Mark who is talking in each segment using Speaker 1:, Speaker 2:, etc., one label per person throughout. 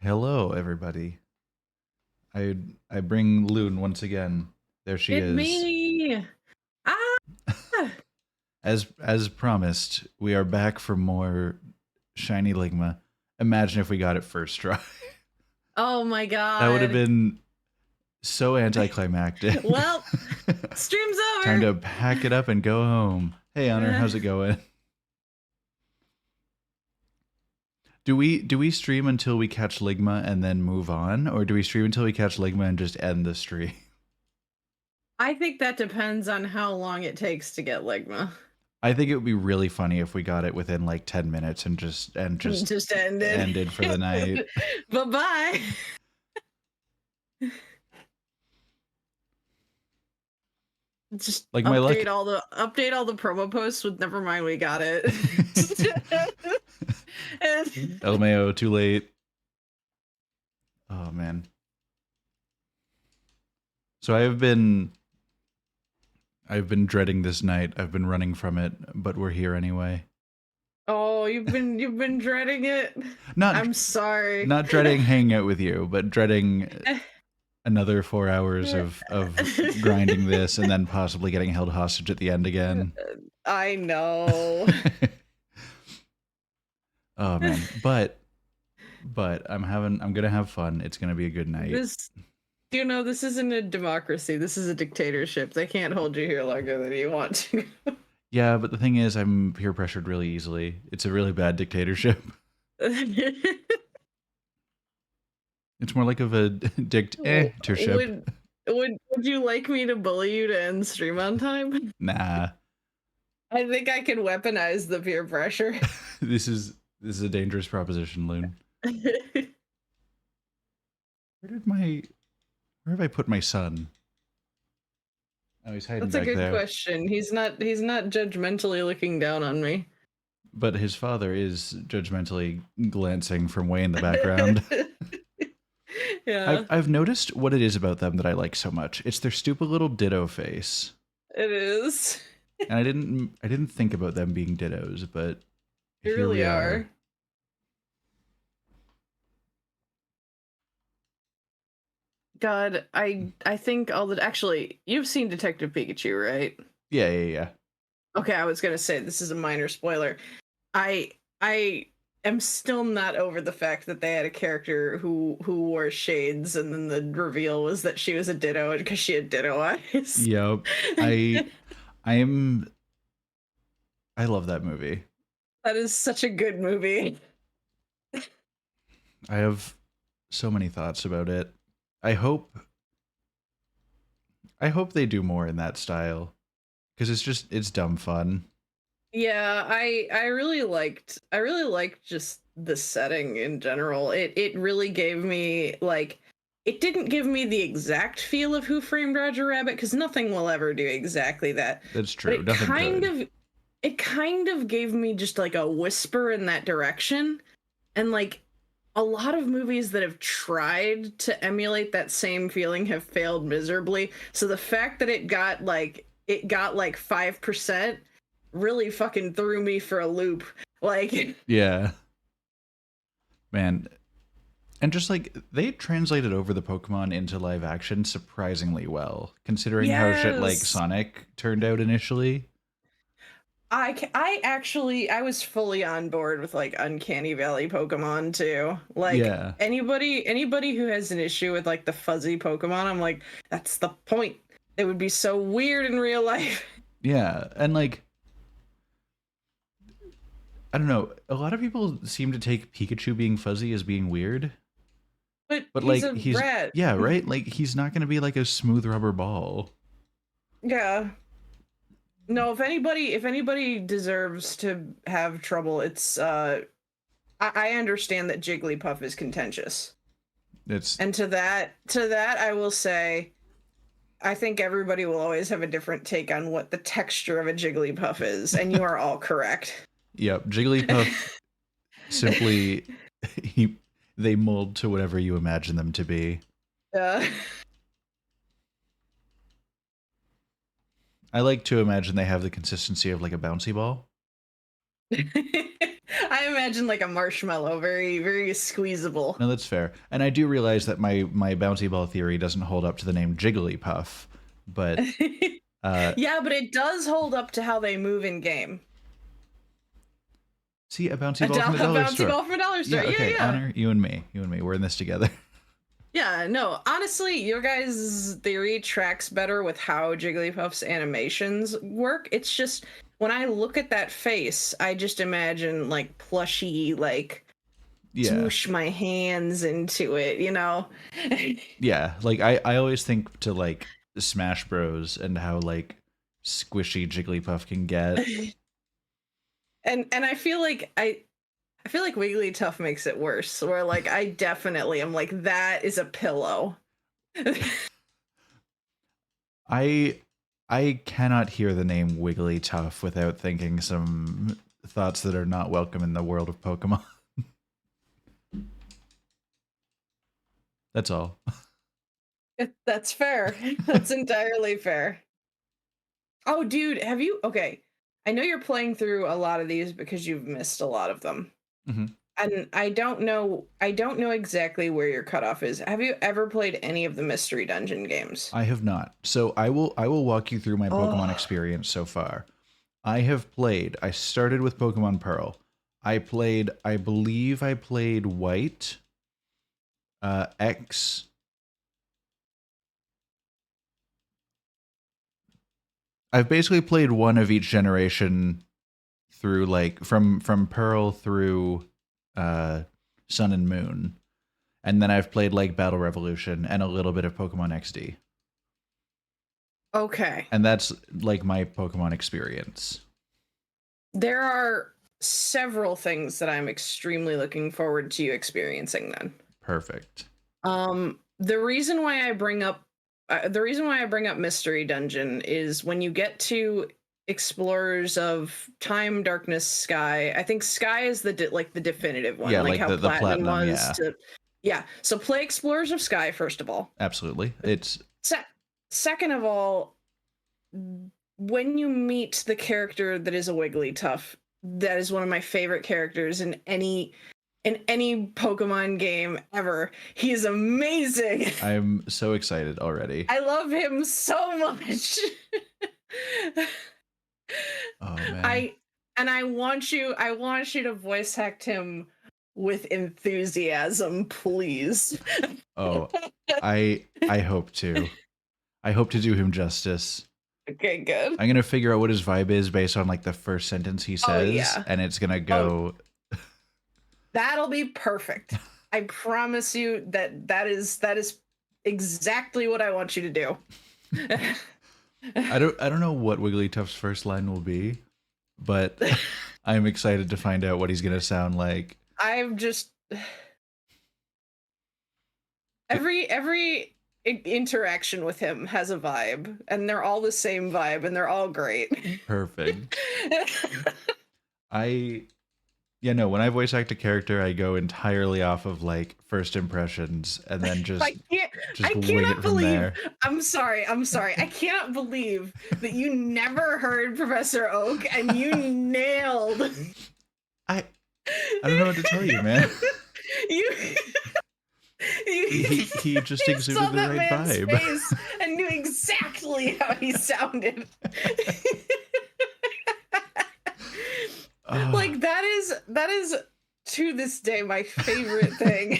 Speaker 1: Hello, everybody. I I bring Loon once again. There she
Speaker 2: It's
Speaker 1: is.
Speaker 2: me. Ah.
Speaker 1: As promised, we are back for more Shiny Ligma. Imagine if we got it first try.
Speaker 2: Oh my
Speaker 1: That would have
Speaker 2: god.
Speaker 1: been so anticlimactic.
Speaker 2: Well, stream's
Speaker 1: Time
Speaker 2: over.
Speaker 1: to pack it up and go home. Hey, Honor, how's it going? Do we stream until we catch Ligma and then move on, or do we stream until we catch Ligma and just end the stream?
Speaker 2: I think that depends on how long it takes to get Ligma.
Speaker 1: I think it would be really funny if we got it within like 10 minutes and just ended for the night.
Speaker 2: Bye-bye. Just
Speaker 1: Like my luck.
Speaker 2: update all the promo posts with never mind we got it.
Speaker 1: LMAO, too late. Oh man. So I've been dreading this night. I've been running from it, but we're here anyway.
Speaker 2: Oh, you've been dreading it? I'm sorry.
Speaker 1: Not dreading hanging out with you, but dreading another 4 hours of grinding this and then possibly getting held hostage at the end again.
Speaker 2: I know.
Speaker 1: Oh man, but I'm gonna have fun. It's gonna be a good night.
Speaker 2: You know, this isn't a democracy. This is a dictatorship. They can't hold you here longer than you want to.
Speaker 1: Yeah, but the thing is, I'm peer pressured really easily. It's a really bad dictatorship. It's more like of a dictatorship.
Speaker 2: Would you like me to bully you to end stream on time?
Speaker 1: Nah.
Speaker 2: I think I can weaponize the peer pressure.
Speaker 1: This is a dangerous proposition, Loon. Where have I put my son? Oh, he's hiding back there.
Speaker 2: That's a good question. He's not judgmentally looking down on me.
Speaker 1: But his father is judgmentally glancing from way in the background.
Speaker 2: Yeah.
Speaker 1: I've noticed what it is about them that I like so much. It's their stupid little ditto face.
Speaker 2: It is.
Speaker 1: And I didn't think about them being dittos, but
Speaker 2: they really are. God, I think actually, you've seen Detective Pikachu, right?
Speaker 1: Yeah.
Speaker 2: Okay, I was gonna say this is a minor spoiler. I am still not over the fact that they had a character who wore shades, and then the reveal was that she was a Ditto because she had Ditto eyes.
Speaker 1: Yep. I love that movie.
Speaker 2: That is such a good movie.
Speaker 1: I have so many thoughts about it. I hope they do more in that style, because it's dumb fun.
Speaker 2: Yeah, I really liked just the setting in general. It really gave me like, it didn't give me the exact feel of Who Framed Roger Rabbit, because nothing will ever do exactly that.
Speaker 1: That's true.
Speaker 2: But it kind of gave me just like a whisper in that direction, and like a lot of movies that have tried to emulate that same feeling have failed miserably. So the fact that it got like 5% really fucking threw me for a loop. Like,
Speaker 1: yeah, man. And just like, they translated over the Pokemon into live action surprisingly well, considering how shit like Sonic turned out initially.
Speaker 2: I was fully on board with like Uncanny Valley Pokemon too. Like,
Speaker 1: yeah.
Speaker 2: Anybody who has an issue with like the fuzzy Pokemon, I'm like, that's the point. It would be so weird in real life.
Speaker 1: Yeah, and like, I don't know, a lot of people seem to take Pikachu being fuzzy as being weird.
Speaker 2: But like, he's rat.
Speaker 1: Yeah, right? Like, he's not going to be like a smooth rubber ball.
Speaker 2: Yeah. No, if anybody deserves to have trouble, it's I understand that Jigglypuff is contentious. And to that I will say, I think everybody will always have a different take on what the texture of a Jigglypuff is, and you are all correct.
Speaker 1: Yep, Jigglypuff simply they mold to whatever you imagine them to be.
Speaker 2: Yeah.
Speaker 1: I like to imagine they have the consistency of like a bouncy ball.
Speaker 2: I imagine like a marshmallow, very, very squeezable.
Speaker 1: No, that's fair. And I do realize that my bouncy ball theory doesn't hold up to the name Jigglypuff, but
Speaker 2: yeah, but it does hold up to how they move in game.
Speaker 1: See, a bouncy ball from the dollar store.
Speaker 2: A bouncy ball from a dollar store.
Speaker 1: Yeah, okay,
Speaker 2: yeah.
Speaker 1: Honor, you and me. We're in this together.
Speaker 2: Yeah, no, honestly, your guys' theory tracks better with how Jigglypuff's animations work. It's just, when I look at that face, I just imagine, like, plushy, like, smoosh my hands into it, you know?
Speaker 1: Yeah, like, I always think to, like, Smash Bros. And how, like, squishy Jigglypuff can get.
Speaker 2: And I feel like I feel like Wigglytuff makes it worse, where like I definitely am like, that is a pillow.
Speaker 1: I cannot hear the name Wigglytuff without thinking some thoughts that are not welcome in the world of Pokemon. That's all.
Speaker 2: That's fair. That's entirely fair. Oh, dude, have you? Okay, I know you're playing through a lot of these because you've missed a lot of them.
Speaker 1: Mm-hmm.
Speaker 2: And I don't know exactly where your cutoff is. Have you ever played any of the Mystery Dungeon games?
Speaker 1: I have not. So I will walk you through my Pokemon experience so far. I started with Pokemon Pearl. I believe I played White, X. I've basically played one of each generation through, like, from Pearl through Sun and Moon. And then I've played, like, Battle Revolution and a little bit of Pokemon XD.
Speaker 2: Okay.
Speaker 1: And that's, like, my Pokemon experience.
Speaker 2: There are several things that I'm extremely looking forward to you experiencing then.
Speaker 1: Perfect.
Speaker 2: The reason why I bring up Mystery Dungeon is when you get to Explorers of Time, Darkness, Sky. I think Sky is the definitive one.
Speaker 1: Yeah,
Speaker 2: like how
Speaker 1: the Platinum
Speaker 2: was. Yeah. So play Explorers of Sky first of all.
Speaker 1: Absolutely. It's
Speaker 2: second of all, when you meet the character that is a Wigglytuff, that is one of my favorite characters in any Pokemon game ever. He is amazing.
Speaker 1: I'm so excited already.
Speaker 2: I love him so much.
Speaker 1: Oh man.
Speaker 2: I want you to voice act him with enthusiasm, please.
Speaker 1: Oh, I hope to. I hope to do him justice.
Speaker 2: Okay, good.
Speaker 1: I'm gonna figure out what his vibe is based on, like, the first sentence he says, and it's gonna go.
Speaker 2: That'll be perfect. I promise you that is exactly what I want you to do.
Speaker 1: I don't know what Wigglytuff's first line will be, but I'm excited to find out what he's gonna sound like.
Speaker 2: I'm just every interaction with him has a vibe, and they're all the same vibe, and they're all great.
Speaker 1: Perfect. When I voice act a character, I go entirely off of, like, first impressions and then just wing it from there.
Speaker 2: I'm sorry. I cannot believe that you never heard Professor Oak and you nailed.
Speaker 1: I don't know what to tell you, man. He just exuded the right vibe.
Speaker 2: Face and knew exactly how he sounded. Like that is to this day my favorite thing.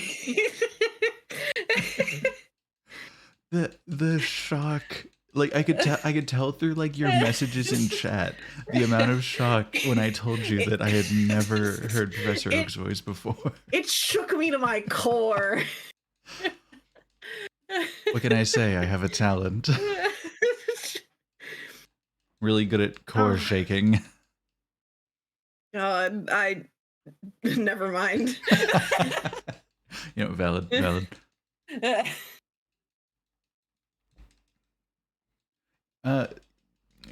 Speaker 1: The shock, like, I could tell through, like, your messages in chat the amount of shock when I told you that I had never heard Professor Oak's voice before.
Speaker 2: It shook me to my core.
Speaker 1: What can I say? I have a talent. Really good at core shaking.
Speaker 2: I never mind.
Speaker 1: Valid.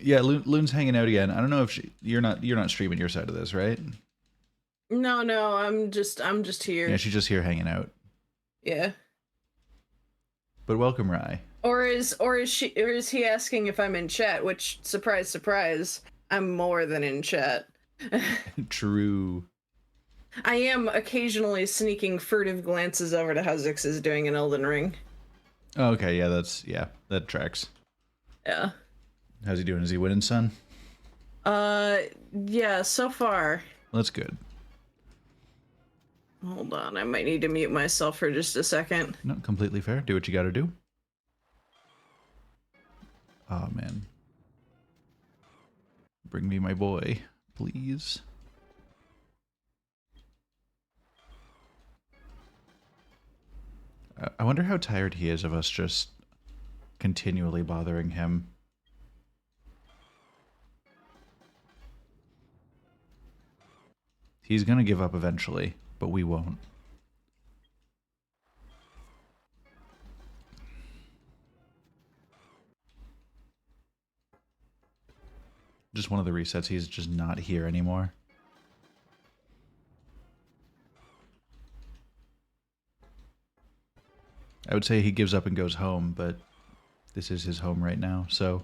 Speaker 1: Yeah, Loon's hanging out again. I don't know if you're not streaming your side of this, right?
Speaker 2: No, I'm just here.
Speaker 1: Yeah, she's just here hanging out.
Speaker 2: Yeah.
Speaker 1: But welcome, Rye.
Speaker 2: Or is he asking if I'm in chat? Which, surprise, surprise, I'm more than in chat.
Speaker 1: True.
Speaker 2: I am occasionally sneaking furtive glances over to how Zix is doing in Elden Ring.
Speaker 1: Oh, okay, yeah, that tracks.
Speaker 2: Yeah.
Speaker 1: How's he doing? Is he winning, son?
Speaker 2: Yeah, so far.
Speaker 1: That's good.
Speaker 2: Hold on, I might need to mute myself for just a second.
Speaker 1: No, completely fair. Do what you gotta do. Oh, man. Bring me my boy, please. I wonder how tired he is of us just continually bothering him. He's gonna give up eventually, but we won't. Just one of the resets, he's just not here anymore. I would say he gives up and goes home, but this is his home right now, so...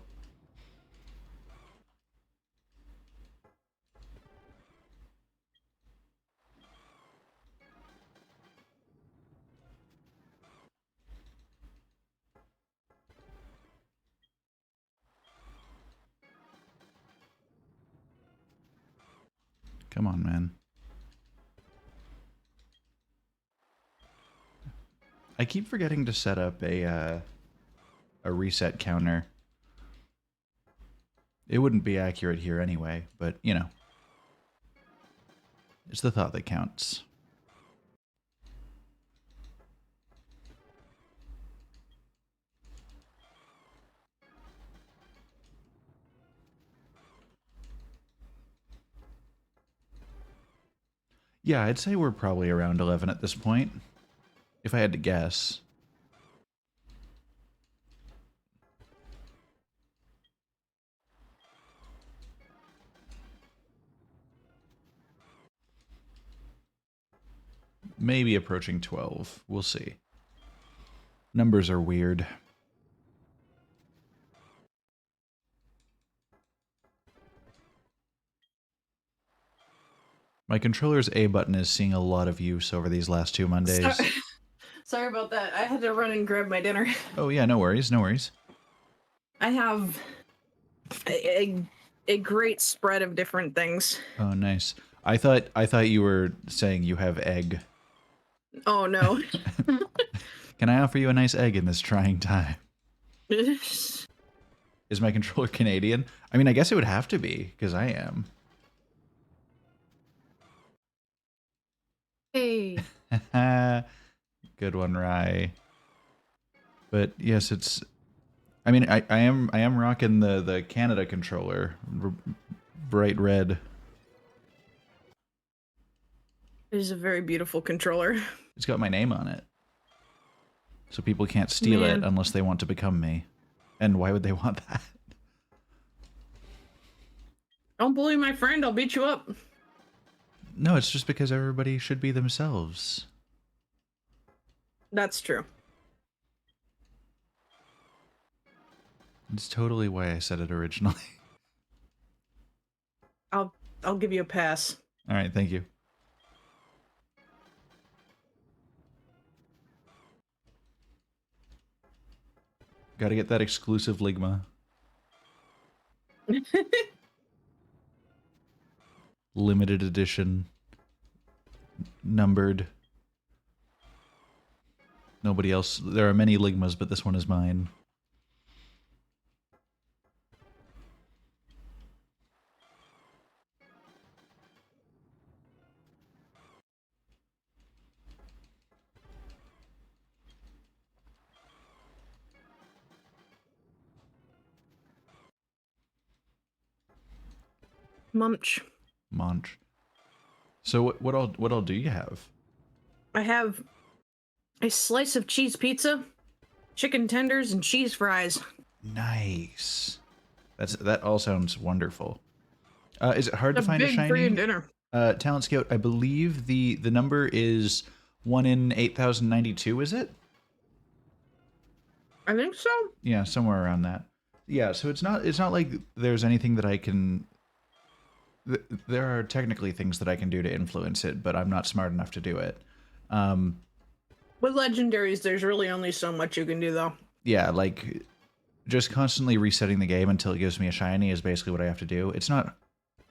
Speaker 1: Come on, man. I keep forgetting to set up a reset counter. It wouldn't be accurate here anyway, but, you know. It's the thought that counts. Yeah, I'd say we're probably around 11 at this point, if I had to guess. Maybe approaching 12. We'll see. Numbers are weird. My controller's A button is seeing a lot of use over these last 2 Mondays.
Speaker 2: Sorry about that. I had to run and grab my dinner.
Speaker 1: Oh yeah, no worries, no worries.
Speaker 2: I have a great spread of different things.
Speaker 1: Oh, nice. I thought you were saying you have egg.
Speaker 2: Oh no.
Speaker 1: Can I offer you a nice egg in this trying time? Is my controller Canadian? I mean, I guess it would have to be, because I am.
Speaker 2: Hey.
Speaker 1: Good one, Rye. But yes, it's... I mean, I am rocking the Canada controller. Bright red.
Speaker 2: It is a very beautiful controller.
Speaker 1: It's got my name on it. So people can't steal it unless they want to become me. And why would they want that?
Speaker 2: Don't bully my friend, I'll beat you up.
Speaker 1: No, it's just because everybody should be themselves.
Speaker 2: That's true.
Speaker 1: It's totally why I said it originally.
Speaker 2: I'll give you a pass.
Speaker 1: All right, thank you. Got to get that exclusive Ligma. Limited edition. Numbered. Nobody else. There are many Ligmas, but this one is mine.
Speaker 2: Munch.
Speaker 1: Munch. So what all do you have?
Speaker 2: I have a slice of cheese pizza, chicken tenders, and cheese fries.
Speaker 1: Nice. That all sounds wonderful. Is it hard to find a shiny?
Speaker 2: Big free dinner.
Speaker 1: Talent Scout, I believe the number is 1 in 8,092, is it?
Speaker 2: I think so.
Speaker 1: Yeah, somewhere around that. Yeah, so it's not like there's anything that I can there are technically things that I can do to influence it, but I'm not smart enough to do it.
Speaker 2: With legendaries, there's really only so much you can do, though.
Speaker 1: Yeah, like just constantly resetting the game until it gives me a shiny is basically what I have to do. It's not.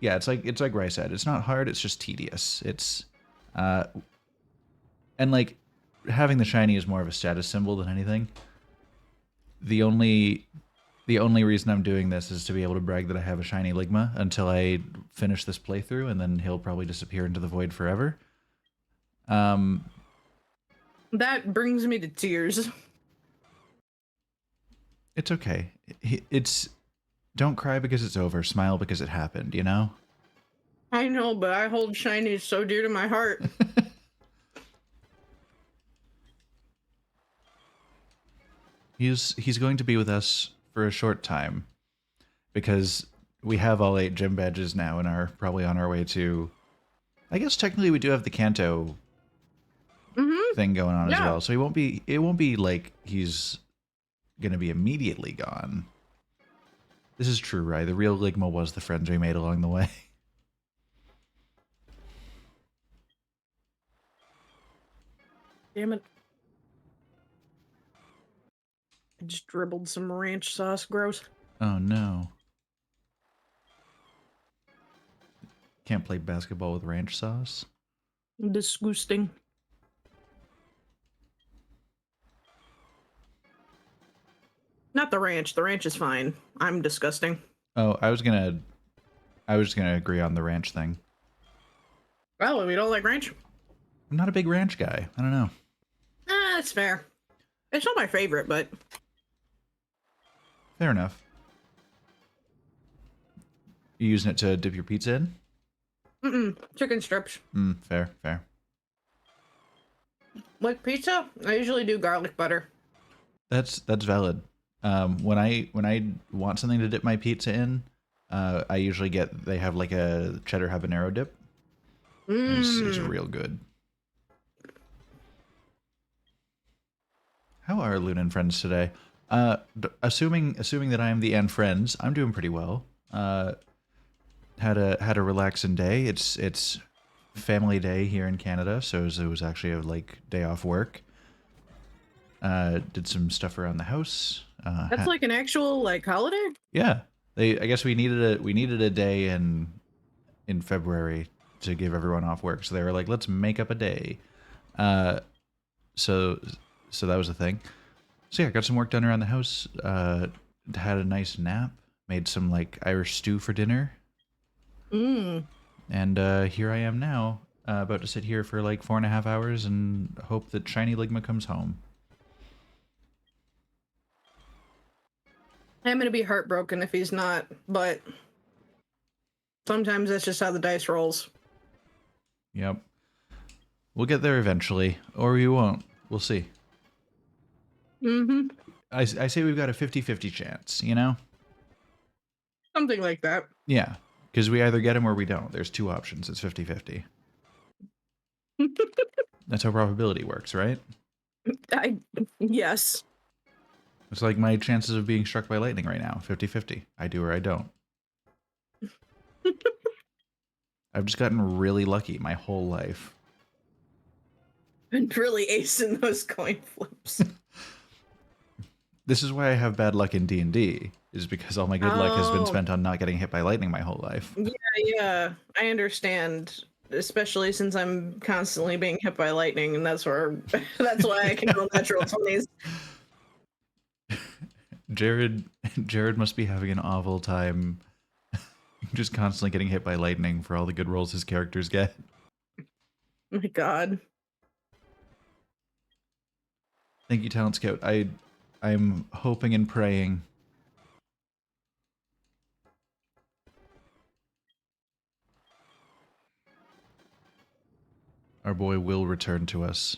Speaker 1: Yeah, it's like Rai said. It's not hard. It's just tedious. It's, and like having the shiny is more of a status symbol than anything. The only reason I'm doing this is to be able to brag that I have a shiny Ligma until I finish this playthrough, and then he'll probably disappear into the void forever.
Speaker 2: That brings me to tears.
Speaker 1: It's okay. It's don't cry because it's over. Smile because it happened. You know.
Speaker 2: I know, but I hold shinies so dear to my heart.
Speaker 1: He's going to be with us for a short time because we have all 8 gym badges now and are probably on our way to. I guess technically we do have the Kanto thing going on as well, so he won't be. It won't be like he's gonna be immediately gone. This is true, right? The real Ligma was the friends we made along the way.
Speaker 2: Damn it. I just dribbled some ranch sauce. Gross.
Speaker 1: Oh no. Can't play basketball with ranch sauce?
Speaker 2: Disgusting. Not the ranch. The ranch is fine. I'm disgusting.
Speaker 1: Oh, I was gonna agree on the ranch thing.
Speaker 2: Oh, we don't like ranch?
Speaker 1: I'm not a big ranch guy. I don't know.
Speaker 2: That's fair. It's not my favorite, but
Speaker 1: Fair enough. You using it to dip your pizza in?
Speaker 2: Chicken strips.
Speaker 1: Fair, fair.
Speaker 2: With pizza, I usually do garlic butter.
Speaker 1: That's valid. When I want something to dip my pizza in, I usually they have like a cheddar habanero dip. It's real good. How are Luna and friends today? Assuming that I am the and friends, I'm doing pretty well. Had a relaxing day. It's family day here in Canada, so it was actually a day off work. Did some stuff around the house.
Speaker 2: That's like an actual holiday?
Speaker 1: Yeah. I guess we needed a day in February to give everyone off work. So they were like, let's make up a day. So that was a thing. So yeah, got some work done around the house. Had a nice nap. Made some Irish stew for dinner. And here I am now, about to sit here for 4.5 hours and hope that Shiny Ligma comes home.
Speaker 2: I'm gonna be heartbroken if he's not, but sometimes that's just how the dice rolls.
Speaker 1: Yep. We'll get there eventually, or we won't. We'll see. I say we've got a 50-50 chance, you know?
Speaker 2: Something like that.
Speaker 1: Yeah, because we either get him or we don't. There's 2 options. It's 50-50. That's how probability works, right?
Speaker 2: Yes.
Speaker 1: It's like my chances of being struck by lightning right now, 50-50. I do or I don't. I've just gotten really lucky my whole life.
Speaker 2: Been really acing those coin flips.
Speaker 1: This is why I have bad luck in D&D, is because all my good luck has been spent on not getting hit by lightning my whole life.
Speaker 2: Yeah, I understand. Especially since I'm constantly being hit by lightning, and that's why I can roll natural 20s.
Speaker 1: Jared must be having an awful time just constantly getting hit by lightning for all the good rolls his characters get.
Speaker 2: Oh my god.
Speaker 1: Thank you, Talent Scout. I'm hoping and praying. Our boy will return to us.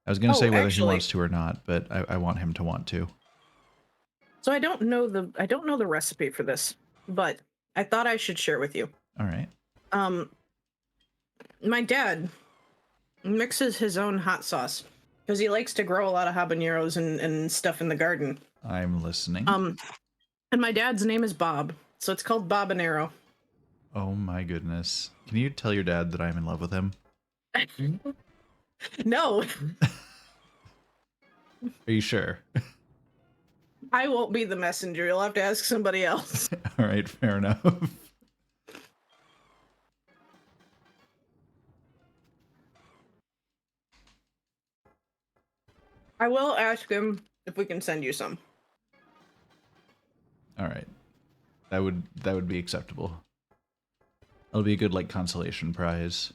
Speaker 1: I was going to say whether he wants to or not, but I want him to want to.
Speaker 2: So I don't know the recipe for this, but I thought I should share with you.
Speaker 1: All right.
Speaker 2: My dad mixes his own hot sauce because he likes to grow a lot of habaneros and stuff in the garden.
Speaker 1: I'm listening.
Speaker 2: And my dad's name is Bob, so it's called Bobanero.
Speaker 1: Oh my goodness. Can you tell your dad that I'm in love with him?
Speaker 2: No.
Speaker 1: Are you sure?
Speaker 2: I won't be the messenger. You'll have to ask somebody else.
Speaker 1: All right, fair enough.
Speaker 2: I will ask him if we can send you some.
Speaker 1: All right. That would be acceptable. It'll be a good like consolation prize.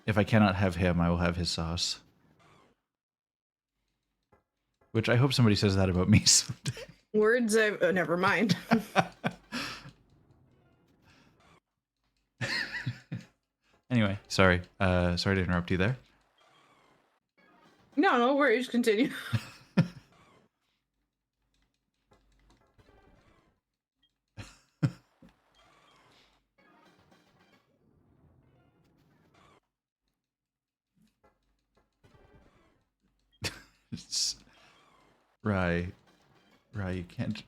Speaker 1: If I cannot have him, I will have his sauce. Which I hope somebody says that about me someday.
Speaker 2: Words I've... Oh, never mind.
Speaker 1: Anyway, sorry. Sorry to interrupt you there.
Speaker 2: No worries. Continue.
Speaker 1: Right.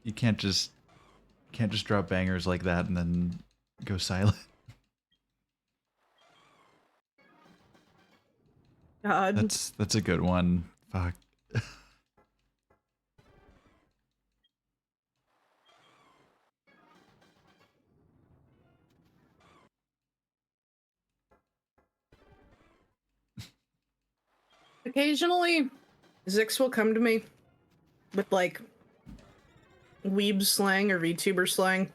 Speaker 1: You can't just drop bangers like that and then go silent.
Speaker 2: God.
Speaker 1: That's a good one. Fuck.
Speaker 2: Occasionally, Zix will come to me with like weeb slang or VTuber slang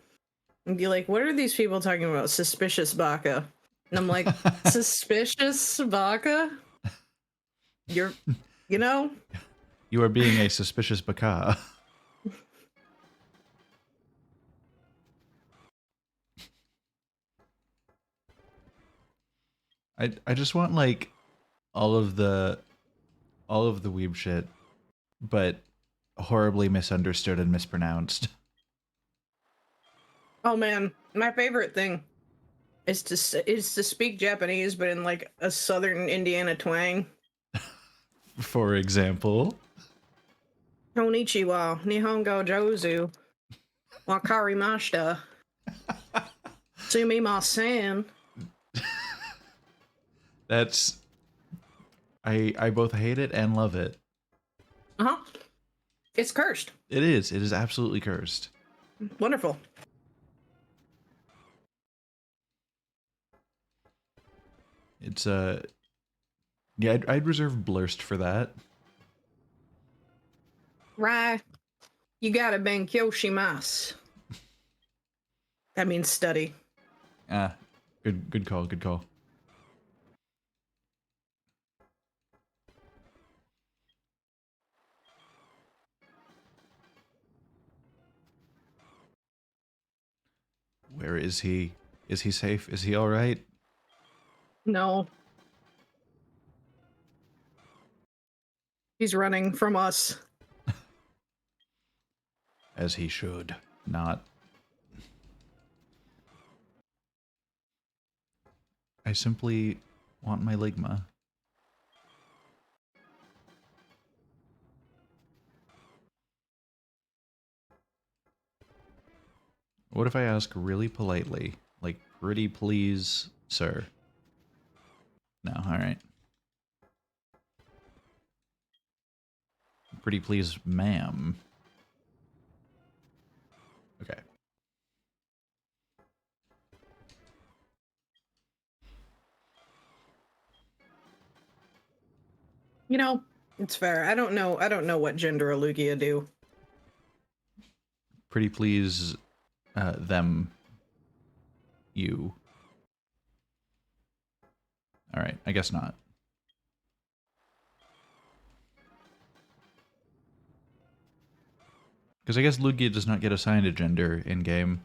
Speaker 2: and be like, what are these people talking about? Suspicious baka. And I'm like, suspicious baka? You know?
Speaker 1: You are being a suspicious baka. I just want like all of the weeb shit, but horribly misunderstood and mispronounced.
Speaker 2: Oh man, my favorite thing is to speak Japanese, but in like a southern Indiana twang.
Speaker 1: For example,
Speaker 2: Konnichiwa, Nihongo Jozu, Wakarimashita, Sumimasen.
Speaker 1: that's I both hate it and love it.
Speaker 2: Uh-huh. It's cursed.
Speaker 1: It is. It is absolutely cursed.
Speaker 2: Wonderful.
Speaker 1: It's yeah, I'd reserve Blurst for that.
Speaker 2: Right. You gotta benkyo shimasu. That means study.
Speaker 1: Ah, good call, good call. Where is he? Is he safe? Is he all right?
Speaker 2: No. He's running from us.
Speaker 1: As he should. Not. I simply want my Ligma. What if I ask really politely? Like, pretty please, sir? No, alright. Pretty please, ma'am. Okay.
Speaker 2: You know, it's fair. I don't know what gender a Lugia do.
Speaker 1: Pretty please, them, you. Alright, I guess not. Because I guess Lugia does not get assigned a gender in-game.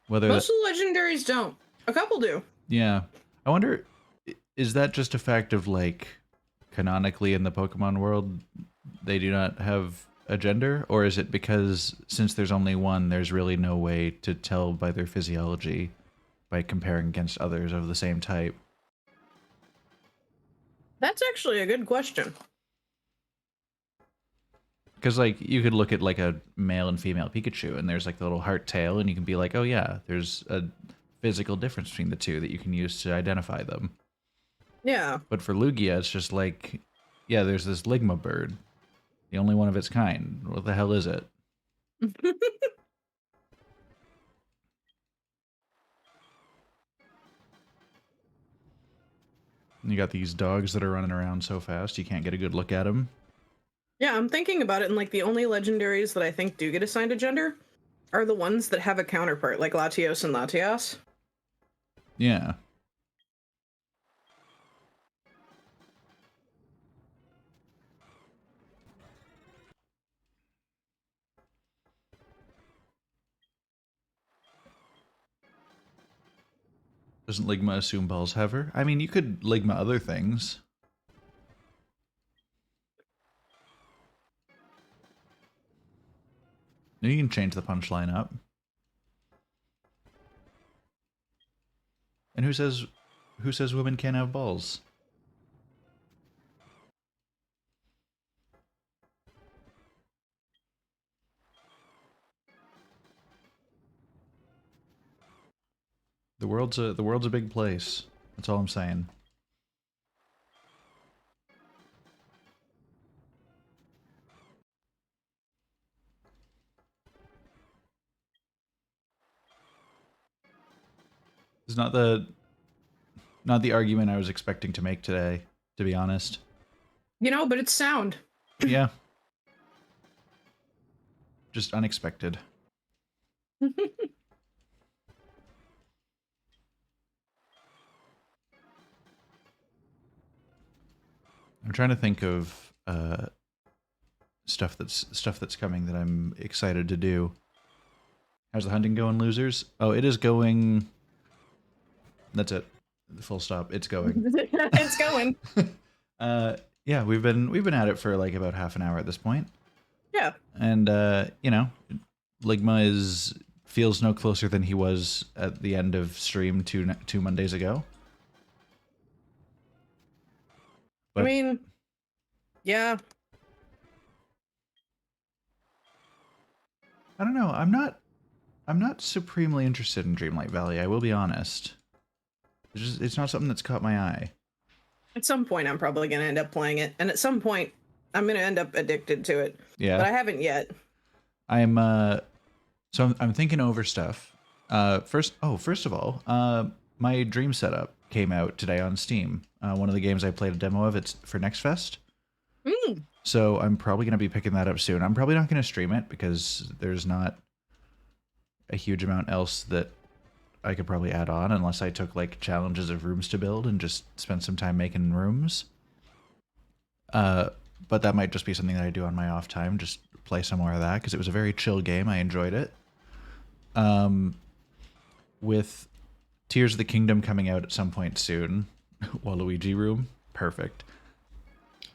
Speaker 1: Whether
Speaker 2: Most of the legendaries don't. A couple do.
Speaker 1: Yeah. I wonder, is that just a fact of, like, canonically in the Pokemon world, they do not have a gender? Or is it because, since there's only one, there's really no way to tell by their physiology by comparing against others of the same type?
Speaker 2: That's actually a good question.
Speaker 1: Because, like, you could look at, like, a male and female Pikachu, and there's, like, the little heart tail, and you can be like, oh, yeah, there's a physical difference between the two that you can use to identify them.
Speaker 2: Yeah.
Speaker 1: But for Lugia, it's just like, yeah, there's this Ligma bird. The only one of its kind. What the hell is it? You got these dogs that are running around so fast, you can't get a good look at them.
Speaker 2: Yeah, I'm thinking about it, and like the only legendaries that I think do get assigned a gender are the ones that have a counterpart, like Latios and Latias.
Speaker 1: Yeah. Doesn't Ligma assume balls have her? I mean, you could Ligma other things. You can change the punchline up. And who says women can't have balls? The world's a big place. That's all I'm saying. It's not the argument I was expecting to make today, to be honest.
Speaker 2: You know, but it's sound.
Speaker 1: Yeah. Just unexpected. I'm trying to think of stuff that's coming that I'm excited to do. How's the hunting going, losers? Oh, it is going. That's it. Full stop. It's going.
Speaker 2: It's going.
Speaker 1: Yeah, we've been at it for like about half an hour at this point.
Speaker 2: Yeah.
Speaker 1: And you know, Ligma feels no closer than he was at the end of stream two Mondays ago. But,
Speaker 2: I mean, yeah.
Speaker 1: I don't know. I'm not supremely interested in Dreamlight Valley. I will be honest. It's not something that's caught my eye.
Speaker 2: At some point, I'm probably going to end up playing it, and at some point, I'm going to end up addicted to it.
Speaker 1: Yeah.
Speaker 2: But I haven't yet.
Speaker 1: So I'm thinking over stuff. First of all, my Dream setup came out today on Steam. One of the games I played a demo of, it's for Next Fest. So I'm probably going to be picking that up soon. I'm probably not going to stream it because there's not a huge amount else that I could probably add on unless I took like challenges of rooms to build and just spent some time making rooms. But that might just be something that I do on my off time, just play some more of that because it was a very chill game. I enjoyed it. With Tears of the Kingdom coming out at some point soon, Waluigi room, perfect.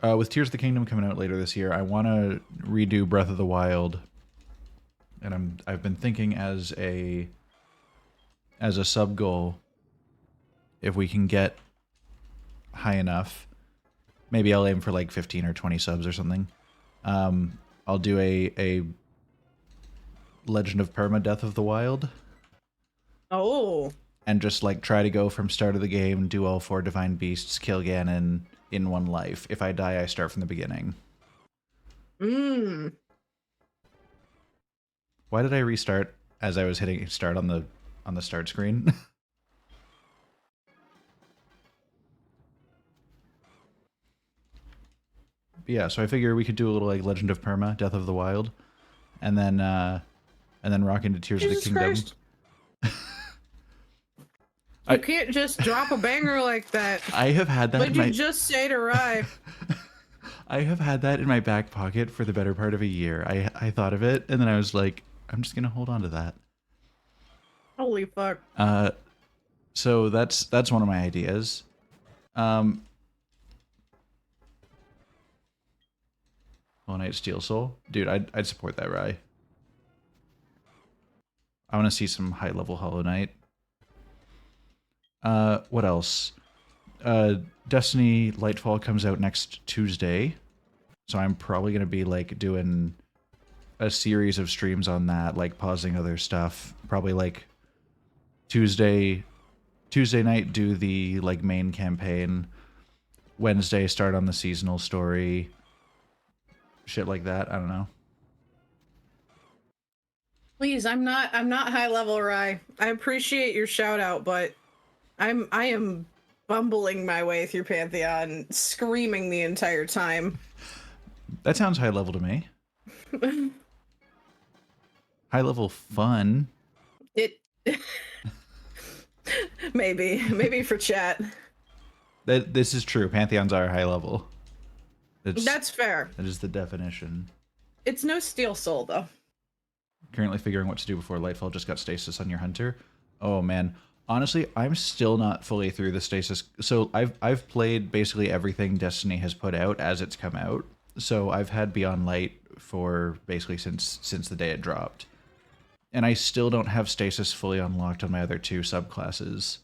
Speaker 1: With Tears of the Kingdom coming out later this year, I want to redo Breath of the Wild, and I've been thinking as a sub goal, if we can get high enough, maybe I'll aim for like 15 or 20 subs or something. I'll do a Legend of Perma Death of the Wild.
Speaker 2: Oh.
Speaker 1: And just like try to go from start of the game, do all 4 divine beasts, kill Ganon in one life. If I die, I start from the beginning. Why did I restart as I was hitting start on the start screen? Yeah, so I figure we could do a little like Legend of Perma, Death of the Wild, and then rock into Tears of the Kingdom.
Speaker 2: Christ. You can't just drop a banger like that.
Speaker 1: I have had that.
Speaker 2: What did you just say to Rye?
Speaker 1: I have had that in my back pocket for the better part of a year. I thought of it, and then I was like, I'm just gonna hold on to that.
Speaker 2: Holy fuck.
Speaker 1: So that's one of my ideas. Hollow Knight Steel Soul, dude, I'd support that, Rye. I want to see some high level Hollow Knight. What else? Destiny Lightfall comes out next Tuesday, So I'm probably going to be like doing a series of streams on that, like pausing other stuff. Probably like Tuesday night do the like main campaign. Wednesday start on the seasonal story. Shit like that. I don't know.
Speaker 2: Please, I'm not high level, Rye. I appreciate your shout out, but I am bumbling my way through Pantheon, screaming the entire time.
Speaker 1: That sounds high level to me. High level fun.
Speaker 2: It maybe for chat.
Speaker 1: This is true. Pantheons are high level.
Speaker 2: That's fair.
Speaker 1: That is the definition.
Speaker 2: It's no Steel Soul though.
Speaker 1: Currently figuring what to do before Lightfall. Just got stasis on your hunter. Oh man, honestly, I'm still not fully through the stasis. So I've played basically everything Destiny has put out as it's come out. So I've had Beyond Light for basically since the day it dropped, and I still don't have stasis fully unlocked on my other two subclasses.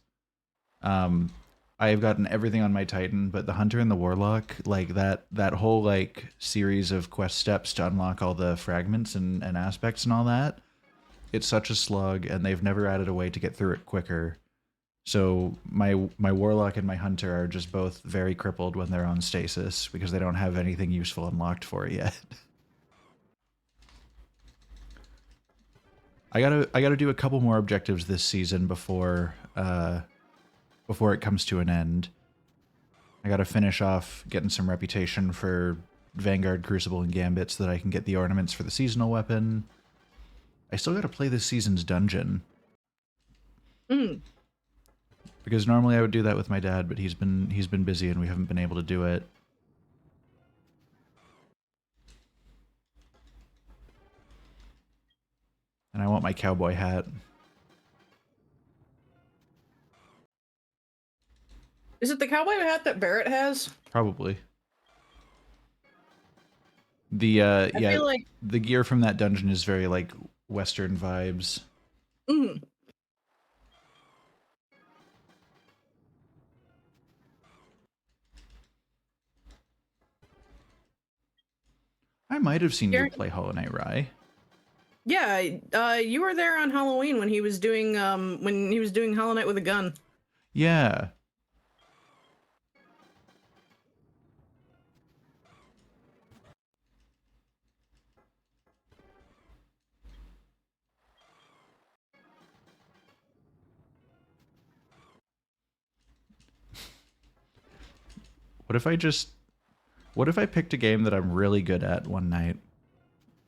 Speaker 1: I've gotten everything on my Titan, but the Hunter and the Warlock, like that whole like series of quest steps to unlock all the fragments and aspects and all that, it's such a slug, and they've never added a way to get through it quicker. So my Warlock and my Hunter are just both very crippled when they're on stasis because they don't have anything useful unlocked for it yet. I gotta do a couple more objectives this season before it comes to an end. I gotta finish off getting some reputation for Vanguard, Crucible, and Gambit so that I can get the ornaments for the seasonal weapon. I still gotta play this season's dungeon. Because normally I would do that with my dad, but he's been busy and we haven't been able to do it. And I want my cowboy hat.
Speaker 2: Is it the cowboy hat that Barrett has?
Speaker 1: Probably. The
Speaker 2: I feel like
Speaker 1: the gear from that dungeon is very like Western vibes. I might have seen you play Hollow Knight Rye.
Speaker 2: Yeah, you were there on Halloween when he was doing Hollow Knight with a gun.
Speaker 1: Yeah. What if I picked a game that I'm really good at one night,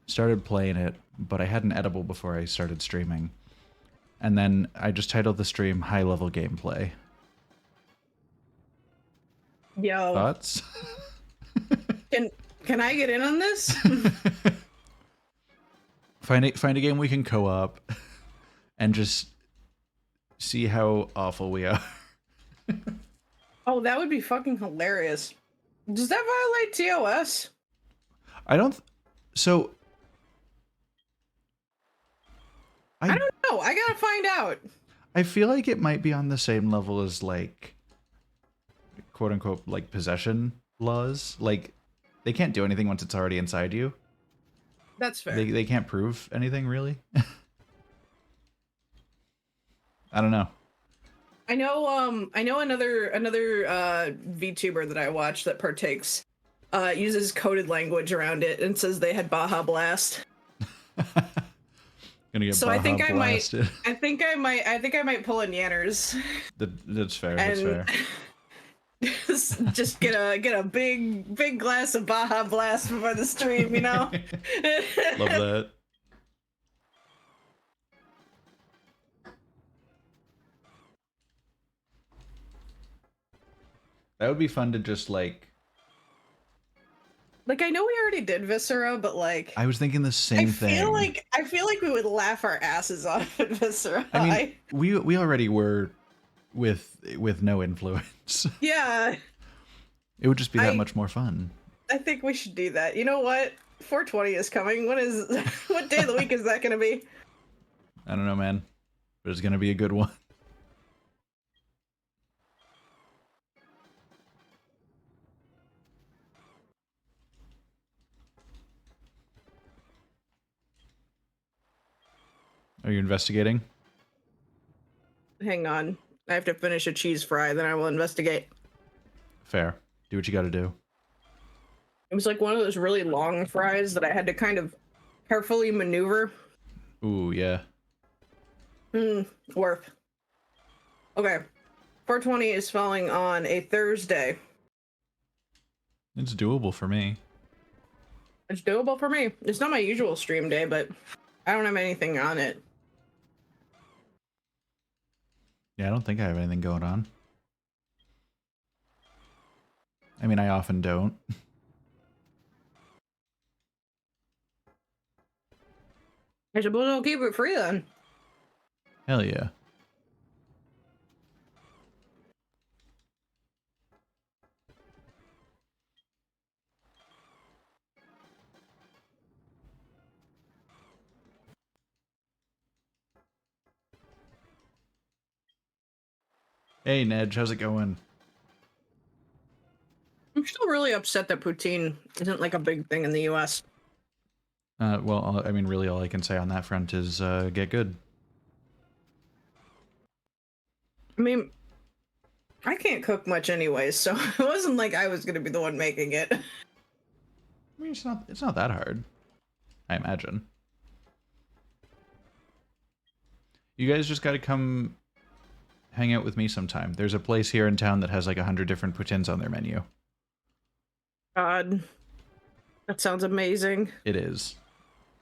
Speaker 1: started playing it, but I had an edible before I started streaming, and then I just titled the stream High Level Gameplay.
Speaker 2: Yo.
Speaker 1: Thoughts?
Speaker 2: Can I get in on this?
Speaker 1: Find a game we can co-op and just see how awful we are.
Speaker 2: Oh, that would be fucking hilarious. Does that violate TOS?
Speaker 1: I don't know.
Speaker 2: I don't know. I gotta find out.
Speaker 1: I feel like it might be on the same level as like quote unquote like possession laws. Like they can't do anything once it's already inside you.
Speaker 2: That's fair.
Speaker 1: They can't prove anything really. I don't know.
Speaker 2: I know another VTuber that I watch that partakes uses coded language around it and says they had Baja Blast.
Speaker 1: Gonna get
Speaker 2: so
Speaker 1: Baja
Speaker 2: I think
Speaker 1: blasted.
Speaker 2: I might pull a Yanners.
Speaker 1: That's fair. That's fair.
Speaker 2: just get a big glass of Baja Blast before the stream, you know.
Speaker 1: Love that. That would be fun to just like
Speaker 2: I know we already did Viscera, but like
Speaker 1: I was thinking the same thing.
Speaker 2: I feel like we would laugh our asses off at Viscera.
Speaker 1: I mean, we already were with no influence.
Speaker 2: Yeah.
Speaker 1: It would just be that much more fun.
Speaker 2: I think we should do that. You know what? 420 is coming. What day of the week is that going to be?
Speaker 1: I don't know, man. But it's going to be a good one. Are you investigating?
Speaker 2: Hang on. I have to finish a cheese fry, then I will investigate.
Speaker 1: Fair. Do what you gotta do.
Speaker 2: It was like one of those really long fries that I had to kind of carefully maneuver.
Speaker 1: Ooh, yeah.
Speaker 2: Worth. Okay. 420 is falling on a Thursday.
Speaker 1: It's doable for me.
Speaker 2: It's doable for me. It's not my usual stream day, but I don't have anything on it.
Speaker 1: Yeah, I don't think I have anything going on. I mean, I often don't.
Speaker 2: I suppose I'll keep it free then.
Speaker 1: Hell yeah. Hey, Nedge, how's it going?
Speaker 2: I'm still really upset that poutine isn't like a big thing in the US.
Speaker 1: Well, I mean, really all I can say on that front is get good.
Speaker 2: I mean, I can't cook much anyways, so it wasn't like I was gonna be the one making it.
Speaker 1: I mean, it's not that hard, I imagine. You guys just gotta come hang out with me sometime. There's a place here in town that has like 100 different poutines on their menu.
Speaker 2: God, that sounds amazing.
Speaker 1: It is.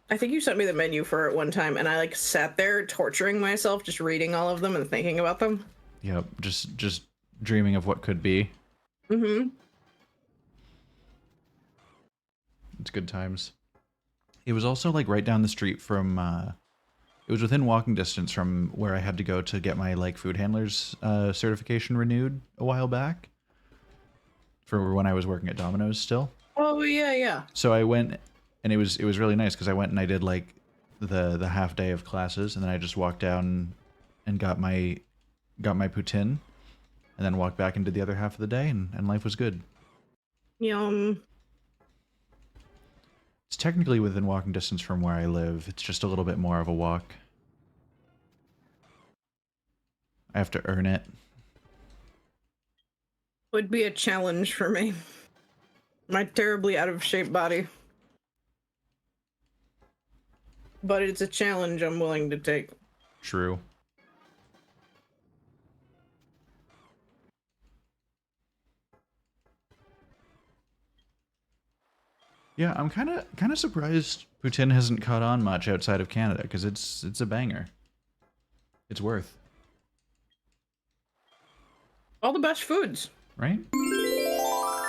Speaker 2: I think you sent me the menu for it one time, and I like sat there torturing myself, just reading all of them and thinking about them.
Speaker 1: Yep, just dreaming of what could be.
Speaker 2: Mm-hmm.
Speaker 1: It's good times. It was also like right down the street from it was within walking distance from where I had to go to get my like food handlers certification renewed a while back. For when I was working at Domino's still.
Speaker 2: Oh yeah, yeah.
Speaker 1: So I went, and it was really nice because I went and I did like the half day of classes, and then I just walked down and got my poutine, and then walked back and did the other half of the day, and life was good.
Speaker 2: Yum.
Speaker 1: It's technically within walking distance from where I live. It's just a little bit more of a walk. I have to earn it.
Speaker 2: Would be a challenge for me. My terribly out of shape body. But it's a challenge I'm willing to take.
Speaker 1: True. Yeah, I'm kind of surprised poutine hasn't caught on much outside of Canada because it's a banger. It's worth.
Speaker 2: All the best foods.
Speaker 1: Right?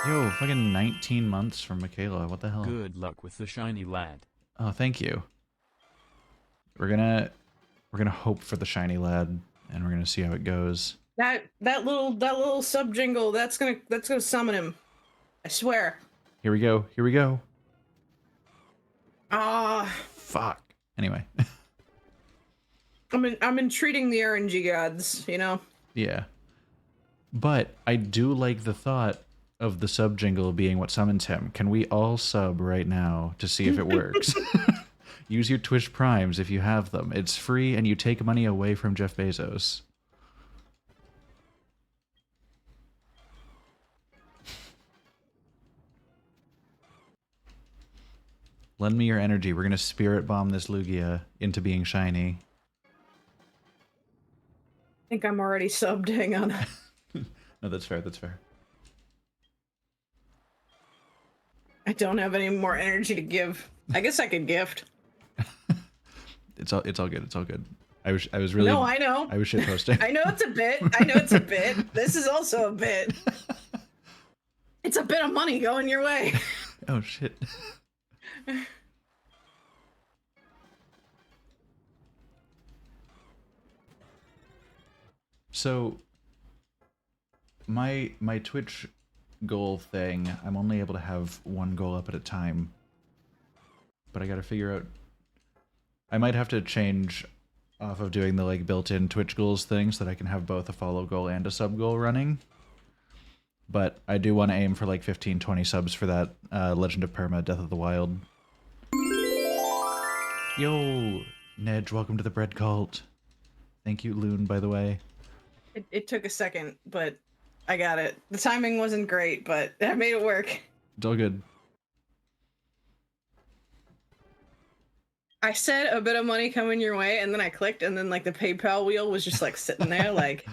Speaker 1: Yo, fucking 19 months from Michaela. What the hell?
Speaker 3: Good luck with the shiny lad.
Speaker 1: Oh, thank you. We're gonna hope for the shiny lad, and we're gonna see how it goes.
Speaker 2: That little sub jingle, that's gonna summon him. I swear.
Speaker 1: Here we go. Here we go.
Speaker 2: Ah.
Speaker 1: Fuck. Anyway.
Speaker 2: I'm entreating the RNG gods, you know?
Speaker 1: Yeah. But I do like the thought of the sub jingle being what summons him. Can we all sub right now to see if it works? Use your Twitch Primes if you have them. It's free and you take money away from Jeff Bezos. Lend me your energy. We're going to spirit bomb this Lugia into being shiny.
Speaker 2: I think I'm already subbed. Hang on.
Speaker 1: No, that's fair. That's fair.
Speaker 2: I don't have any more energy to give. I guess I could gift.
Speaker 1: It's all good. It's all good. I was really.
Speaker 2: No, I know.
Speaker 1: I was shit posting.
Speaker 2: I know it's a bit. I know it's a bit. This is also a bit. It's a bit of money going your way.
Speaker 1: Oh shit. So my Twitch goal thing, I'm only able to have one goal up at a time. But I gotta figure out, I might have to change off of doing the like built-in Twitch goals thing so that I can have both a follow goal and a sub goal running. But I do want to aim for like 15-20 subs for that Legend of Perma Death of the Wild. Yo, Nedge, welcome to the bread cult. Thank you, Loon, by the way.
Speaker 2: It took a second, but I got it. The timing wasn't great, but I made it work.
Speaker 1: It's all good.
Speaker 2: I said a bit of money coming your way, and then I clicked, and then like the PayPal wheel was just like sitting there, like,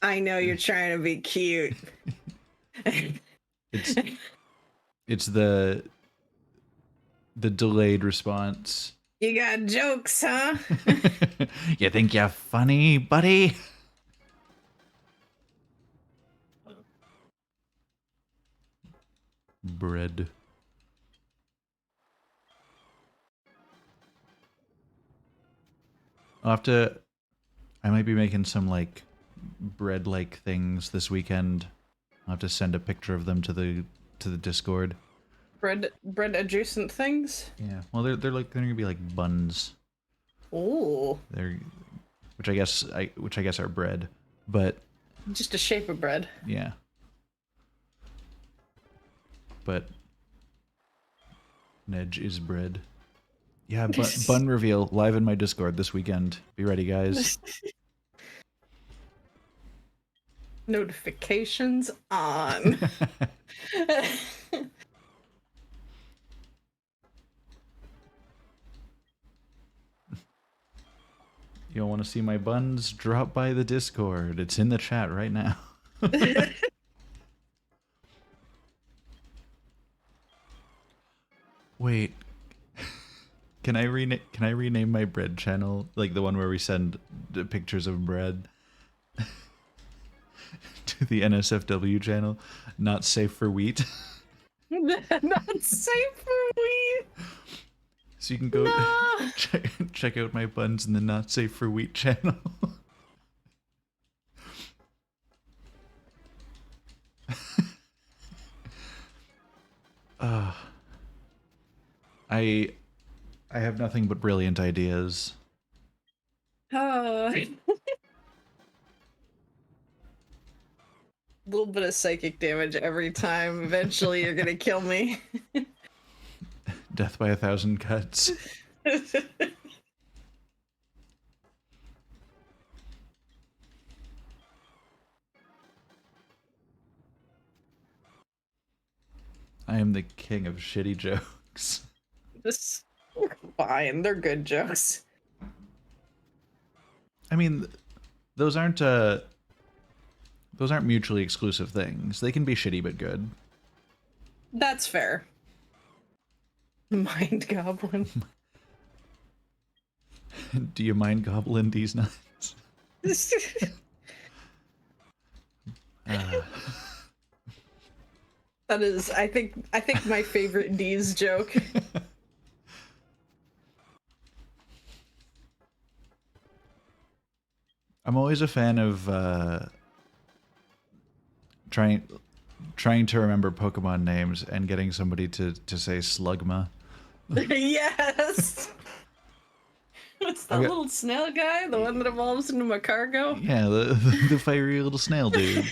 Speaker 2: I know you're trying to be cute.
Speaker 1: It's the delayed response.
Speaker 2: You got jokes, huh?
Speaker 1: You think you're funny, buddy? Bread. I'll have to... I might be making some, like, bread-like things this weekend. I'll have to send a picture of them to the Discord.
Speaker 2: Bread adjacent things?
Speaker 1: Yeah. Well, they're gonna be like buns.
Speaker 2: Ooh.
Speaker 1: Which I guess are bread, but
Speaker 2: just a shape of bread.
Speaker 1: Yeah. But Nedge is bread. Yeah, bun reveal live in my Discord this weekend. Be ready, guys.
Speaker 2: Notifications on.
Speaker 1: You don't want to see my buns? Drop by the Discord. It's in the chat right now. Wait. Can I rename my bread channel, like the one where we send the pictures of bread, to the NSFW channel? Not safe for wheat.
Speaker 2: Not safe for wheat.
Speaker 1: So you can go check out my buns in the Not Safe for Wheat channel. I have nothing but brilliant ideas.
Speaker 2: Oh. Little bit of psychic damage every time. Eventually you're gonna kill me.
Speaker 1: Death by 1,000 cuts. I am the king of shitty jokes.
Speaker 2: Just fine. They're good jokes.
Speaker 1: I mean, those aren't mutually exclusive things. They can be shitty but good.
Speaker 2: That's fair. Mind Goblin.
Speaker 1: Do you mind goblin these nuts?
Speaker 2: That is, I think my favorite D's joke.
Speaker 1: I'm always a fan of trying to remember Pokemon names and getting somebody to say Slugma.
Speaker 2: Yes. What's that little snail guy? The one that evolves into a cargo?
Speaker 1: Yeah, the fiery little snail dude.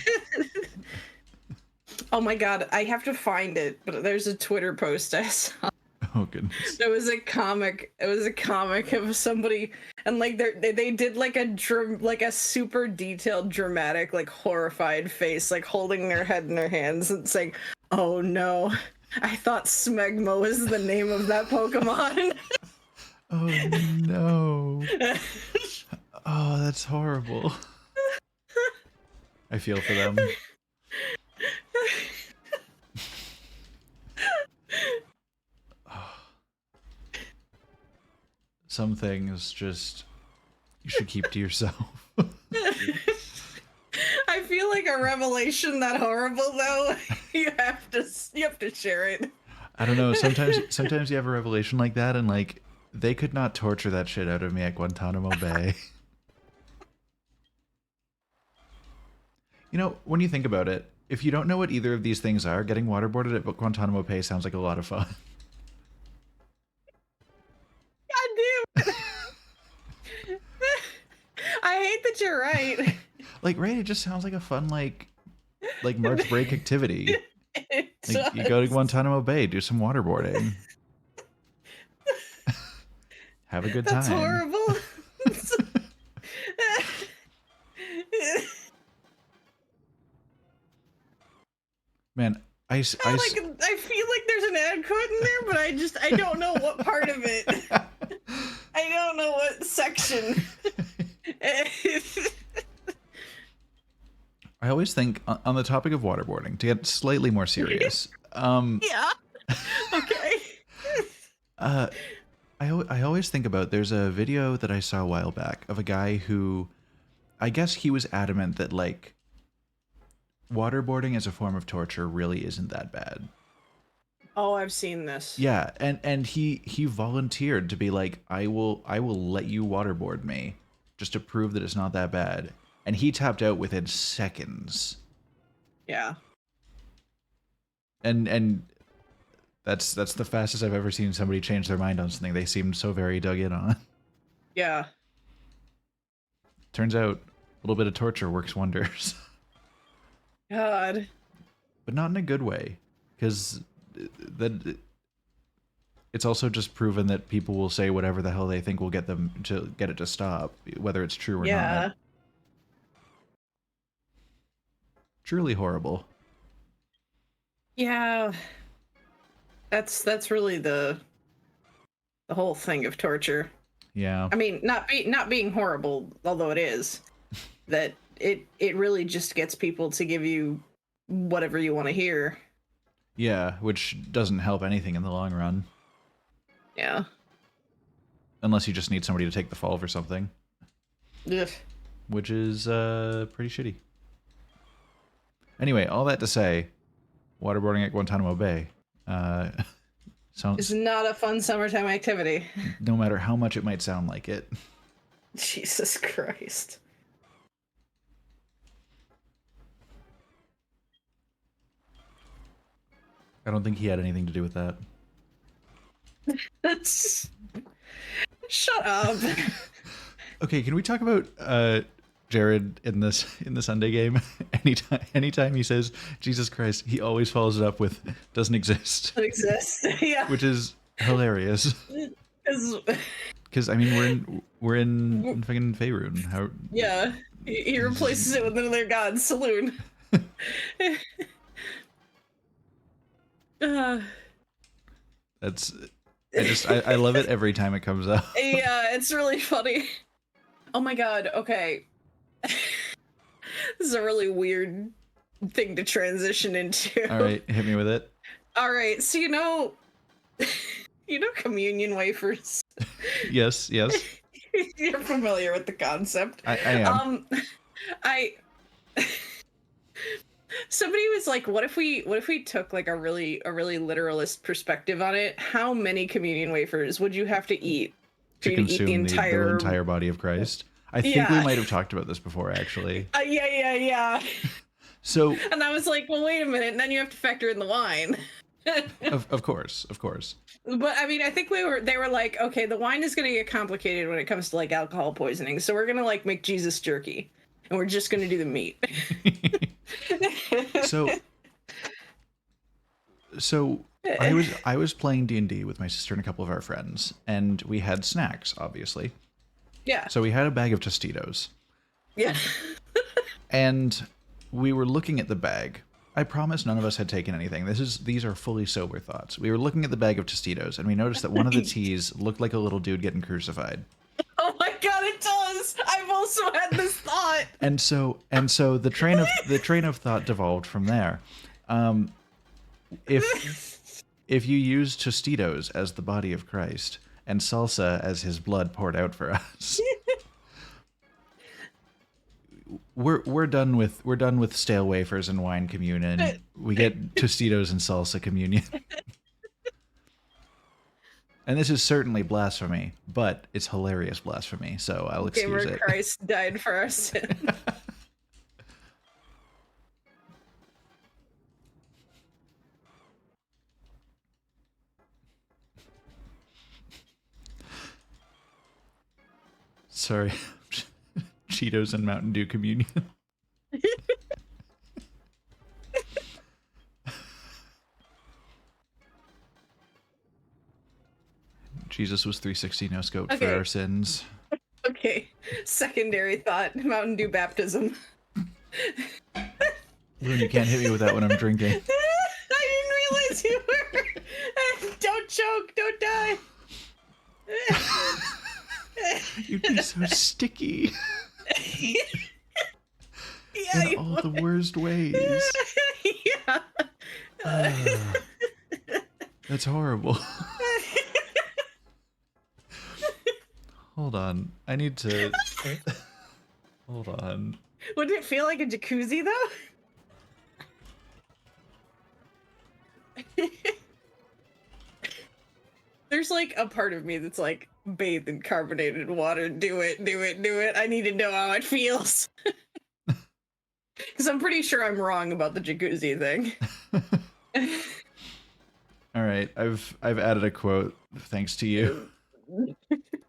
Speaker 2: Oh my god, I have to find it, but there's a Twitter post I saw.
Speaker 1: Oh goodness.
Speaker 2: It was a comic. It was a comic of somebody, and like they did like a super detailed, dramatic, like horrified face, like holding their head in their hands and saying, "Oh no, I thought Smegma was the name of that Pokemon."
Speaker 1: Oh no. Oh, that's horrible. I feel for them. Some things just you should keep to yourself.
Speaker 2: I feel like a revelation that horrible though. You have to share it.
Speaker 1: I don't know. Sometimes you have a revelation like that, and like they could not torture that shit out of me at Guantanamo Bay. You know, when you think about it, if you don't know what either of these things are, getting waterboarded at Guantanamo Bay sounds like a lot of fun.
Speaker 2: God damn it. I hate that you're right.
Speaker 1: Like, right? It just sounds like a fun, like March break activity. Like, you go to Guantanamo Bay, do some waterboarding. have a good
Speaker 2: That's
Speaker 1: time.
Speaker 2: horrible.
Speaker 1: Man, I
Speaker 2: feel like there's an ad quote in there, but I don't know what part of it. I don't know what section.
Speaker 1: I always think on the topic of waterboarding, to get slightly more serious.
Speaker 2: Yeah. Okay.
Speaker 1: I always think about, there's a video that I saw a while back of a guy who, I guess he was adamant that like waterboarding as a form of torture really isn't that bad.
Speaker 2: Oh, I've seen this.
Speaker 1: Yeah, and he volunteered to be like, I will let you waterboard me just to prove that it's not that bad. And he tapped out within seconds.
Speaker 2: Yeah.
Speaker 1: And that's the fastest I've ever seen somebody change their mind on something they seemed so very dug in on.
Speaker 2: Yeah.
Speaker 1: Turns out a little bit of torture works wonders.
Speaker 2: God.
Speaker 1: But not in a good way, because that it's also just proven that people will say whatever the hell they think will get them to get it to stop, whether it's true or not. Truly horrible.
Speaker 2: Yeah. That's really the whole thing of torture.
Speaker 1: Yeah.
Speaker 2: I mean, not being horrible, although it is, that it really just gets people to give you whatever you want to hear.
Speaker 1: Yeah, which doesn't help anything in the long run.
Speaker 2: Yeah.
Speaker 1: Unless you just need somebody to take the fall for something.
Speaker 2: Ugh.
Speaker 1: Which is pretty shitty. Anyway, all that to say, waterboarding at Guantanamo Bay.
Speaker 2: It's not a fun summertime activity.
Speaker 1: No matter how much it might sound like it.
Speaker 2: Jesus Christ.
Speaker 1: I don't think he had anything to do with that.
Speaker 2: That's... Shut up.
Speaker 1: Okay, can we talk about Jared in the Sunday game? Anytime he says Jesus Christ, he always follows it up with doesn't exist.
Speaker 2: Doesn't exist. Yeah.
Speaker 1: Which is hilarious. Because I mean we're in fucking Faerun. How?
Speaker 2: Yeah. He replaces it with another god, Saloon.
Speaker 1: That's I love it every time it comes up.
Speaker 2: Yeah, it's really funny. Oh my god, okay. This is a really weird thing to transition into.
Speaker 1: Alright, hit me with it.
Speaker 2: Alright, so you know communion wafers?
Speaker 1: Yes.
Speaker 2: You're familiar with the concept.
Speaker 1: I am.
Speaker 2: Somebody was like, what if we took like a really literalist perspective on it? How many communion wafers would you have to eat
Speaker 1: to consume
Speaker 2: the
Speaker 1: entire body of Christ? I think we might have talked about this before, actually.
Speaker 2: Yeah.
Speaker 1: So,
Speaker 2: and I was like, well, wait a minute, and then you have to factor in the wine.
Speaker 1: of course.
Speaker 2: But I mean, I think they were like, okay, the wine is going to get complicated when it comes to like alcohol poisoning, so we're going to like make Jesus jerky, and we're just going to do the meat.
Speaker 1: So I was playing D&D with my sister and a couple of our friends, and we had snacks, obviously.
Speaker 2: Yeah.
Speaker 1: So we had a bag of Tostitos.
Speaker 2: Yeah.
Speaker 1: And we were looking at the bag. I promise none of us had taken anything. These are fully sober thoughts. We were looking at the bag of Tostitos, and we noticed that one of the teas looked like a little dude getting crucified.
Speaker 2: Oh my god, it does! I've also had this thought.
Speaker 1: And so the train of thought devolved from there. If you use Tostitos as the body of Christ and salsa as his blood poured out for us, we're done with stale wafers and wine communion. We get Tostitos and salsa communion. And this is certainly blasphemy, but it's hilarious blasphemy, so I'll excuse it.
Speaker 2: Christ died for our sin.
Speaker 1: Sorry. Cheetos and Mountain Dew communion. Jesus was 360 no scoped
Speaker 2: Okay.
Speaker 1: for our sins.
Speaker 2: Okay. Secondary thought: Mountain Dew baptism.
Speaker 1: Loon, you can't hit me with that when I'm drinking.
Speaker 2: I didn't realize you were. Don't choke. Don't die.
Speaker 1: You'd be so sticky.
Speaker 2: Yeah,
Speaker 1: in all the worst ways.
Speaker 2: Yeah.
Speaker 1: That's horrible. Hold on. I need to... Hold on.
Speaker 2: Wouldn't it feel like a jacuzzi, though? There's like a part of me that's like, bathe in carbonated water, do it, do it, do it. I need to know how it feels. Because I'm pretty sure I'm wrong about the jacuzzi thing.
Speaker 1: All right, I've added a quote thanks to you.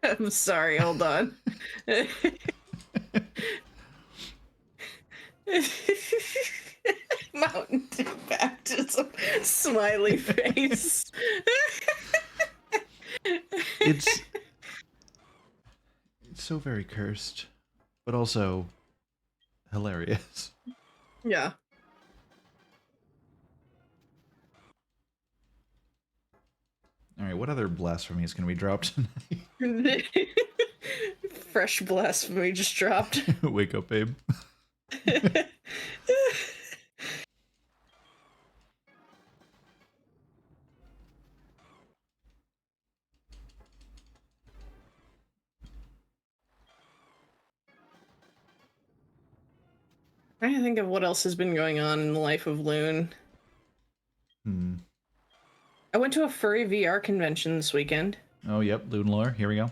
Speaker 2: I'm sorry, hold on. Mountain Dew baptism, smiley face.
Speaker 1: It's so very cursed, but also hilarious.
Speaker 2: Yeah.
Speaker 1: All right, what other blasphemy is going to be dropped tonight?
Speaker 2: Fresh blasphemy just dropped.
Speaker 1: Wake up, babe.
Speaker 2: Trying to think of what else has been going on in the life of Loon. I went to a furry VR convention this weekend.
Speaker 1: Oh, yep, Loon lore. Here we go.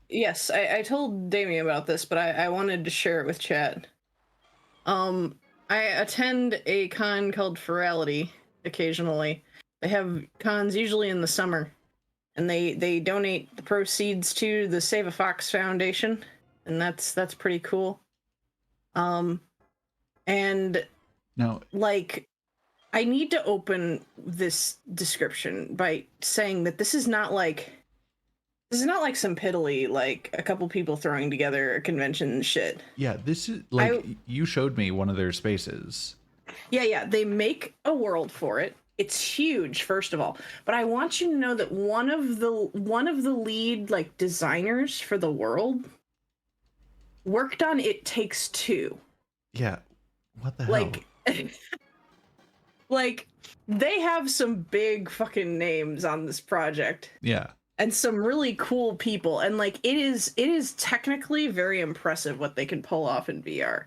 Speaker 2: Yes, I told Damien about this, but I wanted to share it with chat. I attend a con called Ferality occasionally. They have cons usually in the summer, and they donate the proceeds to the Save a Fox Foundation, and that's pretty cool. And
Speaker 1: now,
Speaker 2: like, I need to open this description by saying that this is not like some piddly, like a couple people throwing together a convention shit.
Speaker 1: yeah, this is like you showed me one of their spaces.
Speaker 2: Yeah, they make a world for it. It's huge, first of all. But I want you to know that one of the lead like designers for the world worked on It Takes Two.
Speaker 1: Yeah. What the hell?
Speaker 2: Like they have some big fucking names on this project.
Speaker 1: Yeah.
Speaker 2: And some really cool people, and like it is technically very impressive what they can pull off in VR.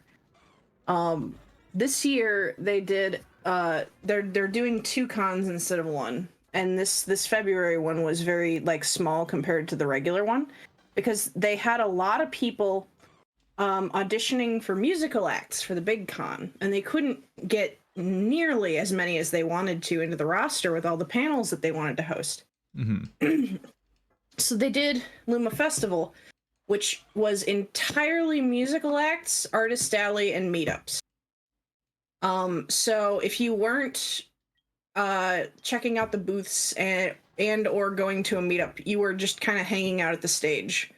Speaker 2: This year they did they're doing 2 cons instead of 1, and this February one was very like small compared to the regular one because they had a lot of people auditioning for musical acts for the big con, and they couldn't get nearly as many as they wanted to into the roster with all the panels that they wanted to host.
Speaker 1: Mm-hmm.
Speaker 2: So they did Luma Festival, which was entirely musical acts, artist alley, and meetups. So if you weren't checking out the booths and or going to a meetup, you were just kind of hanging out at the stage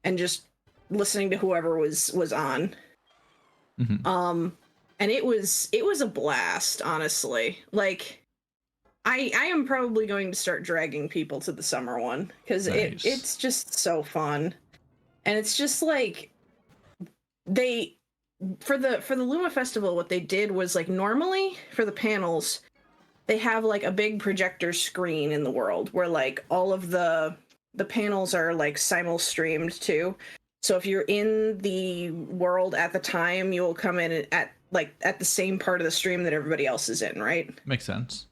Speaker 2: and just listening to whoever was on.
Speaker 1: Mm-hmm.
Speaker 2: And it was a blast, honestly. Like I am probably going to start dragging people to the summer one because
Speaker 1: Nice.
Speaker 2: it's just so fun. And it's just like they for the Luma Festival, what they did was like normally for the panels, they have like a big projector screen in the world where like all of the panels are like simul streamed too. So if you're in the world at the time, you will come in at the same part of the stream that everybody else is in, right?
Speaker 1: Makes sense.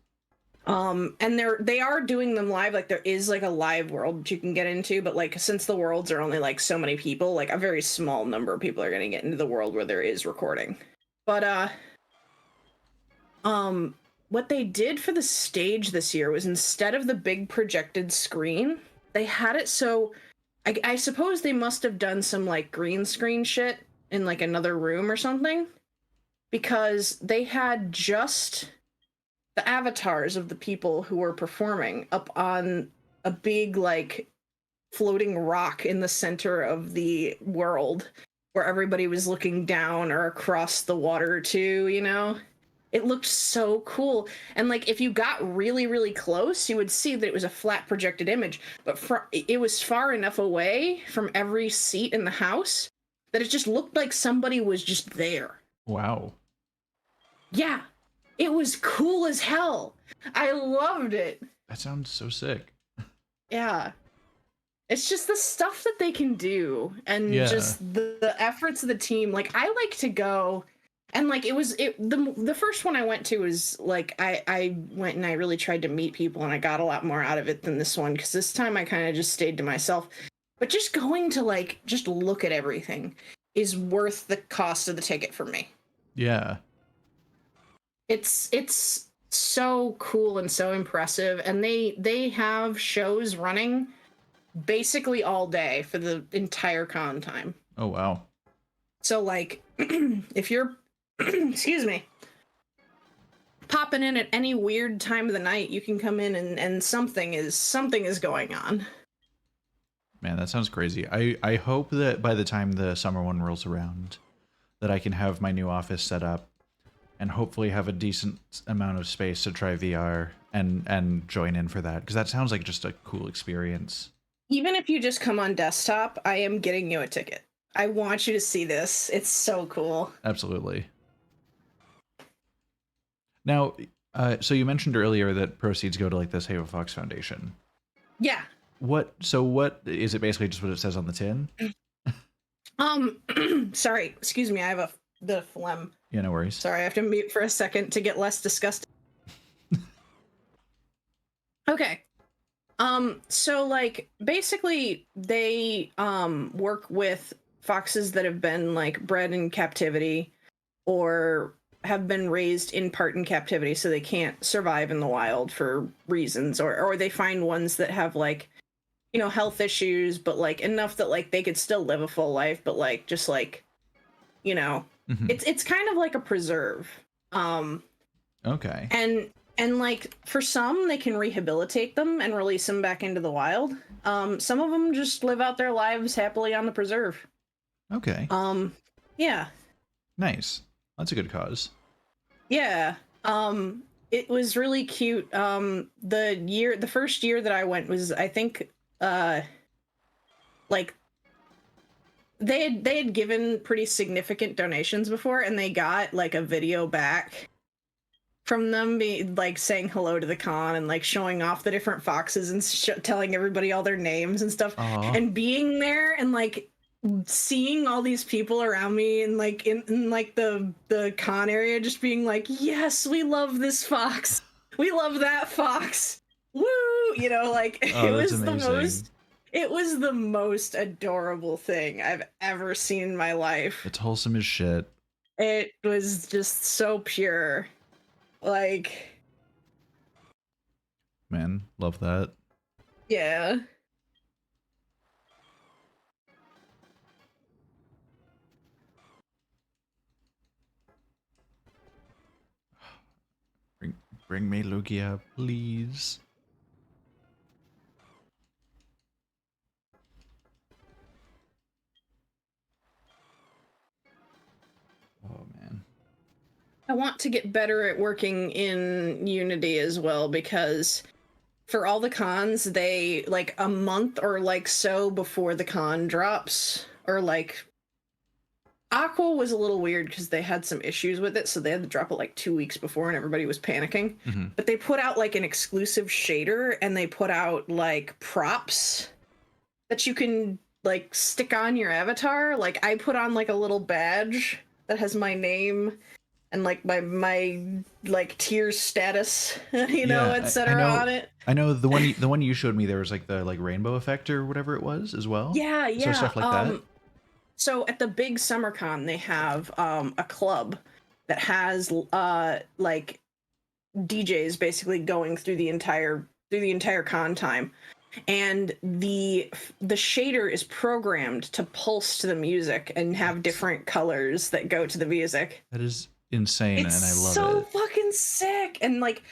Speaker 2: And they are doing them live. Like there is like a live world that you can get into, but like since the worlds are only like so many people, like a very small number of people are going to get into the world where there is recording. But what they did for the stage this year was instead of the big projected screen, they had it so I suppose they must have done some like green screen shit in like another room or something, because they had just the avatars of the people who were performing up on a big like floating rock in the center of the world where everybody was looking down or across the water too, you know? It looked so cool. And like if you got really, really close, you would see that it was a flat projected image, but it was far enough away from every seat in the house that it just looked like somebody was just there.
Speaker 1: Wow.
Speaker 2: Yeah. It was cool as hell. I loved it.
Speaker 1: That sounds so sick.
Speaker 2: Yeah. It's just the stuff that they can do and just the efforts of the team. Like I like to go and like the first one I went to was like I went and I really tried to meet people and I got a lot more out of it than this one because this time I kind of just stayed to myself. But just going to like just look at everything is worth the cost of the ticket for me.
Speaker 1: Yeah.
Speaker 2: It's so cool and so impressive, and they have shows running basically all day for the entire con time.
Speaker 1: Oh wow.
Speaker 2: So like if you're excuse me, popping in at any weird time of the night, you can come in and something is going on.
Speaker 1: Man, that sounds crazy. I hope that by the time the summer one rolls around that I can have my new office set up and hopefully have a decent amount of space to try VR and join in for that, because that sounds like just a cool experience.
Speaker 2: Even if you just come on desktop, I am getting you a ticket. I want you to see this. It's so cool.
Speaker 1: Absolutely. Now, so you mentioned earlier that proceeds go to like the Save a Fox Foundation.
Speaker 2: Yeah.
Speaker 1: What is it basically just what it says on the tin?
Speaker 2: Sorry, excuse me, I have the phlegm.
Speaker 1: Yeah, no worries.
Speaker 2: Sorry, I have to mute for a second to get less disgusted. Okay. So like basically they work with foxes that have been like bred in captivity or have been raised in part in captivity so they can't survive in the wild for reasons, or they find ones that have like, you know, health issues but like enough that like they could still live a full life but like just like, you know, it's kind of like a preserve.
Speaker 1: Okay.
Speaker 2: And like for some they can rehabilitate them and release them back into the wild. Some of them just live out their lives happily on the preserve.
Speaker 1: Okay.
Speaker 2: Yeah.
Speaker 1: Nice. That's a good cause.
Speaker 2: Yeah. It was really cute. The first year that I went was, I think, like they had given pretty significant donations before, and they got like a video back from them like saying hello to the con and like showing off the different foxes and telling everybody all their names and stuff.
Speaker 1: Aww.
Speaker 2: And being there and like seeing all these people around me and like in like the con area just being like, yes, we love this fox, we love that fox, woo, you know, like
Speaker 1: oh,
Speaker 2: it was
Speaker 1: amazing.
Speaker 2: it was the most adorable thing I've ever seen in my life.
Speaker 1: It's wholesome as shit.
Speaker 2: It was just so pure. Like,
Speaker 1: man, love that.
Speaker 2: Yeah.
Speaker 1: Bring me Lugia, please. Oh man.
Speaker 2: I want to get better at working in Unity as well, because for all the cons, they like a month or like so before the con drops, or like Aqua was a little weird because they had some issues with it, so they had to drop it like 2 weeks before and everybody was panicking. But they put out like an exclusive shader, and they put out like props that you can like stick on your avatar. Like I put on like a little badge that has my name and like my like tier status, you know,
Speaker 1: Yeah,
Speaker 2: etc. on it.
Speaker 1: I know the one you showed me, there was like the like rainbow effect or whatever it was as well.
Speaker 2: Yeah, yeah.
Speaker 1: So stuff like that.
Speaker 2: So at the big summer con, they have a club that has like DJs basically going through the entire con time, and the shader is programmed to pulse to the music and have different colors that go to the music.
Speaker 1: That is insane,
Speaker 2: it's
Speaker 1: and I love
Speaker 2: so
Speaker 1: it.
Speaker 2: fucking sick. And like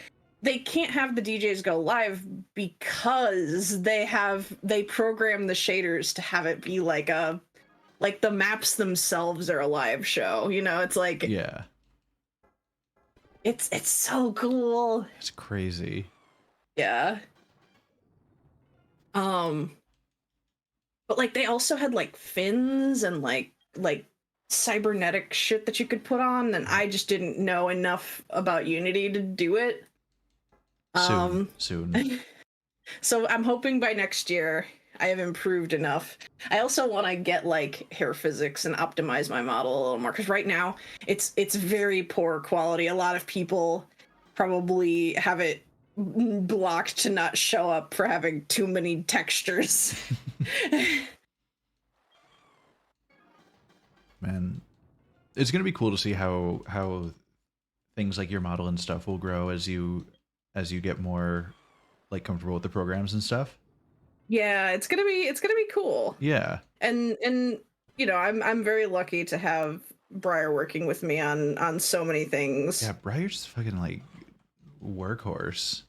Speaker 2: they can't have the DJs go live because they program the shaders to have it be like the maps themselves are a live show. You know, it's like
Speaker 1: Yeah.
Speaker 2: It's so cool.
Speaker 1: It's crazy.
Speaker 2: Yeah. But like they also had like fins and like cybernetic shit that you could put on, and I just didn't know enough about Unity to do it.
Speaker 1: Soon.
Speaker 2: So I'm hoping by next year I have improved enough. I also want to get like hair physics and optimize my model a little more, because right now it's very poor quality. A lot of people probably have it blocked to not show up for having too many textures.
Speaker 1: Man, it's gonna be cool to see how things like your model and stuff will grow as you get more like comfortable with the programs and stuff.
Speaker 2: Yeah, it's gonna be cool.
Speaker 1: Yeah.
Speaker 2: And you know, I'm very lucky to have Briar working with me on so many things.
Speaker 1: Yeah, Briar's fucking like workhorse.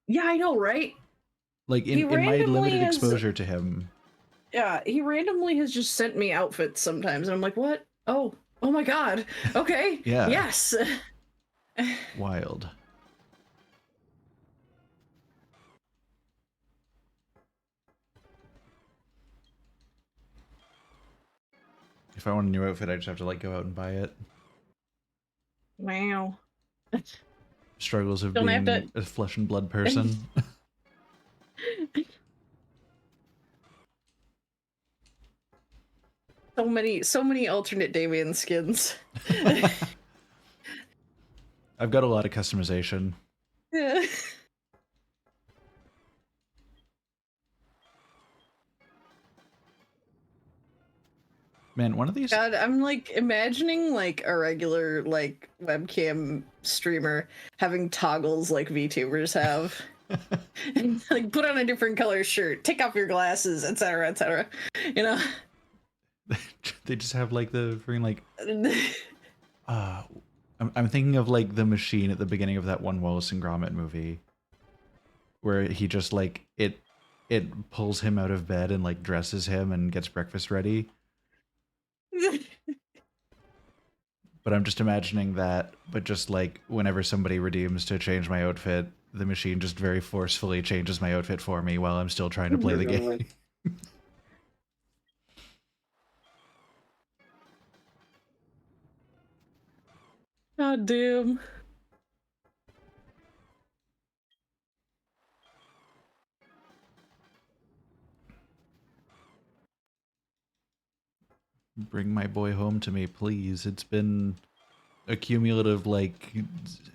Speaker 2: Yeah, I know, right?
Speaker 1: Like in my limited exposure to him.
Speaker 2: Yeah, he randomly has just sent me outfits sometimes, and I'm like, what? Oh my god. Okay.
Speaker 1: Yeah.
Speaker 2: Yes.
Speaker 1: Wild. If I want a new outfit, I just have to like go out and buy it.
Speaker 2: Wow.
Speaker 1: Struggles of being a flesh and blood person.
Speaker 2: So many alternate Damien skins.
Speaker 1: I've got a lot of customization.
Speaker 2: Yeah.
Speaker 1: Man, one of these.
Speaker 2: God, I'm like imagining like a regular like webcam streamer having toggles like VTubers have. And, like put on a different color shirt, take off your glasses, etc., etc. You know.
Speaker 1: They just have like the freaking like. I'm thinking of like the machine at the beginning of that one Wallace and Gromit movie, where he just like it pulls him out of bed and like dresses him and gets breakfast ready. But I'm just imagining that, but just like whenever somebody redeems to change my outfit, the machine just very forcefully changes my outfit for me while I'm still trying to play the game.
Speaker 2: God damn.
Speaker 1: Bring my boy home to me, please. It's been a cumulative like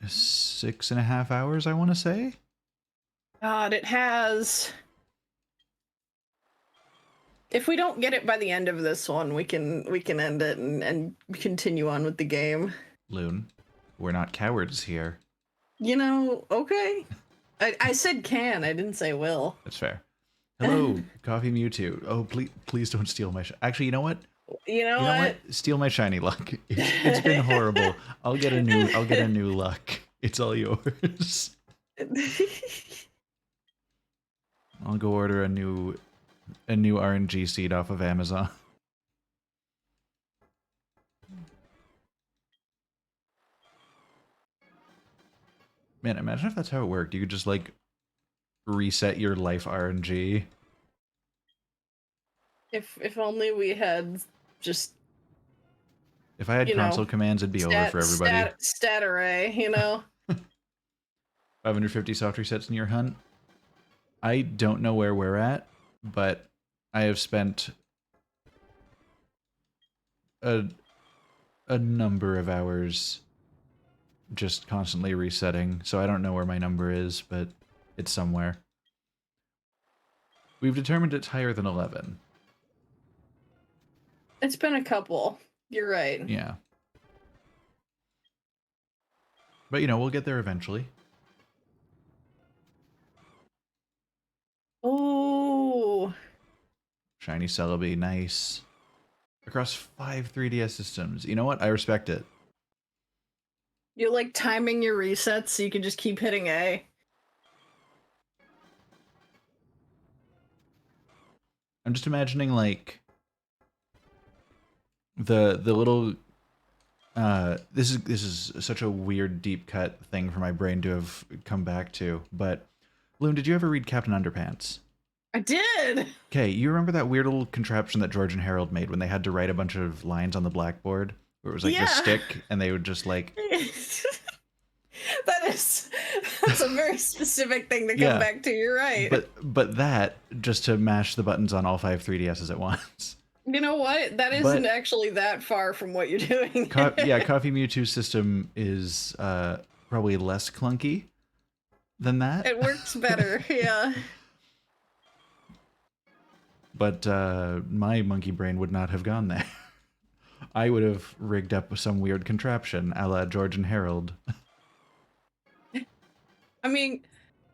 Speaker 1: 6.5 hours, I want to say.
Speaker 2: God, it has. If we don't get it by the end of this one, we can end it and continue on with the game.
Speaker 1: Loon, we're not cowards here.
Speaker 2: You know, okay. I said can, I didn't say will.
Speaker 1: That's fair. Hello, Coffee Mewtwo. Oh, please don't steal my... Actually, you know what?
Speaker 2: You know what?
Speaker 1: Steal my shiny luck. It's been horrible. I'll get a new luck. It's all yours. I'll go order a new RNG seed off of Amazon. Man, imagine if that's how it worked. You could just like reset your life RNG.
Speaker 2: If only we had just...
Speaker 1: If I had console commands, it'd be over for everybody.
Speaker 2: Stat array, you know?
Speaker 1: 550 soft resets in your hunt. I don't know where we're at, but I have spent a number of hours just constantly resetting, so I don't know where my number is, but it's somewhere. We've determined it's higher than 11.
Speaker 2: It's been a couple. You're right.
Speaker 1: Yeah. But, you know, we'll get there eventually.
Speaker 2: Oh.
Speaker 1: Shiny Celebi, nice. Across 5 3DS systems. You know what? I respect it.
Speaker 2: You're like timing your resets so you can just keep hitting A.
Speaker 1: I'm just imagining like the little this is such a weird deep cut thing for my brain to have come back to. But Loon, did you ever read Captain Underpants?
Speaker 2: I did.
Speaker 1: Okay, you remember that weird little contraption that George and Harold made when they had to write a bunch of lines on the blackboard? Where it was like the
Speaker 2: Yeah.
Speaker 1: stick, and they would just like
Speaker 2: That's a very specific thing to come
Speaker 1: Yeah.
Speaker 2: back to. You're right.
Speaker 1: but that just to mash the buttons on all 5 3DSs at once.
Speaker 2: You know what? That isn't actually that far from what you're doing.
Speaker 1: Yeah, Coffee Mewtwo's system is probably less clunky than that.
Speaker 2: It works better, yeah.
Speaker 1: But my monkey brain would not have gone there. I would have rigged up some weird contraption a la George and Harold.
Speaker 2: I mean,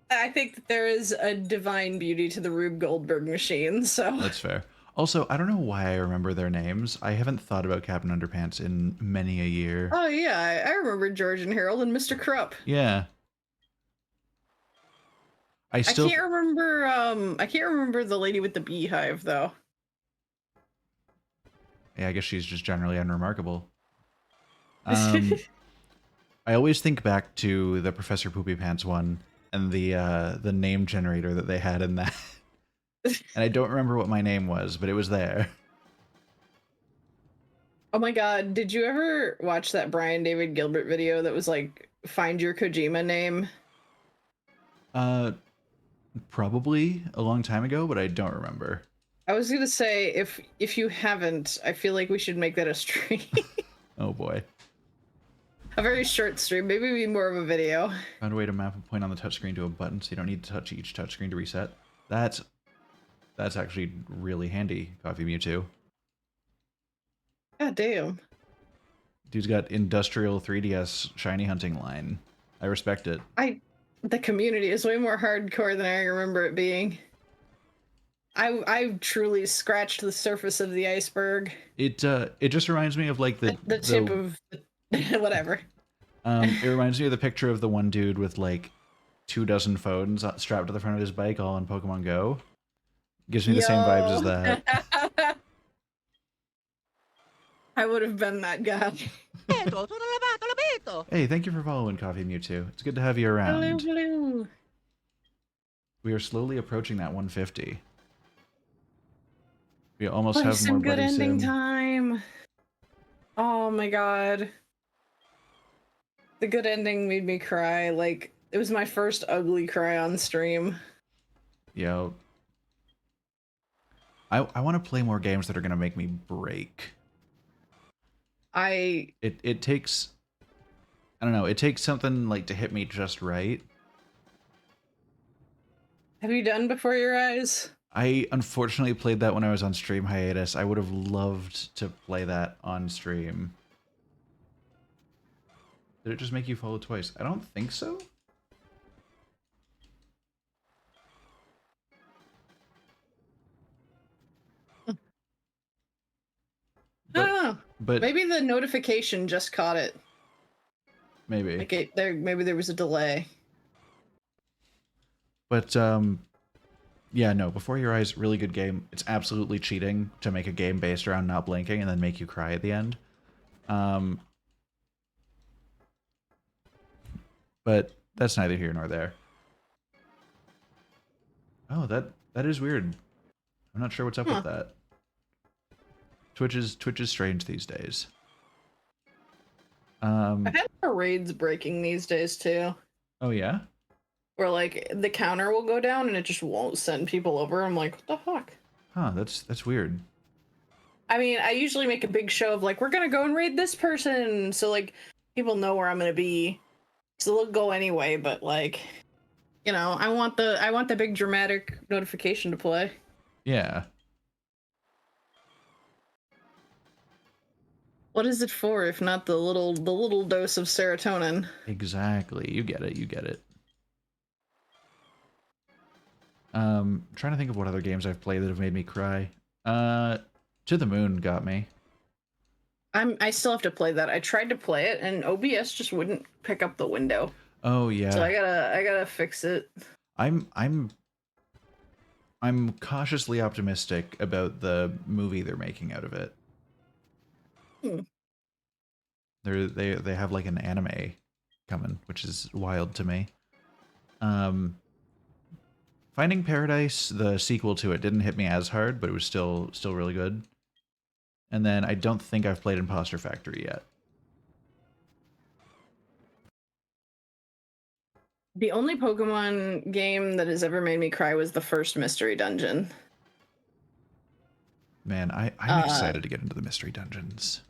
Speaker 2: I think that there is a divine beauty to the Rube Goldberg machine, so...
Speaker 1: That's fair. Also, I don't know why I remember their names. I haven't thought about Captain Underpants in many a year.
Speaker 2: Oh yeah, I remember George and Harold and Mr. Krupp.
Speaker 1: Yeah. I
Speaker 2: can't remember the lady with the beehive though.
Speaker 1: Yeah, I guess she's just generally unremarkable. I always think back to the Professor Poopy Pants one and the name generator that they had in that. And I don't remember what my name was, but it was there.
Speaker 2: Oh my god, did you ever watch that Brian David Gilbert video that was like, find your Kojima name?
Speaker 1: Probably a long time ago, but I don't remember.
Speaker 2: I was gonna say, if you haven't, I feel like we should make that a stream.
Speaker 1: Oh boy.
Speaker 2: A very short stream, maybe more of a video.
Speaker 1: Found a way to map a point on the touchscreen to a button so you don't need to touch each touchscreen to reset. That's actually really handy, Coffee Mewtwo.
Speaker 2: God damn.
Speaker 1: Dude's got industrial 3DS shiny hunting line. I respect it.
Speaker 2: The community is way more hardcore than I remember it being. I truly scratched the surface of the iceberg.
Speaker 1: It just reminds me of like the
Speaker 2: tip of whatever.
Speaker 1: It reminds me of the picture of the one dude with like 24 phones strapped to the front of his bike, all on Pokemon Go. Gives me the same vibes as that.
Speaker 2: I would have been that guy.
Speaker 1: Hey, thank you for following Coffee Mewtwo. It's good to have you around.
Speaker 2: Hello, hello.
Speaker 1: We are slowly approaching that 150. We almost
Speaker 2: Play
Speaker 1: have
Speaker 2: some
Speaker 1: more
Speaker 2: good
Speaker 1: buddies
Speaker 2: ending
Speaker 1: soon.
Speaker 2: time. Oh my god. The good ending made me cry. Like, it was my first ugly cry on stream.
Speaker 1: Yo. I want to play more games that are going to make me break. It takes, I don't know, it takes something like to hit me just right.
Speaker 2: Have you done Before Your Eyes?
Speaker 1: I unfortunately played that when I was on stream hiatus. I would have loved to play that on stream. Did it just make you follow twice? I don't think so.
Speaker 2: I don't know.
Speaker 1: But
Speaker 2: Maybe the notification just caught it.
Speaker 1: Maybe.
Speaker 2: Like maybe there was a delay.
Speaker 1: But yeah, no, Before Your Eyes, really good game. It's absolutely cheating to make a game based around not blinking and then make you cry at the end. But that's neither here nor there. Oh, that is weird. I'm not sure what's up with that. Twitch is strange these days.
Speaker 2: I've had more raids breaking these days too.
Speaker 1: Oh yeah?
Speaker 2: Where like the counter will go down and it just won't send people over. I'm like, what the fuck?
Speaker 1: Huh, that's weird.
Speaker 2: I mean, I usually make a big show of like, we're gonna go and raid this person, so like people know where I'm gonna be. So they'll go anyway, but like, you know, I want the big dramatic notification to play.
Speaker 1: Yeah.
Speaker 2: What is it for if not the little dose of serotonin?
Speaker 1: Exactly. You get it. You get it. Trying to think of what other games I've played that have made me cry. To the Moon got me.
Speaker 2: I still have to play that. I tried to play it and OBS just wouldn't pick up the window.
Speaker 1: Oh yeah.
Speaker 2: So I gotta fix it.
Speaker 1: I'm I'm cautiously optimistic about the movie they're making out of it. They have like an anime coming, which is wild to me. Finding Paradise, the sequel to it, didn't hit me as hard, but it was still really good. And then I don't think I've played Imposter Factory yet.
Speaker 2: The only Pokemon game that has ever made me cry was the first Mystery Dungeon.
Speaker 1: Man, I'm excited to get into the Mystery Dungeons.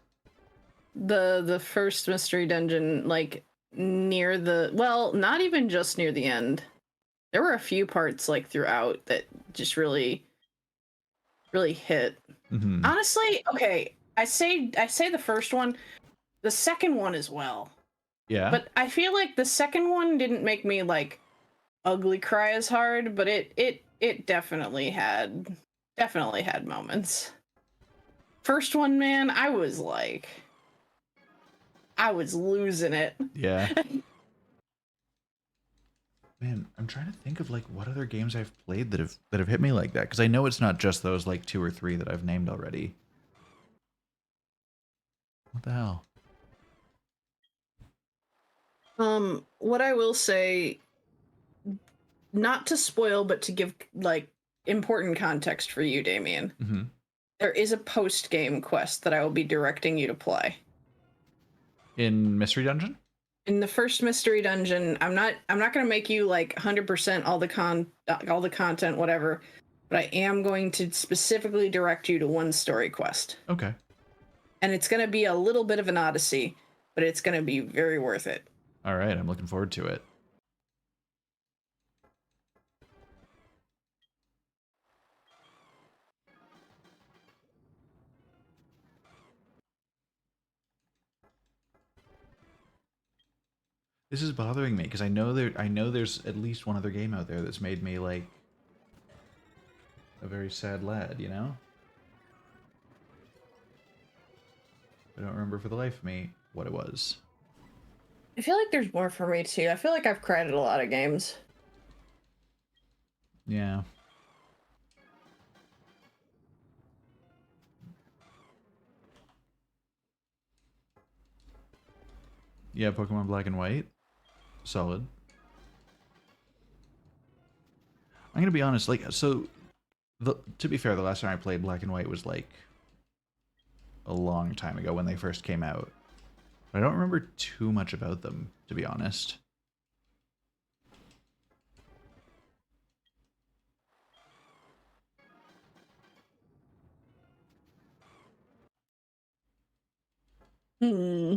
Speaker 2: The first Mystery Dungeon, like near the, well, not even just near the end. There were a few parts like throughout that just really hit.
Speaker 1: Mm-hmm.
Speaker 2: Honestly, okay, I say the first one, the second one as well.
Speaker 1: Yeah.
Speaker 2: But I feel like the second one didn't make me like ugly cry as hard, but it definitely had moments. First one, man, I was losing it.
Speaker 1: Yeah. Man, I'm trying to think of like what other games I've played that have hit me like that, because I know it's not just those like 2 or 3 that I've named already. What the hell?
Speaker 2: What I will say, not to spoil, but to give like important context for you, Damien.
Speaker 1: Mm-hmm.
Speaker 2: There is a post-game quest that I will be directing you to play.
Speaker 1: In Mystery Dungeon?
Speaker 2: In the first Mystery Dungeon, I'm not going to make you like 100% all the content, whatever, but I am going to specifically direct you to one story quest.
Speaker 1: Okay.
Speaker 2: And it's going to be a little bit of an odyssey, but it's going to be very worth it.
Speaker 1: All right, I'm looking forward to it. This is bothering me because I know there's at least one other game out there that's made me like a very sad lad, you know? I don't remember for the life of me what it was.
Speaker 2: I feel like there's more for me too. I feel like I've cried at a lot of games.
Speaker 1: Yeah. Yeah, Pokemon Black and White. Solid. I'm gonna be honest, like, so, to be fair, the last time I played Black and White was, like, a long time ago when they first came out. But I don't remember too much about them, to be honest.
Speaker 2: Hmm.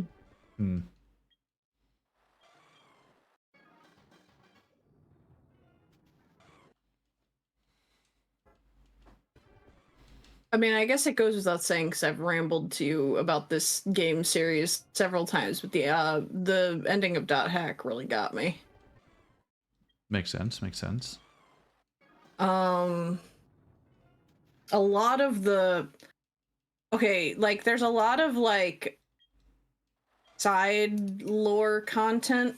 Speaker 2: I mean, I guess it goes without saying because I've rambled to you about this game series several times, but the ending of Dot Hack really got me.
Speaker 1: Makes sense, makes sense.
Speaker 2: A lot of the like there's a lot of like side lore content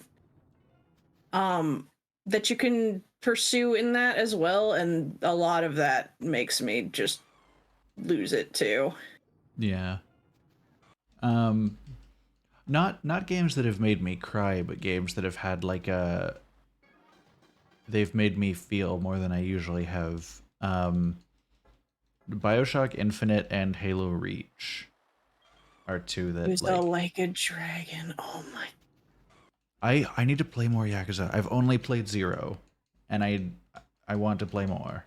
Speaker 2: that you can pursue in that as well, and a lot of that makes me just lose it too.
Speaker 1: Yeah. Not games that have made me cry, but games that have had like they've made me feel more than I usually have. BioShock Infinite and Halo Reach are two that
Speaker 2: Who's like a dragon? Oh my!
Speaker 1: I need to play more Yakuza. I've only played 0, and I want to play more.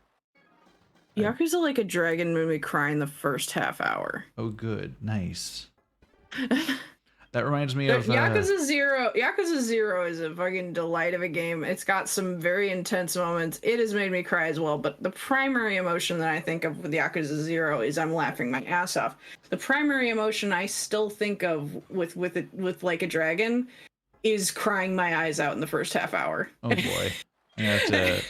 Speaker 2: Yakuza Like a Dragon made me cry in the first half hour.
Speaker 1: Oh, good, nice. That reminds me of
Speaker 2: Yakuza 0. Yakuza 0 is a fucking delight of a game. It's got some very intense moments. It has made me cry as well, but the primary emotion that I think of with Yakuza 0 is I'm laughing my ass off. The primary emotion I still think of with Like a Dragon is crying my eyes out in the first half hour.
Speaker 1: Oh boy. I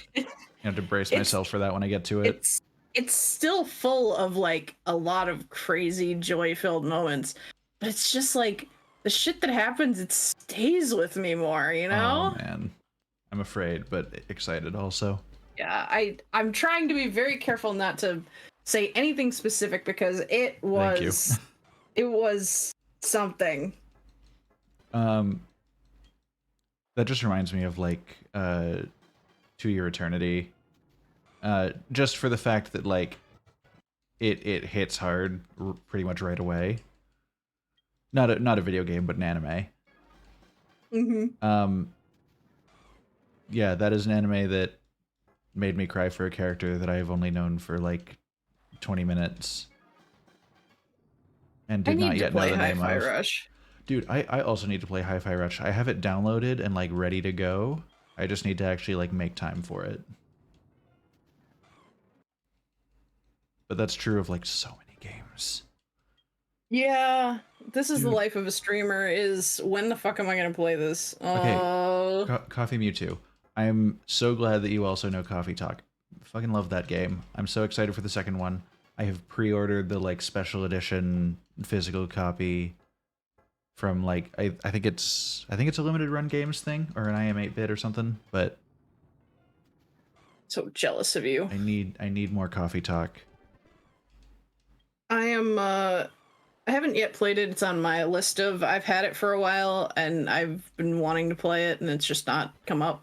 Speaker 1: have to brace myself for that when I get to it.
Speaker 2: It's still full of like a lot of crazy joy-filled moments, but it's just like the shit that happens, it stays with me more, you know?
Speaker 1: Oh man. I'm afraid, but excited also.
Speaker 2: Yeah, I'm trying to be very careful not to say anything specific because
Speaker 1: Thank you.
Speaker 2: it was something.
Speaker 1: That just reminds me of like To Your Eternity. Just for the fact that like it hits hard pretty much right away. Not a video game, but an anime.
Speaker 2: Mm-hmm.
Speaker 1: Yeah, that is an anime that made me cry for a character that I've only known for like 20 minutes and
Speaker 2: I
Speaker 1: did not
Speaker 2: need to
Speaker 1: yet know
Speaker 2: play
Speaker 1: the name
Speaker 2: Hi-Fi
Speaker 1: of.
Speaker 2: Rush.
Speaker 1: Dude, I also need to play Hi-Fi Rush. I have it downloaded and like ready to go. I just need to actually like make time for it. But that's true of like so many games.
Speaker 2: Yeah, this is the
Speaker 1: Dude.
Speaker 2: life of a streamer. Is when the fuck am I gonna play this?
Speaker 1: Okay, Coffee Mewtwo. I'm so glad that you also know Coffee Talk. Fucking love that game. I'm so excited for the second one. I have pre-ordered the like special edition physical copy from like I think it's a limited run games thing or an IM 8-bit or something, but
Speaker 2: so jealous of you.
Speaker 1: I need more Coffee Talk.
Speaker 2: I am I haven't yet played it. It's on my list of I've had it for a while and I've been wanting to play it and it's just not come up.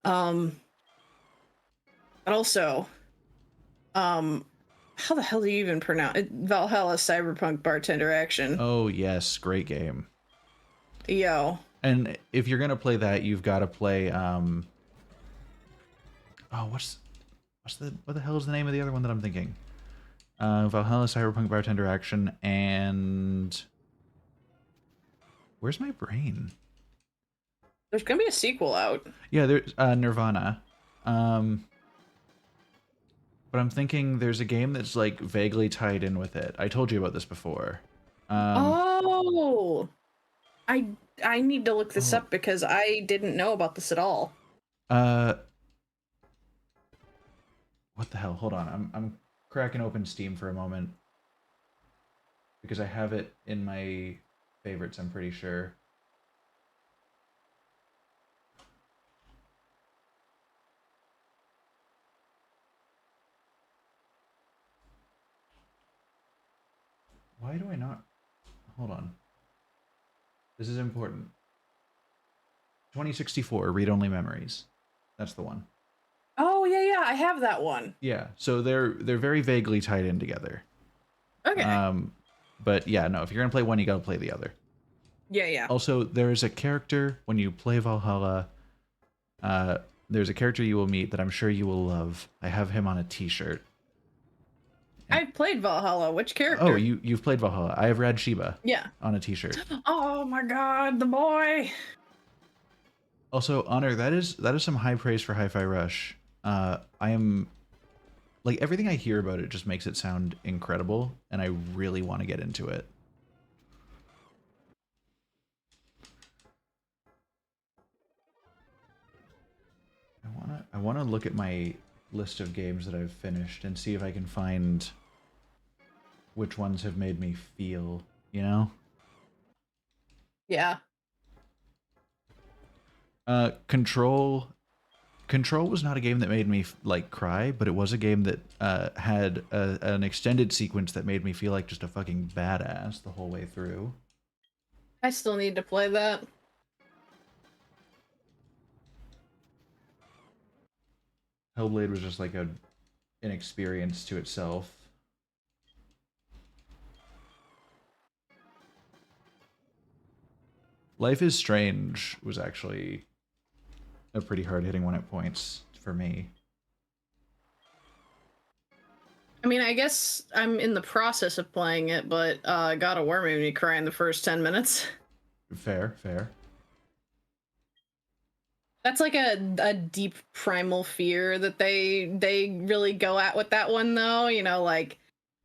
Speaker 2: But also, how the hell do you even pronounce it? Valhalla Cyberpunk Bartender Action.
Speaker 1: Oh yes, great game.
Speaker 2: Yo.
Speaker 1: And if you're gonna play that, you've got to play oh what the hell is the name of the other one that I'm thinking? Valhalla Cyberpunk Bartender Action and where's my brain?
Speaker 2: There's gonna be a sequel out.
Speaker 1: Yeah, there's Nirvana. But I'm thinking there's a game that's like vaguely tied in with it. I told you about this before.
Speaker 2: Oh, I need to look this
Speaker 1: Oh.
Speaker 2: up because I didn't know about this at all.
Speaker 1: What the hell? Hold on. I'm cracking open Steam for a moment because I have it in my favorites, I'm pretty sure. Why do I not? Hold on. This is important. 2064 read-only memories. That's the one.
Speaker 2: Oh yeah, I have that one.
Speaker 1: Yeah, so they're very vaguely tied in together.
Speaker 2: Okay.
Speaker 1: But yeah, no, if you're gonna play one, you gotta play the other.
Speaker 2: Yeah.
Speaker 1: Also, there is a character when you play Valhalla. There's a character you will meet that I'm sure you will love. I have him on a T-shirt.
Speaker 2: I've played Valhalla. Which character?
Speaker 1: Oh, you've played Valhalla. I have Rad Shiba.
Speaker 2: Yeah.
Speaker 1: On a T-shirt.
Speaker 2: Oh my god, the boy.
Speaker 1: Also, Honor, that is some high praise for Hi-Fi Rush. I am like everything I hear about it just makes it sound incredible, and I really want to get into it. I wanna look at my list of games that I've finished and see if I can find which ones have made me feel, you know?
Speaker 2: Yeah.
Speaker 1: Control was not a game that made me like cry, but it was a game that had an extended sequence that made me feel like just a fucking badass the whole way through.
Speaker 2: I still need to play that.
Speaker 1: Hellblade was just like an experience to itself. Life is Strange was actually a pretty hard-hitting one at points for me.
Speaker 2: I mean, I guess I'm in the process of playing it, but God of War made me cry in the first 10 minutes.
Speaker 1: Fair.
Speaker 2: That's like a deep primal fear that they really go at with that one, though. You know, like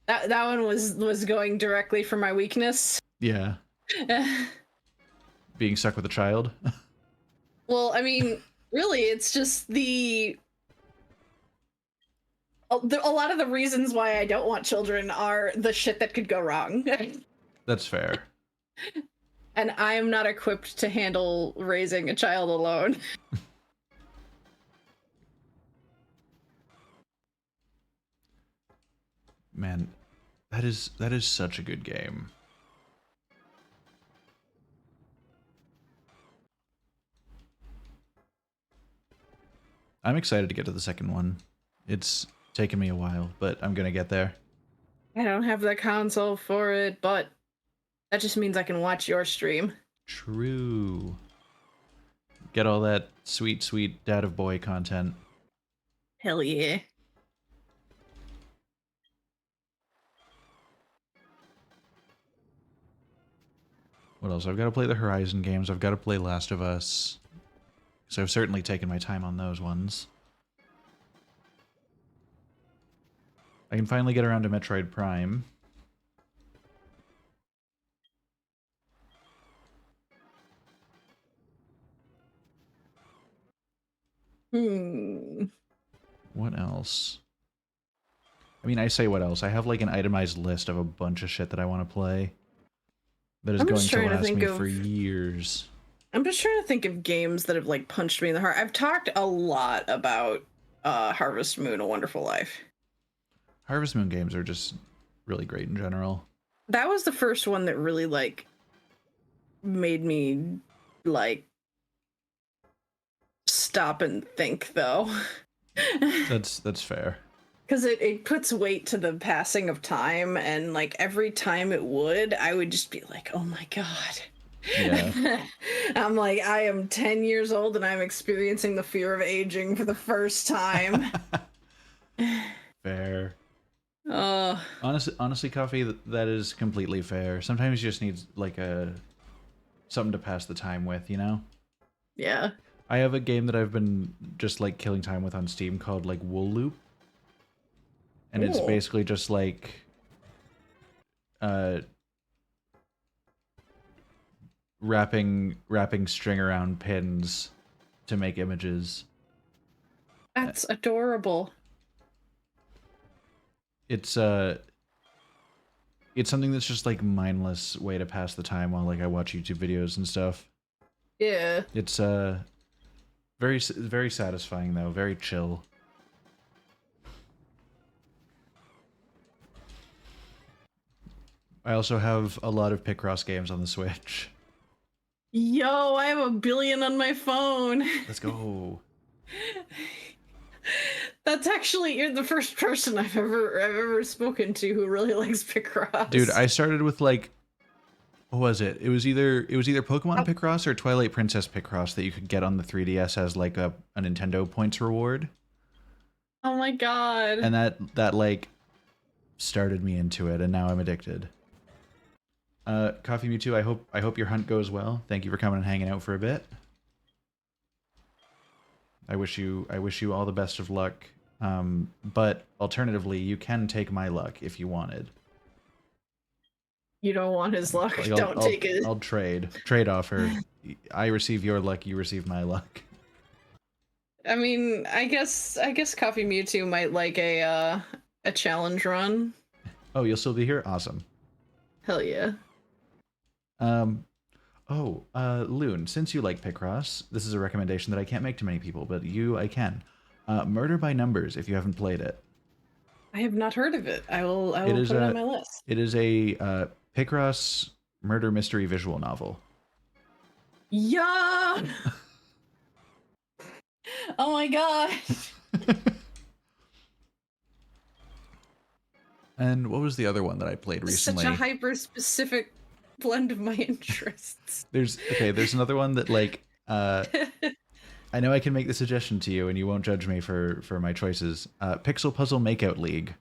Speaker 2: that one was going directly for my weakness.
Speaker 1: Yeah. Being stuck with a child.
Speaker 2: Well, I mean, really, it's just a lot of the reasons why I don't want children are the shit that could go wrong.
Speaker 1: That's fair.
Speaker 2: And I am not equipped to handle raising a child alone.
Speaker 1: Man, that is such a good game. I'm excited to get to the second one. It's taken me a while, but I'm gonna get there.
Speaker 2: I don't have the console for it, but that just means I can watch your stream.
Speaker 1: True. Get all that sweet, sweet Dad of Boy content.
Speaker 2: Hell yeah.
Speaker 1: What else? I've got to play the Horizon games. I've got to play Last of Us. So I've certainly taken my time on those ones. I can finally get around to Metroid Prime. What else? I mean, I say what else. I have like an itemized list of a bunch of shit that I want to play. That is going to last me for years.
Speaker 2: I'm just trying to think of games that have like punched me in the heart. I've talked a lot about Harvest Moon: A Wonderful Life.
Speaker 1: Harvest Moon games are just really great in general.
Speaker 2: That was the first one that really like made me like stop and think, though.
Speaker 1: That's fair.
Speaker 2: Because it puts weight to the passing of time, and like every time it would, I would just be like, oh my god.
Speaker 1: Yeah.
Speaker 2: I'm like, I am 10 years old and I'm experiencing the fear of aging for the first time.
Speaker 1: Fair. Honestly, Coffee, that is completely fair. Sometimes you just need like something to pass the time with, you know?
Speaker 2: Yeah.
Speaker 1: I have a game that I've been just like killing time with on Steam called like Wool Loop. And it's basically just like wrapping string around pins to make images.
Speaker 2: That's adorable.
Speaker 1: It's something that's just like mindless way to pass the time while like I watch YouTube videos and stuff.
Speaker 2: Yeah.
Speaker 1: It's very satisfying though, very chill. I also have a lot of Picross games on the Switch.
Speaker 2: Yo, I have 1 billion on my phone.
Speaker 1: Let's go.
Speaker 2: That's actually, you're the first person I've ever spoken to who really likes Picross.
Speaker 1: Dude, I started with like, what was it? It was either Pokemon Picross or Twilight Princess Picross that you could get on the 3DS as like a Nintendo points reward.
Speaker 2: Oh my god.
Speaker 1: And that like started me into it, and now I'm addicted. Coffee Mewtwo, I hope your hunt goes well. Thank you for coming and hanging out for a bit. I wish you all the best of luck. But alternatively, you can take my luck if you wanted.
Speaker 2: You don't want his luck.
Speaker 1: Like,
Speaker 2: don't take it.
Speaker 1: I'll trade offer. I receive your luck, you receive my luck.
Speaker 2: I mean, I guess Coffee Mewtwo might like a challenge run.
Speaker 1: Oh, you'll still be here? Awesome.
Speaker 2: Hell yeah.
Speaker 1: Loon, since you like Picross, this is a recommendation that I can't make to many people, but I can. Murder by Numbers, if you haven't played it.
Speaker 2: I have not heard of it. I will put it on my list.
Speaker 1: It is a Picross murder mystery visual novel.
Speaker 2: Yeah. Oh my god.
Speaker 1: And what was the other one that I played recently?
Speaker 2: Such a hyper-specific blend of my interests.
Speaker 1: There's another one that like I know I can make the suggestion to you and you won't judge me for my choices. Pixel Puzzle Makeout League.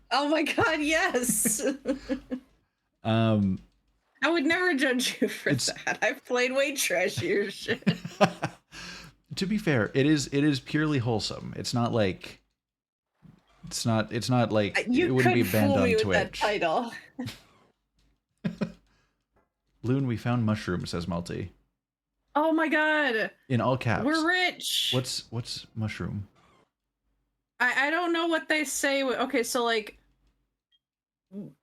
Speaker 2: Oh my god, yes. I would never judge you for that. I've played way trashier shit.
Speaker 1: To be fair, it is purely wholesome. It's not like it's not like it wouldn't be banned on Twitch.
Speaker 2: That title.
Speaker 1: Loon, we found mushroom, says Multi.
Speaker 2: Oh my god.
Speaker 1: In all caps.
Speaker 2: We're rich.
Speaker 1: What's mushroom?
Speaker 2: I don't know what they say. Okay, so like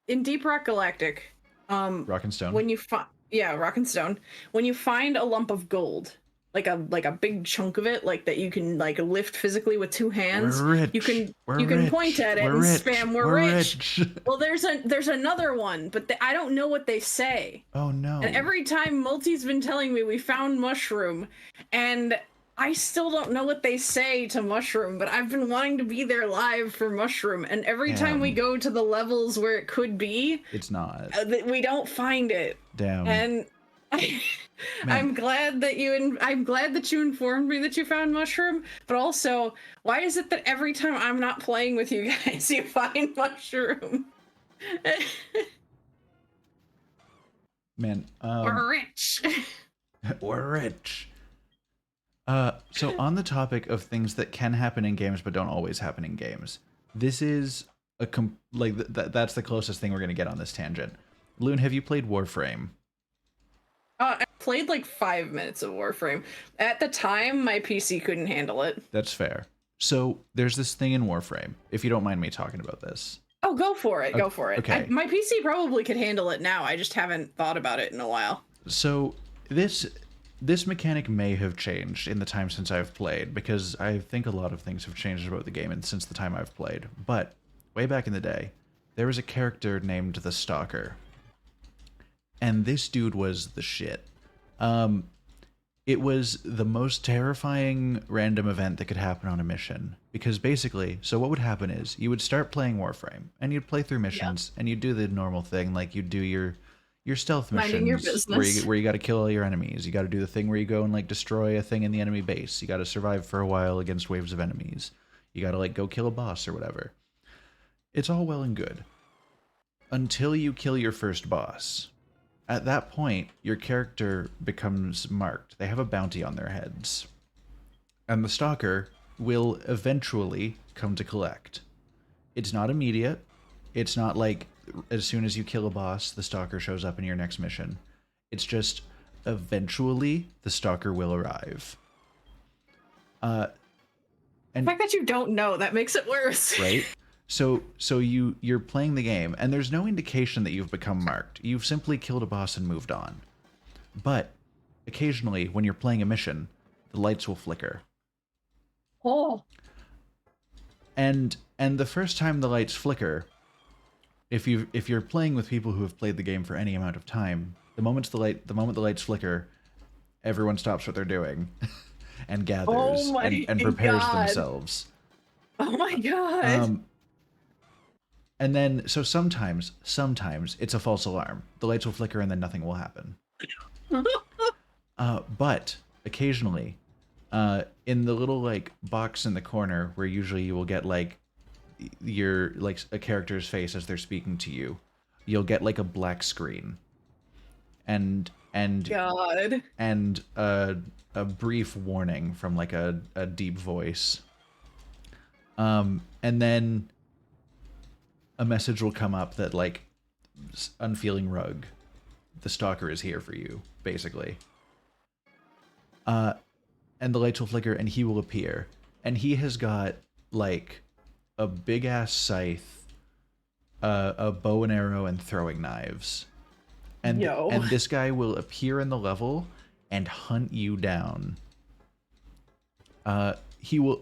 Speaker 2: in Deep Rock Galactic,
Speaker 1: Rock and Stone.
Speaker 2: Rock and Stone. When you find a lump of gold, like a big chunk of it, like that you can like lift physically with 2 hands.
Speaker 1: We're rich.
Speaker 2: You can
Speaker 1: We're
Speaker 2: you can
Speaker 1: rich.
Speaker 2: point at it
Speaker 1: We're
Speaker 2: and
Speaker 1: rich.
Speaker 2: spam "We're rich." Well, there's another one, but I don't know what they say.
Speaker 1: Oh no.
Speaker 2: And every time Multi's been telling me we found Mushroom, and I still don't know what they say to Mushroom, but I've been wanting to be there live for Mushroom, and every time we go to the levels where it could be,
Speaker 1: it's not.
Speaker 2: We don't find it.
Speaker 1: Damn.
Speaker 2: And I'm glad that you informed me that you found Mushroom, but also, why is it that every time I'm not playing with you guys, you find Mushroom?
Speaker 1: Man,
Speaker 2: we're rich.
Speaker 1: we're rich. So on the topic of things that can happen in games but don't always happen in games, this is that's the closest thing we're gonna get on this tangent. Loon, have you played Warframe?
Speaker 2: I played like 5 minutes of Warframe. At the time, my PC couldn't handle it.
Speaker 1: That's fair. So there's this thing in Warframe, if you don't mind me talking about this.
Speaker 2: Oh, go for it. Go for it.
Speaker 1: Okay.
Speaker 2: My PC probably could handle it now. I just haven't thought about it in a while.
Speaker 1: So this mechanic may have changed in the time since I've played, because I think a lot of things have changed about the game since the time I've played. But way back in the day, there was a character named the Stalker. And this dude was the shit. It was the most terrifying random event that could happen on a mission. Because basically, so what would happen is, you would start playing Warframe, and you'd play through missions, and you'd do the normal thing, like you'd do your stealth missions, where you got to kill all your enemies. You got to do the thing where you go and like destroy a thing in the enemy base. You got to survive for a while against waves of enemies. You got to like go kill a boss or whatever. It's all well and good until you kill your first boss. At that point, your character becomes marked. They have a bounty on their heads. And the Stalker will eventually come to collect. It's not immediate. It's not like as soon as you kill a boss, the Stalker shows up in your next mission. It's just eventually the Stalker will arrive.
Speaker 2: And the fact that you don't know, that makes it worse.
Speaker 1: Right? So you're playing the game, and there's no indication that you've become marked. You've simply killed a boss and moved on. But occasionally, when you're playing a mission, the lights will flicker.
Speaker 2: Oh.
Speaker 1: And the first time the lights flicker, if you're playing with people who have played the game for any amount of time, the moment the lights flicker, everyone stops what they're doing and gathers and prepares themselves.
Speaker 2: Oh my god.
Speaker 1: And then, so sometimes it's a false alarm. The lights will flicker and then nothing will happen. But occasionally, in the little like box in the corner where usually you will get like your like a character's face as they're speaking to you, you'll get like a black screen, and
Speaker 2: God.
Speaker 1: and a brief warning from like a deep voice. And then a message will come up that like, "UnfeelingRug, the Stalker is here for you," basically. And the lights will flicker and he will appear. And he has got like a big ass scythe, a bow and arrow, and throwing knives. And this guy will appear in the level and hunt you down. He'll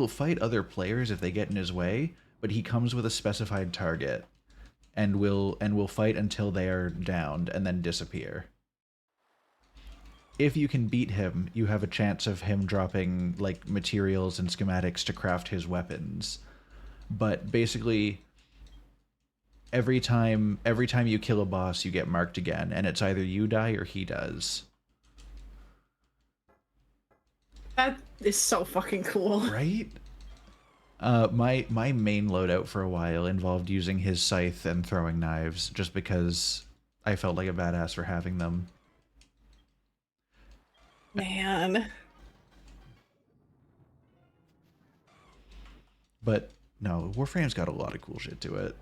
Speaker 1: fight other players if they get in his way, but he comes with a specified target and will fight until they are downed and then disappear. If you can beat him, you have a chance of him dropping like materials and schematics to craft his weapons. But basically, every time you kill a boss, you get marked again, and it's either you die or he does.
Speaker 2: That is so fucking cool.
Speaker 1: Right? My main loadout for a while involved using his scythe and throwing knives, just because I felt like a badass for having them.
Speaker 2: Man.
Speaker 1: But no, Warframe's got a lot of cool shit to it.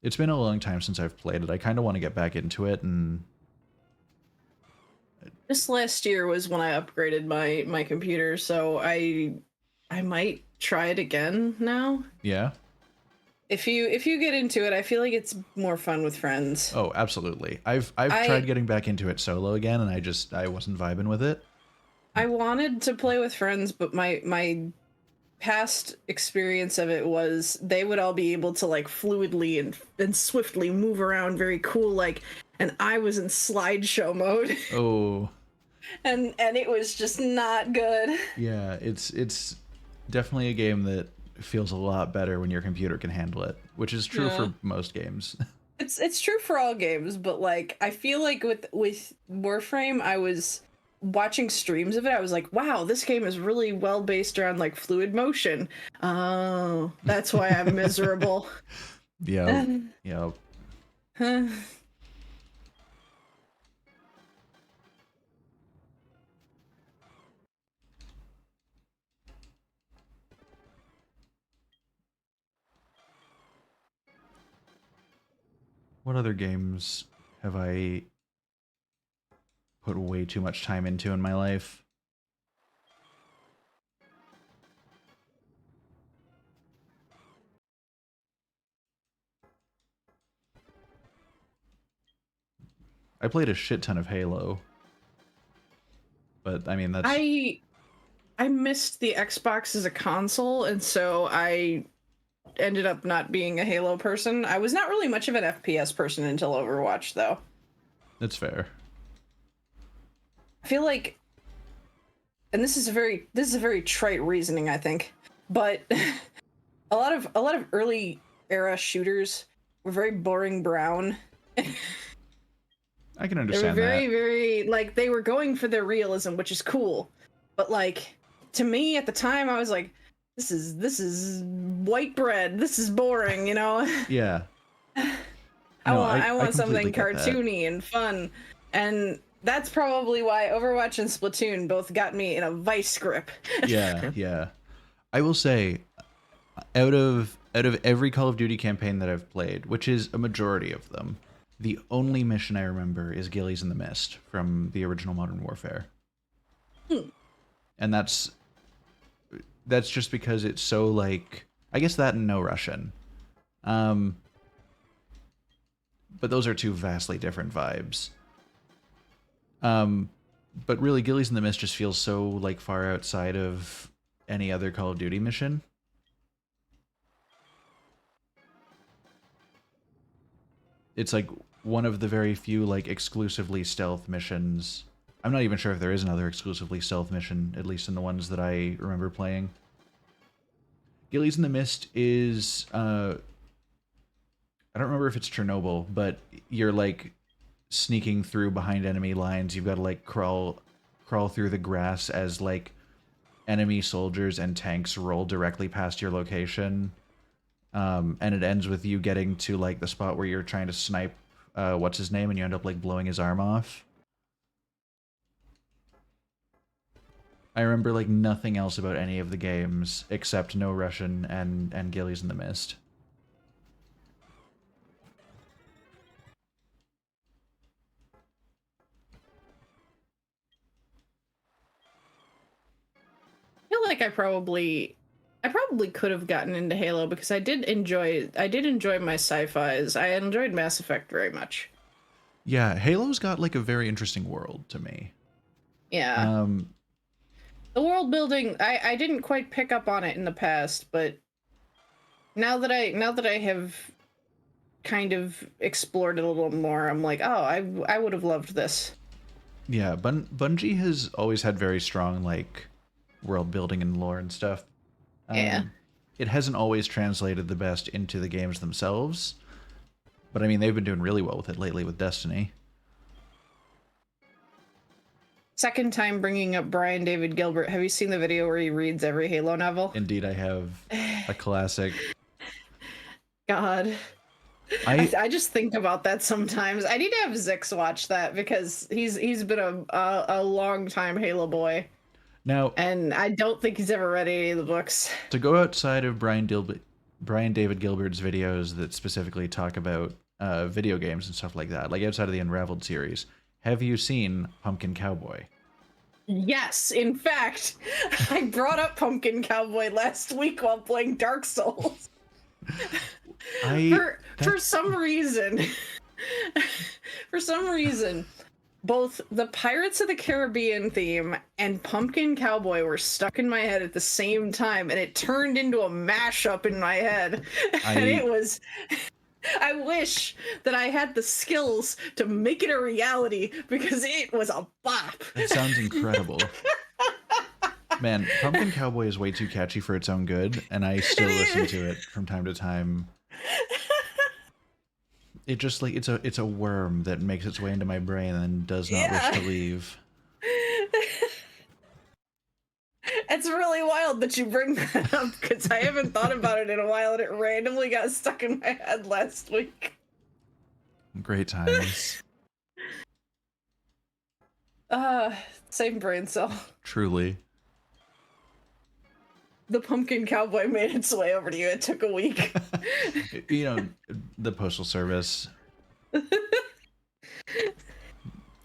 Speaker 1: It's been a long time since I've played it. I kind of want to get back into it, and
Speaker 2: this last year was when I upgraded my computer, so I might try it again now.
Speaker 1: Yeah.
Speaker 2: If you get into it, I feel like it's more fun with friends.
Speaker 1: Oh, absolutely. I've tried getting back into it solo again, and I wasn't vibing with it.
Speaker 2: I wanted to play with friends, but my past experience of it was they would all be able to like fluidly and swiftly move around very cool, like, and I was in slideshow mode.
Speaker 1: Oh.
Speaker 2: and it was just not good.
Speaker 1: Yeah, it's definitely a game that feels a lot better when your computer can handle it, which is true for most games.
Speaker 2: It's true for all games, but like I feel like with Warframe, I was watching streams of it. I was like, wow, this game is really well based around like fluid motion. Oh, that's why I'm miserable.
Speaker 1: Yeah. Yeah. What other games have I put way too much time into in my life? I played a shit ton of Halo. But I mean, that's
Speaker 2: I missed the Xbox as a console, and so I ended up not being a Halo person. I was not really much of an FPS person until Overwatch, though.
Speaker 1: That's fair.
Speaker 2: I feel like, and this is a very trite reasoning, I think, but a lot of early era shooters were very boring brown.
Speaker 1: I can understand
Speaker 2: they were
Speaker 1: that.
Speaker 2: very like they were going for their realism, which is cool, but like to me at the time, I was like, this is white bread. This is boring, you know.
Speaker 1: Yeah.
Speaker 2: I want something
Speaker 1: get that.
Speaker 2: cartoony and fun, and that's probably why Overwatch and Splatoon both got me in a vice grip.
Speaker 1: Yeah, yeah. I will say, out of every Call of Duty campaign that I've played, which is a majority of them, the only mission I remember is Gillies in the Mist from the original Modern Warfare. And that's just because it's so like, I guess that and No Russian. But those are two vastly different vibes. But really, Gillies in the Mist just feels so like far outside of any other Call of Duty mission. It's like one of the very few like exclusively stealth missions. I'm not even sure if there is another exclusively stealth mission, at least in the ones that I remember playing. Gillies in the Mist is I don't remember if it's Chernobyl, but you're like sneaking through behind enemy lines. You've got to like crawl through the grass as like enemy soldiers and tanks roll directly past your location. And it ends with you getting to like the spot where you're trying to snipe what's his name, and you end up like blowing his arm off. I remember like nothing else about any of the games except No Russian and Gillies in the Mist.
Speaker 2: I feel like I probably could have gotten into Halo because I did enjoy my sci-fis. I enjoyed Mass Effect very much.
Speaker 1: Yeah, Halo's got like a very interesting world to me.
Speaker 2: Yeah. The world building, I didn't quite pick up on it in the past, but now that I have kind of explored it a little more, I'm like, oh, I would have loved this.
Speaker 1: Yeah, Bungie has always had very strong like world building and lore and stuff.
Speaker 2: Yeah.
Speaker 1: It hasn't always translated the best into the games themselves, but I mean they've been doing really well with it lately with Destiny.
Speaker 2: Second time bringing up Brian David Gilbert. Have you seen the video where he reads every Halo novel?
Speaker 1: Indeed, I have. A classic.
Speaker 2: God. I just think about that sometimes. I need to have Zix watch that because he's been a long time Halo boy.
Speaker 1: Now,
Speaker 2: and I don't think he's ever read any of the books.
Speaker 1: To go outside of Brian David Gilbert's videos that specifically talk about video games and stuff like that, like outside of the Unraveled series, have you seen Pumpkin Cowboy?
Speaker 2: Yes, in fact, I brought up Pumpkin Cowboy last week while playing Dark Souls. For some reason, for some reason, both the Pirates of the Caribbean theme and Pumpkin Cowboy were stuck in my head at the same time, and it turned into a mashup in my head. And it was. I wish that I had the skills to make it a reality because it was a bop.
Speaker 1: That sounds incredible. Man, Pumpkin Cowboy is way too catchy for its own good, and I still listen to it from time to time. It just like it's a worm that makes its way into my brain and does not wish to leave.
Speaker 2: It's really wild that you bring that up because I haven't thought about it in a while and it randomly got stuck in my head last week.
Speaker 1: Great times.
Speaker 2: Same brain cell.
Speaker 1: Truly.
Speaker 2: The Pumpkin Cowboy made its way over to you. It took a week.
Speaker 1: You know, the Postal Service. You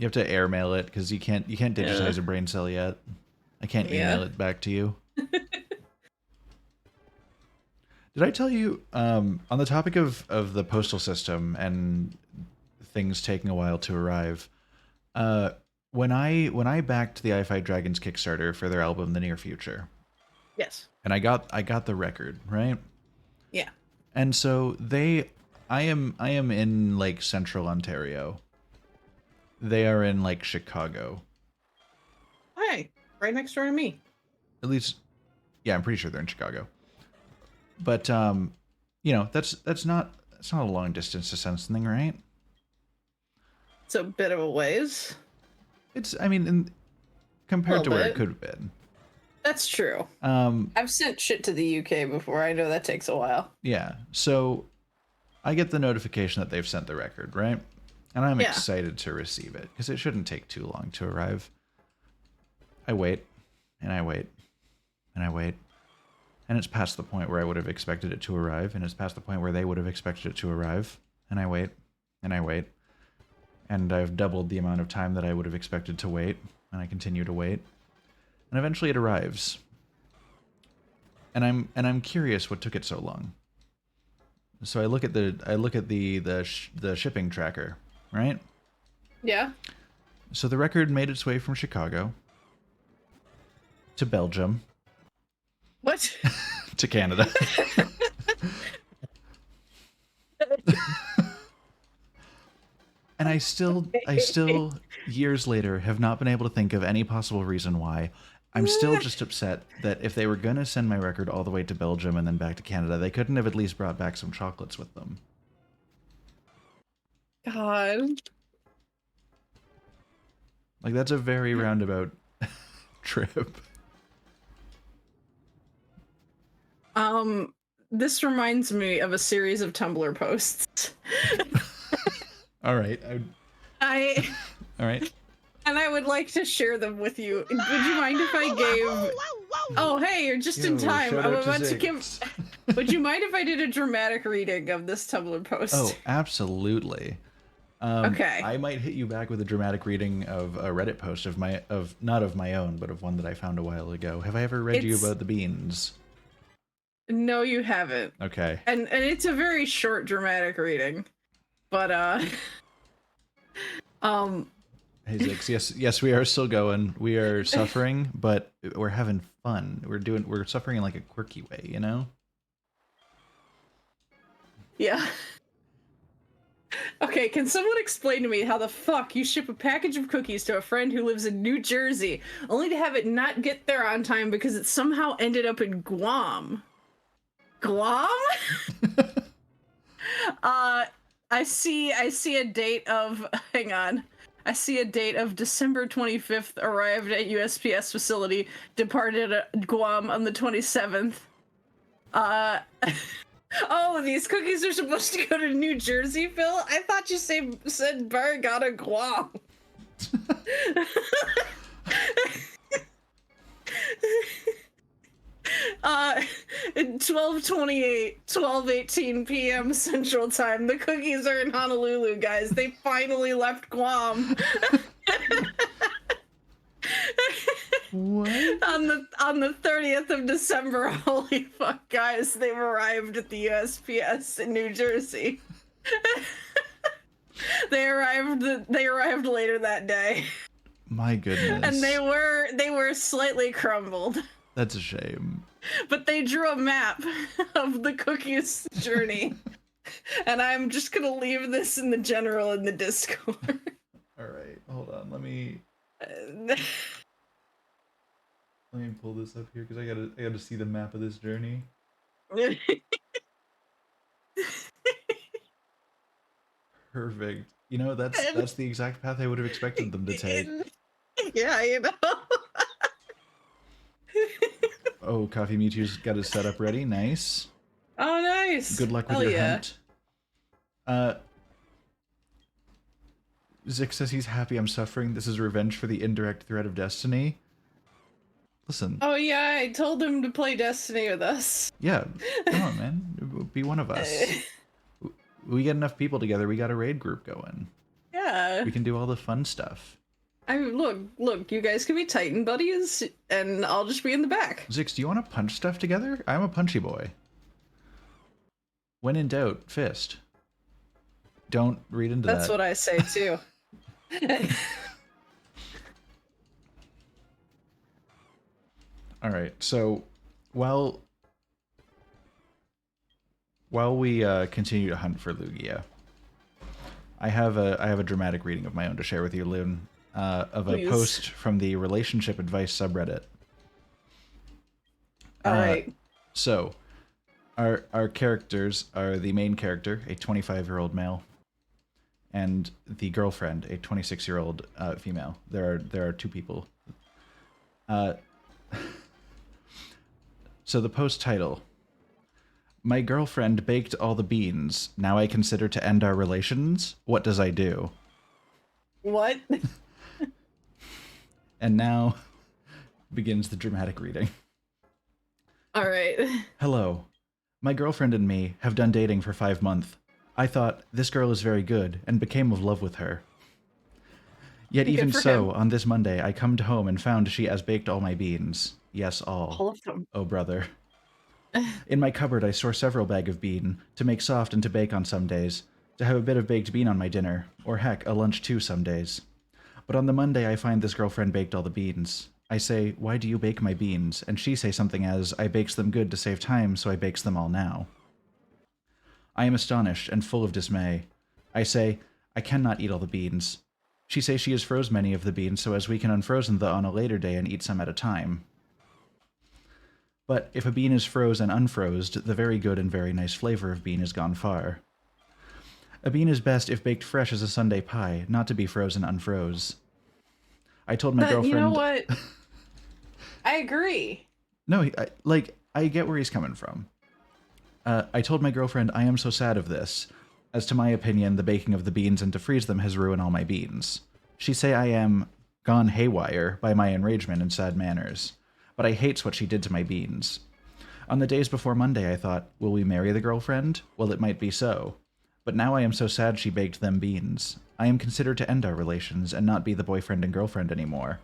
Speaker 1: have to airmail it because you can't digitize a brain cell yet. I can't email it back to you. Did I tell you on the topic of the postal system and things taking a while to arrive? When I backed the I-Fight Dragons Kickstarter for their album The Near Future.
Speaker 2: Yes.
Speaker 1: And I got the record, right?
Speaker 2: Yeah.
Speaker 1: And so I am in like central Ontario. They are in like Chicago.
Speaker 2: Hey, right next door to me.
Speaker 1: At least, yeah, I'm pretty sure they're in Chicago. But you know, that's not a long distance to something, right?
Speaker 2: It's a bit of a ways.
Speaker 1: I mean, compared to where it could have been.
Speaker 2: That's true. I've sent shit to the UK before. I know that takes a while.
Speaker 1: Yeah. So I get the notification that they've sent the record, right? And I'm excited to receive it because it shouldn't take too long to arrive. I wait, and I wait, and I wait. And it's past the point where I would have expected it to arrive, and it's past the point where they would have expected it to arrive. And I wait, and I wait. And I've doubled the amount of time that I would have expected to wait, and I continue to wait. And eventually it arrives. And I'm curious what took it so long. So I look at the shipping tracker, right?
Speaker 2: Yeah.
Speaker 1: So the record made its way from Chicago to Belgium.
Speaker 2: What?
Speaker 1: To Canada. And I still years later have not been able to think of any possible reason why. I'm still just upset that if they were going to send my record all the way to Belgium and then back to Canada, they couldn't have at least brought back some chocolates with them.
Speaker 2: God.
Speaker 1: Like, that's a very roundabout trip.
Speaker 2: This reminds me of a series of Tumblr posts.
Speaker 1: All right. All right.
Speaker 2: And I would like to share them with you. Would you mind if I gave... Oh, hey, you're just in time. I'm about to give... Would you mind if I did a dramatic reading of this Tumblr post?
Speaker 1: Oh, absolutely.
Speaker 2: Okay.
Speaker 1: I might hit you back with a dramatic reading of a Reddit post not of my own, but of one that I found a while ago. Have I ever read you about the beans?
Speaker 2: No, you haven't.
Speaker 1: Okay.
Speaker 2: And it's a very short dramatic reading. But
Speaker 1: Hey Zix, yes, we are still going. We are suffering, but we're having fun. We're suffering in like a quirky way, you know?
Speaker 2: Yeah. Okay, can someone explain to me how the fuck you ship a package of cookies to a friend who lives in New Jersey, only to have it not get there on time because it somehow ended up in Guam? Guam? I see a date of, hang on. I see a date of December 25th, arrived at USPS facility, departed Guam on the 27th. Oh, these cookies are supposed to go to New Jersey, Phil? I thought you said Barragata, Guam. 12:18 p.m. Central Time. The cookies are in Honolulu, guys. They finally left Guam.
Speaker 1: What?
Speaker 2: On the 30th of December, holy fuck, guys, they've arrived at the USPS in New Jersey. They arrived later that day.
Speaker 1: My goodness.
Speaker 2: And they were slightly crumbled.
Speaker 1: That's a shame.
Speaker 2: But they drew a map of the cookie's journey. And I'm just gonna leave this in the general in the Discord.
Speaker 1: Alright, hold on, let me pull this up here because I gotta see the map of this journey. Perfect. You know, that's the exact path I would have expected them to take.
Speaker 2: Yeah, you know.
Speaker 1: Oh, Coffee Mewtwo's got his setup ready. Nice.
Speaker 2: Oh, nice.
Speaker 1: Good luck with your hunt. Zik says he's happy I'm suffering. This is revenge for the indirect threat of destiny. Listen.
Speaker 2: Oh yeah, I told him to play Destiny with us.
Speaker 1: Yeah, come on, man. Be one of us. We get enough people together, we got a raid group going.
Speaker 2: Yeah.
Speaker 1: We can do all the fun stuff.
Speaker 2: I mean, look, you guys can be Titan buddies, and I'll just be in the back.
Speaker 1: Zix, do you want to punch stuff together? I'm a punchy boy. When in doubt, fist. Don't read into that.
Speaker 2: That's what I say too.
Speaker 1: All right, so while we continue to hunt for Lugia, I have a dramatic reading of my own to share with you, Loon, of a post from the relationship advice subreddit.
Speaker 2: All right.
Speaker 1: So, our characters are the main character, a 25-year-old male, and the girlfriend, a 26-year-old female. There are two people. So the post title: My girlfriend baked all the beans. Now I consider to end our relations. What does I do?
Speaker 2: What?
Speaker 1: And now begins the dramatic reading.
Speaker 2: All right.
Speaker 1: Hello. My girlfriend and me have done dating for 5 months. I thought, this girl is very good, and became of love with her. Yet even so, on this Monday, I come home and found she has baked all my beans. Yes, all.
Speaker 2: All of them.
Speaker 1: Oh, brother. In my cupboard, I store several bag of bean, to make soft and to bake on some days, to have a bit of baked bean on my dinner, or heck, a lunch too some days. But on the Monday, I find this girlfriend baked all the beans. I say, why do you bake my beans? And she say something as, I bakes them good to save time, so I bakes them all now. I am astonished and full of dismay. I say, I cannot eat all the beans. She say she has froze many of the beans so as we can unfrozen the on a later day and eat some at a time. But if a bean is froze and unfrozed, the very good and very nice flavor of bean is gone far. A bean is best if baked fresh as a Sunday pie, not to be frozen unfroze. I told my girlfriend...
Speaker 2: You know what? I agree.
Speaker 1: No, I get where he's coming from. I told my girlfriend I am so sad of this, as to my opinion the baking of the beans and to freeze them has ruined all my beans. She say I am gone haywire by my enragement and sad manners, but I hates what she did to my beans. On the days before Monday I thought, will we marry the girlfriend? Well, it might be so. But now I am so sad she baked them beans. I am considered to end our relations and not be the boyfriend and girlfriend anymore.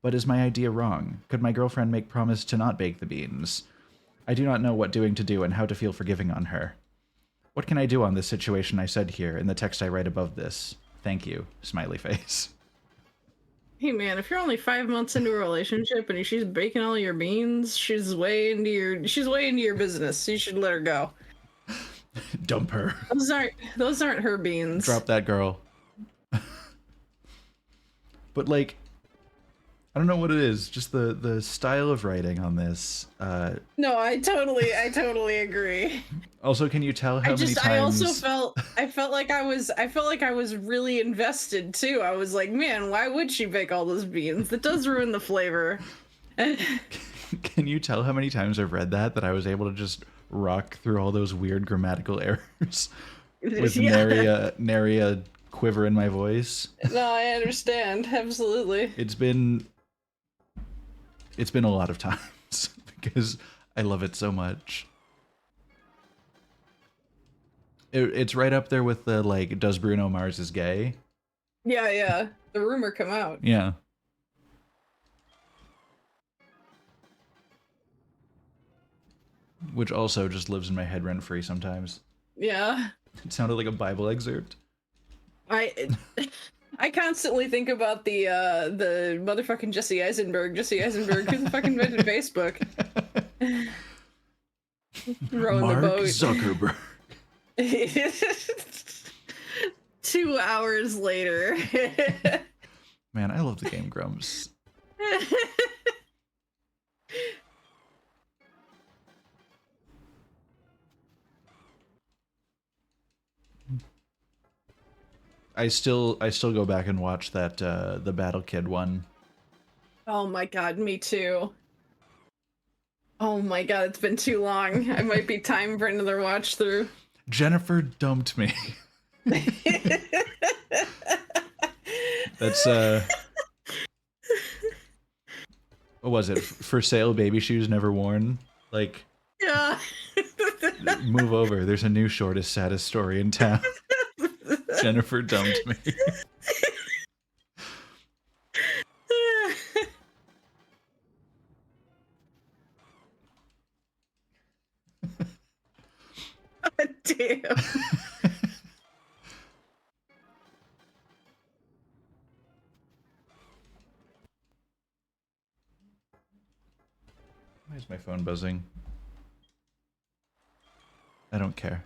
Speaker 1: But is my idea wrong? Could my girlfriend make promise to not bake the beans? I do not know what doing to do and how to feel forgiving on her. What can I do on this situation I said here in the text I write above this? Thank you, smiley face.
Speaker 2: Hey man, if you're only 5 months into a relationship and she's baking all your beans, she's way into your business. You should let her go.
Speaker 1: Dump her.
Speaker 2: Those aren't her beans.
Speaker 1: Drop that girl. But like, I don't know what it is. Just the style of writing on this.
Speaker 2: No, I totally agree.
Speaker 1: Also, can you tell how many times?
Speaker 2: I also felt like I was really invested too. I was like, man, why would she bake all those beans? That does ruin the flavor.
Speaker 1: Can you tell how many times I've read that I was able to just rock through all those weird grammatical errors with nary a quiver in my voice?
Speaker 2: No, I understand. Absolutely.
Speaker 1: It's been a lot of times because I love it so much. It's right up there with the, like, does Bruno Mars is gay?
Speaker 2: Yeah. The rumor come out.
Speaker 1: Yeah. which also just lives in my head rent free sometimes.
Speaker 2: Yeah.
Speaker 1: It sounded like a Bible excerpt.
Speaker 2: I constantly think about the motherfucking Jesse Eisenberg, who the fuck invented Facebook. Rowing
Speaker 1: Mark
Speaker 2: the boat.
Speaker 1: Zuckerberg.
Speaker 2: 2 hours later.
Speaker 1: Man, I love the Game Grumps. I still go back and watch that the Battle Kid one.
Speaker 2: Oh my god, me too. Oh my god, it's been too long. I might be time for another watch through.
Speaker 1: Jennifer dumped me. That's what was it? For sale baby shoes never worn? Like,
Speaker 2: yeah.
Speaker 1: move over. There's a new shortest saddest story in town. Jennifer dumped me.
Speaker 2: God damn.
Speaker 1: Why is my phone buzzing? I don't care.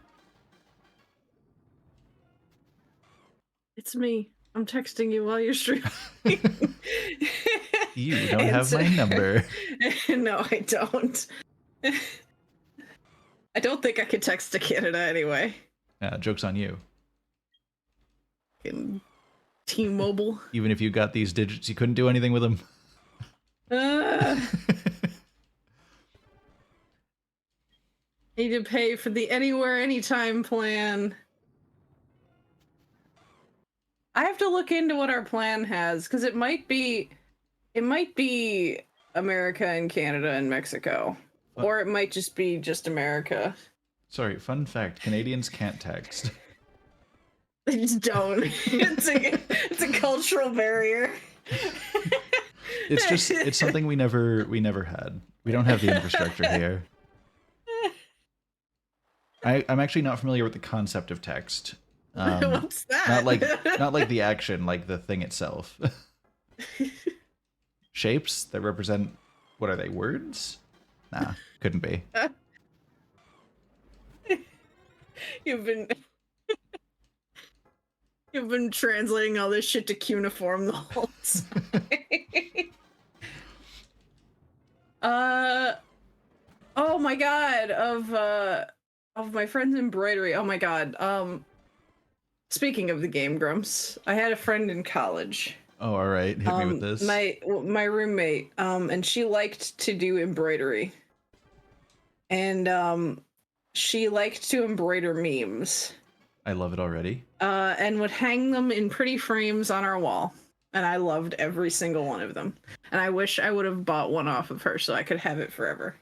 Speaker 2: It's me. I'm texting you while you're streaming.
Speaker 1: You don't have my number.
Speaker 2: No, I don't. I don't think I could text to Canada anyway.
Speaker 1: Joke's on you.
Speaker 2: In T-Mobile.
Speaker 1: Even if you got these digits, you couldn't do anything with them.
Speaker 2: Need to pay for the anywhere, anytime plan. I have to look into what our plan has, because it might be America and Canada and Mexico. Or it might just be just America.
Speaker 1: Sorry, fun fact, Canadians can't text.
Speaker 2: They just don't. It's a cultural barrier.
Speaker 1: It's something we never had. We don't have the infrastructure here. I'm actually not familiar with the concept of text.
Speaker 2: What's that?
Speaker 1: Not like the action, like the thing itself. Shapes that represent, what are they, words? Nah, couldn't be.
Speaker 2: You've been translating all this shit to cuneiform the whole time. Oh my god, of my friend's embroidery. Oh my god. Speaking of the Game Grumps, I had a friend in college.
Speaker 1: Oh, all right. Hit me with this.
Speaker 2: My roommate, and she liked to do embroidery. And she liked to embroider memes.
Speaker 1: I love it already.
Speaker 2: And would hang them in pretty frames on our wall. And I loved every single one of them. And I wish I would have bought one off of her so I could have it forever.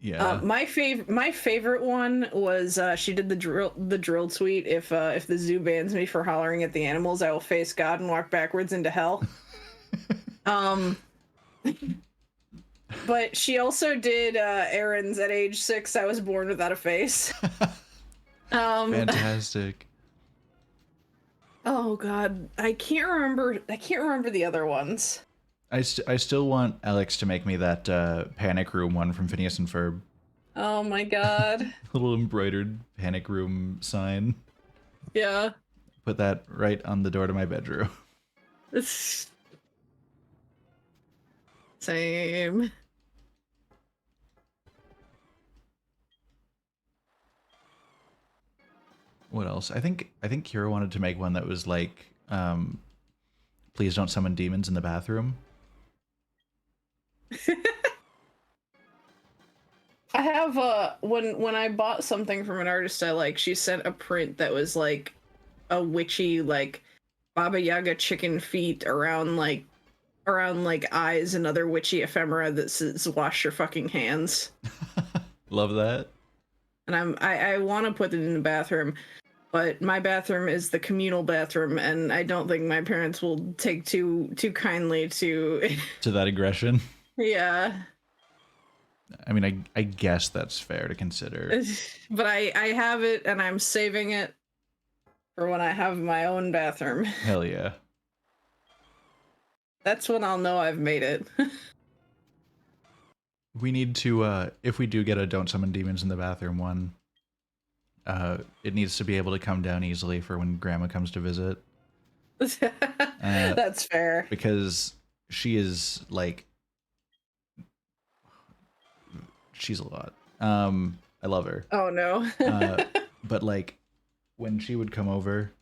Speaker 1: Yeah.
Speaker 2: My favorite one was she did the drill tweet. If the zoo bans me for hollering at the animals, I will face God and walk backwards into hell. But she also did errands at age 6. I was born without a face.
Speaker 1: Fantastic.
Speaker 2: Oh god, I can't remember the other ones.
Speaker 1: I still want Alex to make me that panic room one from Phineas and Ferb.
Speaker 2: Oh my god.
Speaker 1: Little embroidered panic room sign.
Speaker 2: Yeah.
Speaker 1: Put that right on the door to my bedroom.
Speaker 2: Same.
Speaker 1: What else? I think Kira wanted to make one that was like, please don't summon demons in the bathroom.
Speaker 2: I have when I bought something from an artist I like, she sent a print that was like a witchy like Baba Yaga chicken feet around like eyes and other witchy ephemera that says wash your fucking hands.
Speaker 1: Love that.
Speaker 2: And I want to put it in the bathroom, but my bathroom is the communal bathroom, and I don't think my parents will take too kindly to
Speaker 1: that aggression.
Speaker 2: Yeah.
Speaker 1: I mean, I guess that's fair to consider.
Speaker 2: But I have it, and I'm saving it for when I have my own bathroom.
Speaker 1: Hell yeah.
Speaker 2: That's when I'll know I've made it.
Speaker 1: We need to, if we do get a Don't Summon Demons in the Bathroom one, it needs to be able to come down easily for when Grandma comes to visit.
Speaker 2: That's fair.
Speaker 1: Because she is, like... She's a lot. I love her.
Speaker 2: Oh, no.
Speaker 1: But, like, when she would come over,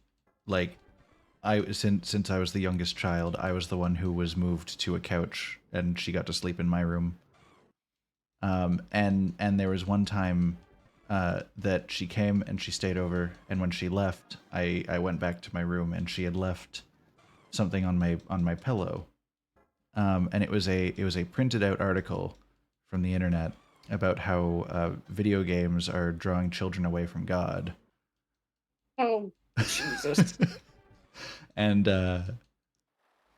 Speaker 1: like, since I was the youngest child, I was the one who was moved to a couch, and she got to sleep in my room. And there was one time that she came and she stayed over, and when she left, I went back to my room, and she had left something on my pillow. And it was a printed out article from the internet about how video games are drawing children away from God.
Speaker 2: Oh, Jesus.
Speaker 1: And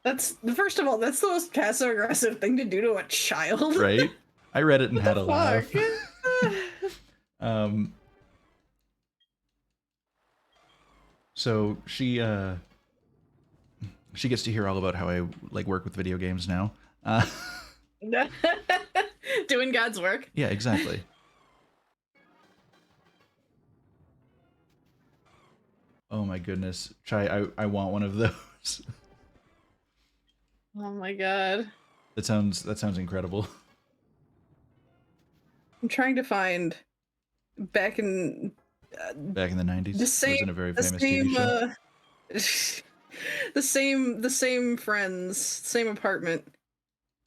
Speaker 2: That's, first of all, that's the most passive aggressive thing to do to a child.
Speaker 1: right? I read it and had a laugh. So she gets to hear all about how I like work with video games now.
Speaker 2: Doing God's work.
Speaker 1: Yeah, exactly. Oh my goodness, Chai, I want one of those.
Speaker 2: Oh my god.
Speaker 1: That sounds incredible.
Speaker 2: I'm trying to find back in
Speaker 1: Back in the 90s,
Speaker 2: the same,
Speaker 1: it was in a very famous TV show.
Speaker 2: the same friends, same apartment.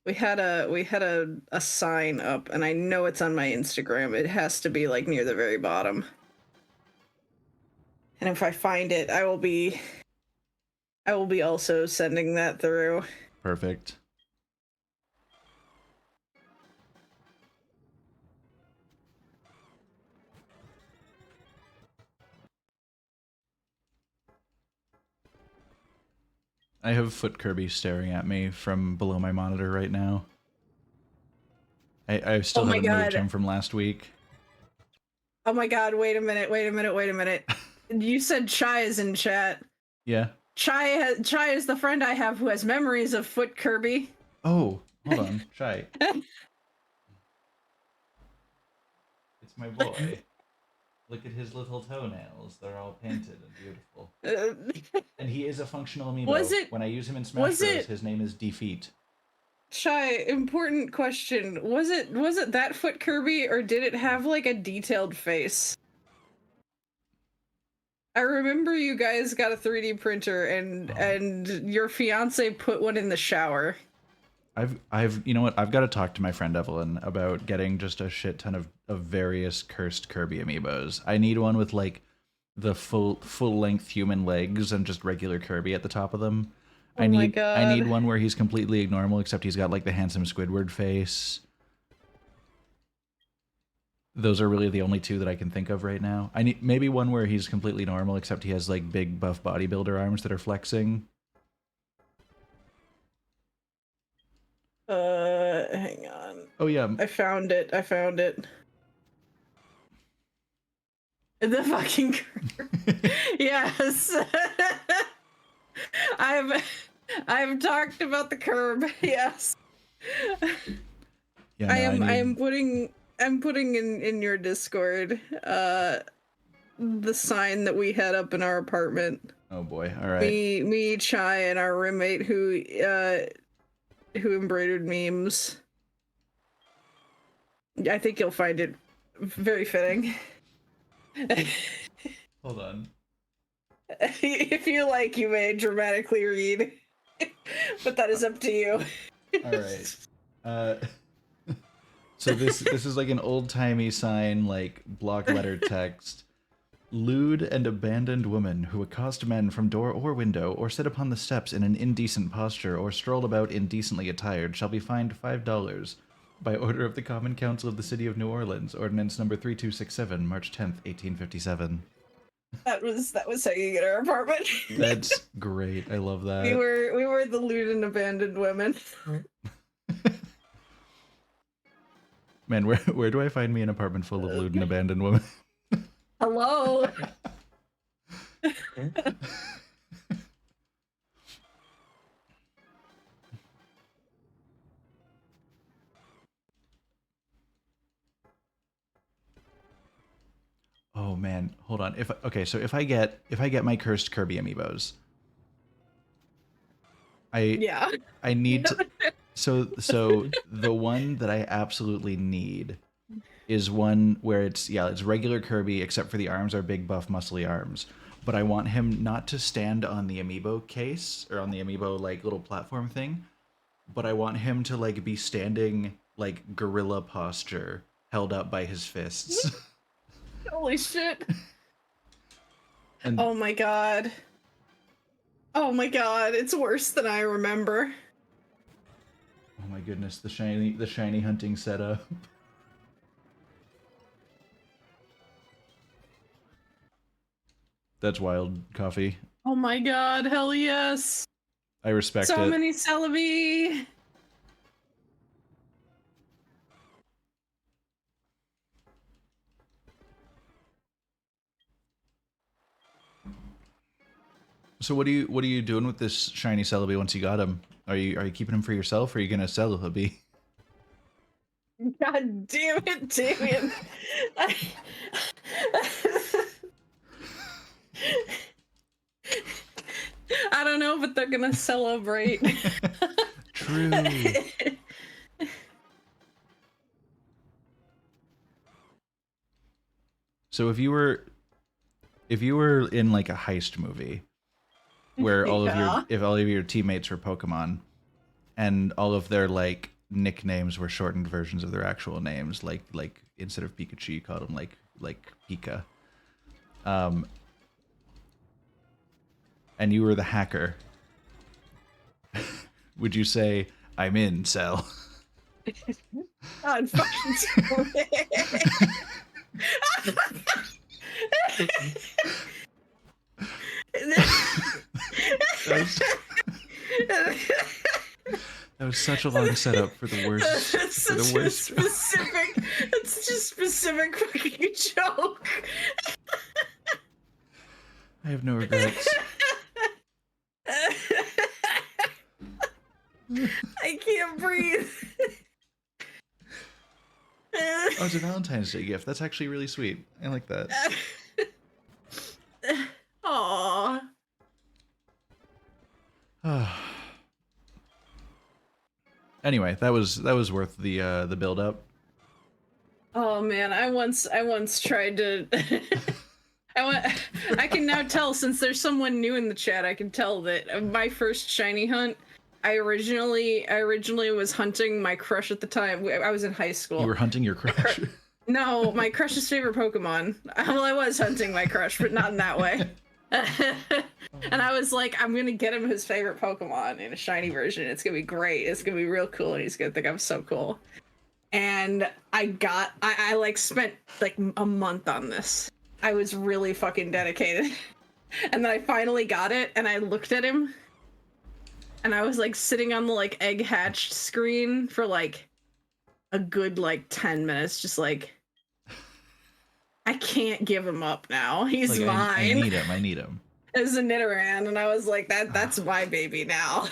Speaker 2: We had a sign up, and I know it's on my Instagram. It has to be like near the very bottom. And if I find it, I will be also sending that through.
Speaker 1: Perfect. I have Foot Kirby staring at me from below my monitor right now. I still haven't moved him from last week.
Speaker 2: Oh my god, wait a minute. You said Chai is in chat.
Speaker 1: Yeah.
Speaker 2: Chai is the friend I have who has memories of Foot Kirby.
Speaker 1: Oh, hold on. Chai. It's my boy. Look at his little toenails. They're all painted and beautiful. And he is a functional amiibo. When I use him in Smash Bros, his name is Defeat.
Speaker 2: Shy, important question. Was it that Foot Kirby, or did it have like a detailed face? I remember you guys got a 3D printer and your fiance put one in the shower.
Speaker 1: You know what? I've got to talk to my friend Evelyn about getting just a shit ton of various cursed Kirby amiibos. I need one with like the full length human legs and just regular Kirby at the top of them.
Speaker 2: Oh
Speaker 1: I need one where he's completely normal, except he's got like the handsome Squidward face. Those are really the only two that I can think of right now. I need maybe one where he's completely normal, except he has like big buff bodybuilder arms that are flexing.
Speaker 2: Hang on.
Speaker 1: Oh yeah.
Speaker 2: I found it. The fucking yes. I've talked about the curb. Yes. Yeah, no, I'm putting in your Discord the sign that we had up in our apartment.
Speaker 1: Oh boy. All right.
Speaker 2: Me, Chai, and our roommate who embroidered memes. I think you'll find it very fitting.
Speaker 1: Hold on.
Speaker 2: If you like, you may dramatically read, but that is up to you.
Speaker 1: All right. So this is like an old-timey sign, like block letter text. Lewd and abandoned women who accost men from door or window, or sit upon the steps in an indecent posture, or stroll about indecently attired, shall be fined $5 by order of the Common Council of the City of New Orleans, Ordinance Number 3267, March 10th, 1857.
Speaker 2: That was hanging in our apartment.
Speaker 1: That's great. I love that.
Speaker 2: We were the lewd and abandoned women.
Speaker 1: Man, where do I find me an apartment full of lewd and abandoned women?
Speaker 2: Hello.
Speaker 1: Oh man, hold on. So if I get my cursed Kirby amiibos, I
Speaker 2: Yeah.
Speaker 1: I need to. So the one that I absolutely need is one where it's regular Kirby except for the arms are big buff muscly arms. But I want him not to stand on the amiibo case or on the amiibo like little platform thing, but I want him to like be standing like gorilla posture, held up by his fists.
Speaker 2: Holy shit.
Speaker 1: And
Speaker 2: Oh my god. Oh my god, it's worse than I remember.
Speaker 1: oh my goodness, the shiny hunting setup. That's wild, Coffee.
Speaker 2: Oh my god, hell yes.
Speaker 1: I respect
Speaker 2: So
Speaker 1: it.
Speaker 2: many Celebi.
Speaker 1: So what are you doing with this shiny Celebi once you got him? Are you keeping him for yourself or are you gonna sell Hubby?
Speaker 2: God damn it, Damien. I don't know, but they're gonna celebrate.
Speaker 1: True. So if you were in like a heist movie where
Speaker 2: Yeah.
Speaker 1: all of your teammates were Pokemon and all of their like nicknames were shortened versions of their actual names, like instead of Pikachu you called them like Pika. And you were the hacker. Would you say I'm in Cell?
Speaker 2: God fucking
Speaker 1: That was such a long setup for the worst.
Speaker 2: That's
Speaker 1: For the
Speaker 2: such a
Speaker 1: worst.
Speaker 2: specific. That's such a specific fucking joke.
Speaker 1: I have no regrets.
Speaker 2: I can't breathe.
Speaker 1: Oh, it's a Valentine's Day gift. That's actually really sweet. I like that.
Speaker 2: Aww.
Speaker 1: Anyway, that was worth the build up.
Speaker 2: Oh man, I once tried to. I can now tell, since there's someone new in the chat, I can tell that my first shiny hunt, I originally was hunting my crush at the time. I was in high school.
Speaker 1: You were hunting your crush.
Speaker 2: No, my crush's favorite Pokemon. Well, I was hunting my crush, but not in that way. And I was like, I'm gonna get him his favorite Pokemon in a shiny version. It's gonna be great. It's gonna be real cool, and he's gonna think I'm so cool. And I like spent like a month on this. I was really fucking dedicated. And then I finally got it, and I looked at him, and I was like sitting on the like egg hatched screen for like a good like 10 minutes, just like, I can't give him up now. He's
Speaker 1: like,
Speaker 2: mine.
Speaker 1: I need him.
Speaker 2: As a Nidoran, and I was like, that's my baby now.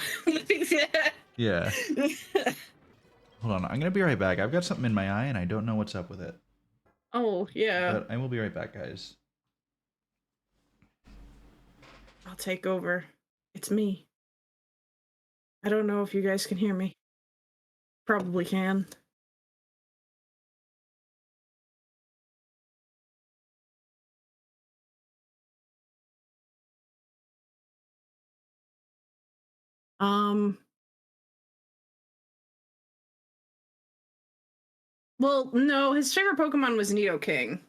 Speaker 1: Yeah. Hold on, I'm gonna be right back. I've got something in my eye and I don't know what's up with it.
Speaker 2: Oh, yeah.
Speaker 1: But I will be right back, guys.
Speaker 2: I'll take over. It's me. I don't know if you guys can hear me. Probably can. Well, no, his favorite Pokemon was Nidoking.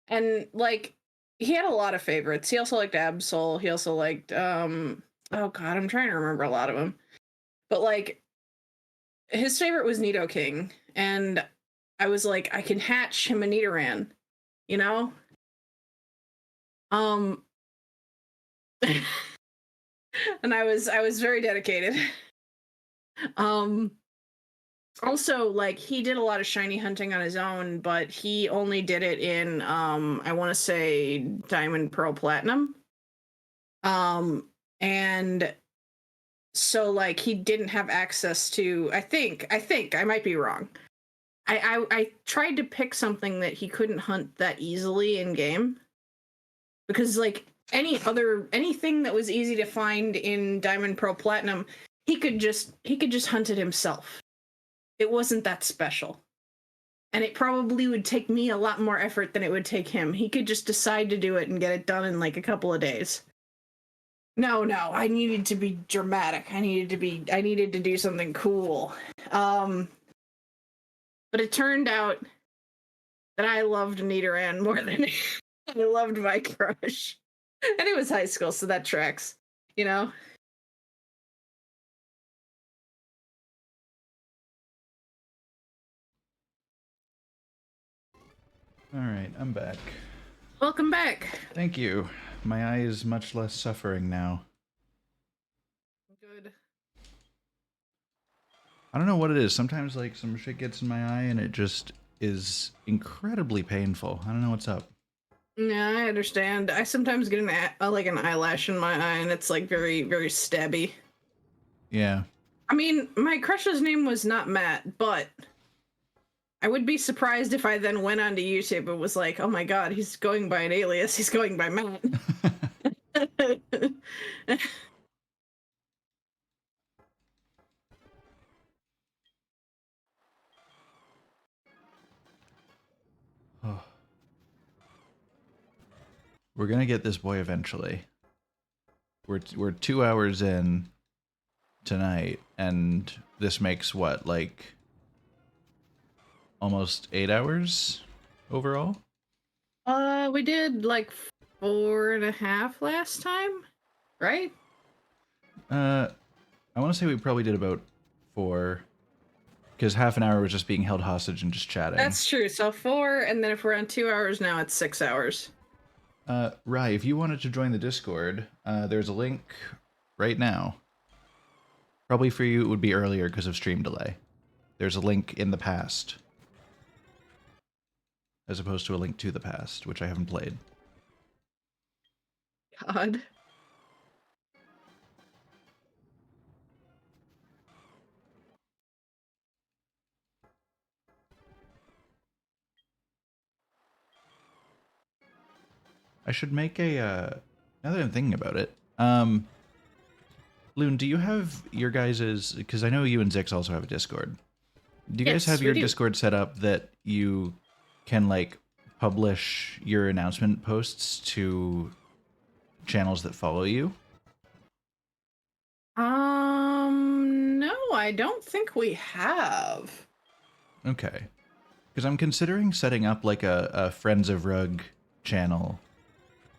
Speaker 2: And like, he had a lot of favorites. He also liked Absol. He also liked oh god, I'm trying to remember a lot of them. But like, his favorite was Nidoking, and I was like, I can hatch him a Nidoran, you know? And I was very dedicated. Also, like, he did a lot of shiny hunting on his own, but he only did it in I want to say Diamond, Pearl, Platinum. And so like he didn't have access to, I think I might be wrong. I tried to pick something that he couldn't hunt that easily in game, because like anything that was easy to find in Diamond, Pearl, Platinum, he could just hunt it himself. It wasn't that special. And it probably would take me a lot more effort than it would take him. He could just decide to do it and get it done in like a couple of days. No, I needed to be dramatic. I needed to do something cool. But it turned out that I loved Nidoran more than I loved my crush. And it was high school, so that tracks, you know?
Speaker 1: All right, I'm back.
Speaker 2: Welcome back.
Speaker 1: Thank you. My eye is much less suffering now.
Speaker 2: Good.
Speaker 1: I don't know what it is. Sometimes, like, some shit gets in my eye and it just is incredibly painful. I don't know what's up.
Speaker 2: Yeah, I understand. I sometimes get like an eyelash in my eye, and it's like very, very stabby.
Speaker 1: Yeah.
Speaker 2: I mean, my crush's name was not Matt, but I would be surprised if I then went onto YouTube and was like, "Oh my god, he's going by an alias. He's going by Matt."
Speaker 1: Oh. We're gonna get this boy eventually. We're 2 hours in tonight, and this makes what, like, almost 8 hours overall?
Speaker 2: We did like 4.5 last time, right?
Speaker 1: I want to say we probably did about 4, because half an hour was just being held hostage and just chatting.
Speaker 2: That's true. So 4, and then if we're on 2 hours now, it's 6 hours.
Speaker 1: Rye, if you wanted to join the Discord, there's a link right now. Probably for you it would be earlier because of stream delay. There's a link in the past, as opposed to a link to the past, which I haven't played.
Speaker 2: God.
Speaker 1: I should make a, now that I'm thinking about it, Loon, do you have your guys's, because I know you and Zix also have a Discord. Do you guys have your Discord set up that you can, like, publish your announcement posts to channels that follow you?
Speaker 2: No, I don't think we have.
Speaker 1: Okay. Because I'm considering setting up, like, a Friends of Rug channel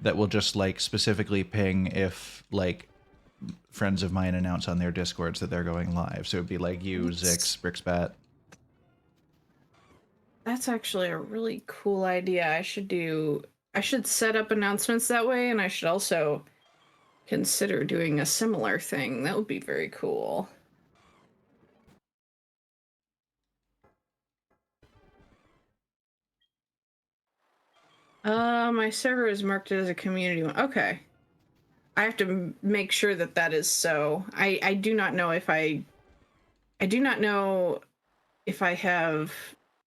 Speaker 1: that will just, like, specifically ping if, like, friends of mine announce on their Discords that they're going live. So it'd be like you, Zix, Brixbat.
Speaker 2: That's actually a really cool idea. I should set up announcements that way, and I should also consider doing a similar thing. That would be very cool. My server is marked as a community one. Okay. I have to make sure that that is so. I do not know if I have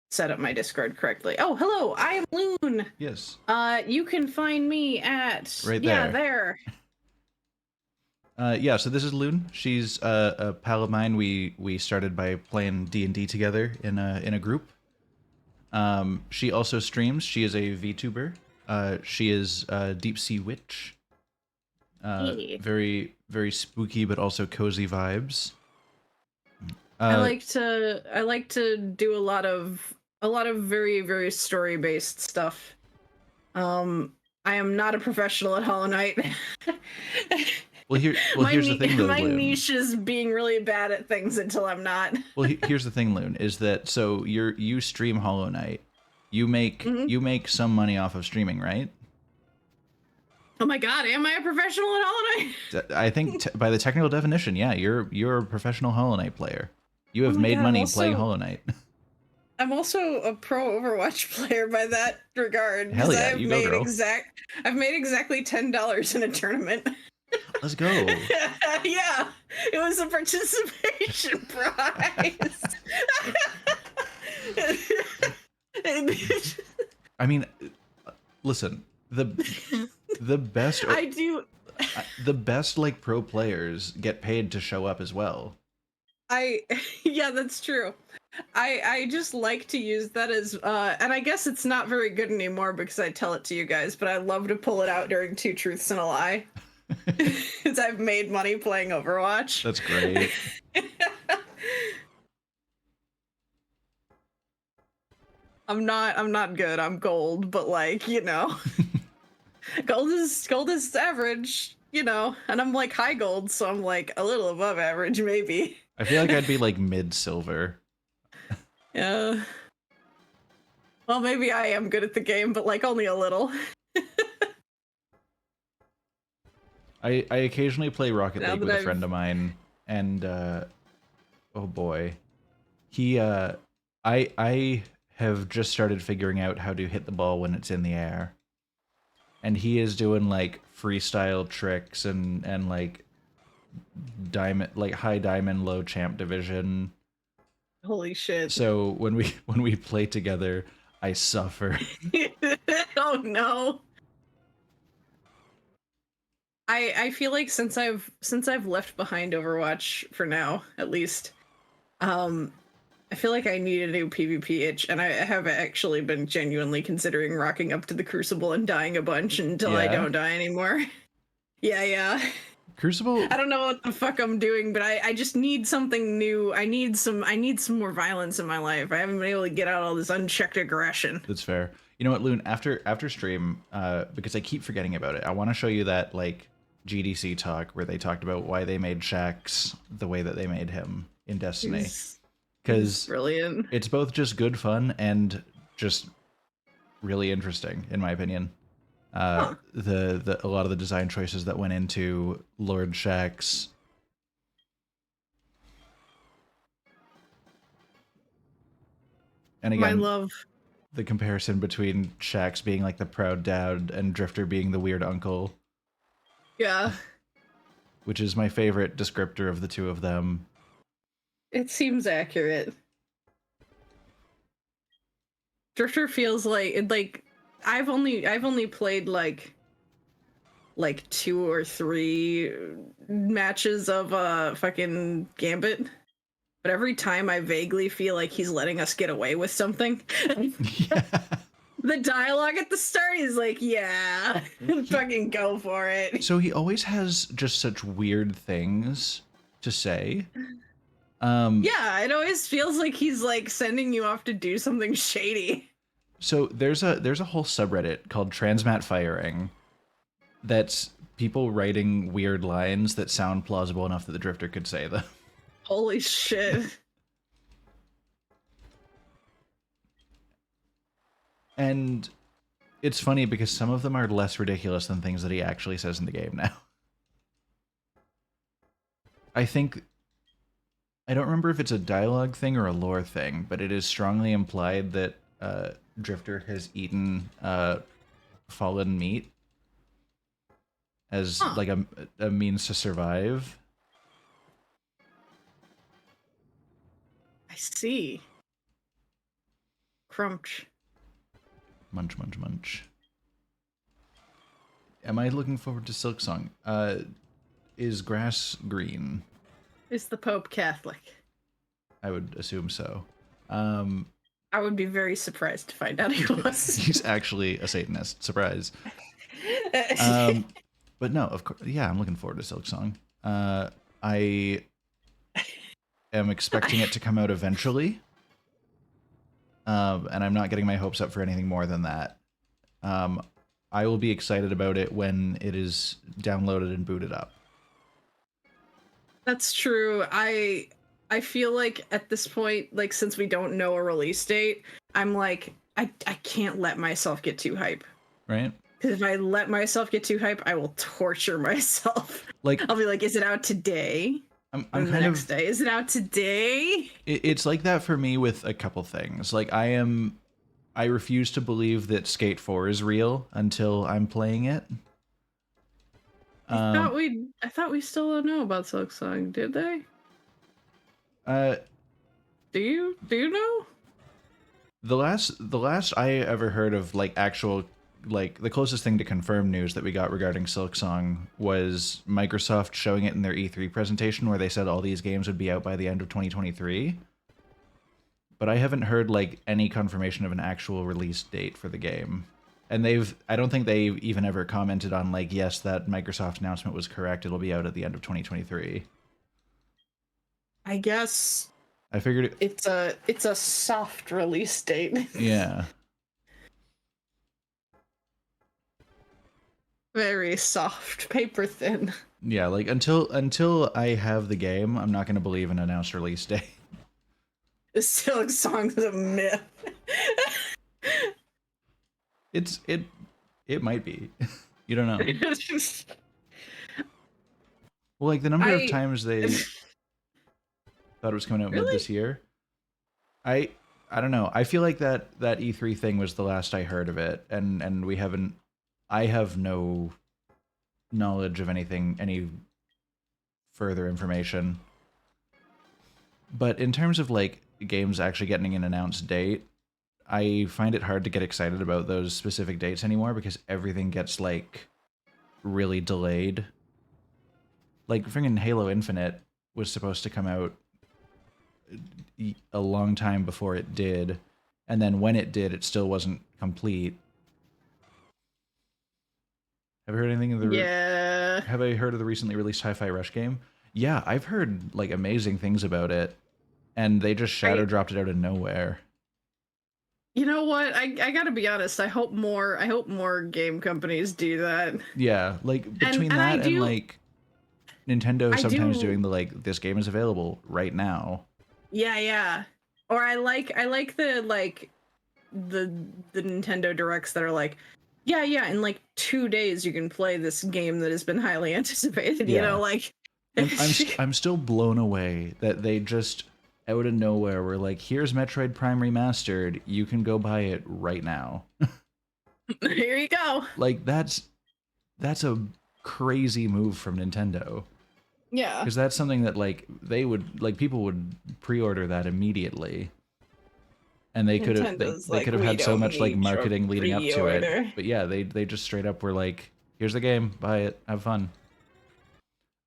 Speaker 2: set up my Discord correctly. Oh, hello, I am Loon.
Speaker 1: Yes.
Speaker 2: You can find me at
Speaker 1: right there.
Speaker 2: Yeah, there.
Speaker 1: Yeah, so this is Loon. She's a pal of mine. We started by playing D&D together in a group. She also streams. She is a VTuber. She is a deep sea witch. Very, very spooky, but also cozy vibes.
Speaker 2: I like to do a lot of very, very story based stuff. I am not a professional at Hollow Knight.
Speaker 1: Here's the thing, though,
Speaker 2: my
Speaker 1: Loon.
Speaker 2: niche is being really bad at things until I'm not.
Speaker 1: Well, here's the thing, Loon, is that so you stream Hollow Knight, you make some money off of streaming, right?
Speaker 2: Oh my god, am I a professional at Hollow Knight?
Speaker 1: I think by the technical definition, yeah, you're a professional Hollow Knight player. You have
Speaker 2: Oh my
Speaker 1: made
Speaker 2: God,
Speaker 1: money playing Hollow Knight.
Speaker 2: I'm also a pro Overwatch player by that regard
Speaker 1: Hell
Speaker 2: because
Speaker 1: yeah, you go, girl.
Speaker 2: I've made exactly $10 in a tournament.
Speaker 1: Let's go.
Speaker 2: Yeah, it was a participation prize.
Speaker 1: I mean, listen, the best
Speaker 2: I do.
Speaker 1: the best like pro players get paid to show up as well.
Speaker 2: Yeah, that's true. I just like to use that as and I guess it's not very good anymore because I tell it to you guys, but I love to pull it out during Two Truths and a Lie. Because I've made money playing Overwatch.
Speaker 1: That's great.
Speaker 2: I'm not good. I'm gold, but like, gold is average, and I'm like high gold, so I'm like a little above average maybe.
Speaker 1: I feel like I'd be like mid silver.
Speaker 2: Yeah. Well, maybe I am good at the game, but like only a little.
Speaker 1: I occasionally play Rocket
Speaker 2: Now
Speaker 1: League
Speaker 2: that
Speaker 1: with a
Speaker 2: I've-
Speaker 1: friend of mine, and oh boy, he I have just started figuring out how to hit the ball when it's in the air, and he is doing like freestyle tricks and like diamond, like high diamond, low champ division.
Speaker 2: Holy shit.
Speaker 1: So when we play together, I suffer.
Speaker 2: Oh no. I feel like since I've left behind Overwatch for now, at least, I feel like I need a new PvP itch, and I have actually been genuinely considering rocking up to the Crucible and dying a bunch until I
Speaker 1: Yeah?
Speaker 2: don't die anymore. Yeah.
Speaker 1: Crucible.
Speaker 2: I don't know what the fuck I'm doing, but I just need something new. I need some more violence in my life. I haven't been able to get out all this unchecked aggression.
Speaker 1: That's fair. You know what, Loon? After stream, because I keep forgetting about it, I want to show you that like GDC talk where they talked about why they made Shax the way that they made him in Destiny. Because
Speaker 2: brilliant.
Speaker 1: It's both just good fun and just really interesting, in my opinion. A lot of the design choices that went into Lord Shax. And again,
Speaker 2: My love.
Speaker 1: the comparison between Shax being like the proud dad and Drifter being the weird uncle.
Speaker 2: Yeah.
Speaker 1: Which is my favorite descriptor of the two of them.
Speaker 2: It seems accurate. Drifter feels like I've only played like 2 or 3 matches of fucking Gambit. But every time I vaguely feel like he's letting us get away with something.
Speaker 1: Yeah.
Speaker 2: The dialogue at the start is like, yeah, fucking go for it.
Speaker 1: So he always has just such weird things to say.
Speaker 2: Yeah, it always feels like he's like sending you off to do something shady.
Speaker 1: So there's a whole subreddit called Transmat Firing that's people writing weird lines that sound plausible enough that the Drifter could say them.
Speaker 2: Holy shit.
Speaker 1: And it's funny because some of them are less ridiculous than things that he actually says in the game now. I don't remember if it's a dialogue thing or a lore thing, but it is strongly implied that Drifter has eaten fallen meat as like a means to survive.
Speaker 2: I see. Crunch.
Speaker 1: Munch, munch, munch. Am I looking forward to Silksong? Is grass green?
Speaker 2: Is the Pope Catholic?
Speaker 1: I would assume so.
Speaker 2: I would be very surprised to find out he was.
Speaker 1: He's actually a Satanist. Surprise. But no, of course, yeah, I'm looking forward to Silksong. I am expecting it to come out eventually. And I'm not getting my hopes up for anything more than that. I will be excited about it when it is downloaded and booted up.
Speaker 2: That's true. I feel like at this point, like since we don't know a release date, I'm like, I can't let myself get too hype.
Speaker 1: Right?
Speaker 2: Because if I let myself get too hype, I will torture myself.
Speaker 1: Like,
Speaker 2: I'll be like, is it out today?
Speaker 1: I'm
Speaker 2: the
Speaker 1: kind
Speaker 2: next
Speaker 1: of
Speaker 2: day. Is it out today?
Speaker 1: it's like that for me with a couple things. Like I refuse to believe that Skate 4 is real until I'm playing it.
Speaker 2: I thought we still don't know about Silksong, did they?
Speaker 1: Uh
Speaker 2: Do you know?
Speaker 1: the last I ever heard of like actual like the closest thing to confirmed news that we got regarding Silksong was Microsoft showing it in their E3 presentation where they said all these games would be out by the end of 2023. But I haven't heard like any confirmation of an actual release date for the game. And I don't think they even ever commented on like, yes, that Microsoft announcement was correct. It'll be out at the end of 2023.
Speaker 2: I guess
Speaker 1: I figured
Speaker 2: it's a soft release date.
Speaker 1: Yeah.
Speaker 2: Very soft, paper thin.
Speaker 1: Yeah, like until I have the game, I'm not going to believe an announced release date.
Speaker 2: Silksong's a myth.
Speaker 1: It might be. You don't know. Well, like the number of times they thought it was coming out mid this year. I don't know. I feel like that E3 thing was the last I heard of it, and we haven't. I have no knowledge of any further information. But in terms of like games actually getting an announced date, I find it hard to get excited about those specific dates anymore because everything gets like really delayed. Like freaking Halo Infinite was supposed to come out a long time before it did, and then when it did, it still wasn't complete. Have you heard anything of the?
Speaker 2: Yeah.
Speaker 1: Have I heard of the recently released Hi-Fi Rush game? Yeah, I've heard like amazing things about it, and they just shadow dropped it out of nowhere.
Speaker 2: You know what? I gotta be honest. I hope more game companies do that.
Speaker 1: Yeah, like between that and like Nintendo sometimes doing the like this game is available right now.
Speaker 2: Yeah. Or I like the the Nintendo Directs that are like, yeah, in like 2 days you can play this game that has been highly anticipated. Yeah. You know, like
Speaker 1: I'm still blown away that they just out of nowhere were like, here's Metroid Prime Remastered, you can go buy it right now.
Speaker 2: Here you go.
Speaker 1: Like that's a crazy move from Nintendo.
Speaker 2: Yeah.
Speaker 1: Because that's something that like they would like people would pre-order that immediately. And they could have they could have had so much like marketing leading up to it. But yeah, they just straight up were like, here's the game, buy it, have fun.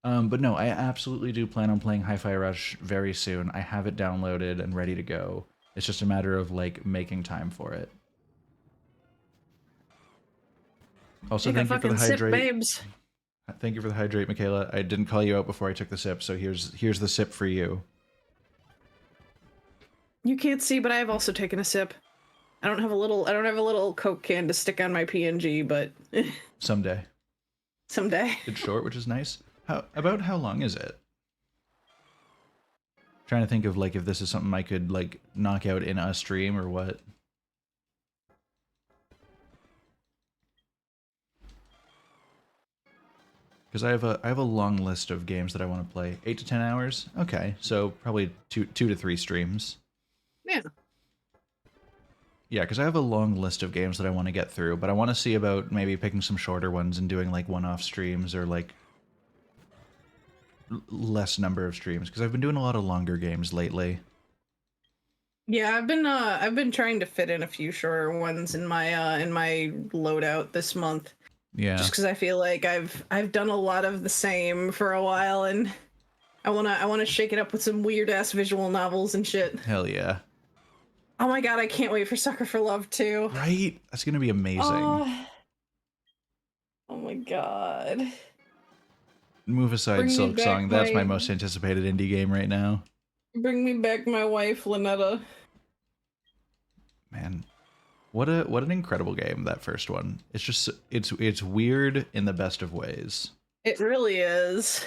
Speaker 1: But no, I absolutely do plan on playing Hi-Fi Rush very soon. I have it downloaded and ready to go. It's just a matter of like making time for it. Also, thank you for the hydrate. Babes. Thank you for the hydrate, Michaela. I didn't call you out before I took the sip, so here's the sip for you.
Speaker 2: You can't see, but I have also taken a sip. I don't have a little Coke can to stick on my PNG, but
Speaker 1: someday. It's short, which is nice. How long is it? Trying to think of like if this is something I could like knock out in a stream or what. Because I have a long list of games that I want to play. 8 to 10 hours? Okay, so probably two to three streams.
Speaker 2: Yeah.
Speaker 1: Yeah, because I have a long list of games that I want to get through, but I want to see about maybe picking some shorter ones and doing like one-off streams or like less number of streams because I've been doing a lot of longer games lately.
Speaker 2: Yeah, I've been trying to fit in a few shorter ones in my loadout this month.
Speaker 1: Yeah.
Speaker 2: Just because I feel like I've done a lot of the same for a while, and I wanna shake it up with some weird ass visual novels and shit.
Speaker 1: Hell yeah.
Speaker 2: Oh my god, I can't wait for Sucker for Love 2.
Speaker 1: Right? That's gonna be amazing.
Speaker 2: Oh my god.
Speaker 1: Move aside Silksong, that's my most anticipated indie game right now.
Speaker 2: Bring me back my wife, Lynetta.
Speaker 1: Man. What an incredible game, that first one. It's just it's weird in the best of ways.
Speaker 2: It really is.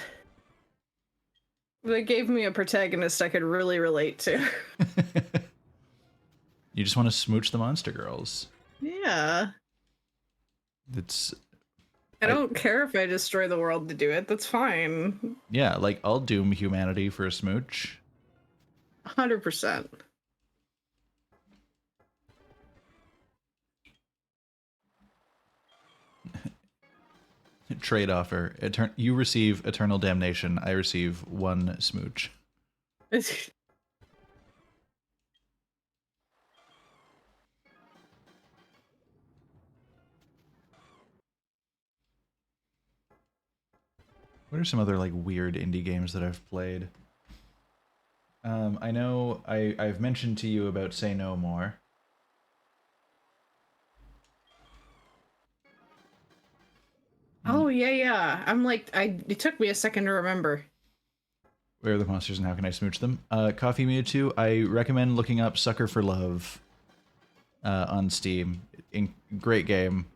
Speaker 2: They gave me a protagonist I could really relate to.
Speaker 1: You just want to smooch the monster girls.
Speaker 2: Yeah.
Speaker 1: And
Speaker 2: I don't care if I destroy the world to do it. That's fine.
Speaker 1: Yeah, like, I'll doom humanity for a smooch.
Speaker 2: 100%.
Speaker 1: Trade offer. You receive eternal damnation. I receive 1 smooch. What are some other like weird indie games that I've played? I know I've mentioned to you about Say No More.
Speaker 2: Oh yeah. I'm like, it took me a second to remember.
Speaker 1: Where are the monsters and how can I smooch them? Coffee Mewtwo, I recommend looking up Sucker for Love on Steam. Great game.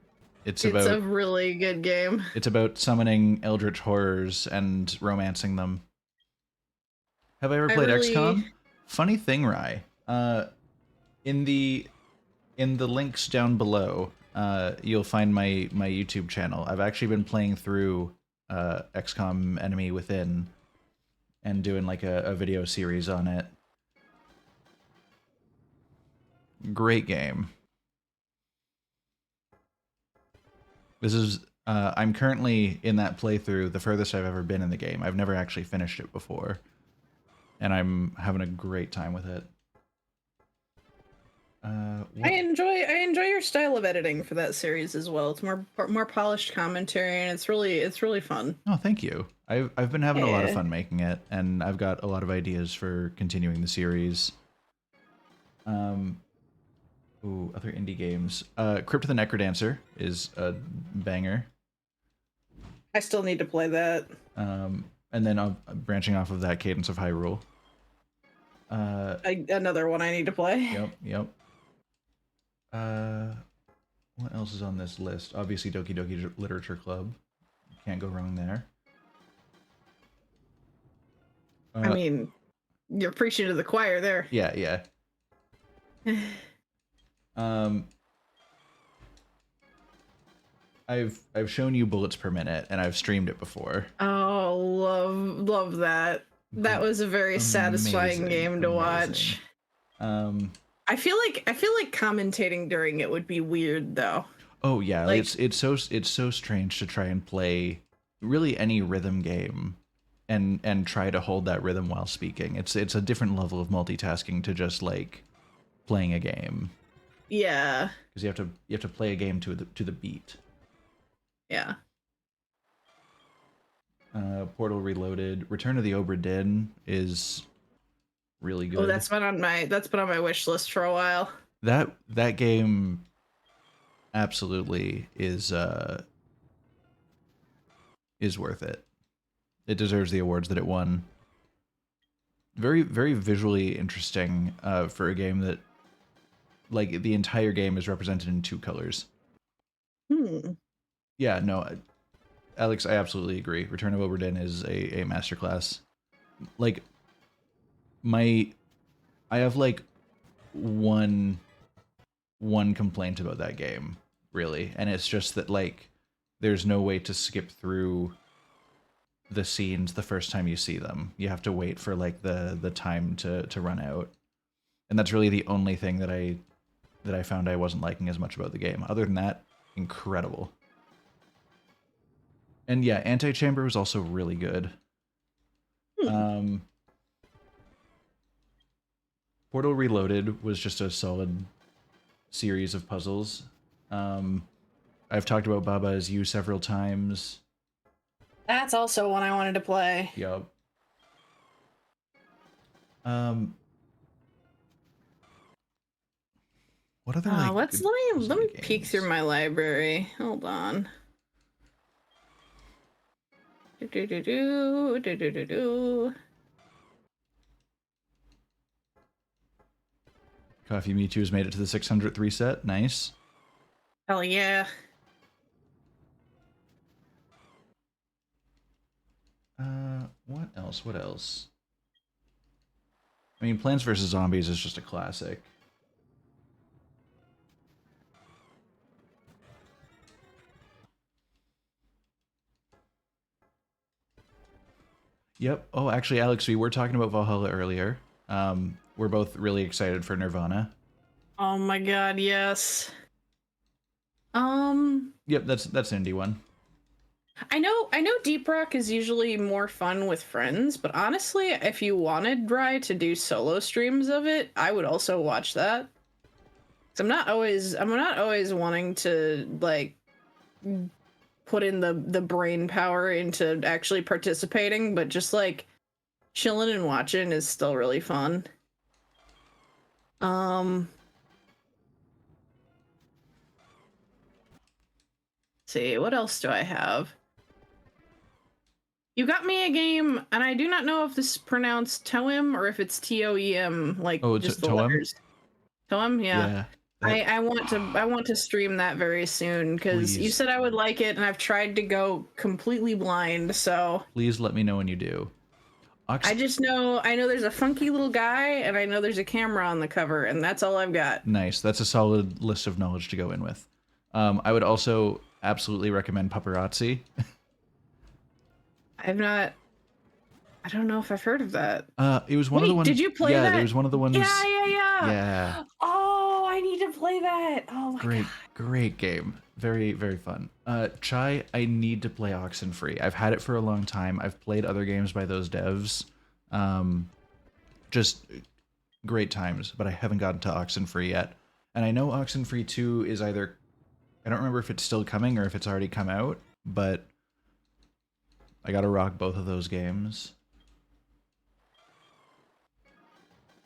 Speaker 1: It's about
Speaker 2: a really good game.
Speaker 1: It's about summoning eldritch horrors and romancing them. Have I ever played XCOM? Funny thing, Rye. In the links down below, you'll find my YouTube channel. I've actually been playing through XCOM Enemy Within and doing like a video series on it. Great game. This is I'm currently in that playthrough, the furthest I've ever been in the game. I've never actually finished it before, and I'm having a great time with it.
Speaker 2: I enjoy your style of editing for that series as well. It's more polished commentary, and it's really fun.
Speaker 1: Oh, thank you. I've been having a lot of fun making it, and I've got a lot of ideas for continuing the series. Ooh, other indie games. Crypt of the Necrodancer is a banger.
Speaker 2: I still need to play that.
Speaker 1: And then branching off of that, Cadence of Hyrule.
Speaker 2: Another one I need to play.
Speaker 1: Yep. What else is on this list? Obviously, Doki Doki Literature Club. Can't go wrong there.
Speaker 2: I mean, you're preaching to the choir there.
Speaker 1: Yeah. I've shown you bullets per minute, and I've streamed it before.
Speaker 2: Oh, love that. That was a very satisfying game to watch. I feel like commentating during it would be weird though.
Speaker 1: Oh yeah, like, it's so strange to try and play really any rhythm game and try to hold that rhythm while speaking. It's a different level of multitasking to just like playing a game.
Speaker 2: Yeah.
Speaker 1: Because you have to play a game to the beat.
Speaker 2: Yeah.
Speaker 1: Portal Reloaded. Return of the Obra Dinn is really good.
Speaker 2: Oh, that's been on my wish list for a while.
Speaker 1: That game absolutely is worth it. It deserves the awards that it won. Very, very visually interesting for a game that, like, the entire game is represented in 2 colors. Yeah, no, Alex, I absolutely agree. Return of Obra Dinn is a masterclass. Like, I have like one complaint about that game, really, and it's just that like there's no way to skip through the scenes the first time you see them. You have to wait for like the time to run out, and that's really the only thing that I found I wasn't liking as much about the game. Other than that, incredible. And yeah, Antichamber was also really good. Portal Reloaded was just a solid series of puzzles. I've talked about Baba Is You several times.
Speaker 2: That's also one I wanted to play.
Speaker 1: Yup. What other like?
Speaker 2: Let me peek through my library. Hold on.
Speaker 1: Coffee Mewtwo has made it to the 600th reset. Nice.
Speaker 2: Hell yeah.
Speaker 1: What else? What else? I mean, Plants vs. Zombies is just a classic. Yep. Oh, actually, Alex, we were talking about Valhalla earlier. We're both really excited for Nirvana.
Speaker 2: Oh my god, yes.
Speaker 1: Yep, that's an indie one.
Speaker 2: I know Deep Rock is usually more fun with friends, but honestly, if you wanted Rye to do solo streams of it, I would also watch that. 'Cause I'm not always wanting to like put in the brain power into actually participating, but just like chilling and watching is still really fun. See, what else do I have? You got me a game, and I do not know if this is pronounced Toem or if it's Toem, like
Speaker 1: Oh,
Speaker 2: just the
Speaker 1: Toem?
Speaker 2: letters. Toem, yeah.
Speaker 1: Yeah.
Speaker 2: I want to stream that very soon because you
Speaker 1: Please.
Speaker 2: said I would like it, and I've tried to go completely blind. So
Speaker 1: Please let me know when you do.
Speaker 2: I know there's a funky little guy, and I know there's a camera on the cover, and that's all I've got.
Speaker 1: Nice. That's a solid list of knowledge to go in with. I would also absolutely recommend Paparazzi.
Speaker 2: I don't know if I've heard of that.
Speaker 1: It was one of the ones.
Speaker 2: Did you play that?
Speaker 1: Yeah, it was one of the ones.
Speaker 2: Yeah. Oh, I need to play that. Oh my god.
Speaker 1: Great game. Very, very fun. Chai, I need to play Oxenfree. I've had it for a long time. I've played other games by those devs. Just great times, but I haven't gotten to Oxenfree yet. And I know Oxenfree 2 is either... I don't remember if it's still coming or if it's already come out, but I gotta rock both of those games.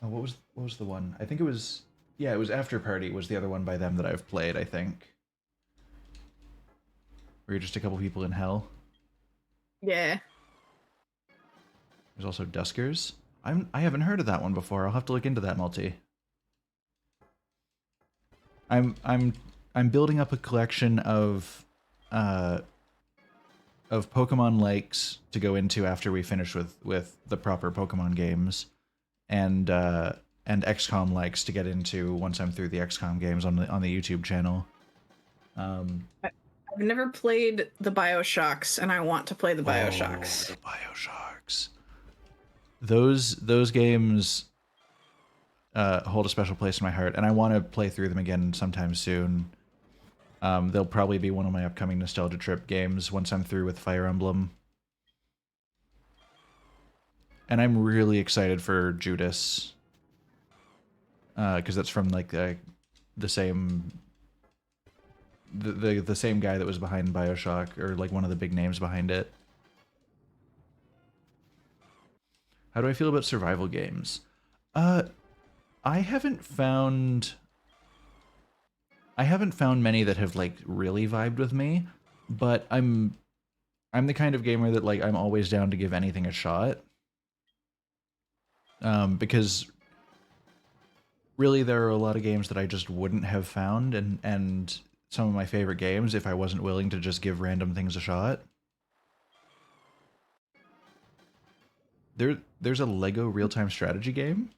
Speaker 1: Oh, what was the one? I think it was... Yeah, it was After Party was the other one by them that I've played, I think. Where you're just a couple people in hell.
Speaker 2: Yeah.
Speaker 1: There's also Duskers. I haven't heard of that one before. I'll have to look into that multi. I'm building up a collection of Pokemon likes to go into after we finish with the proper Pokemon games, and XCOM likes to get into once I'm through the XCOM games on the YouTube channel.
Speaker 2: I've never played the BioShocks, and I want to play the BioShocks.
Speaker 1: Oh, the BioShocks. Those games hold a special place in my heart, and I want to play through them again sometime soon. They'll probably be one of my upcoming Nostalgia Trip games once I'm through with Fire Emblem. And I'm really excited for Judas. Because that's from like the same the same guy that was behind BioShock, or like one of the big names behind it. How do I feel about survival games? I haven't found many that have like really vibed with me, but I'm the kind of gamer that like I'm always down to give anything a shot. Because really there are a lot of games that I just wouldn't have found, and some of my favorite games if I wasn't willing to just give random things a shot. There's a Lego real-time strategy game?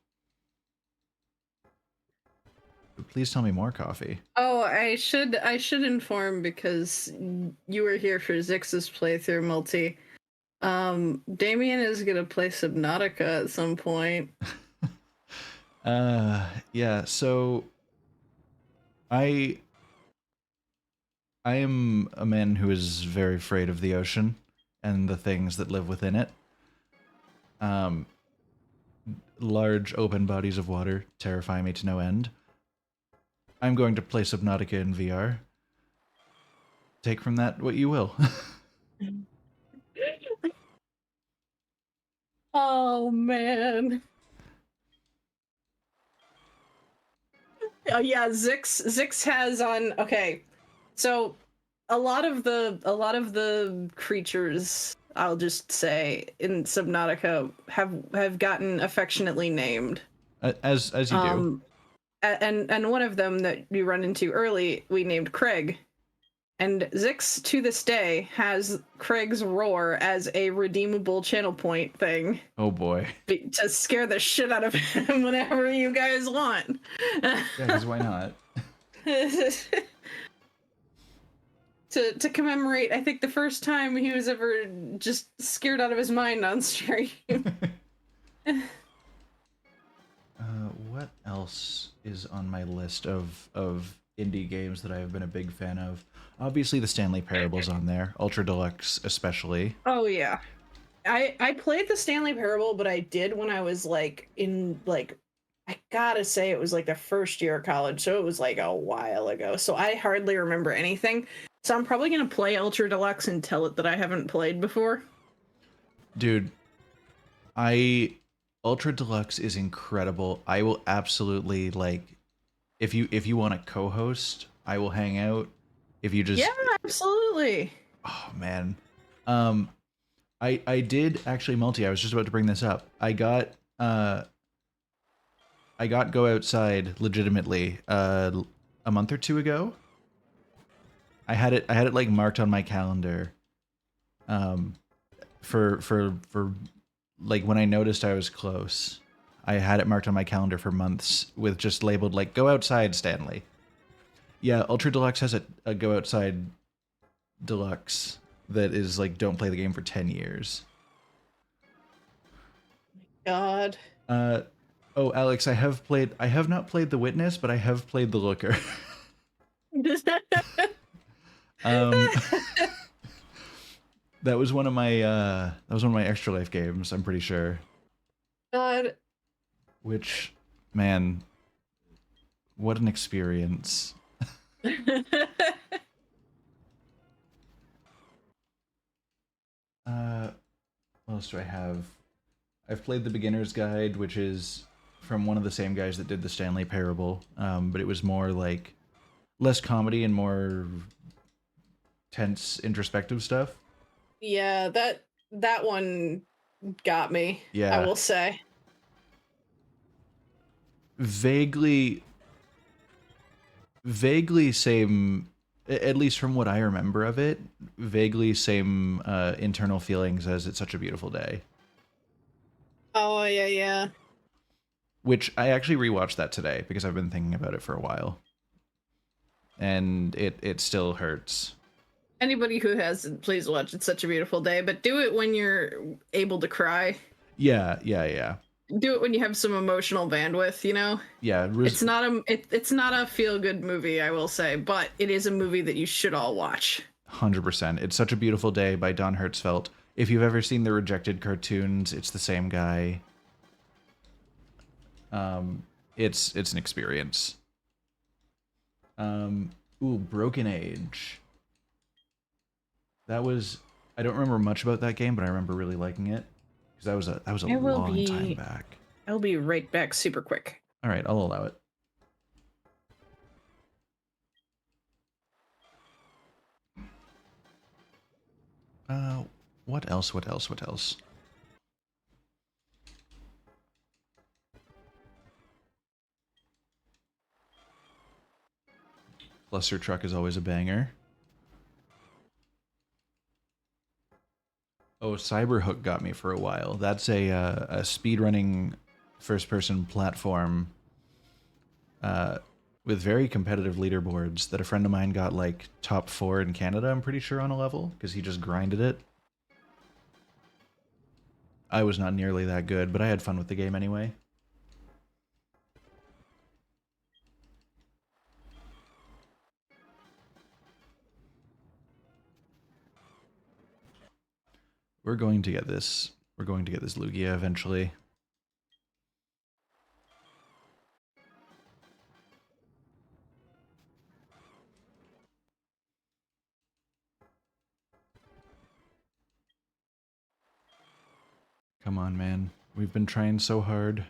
Speaker 1: Please tell me more, Coffee.
Speaker 2: Oh, I should inform, because you were here for Zix's playthrough multi. Damien is gonna play Subnautica at some point.
Speaker 1: Yeah, so I am a man who is very afraid of the ocean and the things that live within it. Large open bodies of water terrify me to no end. I'm going to play Subnautica in VR. Take from that what you will.
Speaker 2: Oh man. Oh yeah, Zix has on. Okay, so a lot of the creatures, I'll just say, in Subnautica have gotten affectionately named.
Speaker 1: As you do.
Speaker 2: And one of them that you run into early, we named Craig. And Zix, to this day, has Craig's roar as a redeemable channel point thing.
Speaker 1: Oh boy.
Speaker 2: To scare the shit out of him whenever you guys want.
Speaker 1: Yeah, because why not?
Speaker 2: to commemorate, I think, the first time he was ever just scared out of his mind on stream.
Speaker 1: What else is on my list of indie games that I have been a big fan of? Obviously, the Stanley Parable's on there, Ultra Deluxe especially.
Speaker 2: Oh yeah, I played the Stanley Parable, but I did when I was like in like I gotta say it was like the first year of college, so it was like a while ago. So I hardly remember anything. So I'm probably gonna play Ultra Deluxe and tell it that I haven't played before.
Speaker 1: Dude, Ultra Deluxe is incredible. I will absolutely like if you want to co-host, I will hang out. If you just
Speaker 2: Yeah, absolutely.
Speaker 1: Oh man. I did actually multi. I was just about to bring this up. I got Go Outside legitimately a month or two ago. I had it like marked on my calendar. For like when I noticed I was close. I had it marked on my calendar for months with just labeled like Go Outside Stanley. Yeah, Ultra Deluxe has a Go Outside Deluxe that is like don't play the game for 10 years.
Speaker 2: God.
Speaker 1: Oh, Alex, I have not played The Witness, but I have played The Looker. um that was one of my Extra Life games, I'm pretty sure.
Speaker 2: God.
Speaker 1: Which, man, what an experience. What else do I have? I've played The Beginner's Guide, which is from one of the same guys that did the Stanley Parable, but it was more like less comedy and more tense, introspective stuff.
Speaker 2: Yeah, that one got me. I
Speaker 1: Yeah,
Speaker 2: will say.
Speaker 1: vaguely same, at least from what I remember of it, vaguely same internal feelings as It's Such a Beautiful Day.
Speaker 2: Oh yeah, yeah.
Speaker 1: Which I actually rewatched that today because I've been thinking about it for a while. And it still hurts.
Speaker 2: Anybody who hasn't, please watch It's Such a Beautiful Day, but do it when you're able to cry.
Speaker 1: Yeah, yeah, yeah.
Speaker 2: Do it when you have some emotional bandwidth, you know?
Speaker 1: Yeah,
Speaker 2: It's not a feel-good movie, I will say, but it is a movie that you should all watch.
Speaker 1: 100%. It's Such a Beautiful Day by Don Hertzfeldt. If you've ever seen the Rejected cartoons, it's the same guy. It's an experience. Broken Age. That was, I don't remember much about that game, but I remember really liking it because that was a long time back.
Speaker 2: I'll be right back super quick.
Speaker 1: All right, I'll allow it. What else? What else? What else? Cluster Truck is always a banger. Oh, Cyberhook got me for a while. That's a speedrunning first-person platform with very competitive leaderboards that a friend of mine got like top 4 in Canada, I'm pretty sure, on a level, because he just grinded it. I was not nearly that good, but I had fun with the game anyway. We're going to get this. We're going to get this Lugia eventually. Come on, man. We've been trying so hard.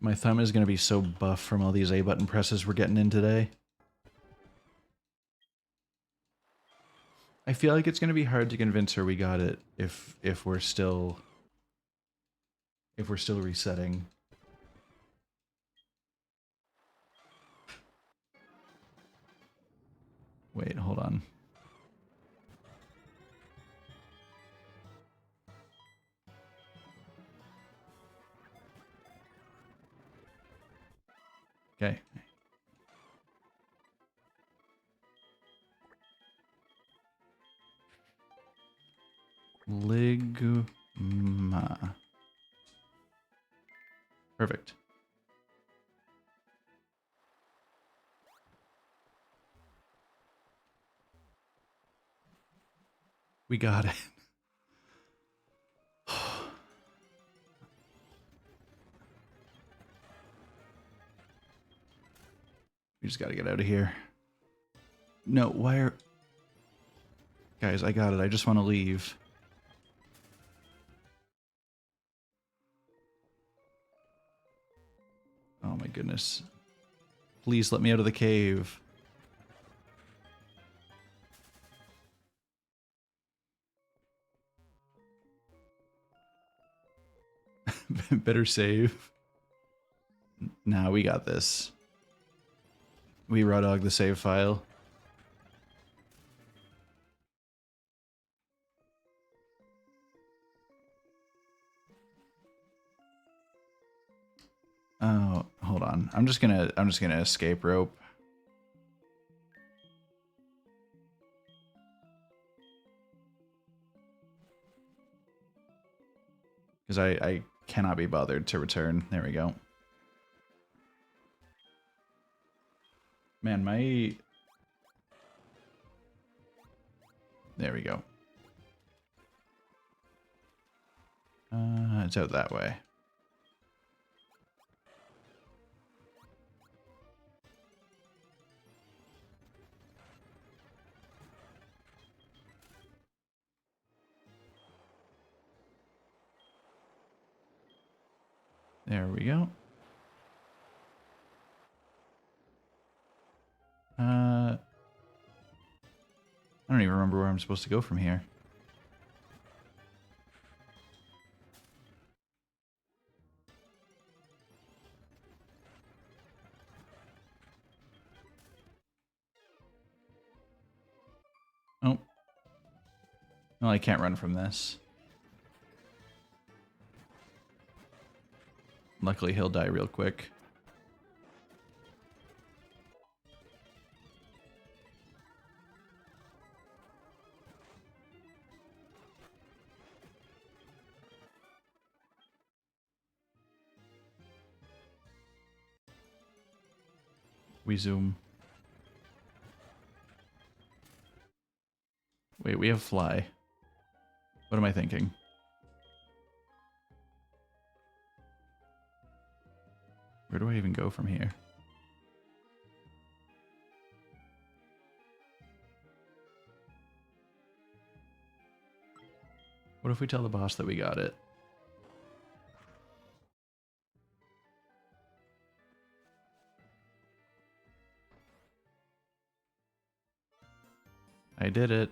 Speaker 1: My thumb is going to be so buff from all these A button presses we're getting in today. I feel like it's going to be hard to convince her we got it if we're still resetting. Wait, hold on. Okay. Ligma. Perfect. We got it. We just gotta get out of here. No, why are... Guys, I got it. I just want to leave. Oh my goodness. Please let me out of the cave. Better save. Nah, we got this. We raw dog the save file. Oh, hold on. I'm just gonna escape rope. Because I cannot be bothered to return. There we go. Man, my... There we go. It's out that way. There we go. I don't even remember where I'm supposed to go from here. Oh. Well, I can't run from this. Luckily, he'll die real quick. We zoom. Wait, we have fly. What am I thinking? Where do I even go from here? What if we tell the boss that we got it? I did it.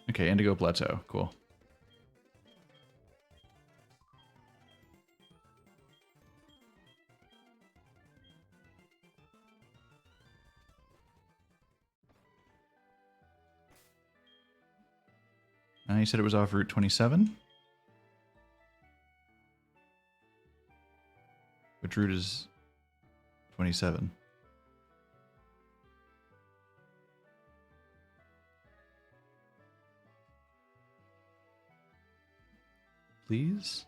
Speaker 1: Okay, Indigo Plateau. Cool. You said it was off Route 27? Which route is 27? Please?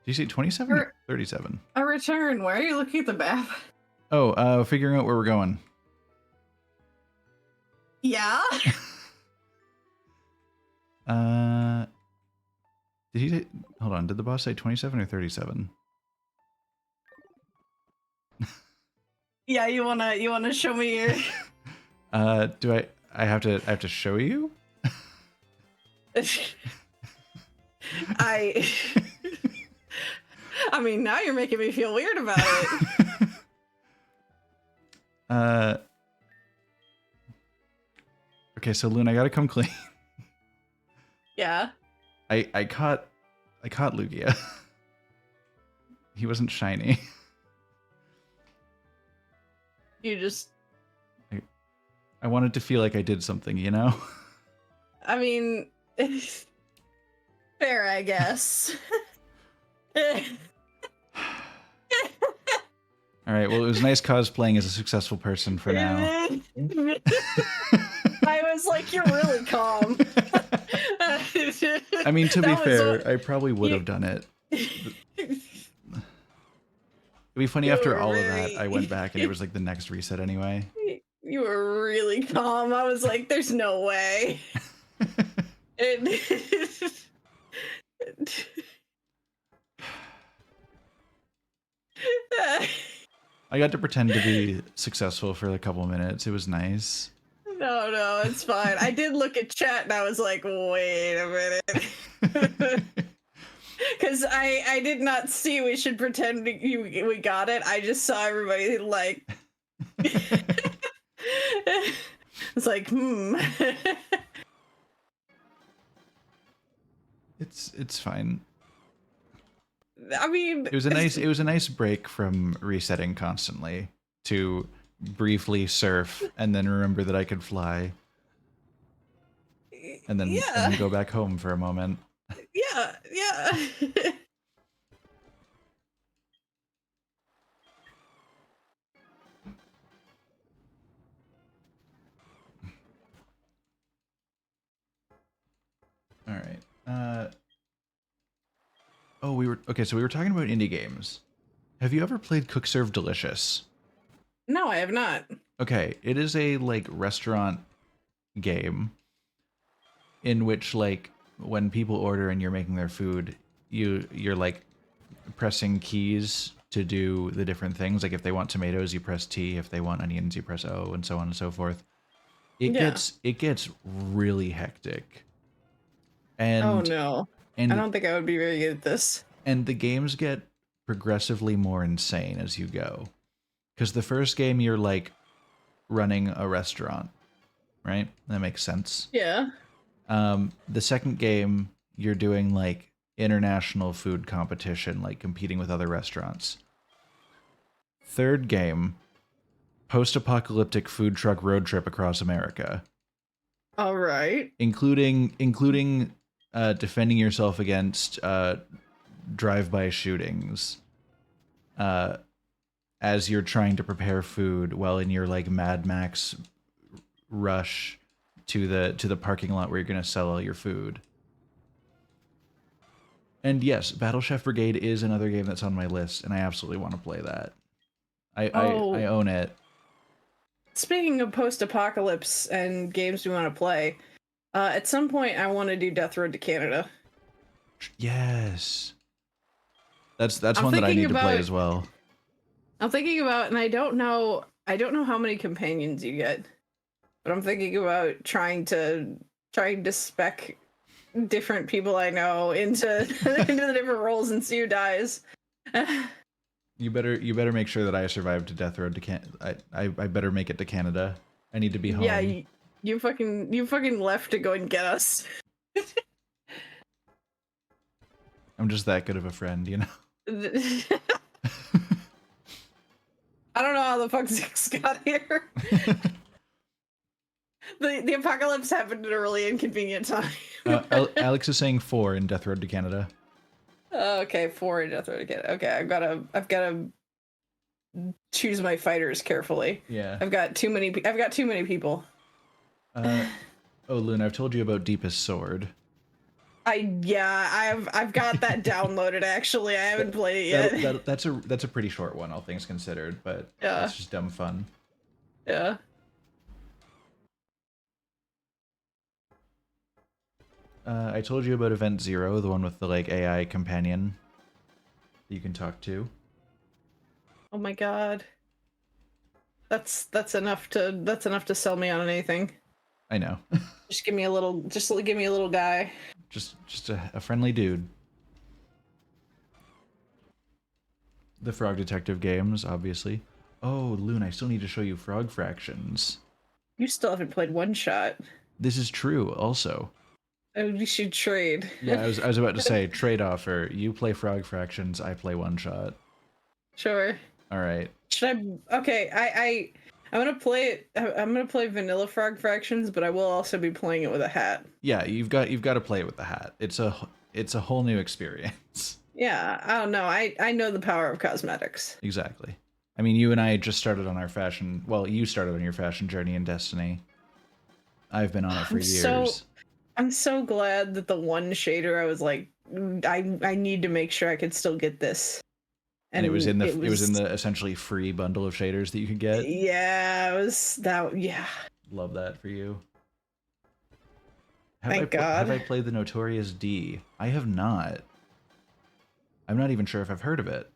Speaker 1: Did you say 27 or 37?
Speaker 2: A return. Why are you looking at the map?
Speaker 1: Oh, figuring out where we're going.
Speaker 2: Yeah?
Speaker 1: Did he say... Hold on, did the boss say 27 or 37?
Speaker 2: Yeah, you wanna show me your...
Speaker 1: Do I have to show you?
Speaker 2: I mean, now you're making me feel weird about it.
Speaker 1: Okay, so Loon, I gotta come clean.
Speaker 2: Yeah.
Speaker 1: I caught Lugia. He wasn't shiny.
Speaker 2: You just...
Speaker 1: I wanted to feel like I did something, you know?
Speaker 2: I mean, fair, I guess.
Speaker 1: All right, well, it was nice cosplaying as a successful person for now.
Speaker 2: I was like, you're really calm.
Speaker 1: I mean, to be fair, I probably would have done it. It'd be funny after all of that, I went back and it was like the next reset anyway.
Speaker 2: You were really calm. I was like, there's no way.
Speaker 1: I got to pretend to be successful for a couple minutes. It was nice.
Speaker 2: No, it's fine. I did look at chat and I was like, wait a minute. Because I did not see we should pretend we got it. I just saw everybody like... It's like,
Speaker 1: It's fine.
Speaker 2: I mean,
Speaker 1: it was a nice break from resetting constantly to briefly surf and then remember that I could fly. And then go back home for a moment.
Speaker 2: Yeah.
Speaker 1: All right. Oh, we were talking about indie games. Have you ever played Cook Serve Delicious?
Speaker 2: No, I have not.
Speaker 1: Okay, it is a like restaurant game in which like when people order and you're making their food, you're like pressing keys to do the different things. Like if they want tomatoes, you press T. If they want onions, you press O, and so on and so forth. It gets really hectic. And
Speaker 2: oh no. I don't think I would be very good at this.
Speaker 1: And the games get progressively more insane as you go. Because the first game you're like running a restaurant, right? That makes sense.
Speaker 2: Yeah.
Speaker 1: The second game you're doing like international food competition, like competing with other restaurants. Third game, post-apocalyptic food truck road trip across America.
Speaker 2: All right.
Speaker 1: Including defending yourself against drive-by shootings as you're trying to prepare food while in your like Mad Max rush to the parking lot where you're going to sell all your food. And yes, Battle Chef Brigade is another game that's on my list, and I absolutely want to play that. I own it.
Speaker 2: Speaking of post-apocalypse and games we want to play, at some point I want to do Death Road to Canada.
Speaker 1: Yes. That's one that I need to play as well.
Speaker 2: I'm thinking about, and I don't know how many companions you get, but I'm thinking about trying to spec different people I know into the different roles and see who dies.
Speaker 1: You better make sure that I survive to Death Road to Canada. I better make it to Canada. I need to be home.
Speaker 2: Yeah, you fucking left to go and get us.
Speaker 1: I'm just that good of a friend, you know.
Speaker 2: I don't know how the fuck Zix got here. The apocalypse happened at a really inconvenient time.
Speaker 1: Alex is saying 4 in Death Road to Canada.
Speaker 2: Okay, 4 in Death Road to Canada. Okay, I've gotta choose my fighters carefully.
Speaker 1: Yeah.
Speaker 2: I've got too many people.
Speaker 1: Oh, Loon, I've told you about Deepest Sword.
Speaker 2: I've got that downloaded actually. I haven't played it yet.
Speaker 1: That's a pretty short one, all things considered, but
Speaker 2: yeah.
Speaker 1: It's just dumb fun.
Speaker 2: Yeah.
Speaker 1: I told you about Event Zero, the one with the like AI companion that you can talk to.
Speaker 2: Oh my god. That's enough to sell me on anything.
Speaker 1: I know.
Speaker 2: Just give me a little guy.
Speaker 1: Just a friendly dude. The Frog Detective games, obviously. Oh, Loon, I still need to show you Frog Fractions.
Speaker 2: You still haven't played One Shot.
Speaker 1: This is true, also.
Speaker 2: We should trade.
Speaker 1: Yeah, I was about to say trade offer. You play Frog Fractions, I play One Shot.
Speaker 2: Sure.
Speaker 1: All right.
Speaker 2: Should I? Okay, I'm gonna play it. I'm gonna play Vanilla Frog Fractions, but I will also be playing it with a hat.
Speaker 1: Yeah, you've got to play it with the hat. It's a whole new experience.
Speaker 2: Yeah, I don't know. I know the power of cosmetics.
Speaker 1: Exactly. I mean, you and I just started on our fashion. Well, you started on your fashion journey in Destiny. I've been on it for years.
Speaker 2: I'm so glad that the one shader I was like, I need to make sure I could still get this.
Speaker 1: And it was in the essentially free bundle of shaders that you could get.
Speaker 2: Yeah, it was that. Yeah.
Speaker 1: Love that for you.
Speaker 2: Thank God.
Speaker 1: Have I played the Notorious D? I have not. I'm not even sure if I've heard of it.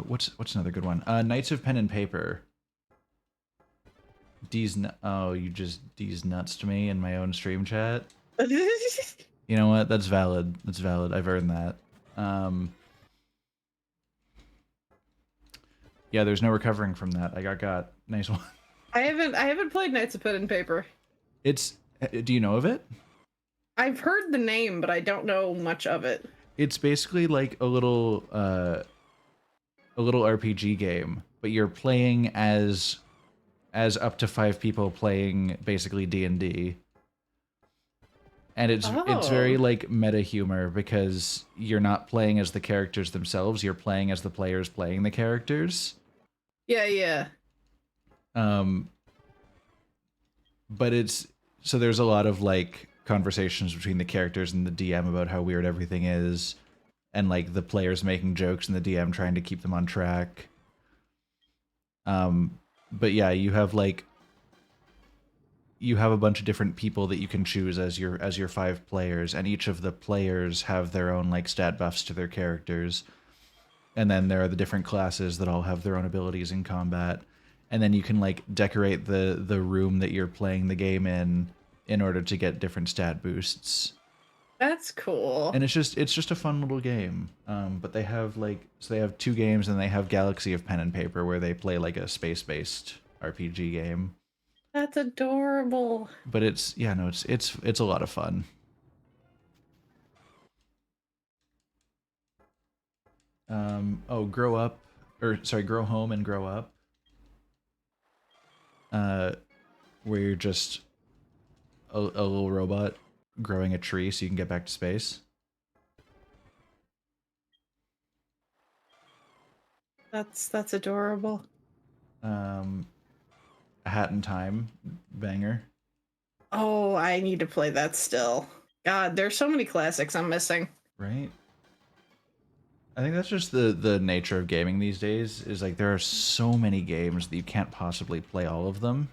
Speaker 1: What's another good one? Knights of Pen and Paper. Oh, you just D's nuts to me in my own stream chat. You know what? That's valid. That's valid. I've earned that. Yeah, there's no recovering from that. I got. Nice one.
Speaker 2: I haven't played Knights of Pen and Paper.
Speaker 1: It's. Do you know of it?
Speaker 2: I've heard the name, but I don't know much of it.
Speaker 1: It's basically like a little RPG game, but you're playing as up to 5 people playing basically D&D. And it's very like meta humor because you're not playing as the characters themselves, you're playing as the players playing the characters.
Speaker 2: Yeah.
Speaker 1: But there's a lot of like conversations between the characters and the DM about how weird everything is, and like the players making jokes and the DM trying to keep them on track. But yeah, you have a bunch of different people that you can choose as your 5 players, and each of the players have their own like stat buffs to their characters. And then there are the different classes that all have their own abilities in combat. And then you can like decorate the room that you're playing the game in order to get different stat boosts.
Speaker 2: That's cool.
Speaker 1: And it's just a fun little game. But they have they have 2 games, and they have Galaxy of Pen and Paper where they play like a space-based RPG game.
Speaker 2: That's adorable.
Speaker 1: But it's a lot of fun. Grow home and grow up. Where you're just a little robot growing a tree so you can get back to space.
Speaker 2: That's adorable.
Speaker 1: A Hat in Time, banger.
Speaker 2: Oh, I need to play that still. God, there's so many classics I'm missing.
Speaker 1: Right? I think that's just the nature of gaming these days, is like there are so many games that you can't possibly play all of them.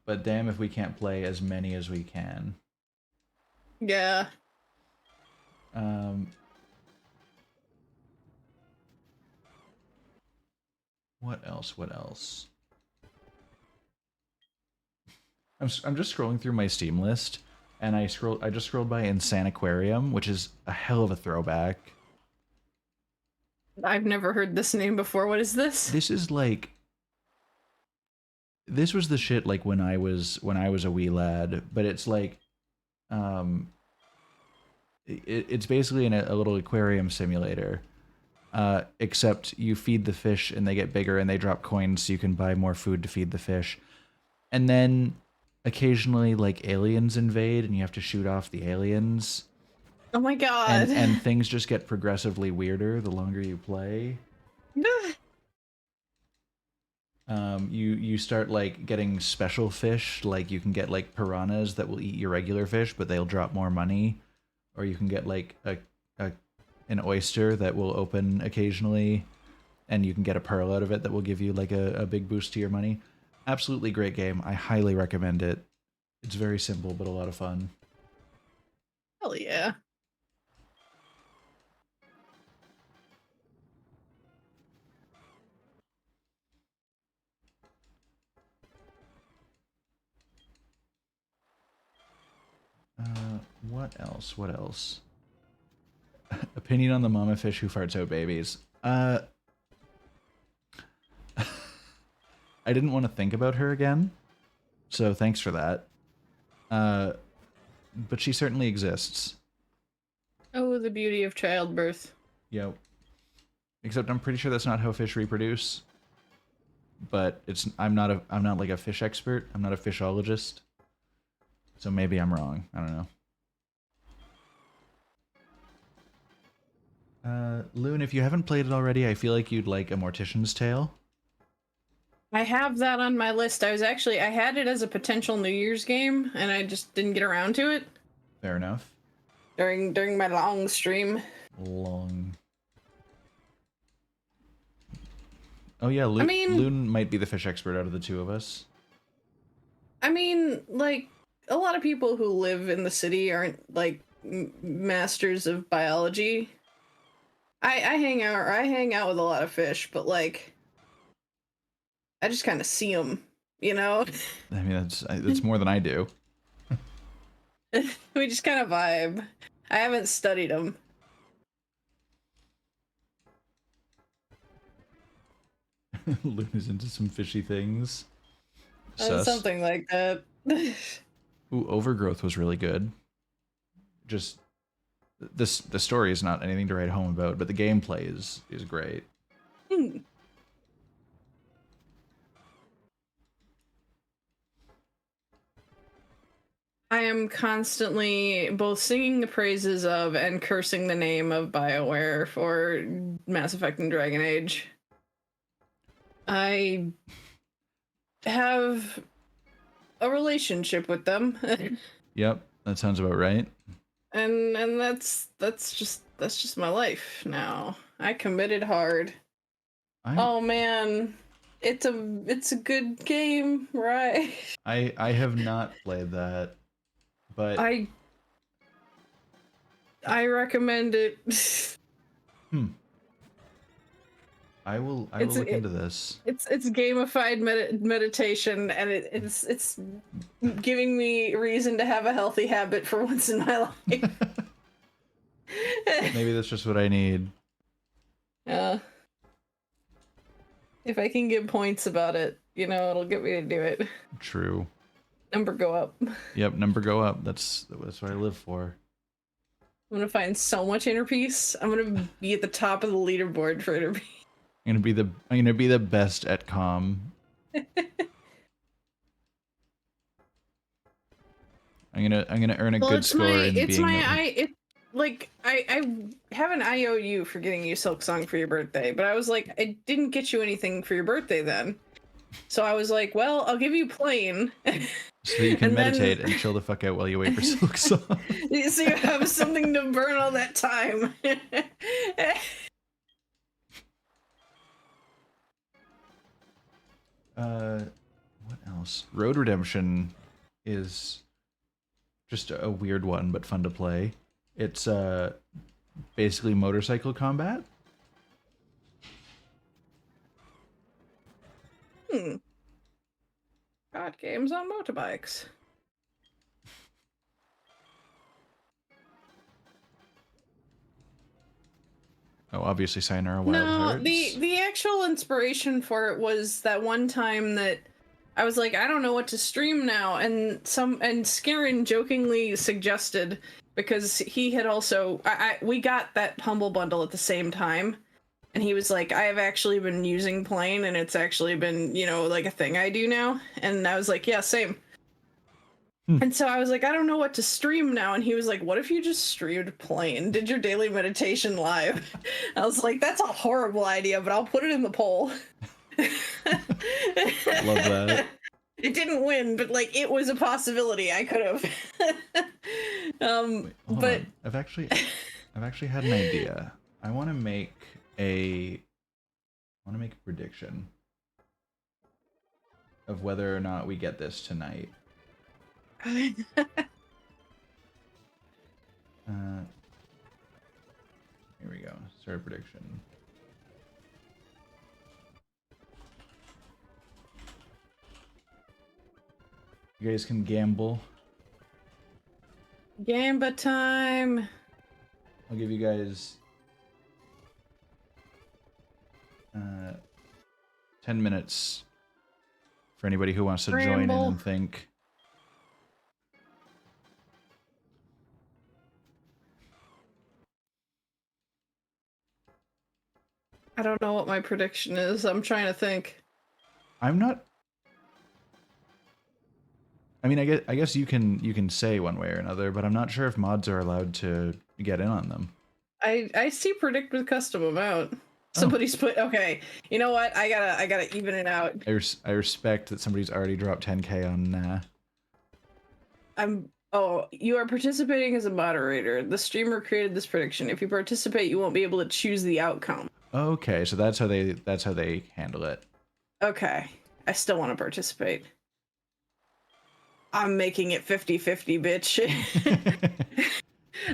Speaker 1: But damn if we can't play as many as we can.
Speaker 2: Yeah.
Speaker 1: What else? I'm just scrolling through my Steam list, and I just scrolled by Insane Aquarium, which is a hell of a throwback.
Speaker 2: I've never heard this name before. What is this?
Speaker 1: This was the shit like when I was a wee lad, but it's like it's basically a little aquarium simulator. Except you feed the fish and they get bigger and they drop coins so you can buy more food to feed the fish. And then occasionally like aliens invade and you have to shoot off the aliens.
Speaker 2: Oh my God.
Speaker 1: And things just get progressively weirder the longer you play. You start like getting special fish, like you can get like piranhas that will eat your regular fish but they'll drop more money, or you can get like an oyster that will open occasionally and you can get a pearl out of it that will give you like a big boost to your money. Absolutely great game. I highly recommend it. It's very simple but a lot of fun.
Speaker 2: Hell yeah.
Speaker 1: What else? Opinion on the mama fish who farts out babies. I didn't want to think about her again, so thanks for that. But she certainly exists.
Speaker 2: Oh, the beauty of childbirth.
Speaker 1: Yep. Except I'm pretty sure that's not how fish reproduce. But I'm not like a fish expert. I'm not a fishologist. So maybe I'm wrong. I don't know. Loon, if you haven't played it already, I feel like you'd like A Mortician's Tale.
Speaker 2: I have that on my list. I had it as a potential New Year's game, and I just didn't get around to it.
Speaker 1: Fair enough.
Speaker 2: During my long stream.
Speaker 1: Long. Oh yeah, Loon might be the fish expert out of the two of us.
Speaker 2: I mean, like, a lot of people who live in the city aren't, like, masters of biology. I hang out with a lot of fish, but, like, I just kind of see them, you know?
Speaker 1: I mean, that's more than I do.
Speaker 2: We just kind of vibe. I haven't studied them.
Speaker 1: Loon is into some fishy things.
Speaker 2: Something like that.
Speaker 1: Ooh, Overgrowth was really good. Just the story is not anything to write home about, but the gameplay is great.
Speaker 2: I am constantly both singing the praises of and cursing the name of BioWare for Mass Effect and Dragon Age. I have a relationship with them.
Speaker 1: Yep, that sounds about right.
Speaker 2: And that's just my life now. I committed hard. Oh man, it's a good game, right?
Speaker 1: I have not played that, but
Speaker 2: I recommend it.
Speaker 1: I will look into this.
Speaker 2: It's gamified meditation, and it's giving me reason to have a healthy habit for once in my life.
Speaker 1: Maybe that's just what I need.
Speaker 2: If I can get points about it, you know, it'll get me to do it.
Speaker 1: True.
Speaker 2: Number go up.
Speaker 1: Yep, number go up. That's what I live for.
Speaker 2: I'm gonna find so much inner peace. I'm gonna be at the top of the leaderboard for inner peace.
Speaker 1: I'm gonna be the best at calm. I'm gonna earn a good score in being.
Speaker 2: I have an IOU for getting you Silk Song for your birthday, but I was like, I didn't get you anything for your birthday then. So I was like, well, I'll give you plain.
Speaker 1: So you can meditate and chill the fuck out while you wait for Silk Song.
Speaker 2: So you have something to burn all that time.
Speaker 1: What else? Road Redemption is just a weird one, but fun to play. It's basically motorcycle combat.
Speaker 2: God, games on motorbikes.
Speaker 1: Oh, obviously Sayonara Wild Hearts.
Speaker 2: The actual inspiration for it was that one time that I was like, I don't know what to stream now, and Skarin jokingly suggested, because he had also we got that Humble Bundle at the same time, and he was like, I have actually been using Plane, and it's actually been, you know, like a thing I do now. And I was like, yeah, same. And so I was like, I don't know what to stream now. And he was like, what if you just streamed Plane, did your daily meditation live? I was like, that's a horrible idea, but I'll put it in the poll.
Speaker 1: Love that.
Speaker 2: It didn't win, but like it was a possibility. I could have.
Speaker 1: But on. I've actually had an idea. I want to make a prediction of whether or not we get this tonight. Here we go. Start a prediction. You guys can gamble.
Speaker 2: Gamba time.
Speaker 1: I'll give you guys Uh, 10 minutes for anybody who wants to join in
Speaker 2: Ramble.
Speaker 1: and think.
Speaker 2: I don't know what my prediction is. I'm trying to think.
Speaker 1: I'm not. I mean, I guess you can say one way or another, but I'm not sure if mods are allowed to get in on them.
Speaker 2: I see predict with custom amount.
Speaker 1: Oh.
Speaker 2: Somebody's put okay. You know what? I gotta even it out.
Speaker 1: I respect that somebody's already dropped 10k on.
Speaker 2: Oh, you are participating as a moderator. The streamer created this prediction. If you participate, you won't be able to choose the outcome.
Speaker 1: Okay, so that's how they handle it.
Speaker 2: Okay. I still want to participate. I'm making it 50-50, bitch.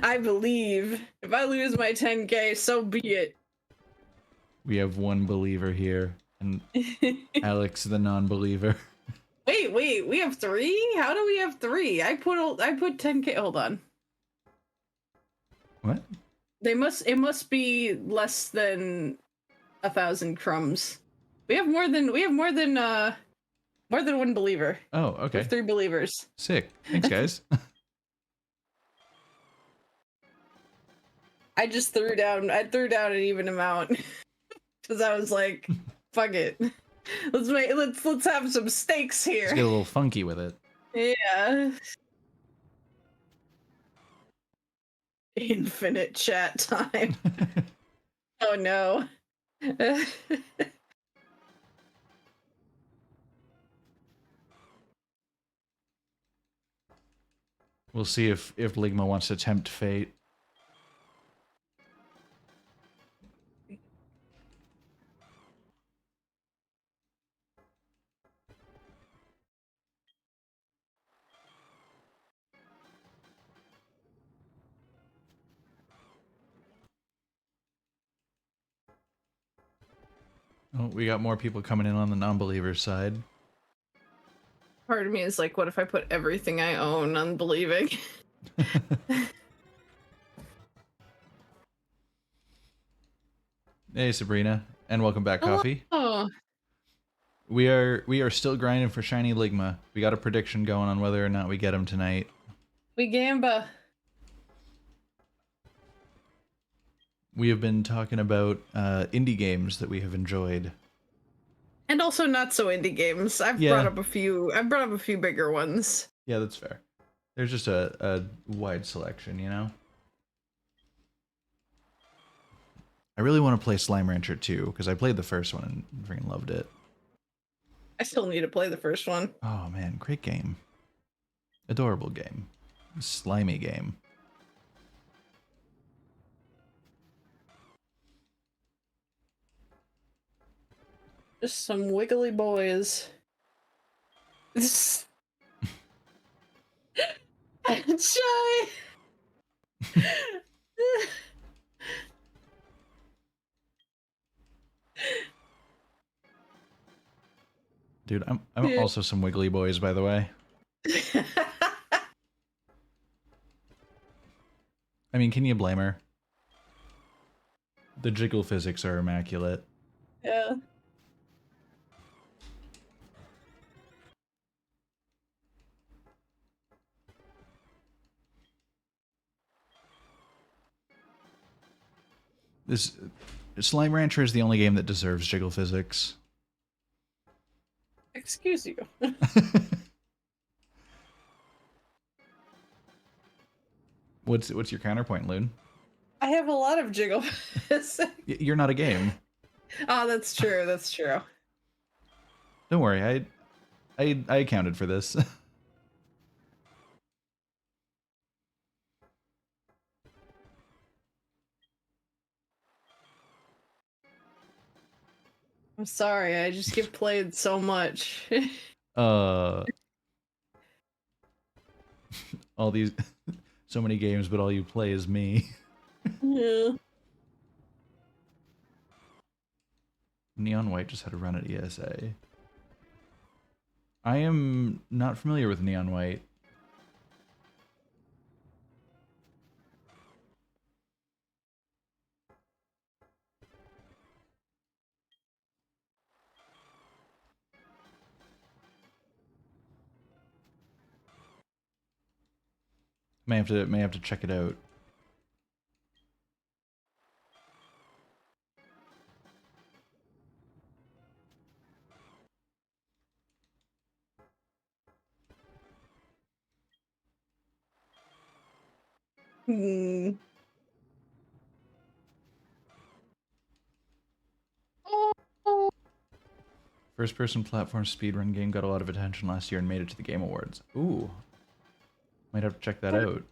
Speaker 2: I believe. If I lose my 10k, so be it.
Speaker 1: We have one believer here, and Alex the non-believer.
Speaker 2: Wait, we have 3? How do we have 3? I put 10k. Hold on.
Speaker 1: What?
Speaker 2: It must be less than 1,000 crumbs. We have more than one believer.
Speaker 1: Oh,
Speaker 2: We
Speaker 1: okay.
Speaker 2: have 3 believers.
Speaker 1: Sick. Thanks, guys.
Speaker 2: I just threw down an even amount because I was like, fuck it. Let's have some stakes here.
Speaker 1: Let's get a little funky with it.
Speaker 2: Yeah. Infinite chat time. Oh no.
Speaker 1: We'll see if Ligma wants to tempt fate. Oh, we got more people coming in on the non-believer side.
Speaker 2: Part of me is like, what if I put everything I own on believing?
Speaker 1: Hey, Sabrina, and welcome back, Coffee.
Speaker 2: Oh.
Speaker 1: We are still grinding for shiny Ligma. We got a prediction going on whether or not we get him tonight.
Speaker 2: We gamba.
Speaker 1: We have been talking about indie games that we have enjoyed.
Speaker 2: And also not so indie games. I've brought up a few bigger ones.
Speaker 1: Yeah, that's fair. There's just a wide selection, you know? I really want to play Slime Rancher 2, because I played the first one and freaking loved it.
Speaker 2: I still need to play the first one.
Speaker 1: Oh man, great game. Adorable game. Slimy game.
Speaker 2: Just some wiggly boys. Shy.
Speaker 1: Dude, I'm also some wiggly boys, by the way. I mean, can you blame her? The jiggle physics are immaculate.
Speaker 2: Yeah.
Speaker 1: This Slime Rancher is the only game that deserves jiggle physics.
Speaker 2: Excuse you.
Speaker 1: What's your counterpoint, Loon?
Speaker 2: I have a lot of jiggle physics.
Speaker 1: You're not a game.
Speaker 2: Oh, that's true. That's true.
Speaker 1: Don't worry, I accounted for this.
Speaker 2: I'm sorry. I just get played so much.
Speaker 1: All these, so many games, but all you play is me.
Speaker 2: Yeah.
Speaker 1: Neon White just had a run at ESA. I am not familiar with Neon White. May have to check it out.
Speaker 2: Hmm.
Speaker 1: First-person platform speedrun game got a lot of attention last year and made it to the Game Awards. Ooh. Might have to check that out.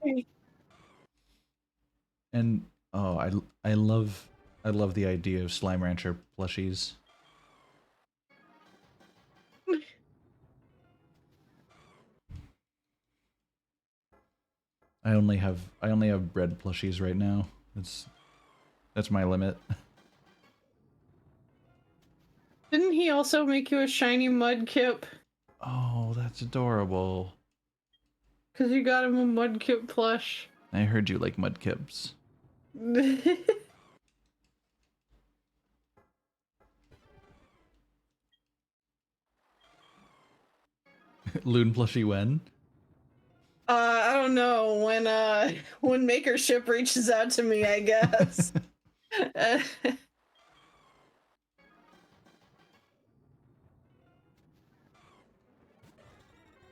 Speaker 1: And oh, I love the idea of Slime Rancher plushies. I only have bread plushies right now. That's my limit.
Speaker 2: Didn't he also make you a shiny Mudkip?
Speaker 1: Oh, that's adorable.
Speaker 2: Because you got him a Mudkip plush.
Speaker 1: I heard you like mudkips. Loon plushie when?
Speaker 2: I don't know, when Makership reaches out to me, I guess.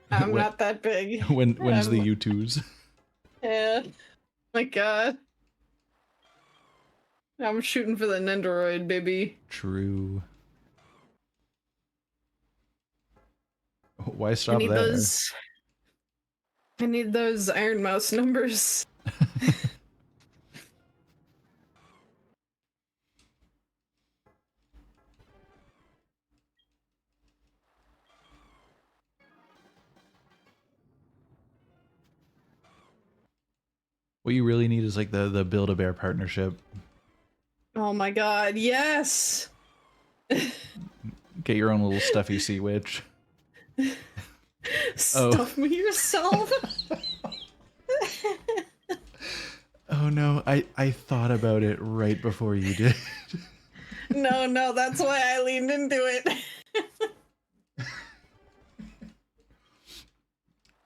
Speaker 2: I'm not that big.
Speaker 1: When's the U2s?
Speaker 2: Yeah. My god. I'm shooting for the Nendoroid, baby.
Speaker 1: True. Why stop there?
Speaker 2: I need those Iron Mouse numbers.
Speaker 1: What you really need is like the Build-A-Bear partnership.
Speaker 2: Oh my god, yes!
Speaker 1: Get your own little stuffy sea witch.
Speaker 2: Stuff me yourself.
Speaker 1: Oh no, I thought about it right before you did.
Speaker 2: No, that's why I leaned into it.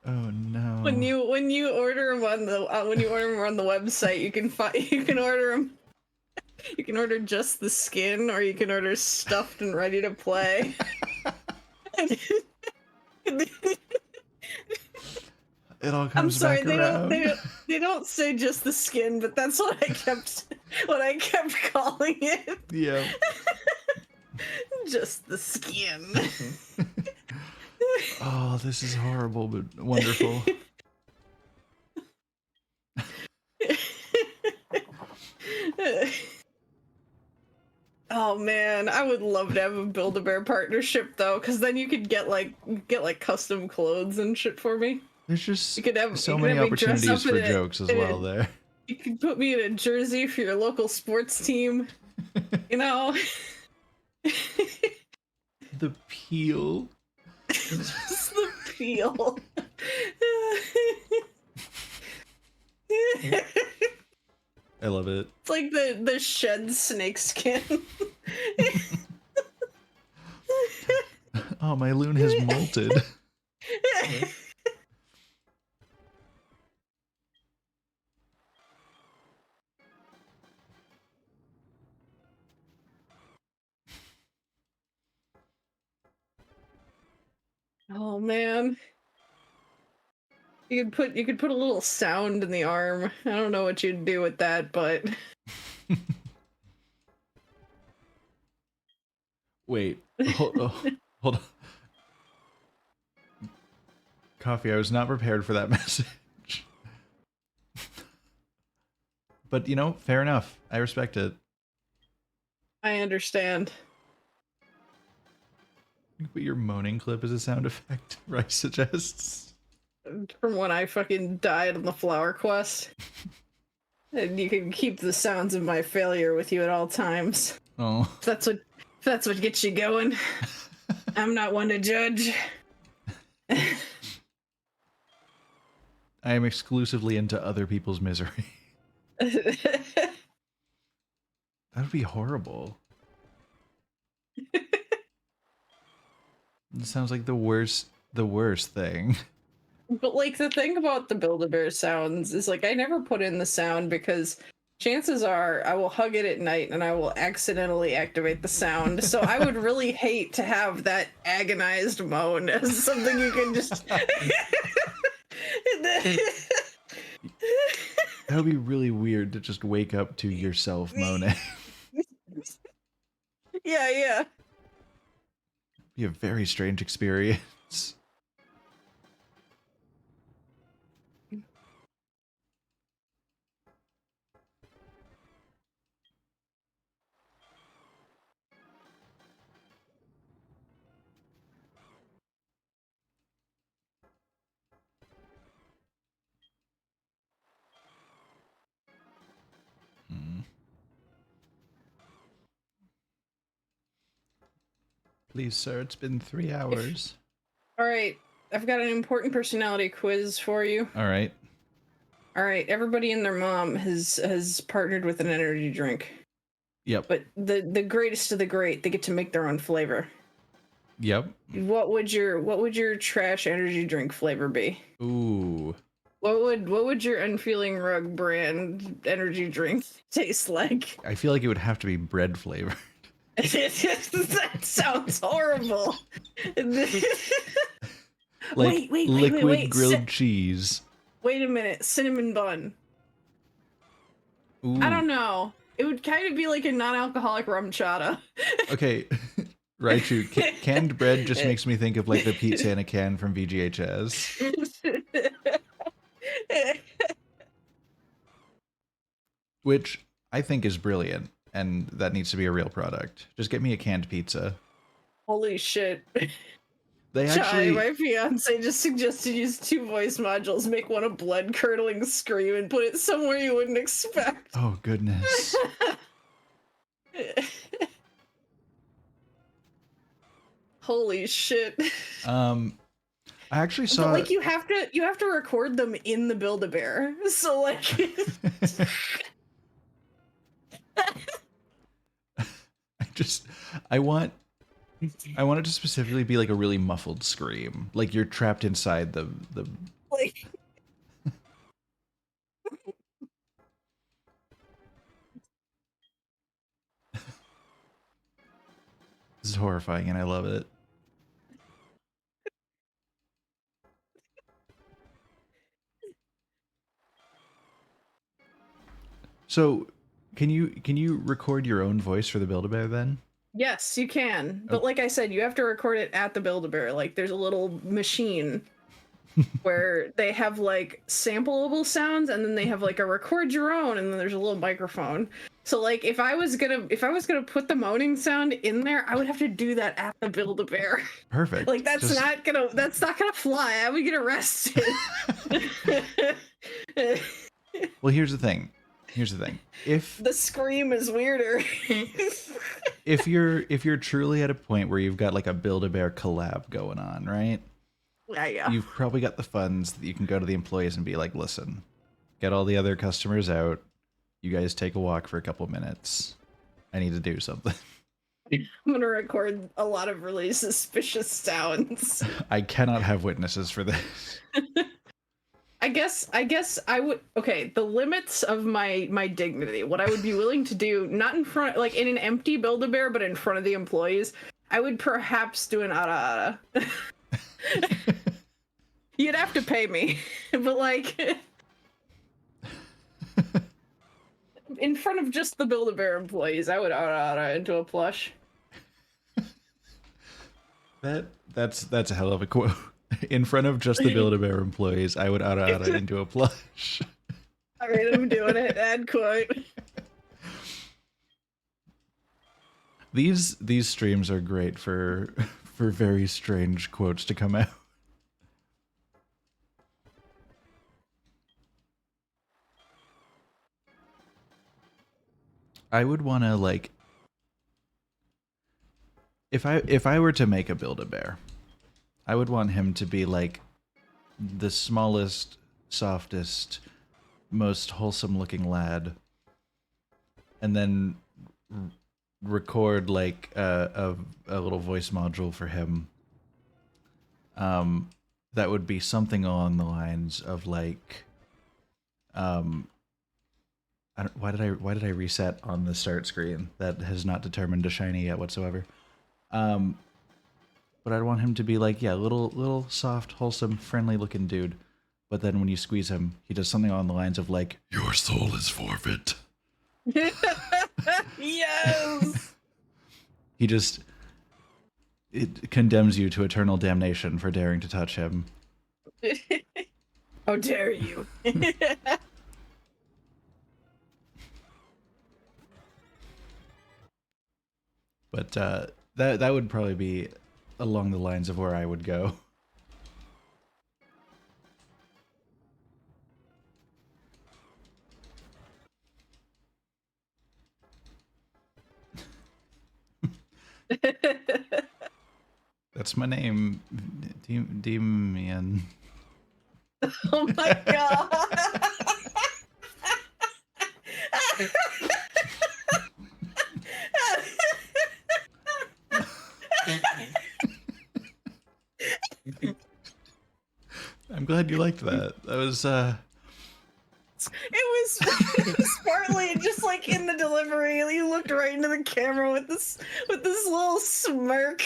Speaker 1: Oh no.
Speaker 2: When you order them on the website, you can order them. You can order just the skin, or you can order stuffed and ready to play.
Speaker 1: It all comes
Speaker 2: I'm sorry,
Speaker 1: back around.
Speaker 2: they don't say just the skin, but that's what I kept calling it.
Speaker 1: Yeah.
Speaker 2: Just the skin.
Speaker 1: Oh, this is horrible, but wonderful.
Speaker 2: Oh man, I would love to have a Build-A-Bear partnership though, because then you could get like custom clothes and shit for me.
Speaker 1: There's just
Speaker 2: You could have
Speaker 1: so many opportunities for jokes as well there.
Speaker 2: You could put me in a jersey for your local sports team. You know?
Speaker 1: The peel.
Speaker 2: Just the peel.
Speaker 1: I love it.
Speaker 2: It's like the shed snake skin.
Speaker 1: Oh, my loon has molted.
Speaker 2: Oh man. You could put a little sound in the arm. I don't know what you'd do with that, but
Speaker 1: Wait. Hold on. Coffee, I was not prepared for that message. But, you know, fair enough. I respect it.
Speaker 2: I understand.
Speaker 1: You can put your moaning clip as a sound effect, Rice suggests.
Speaker 2: From when I fucking died on the flower quest. And you can keep the sounds of my failure with you at all times.
Speaker 1: Oh.
Speaker 2: If that's what gets you going. I'm not one to judge.
Speaker 1: I am exclusively into other people's misery. That would be horrible. It sounds like the worst thing.
Speaker 2: But like the thing about the Build-A-Bear sounds is like I never put in the sound because chances are I will hug it at night and I will accidentally activate the sound. So I would really hate to have that agonized moan as something you can just
Speaker 1: That would be really weird to just wake up to yourself moaning.
Speaker 2: Yeah.
Speaker 1: Be a very strange experience. Hmm. Please, sir, it's been 3 hours.
Speaker 2: All right, I've got an important personality quiz for you.
Speaker 1: All right.
Speaker 2: All right, everybody and their mom has partnered with an energy drink.
Speaker 1: Yep.
Speaker 2: But the greatest of the great, they get to make their own flavor.
Speaker 1: Yep.
Speaker 2: What would your trash energy drink flavor be?
Speaker 1: Ooh.
Speaker 2: What would your UnfeelingRug brand energy drink taste like?
Speaker 1: I feel like it would have to be bread flavored.
Speaker 2: That sounds horrible.
Speaker 1: Like
Speaker 2: wait,
Speaker 1: liquid grilled cheese.
Speaker 2: Wait a minute, cinnamon bun.
Speaker 1: Ooh.
Speaker 2: I don't know. It would kind of be like a non-alcoholic rum chata.
Speaker 1: Okay. Raichu, canned bread just makes me think of like the pizza in a can from VGHS. Which I think is brilliant, and that needs to be a real product. Just get me a canned pizza.
Speaker 2: Holy shit.
Speaker 1: They actually...
Speaker 2: my fiance just suggested use 2 voice modules, make one a blood-curdling scream, and put it somewhere you wouldn't expect.
Speaker 1: Oh, goodness.
Speaker 2: Holy shit.
Speaker 1: I actually saw...
Speaker 2: But, like, you have to record them in the Build-A-Bear. So, like...
Speaker 1: I want it to specifically be like a really muffled scream. Like you're trapped inside the...
Speaker 2: Like...
Speaker 1: This is horrifying and I love it. So, can you record your own voice for the Build-A-Bear then?
Speaker 2: Yes, you can. But like I said, you have to record it at the Build-A-Bear. Like there's a little machine where they have like sampleable sounds and then they have like a record your own and then there's a little microphone. So like if I was gonna put the moaning sound in there, I would have to do that at the Build-A-Bear.
Speaker 1: Perfect.
Speaker 2: Like that's not gonna fly. I would get arrested.
Speaker 1: Well, here's the thing. If
Speaker 2: the scream is weirder.
Speaker 1: if you're truly at a point where you've got like a Build-A-Bear collab going on, right?
Speaker 2: Yeah.
Speaker 1: You've probably got the funds that you can go to the employees and be like, listen, get all the other customers out. You guys take a walk for a couple minutes. I need to do something.
Speaker 2: I'm gonna record a lot of really suspicious sounds.
Speaker 1: I cannot have witnesses for this.
Speaker 2: I guess I would. Okay, the limits of my dignity. What I would be willing to do, not in front, like in an empty Build-A-Bear, but in front of the employees. I would perhaps do an ara ara. You'd have to pay me, but like in front of just the Build-A-Bear employees, I would ara ara into a plush.
Speaker 1: That's a hell of a quote. In front of just the Build-A-Bear employees, I would ara ara into a plush.
Speaker 2: All right, I'm doing it. Add quote.
Speaker 1: These streams are great for very strange quotes to come out. I would want to like if I were to make a Build-A-Bear, I would want him to be like the smallest, softest, most wholesome looking lad, and then record like a little voice module for him, that would be something along the lines of like, why did I reset on the start screen? That has not determined a shiny yet whatsoever. But I'd want him to be like, yeah, little soft, wholesome, friendly looking dude. But then when you squeeze him, he does something along the lines of like, your soul is forfeit.
Speaker 2: Yes.
Speaker 1: It condemns you to eternal damnation for daring to touch him.
Speaker 2: How dare you?
Speaker 1: But that would probably be along the lines of where I would go. That's my name, Demian.
Speaker 2: Oh my god.
Speaker 1: I'm glad you liked that. That was
Speaker 2: It was partly just like in the delivery. You looked right into the camera with this little smirk.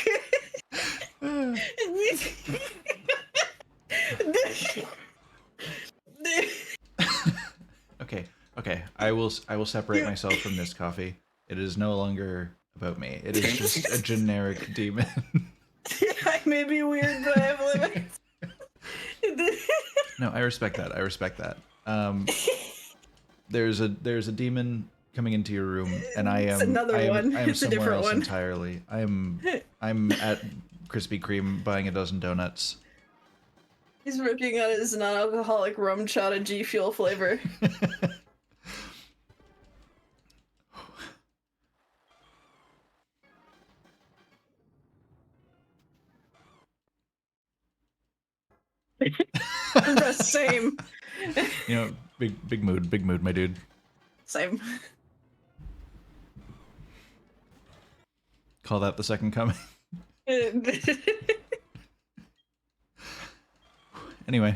Speaker 1: Okay. I will separate myself from this coffee. It is no longer about me. It is just a generic demon.
Speaker 2: I may be weird, but I have limits.
Speaker 1: No, I respect that. I respect that. There's a demon coming into your room, and I am
Speaker 2: another one.
Speaker 1: I am
Speaker 2: It's a
Speaker 1: somewhere
Speaker 2: different
Speaker 1: else
Speaker 2: one.
Speaker 1: entirely. I'm at Krispy Kreme buying a dozen donuts.
Speaker 2: He's working on his non-alcoholic rum chata G Fuel flavor. The same.
Speaker 1: You know, big mood, my dude.
Speaker 2: Same.
Speaker 1: Call that the second coming. Anyway.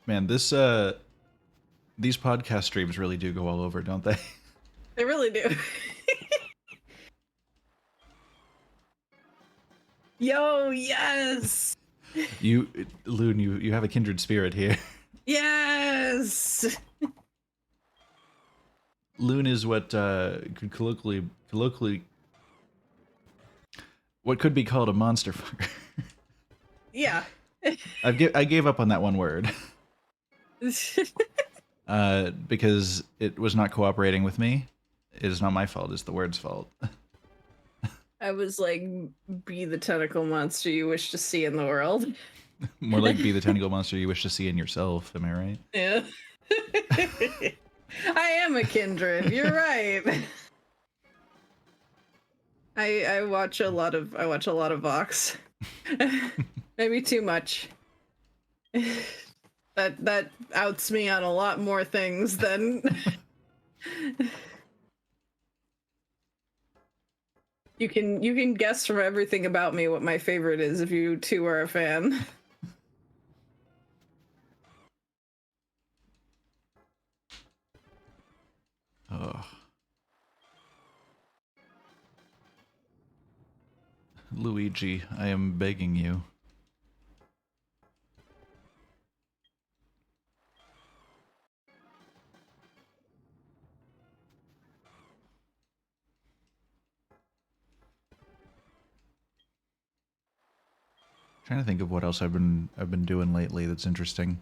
Speaker 1: Man, these podcast streams really do go all over, don't they?
Speaker 2: They really do. Yo, yes.
Speaker 1: Loon, you have a kindred spirit here.
Speaker 2: Yes.
Speaker 1: Loon is what could colloquially what could be called a monster fucker.
Speaker 2: Yeah.
Speaker 1: I gave up on that one word. Because it was not cooperating with me. It is not my fault, it's the word's fault.
Speaker 2: I was like, be the tentacle monster you wish to see in the world.
Speaker 1: More like be the tentacle monster you wish to see in yourself, am I right?
Speaker 2: Yeah. I am a kindred, you're right. I watch a lot of Vox. Maybe too much. That outs me on a lot more things than you can guess from everything about me what my favorite is if you two are a fan.
Speaker 1: Oh. Luigi, I am begging you. Trying to think of what else I've been doing lately that's interesting.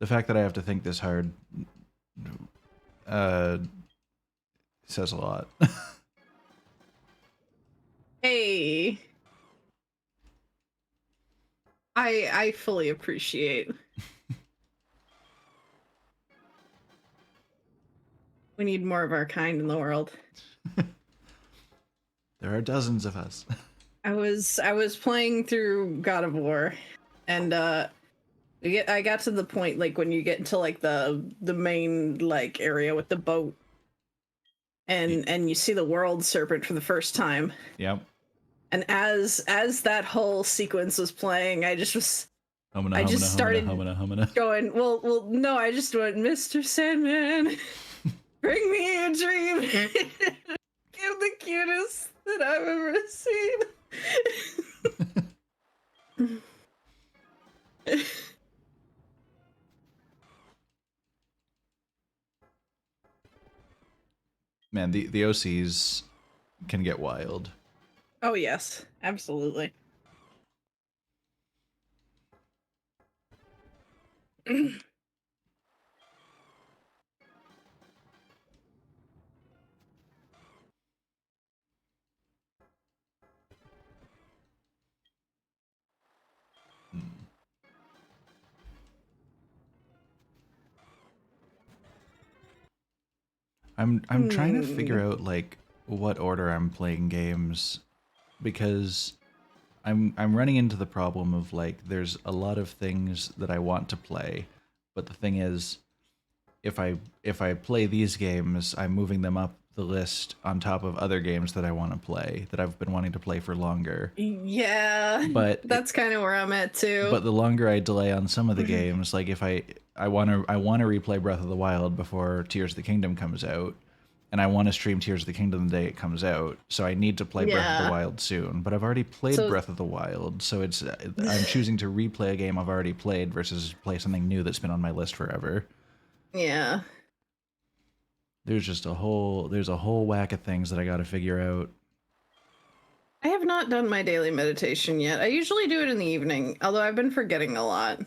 Speaker 1: The fact that I have to think this hard says a lot.
Speaker 2: Hey. I fully appreciate. We need more of our kind in the world.
Speaker 1: There are dozens of us.
Speaker 2: I was playing through God of War, and I got to the point like when you get into like the main like area with the boat, and you see the world serpent for the first time.
Speaker 1: Yep.
Speaker 2: And as that whole sequence was playing, I just was started going, well, no, I just went, Mr. Sandman, bring me a dream. You're the cutest that I've ever seen.
Speaker 1: Man, the OCs can get wild.
Speaker 2: Oh yes, absolutely.
Speaker 1: I'm trying to figure out like what order I'm playing games, because I'm running into the problem of like there's a lot of things that I want to play, but the thing is, if I play these games, I'm moving them up the list on top of other games that I want to play that I've been wanting to play for longer.
Speaker 2: Yeah,
Speaker 1: but
Speaker 2: that's kind of where I'm at too.
Speaker 1: But the longer I delay on some of the games, like if I want to replay Breath of the Wild before Tears of the Kingdom comes out, and I want to stream Tears of the Kingdom the day it comes out, so I need to play Breath of the Wild soon. But I've already played Breath of the Wild, so it's I'm choosing to replay a game I've already played versus play something new that's been on my list forever.
Speaker 2: Yeah.
Speaker 1: There's just a whole whack of things that I got to figure out.
Speaker 2: I have not done my daily meditation yet. I usually do it in the evening, although I've been forgetting a lot.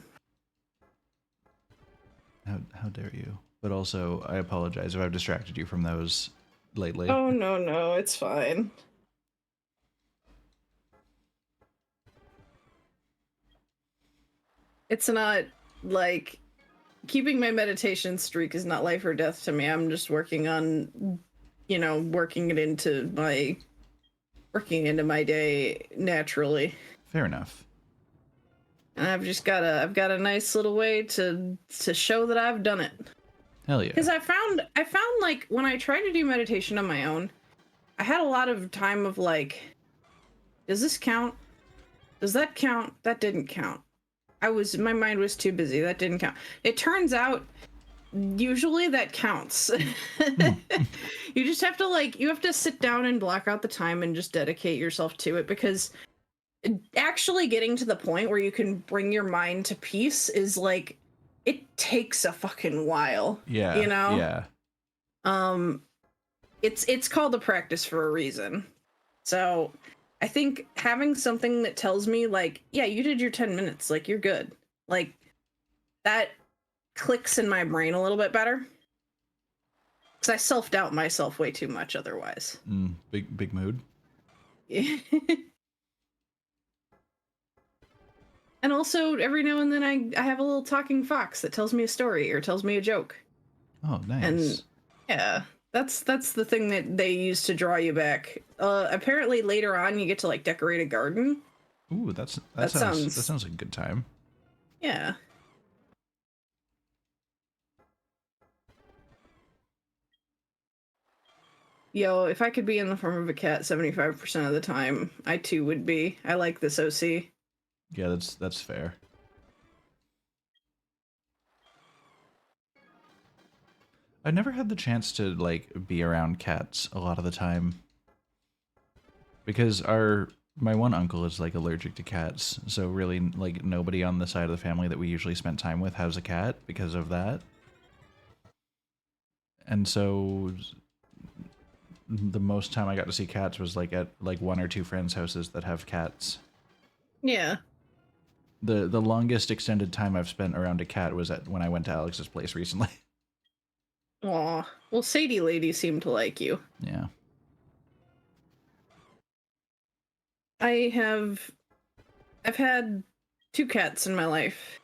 Speaker 1: How dare you? But also, I apologize if I've distracted you from those lately.
Speaker 2: Oh, no, it's fine. It's not, like, keeping my meditation streak is not life or death to me. I'm just working on, working into my day naturally.
Speaker 1: Fair enough.
Speaker 2: And I've got a nice little way to show that I've done it.
Speaker 1: Hell yeah.
Speaker 2: Because I found like when I tried to do meditation on my own, I had a lot of time of like, does this count? Does that count? That didn't count. My mind was too busy. That didn't count. It turns out usually that counts. You just have to you have to sit down and block out the time and just dedicate yourself to it, because actually getting to the point where you can bring your mind to peace is like, it takes a fucking while.
Speaker 1: Yeah. Yeah.
Speaker 2: It's called a practice for a reason. So I think having something that tells me like, yeah, you did your 10 minutes, like you're good. Like that clicks in my brain a little bit better. Because I self-doubt myself way too much otherwise.
Speaker 1: Big mood.
Speaker 2: And also, every now and then I have a little talking fox that tells me a story or tells me a joke.
Speaker 1: Oh, nice.
Speaker 2: And yeah, that's the thing that they use to draw you back. Apparently later on you get to like decorate a garden.
Speaker 1: Ooh, that sounds like a good time.
Speaker 2: Yeah. Yo, if I could be in the form of a cat 75% of the time, I too would be. I like this OC.
Speaker 1: Yeah, that's fair. I never had the chance to like be around cats a lot of the time, because my one uncle is like allergic to cats, so really like nobody on the side of the family that we usually spent time with has a cat because of that. And so the most time I got to see cats was like at like one or two friends' houses that have cats.
Speaker 2: Yeah.
Speaker 1: The longest extended time I've spent around a cat was when I went to Alex's place recently.
Speaker 2: Aw. Well, Sadie Lady seemed to like you.
Speaker 1: Yeah.
Speaker 2: I've had 2 cats in my life.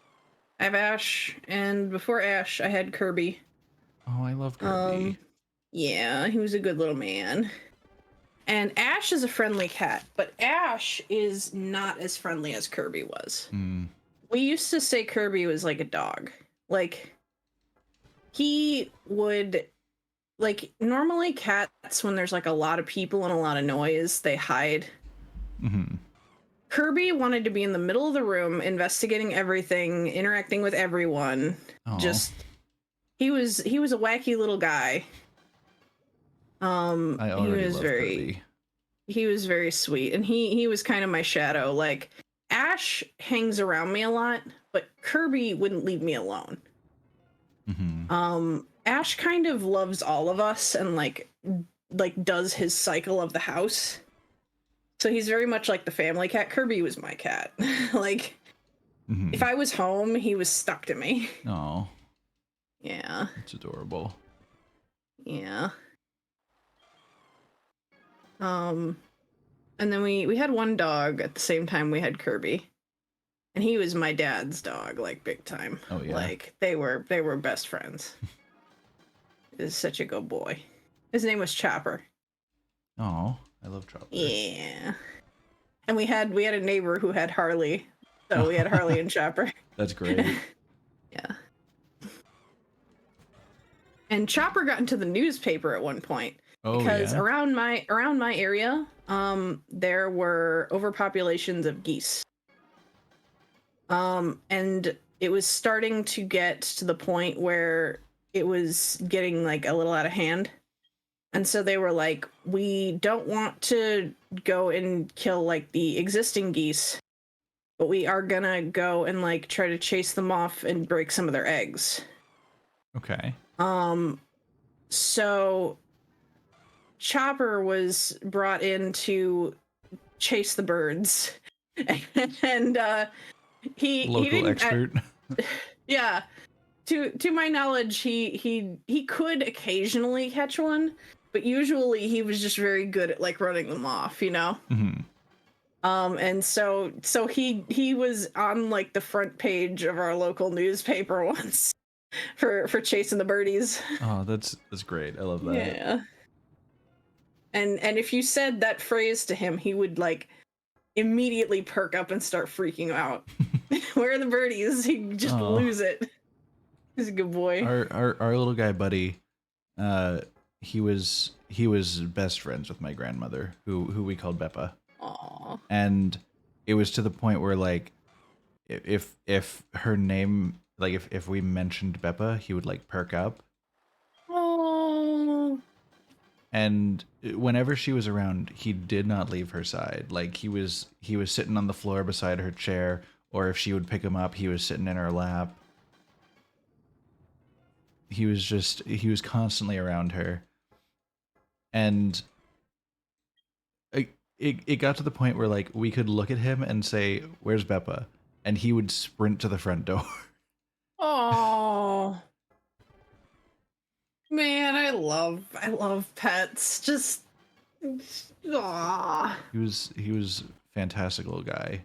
Speaker 2: I have Ash, and before Ash, I had Kirby.
Speaker 1: Oh, I love Kirby.
Speaker 2: Yeah, he was a good little man. And Ash is a friendly cat, but Ash is not as friendly as Kirby was. We used to say Kirby was like a dog. Like, he would, like, normally cats, when there's like a lot of people and a lot of noise, they hide.
Speaker 1: Mm-hmm.
Speaker 2: Kirby wanted to be in the middle of the room, investigating everything, interacting with everyone.
Speaker 1: Aw.
Speaker 2: Just, he was a wacky little guy.
Speaker 1: I already love Kirby.
Speaker 2: He was very sweet, and he was kind of my shadow. Like, Ash hangs around me a lot, but Kirby wouldn't leave me alone.
Speaker 1: Mm-hmm.
Speaker 2: Ash kind of loves all of us and like does his cycle of the house. So he's very much like the family cat. Kirby was my cat. Like, if I was home, he was stuck to me.
Speaker 1: Oh.
Speaker 2: Yeah.
Speaker 1: It's adorable.
Speaker 2: Yeah. And then we had one dog at the same time we had Kirby. And he was my dad's dog, like, big time.
Speaker 1: Oh, yeah.
Speaker 2: Like, they were best friends. He was such a good boy. His name was Chopper.
Speaker 1: Oh, I love Chopper.
Speaker 2: Yeah. And we had a neighbor who had Harley. So we had Harley and Chopper.
Speaker 1: That's great.
Speaker 2: Yeah. And Chopper got into the newspaper at one point.
Speaker 1: Oh,
Speaker 2: because
Speaker 1: yeah?
Speaker 2: around my area, there were overpopulations of geese. And it was starting to get to the point where it was getting like a little out of hand. And so they were like, we don't want to go and kill like the existing geese, but we are gonna go and like try to chase them off and break some of their eggs.
Speaker 1: Okay.
Speaker 2: So Chopper was brought in to chase the birds. And he
Speaker 1: Local
Speaker 2: didn't,
Speaker 1: expert.
Speaker 2: yeah. To my knowledge, he could occasionally catch one, but usually he was just very good at like running them off, you know?
Speaker 1: Mm-hmm.
Speaker 2: And so he was on like the front page of our local newspaper once for chasing the birdies.
Speaker 1: Oh, that's great. I love that.
Speaker 2: Yeah. And if you said that phrase to him, he would like immediately perk up and start freaking out. Where are the birdies? He'd just lose it. He's a good boy.
Speaker 1: Our little guy buddy, he was best friends with my grandmother, who we called Beppa.
Speaker 2: Aww.
Speaker 1: And it was to the point where like if her name, like if we mentioned Beppa, he would like perk up.
Speaker 2: Oh.
Speaker 1: And whenever she was around, he did not leave her side. Like he was sitting on the floor beside her chair, or if she would pick him up, he was sitting in her lap. He was constantly around her. And it got to the point where like we could look at him and say, "Where's Beppa?" And he would sprint to the front door.
Speaker 2: Oh. Man, I love pets. Just aw.
Speaker 1: He was a fantastic little guy.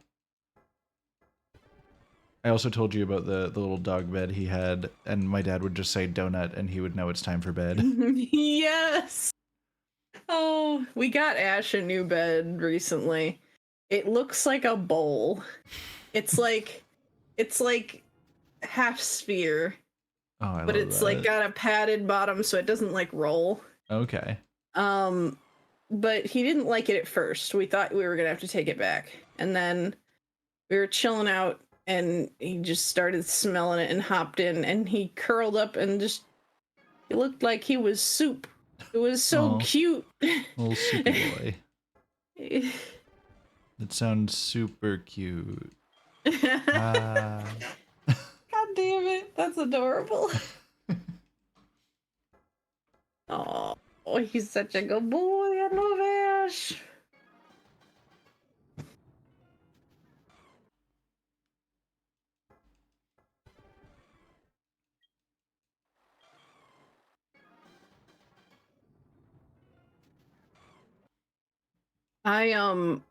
Speaker 1: I also told you about the little dog bed he had, and my dad would just say donut and he would know it's time for bed.
Speaker 2: Yes. Oh, we got Ash a new bed recently. It looks like a bowl. It's like half sphere.
Speaker 1: Oh, I
Speaker 2: but
Speaker 1: love
Speaker 2: it's
Speaker 1: that.
Speaker 2: like got a padded bottom so it doesn't like roll.
Speaker 1: Okay.
Speaker 2: But he didn't like it at first. We thought we were gonna have to take it back. And then we were chilling out and he just started smelling it and hopped in and he curled up and just he looked like he was soup. It was so cute.
Speaker 1: Little soupy boy. That sounds super cute.
Speaker 2: God damn it. That's adorable. Oh, he's such a good boy. I love Ash.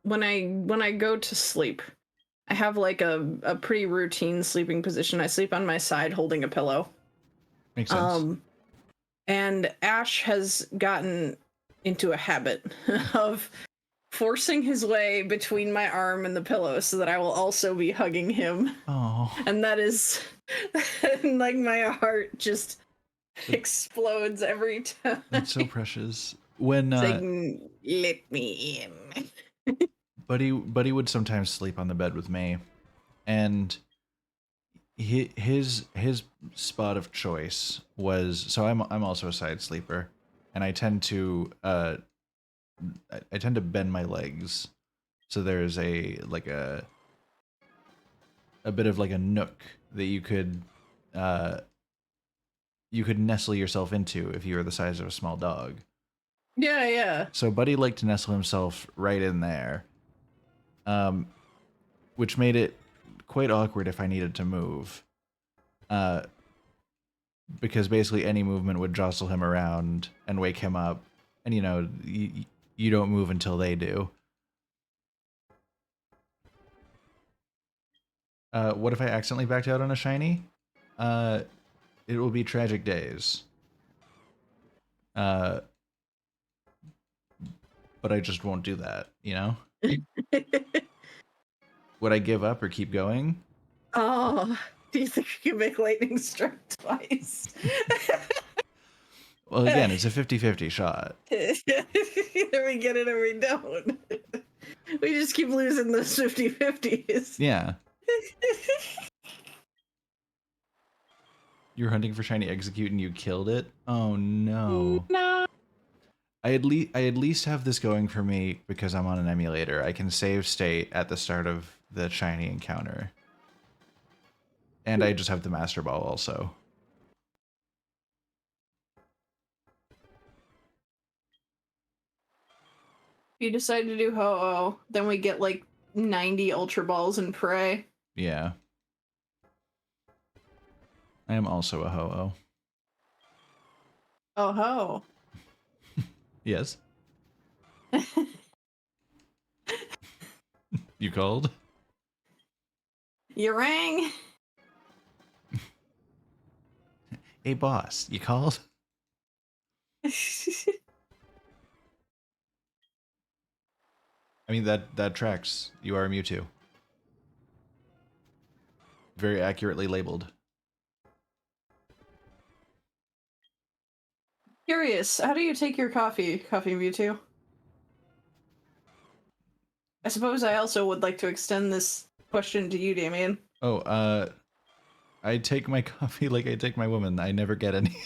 Speaker 2: When I go to sleep, I have like a pretty routine sleeping position. I sleep on my side holding a pillow.
Speaker 1: Makes sense.
Speaker 2: And Ash has gotten into a habit of forcing his way between my arm and the pillow so that I will also be hugging him.
Speaker 1: Oh.
Speaker 2: And that is like my heart just explodes every time.
Speaker 1: That's so precious. When
Speaker 2: It's like, let me in.
Speaker 1: Buddy would sometimes sleep on the bed with me, and his spot of choice was, so I'm also a side sleeper, and I tend to bend my legs, so there's a bit of like a nook that you could nestle yourself into if you were the size of a small dog.
Speaker 2: Yeah.
Speaker 1: So Buddy liked to nestle himself right in there, which made it quite awkward if I needed to move, because basically any movement would jostle him around and wake him up, and you don't move until they do. What if I accidentally backed out on a shiny? It will be tragic days. But I just won't do that, Would I give up or keep going?
Speaker 2: Oh, do you think you can make lightning strike twice?
Speaker 1: Well, again, it's a 50-50 shot.
Speaker 2: Either we get it or we don't. We just keep losing those 50-50s.
Speaker 1: Yeah. You're hunting for shiny execute and you killed it? Oh no.
Speaker 2: No.
Speaker 1: I at least have this going for me because I'm on an emulator. I can save state at the start of the shiny encounter. And I just have the Master Ball also.
Speaker 2: If you decide to do Ho-Oh, then we get like 90 Ultra Balls and pray.
Speaker 1: Yeah. I am also a Ho-Oh.
Speaker 2: Oh ho.
Speaker 1: Yes. You called?
Speaker 2: You rang?
Speaker 1: Hey boss, you called? I mean, that tracks. You are a Mewtwo. Very accurately labeled.
Speaker 2: Curious, how do you take your coffee, Mewtwo? I suppose I also would like to extend this question to you, Damien.
Speaker 1: Oh, I take my coffee like I take my woman. I never get any.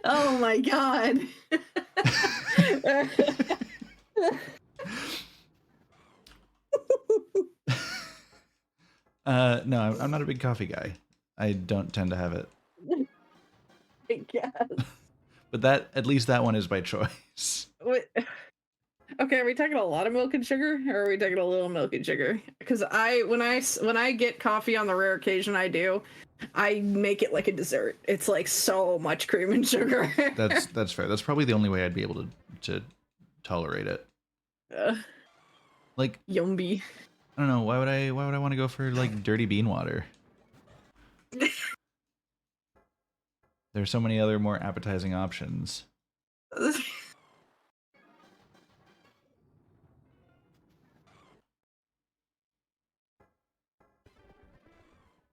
Speaker 2: Oh my god.
Speaker 1: No, I'm not a big coffee guy. I don't tend to have it.
Speaker 2: I guess.
Speaker 1: But at least that one is by choice.
Speaker 2: Wait. Okay, are we talking a lot of milk and sugar, or are we talking a little milk and sugar? Because when I get coffee on the rare occasion I do, I make it like a dessert. It's like so much cream and sugar.
Speaker 1: That's fair. That's probably the only way I'd be able to tolerate it. Like,
Speaker 2: yummy.
Speaker 1: I don't know. Why would I want to go for like dirty bean water? There's so many other more appetizing options.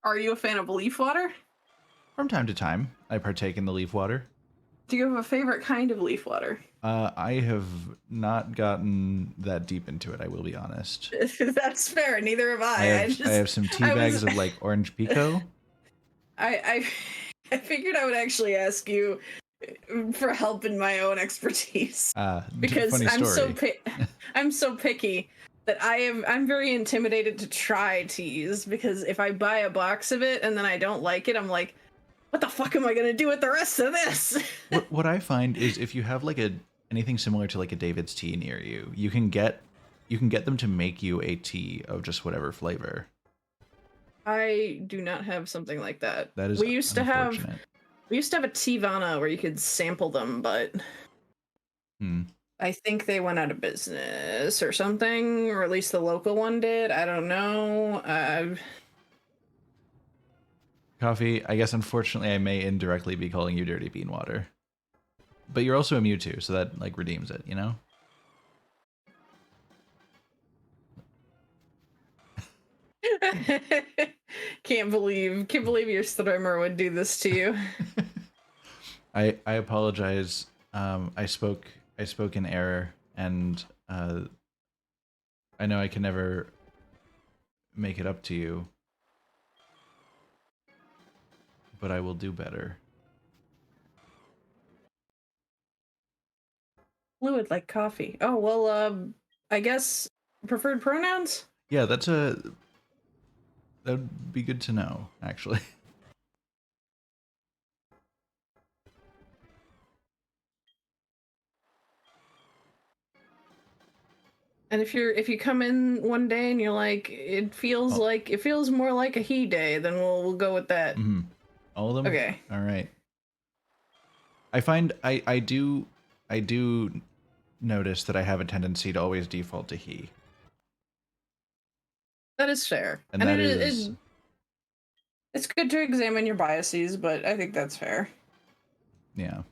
Speaker 2: Are you a fan of leaf water?
Speaker 1: From time to time, I partake in the leaf water.
Speaker 2: Do you have a favorite kind of leaf water?
Speaker 1: I have not gotten that deep into it, I will be honest.
Speaker 2: That's fair. Neither have I.
Speaker 1: I have some tea bags of like orange pico.
Speaker 2: I figured I would actually ask you for help in my own expertise because I'm so picky that I'm very intimidated to try teas, because if I buy a box of it and then I don't like it, I'm like, what the fuck am I gonna do with the rest of this?
Speaker 1: What I find is if you have like anything similar to like a David's tea near you, you can get them to make you a tea of just whatever flavor.
Speaker 2: I do not have something like that.
Speaker 1: That is
Speaker 2: we used to have a Teavana where you could sample them, but I think they went out of business or something, or at least the local one did. I don't know.
Speaker 1: Coffee, I guess unfortunately I may indirectly be calling you dirty bean water. But you're also a Mewtwo, so that like redeems it, you know?
Speaker 2: Can't believe your streamer would do this to you.
Speaker 1: I apologize. I spoke in error, and I know I can never make it up to you, but I will do better.
Speaker 2: Fluid like coffee. Oh well, I guess preferred pronouns?
Speaker 1: Yeah, that would be good to know, actually.
Speaker 2: And if you come in one day and you're like, it feels more like a he day, then we'll go with that.
Speaker 1: Mm-hmm. All of them?
Speaker 2: Okay.
Speaker 1: All right. I find I do notice that I have a tendency to always default to he.
Speaker 2: That is fair.
Speaker 1: And that is...
Speaker 2: It's good to examine your biases, but I think that's fair.
Speaker 1: Yeah.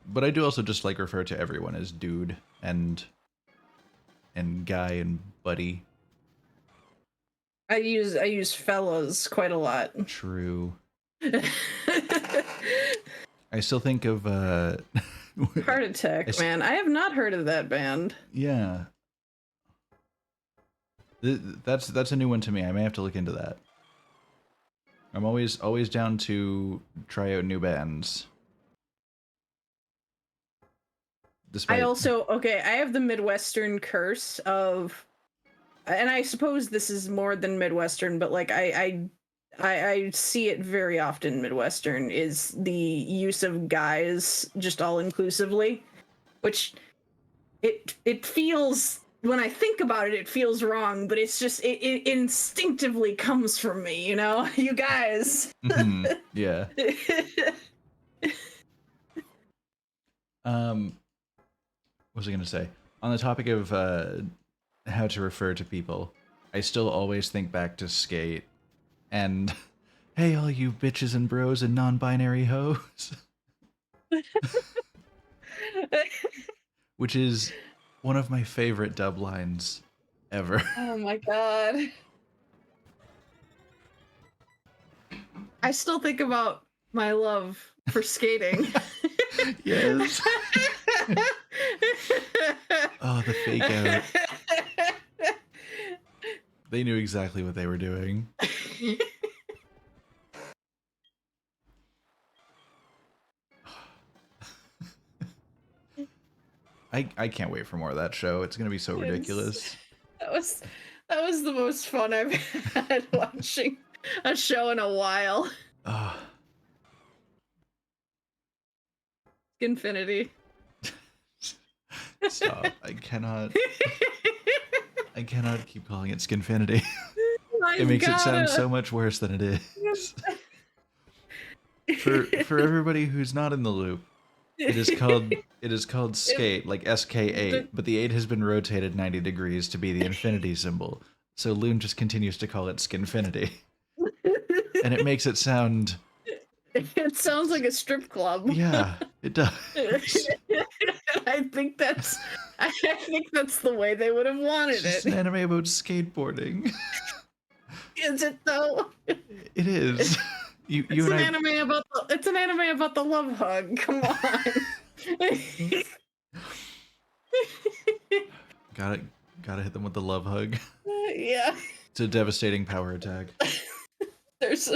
Speaker 1: But I do also just like refer to everyone as dude and guy and buddy.
Speaker 2: I use fellas quite a lot.
Speaker 1: True. I still think of
Speaker 2: Heart Attack, man. I have not heard of that band.
Speaker 1: Yeah. That's a new one to me. I may have to look into that. I'm always down to try out new bands. Despite...
Speaker 2: I have the Midwestern curse of, and I suppose this is more than Midwestern, but like I see it very often. Midwestern is the use of guys just all inclusively, which it feels, when I think about it, it feels wrong, but it's just it instinctively comes from me, you know. You guys.
Speaker 1: Mm-hmm. Yeah. What was I gonna say? On the topic of how to refer to people, I still always think back to Skate and hey, all you bitches and bros and non-binary hoes. Which is one of my favorite dub lines ever.
Speaker 2: Oh my god. I still think about my love for skating.
Speaker 1: Yes. Oh, the fake out. They knew exactly what they were doing. I can't wait for more of that show. It's gonna be so ridiculous.
Speaker 2: That was the most fun I've had watching a show in a while. Infinity.
Speaker 1: Stop. I cannot keep calling it Skinfinity. It makes it sound so much worse than it is. For everybody who's not in the loop, it is called Skate, like SK8, but the 8 has been rotated 90 degrees to be the infinity symbol. So Loon just continues to call it Skinfinity. And it makes it sound...
Speaker 2: It sounds like a strip club.
Speaker 1: Yeah, it does.
Speaker 2: I think that's the way they would have wanted
Speaker 1: it's
Speaker 2: it.
Speaker 1: An anime about skateboarding.
Speaker 2: Is it though?
Speaker 1: It is.
Speaker 2: It's an anime about the love hug. Come on.
Speaker 1: Gotta hit them with the love hug.
Speaker 2: Yeah.
Speaker 1: It's a devastating power attack.
Speaker 2: There's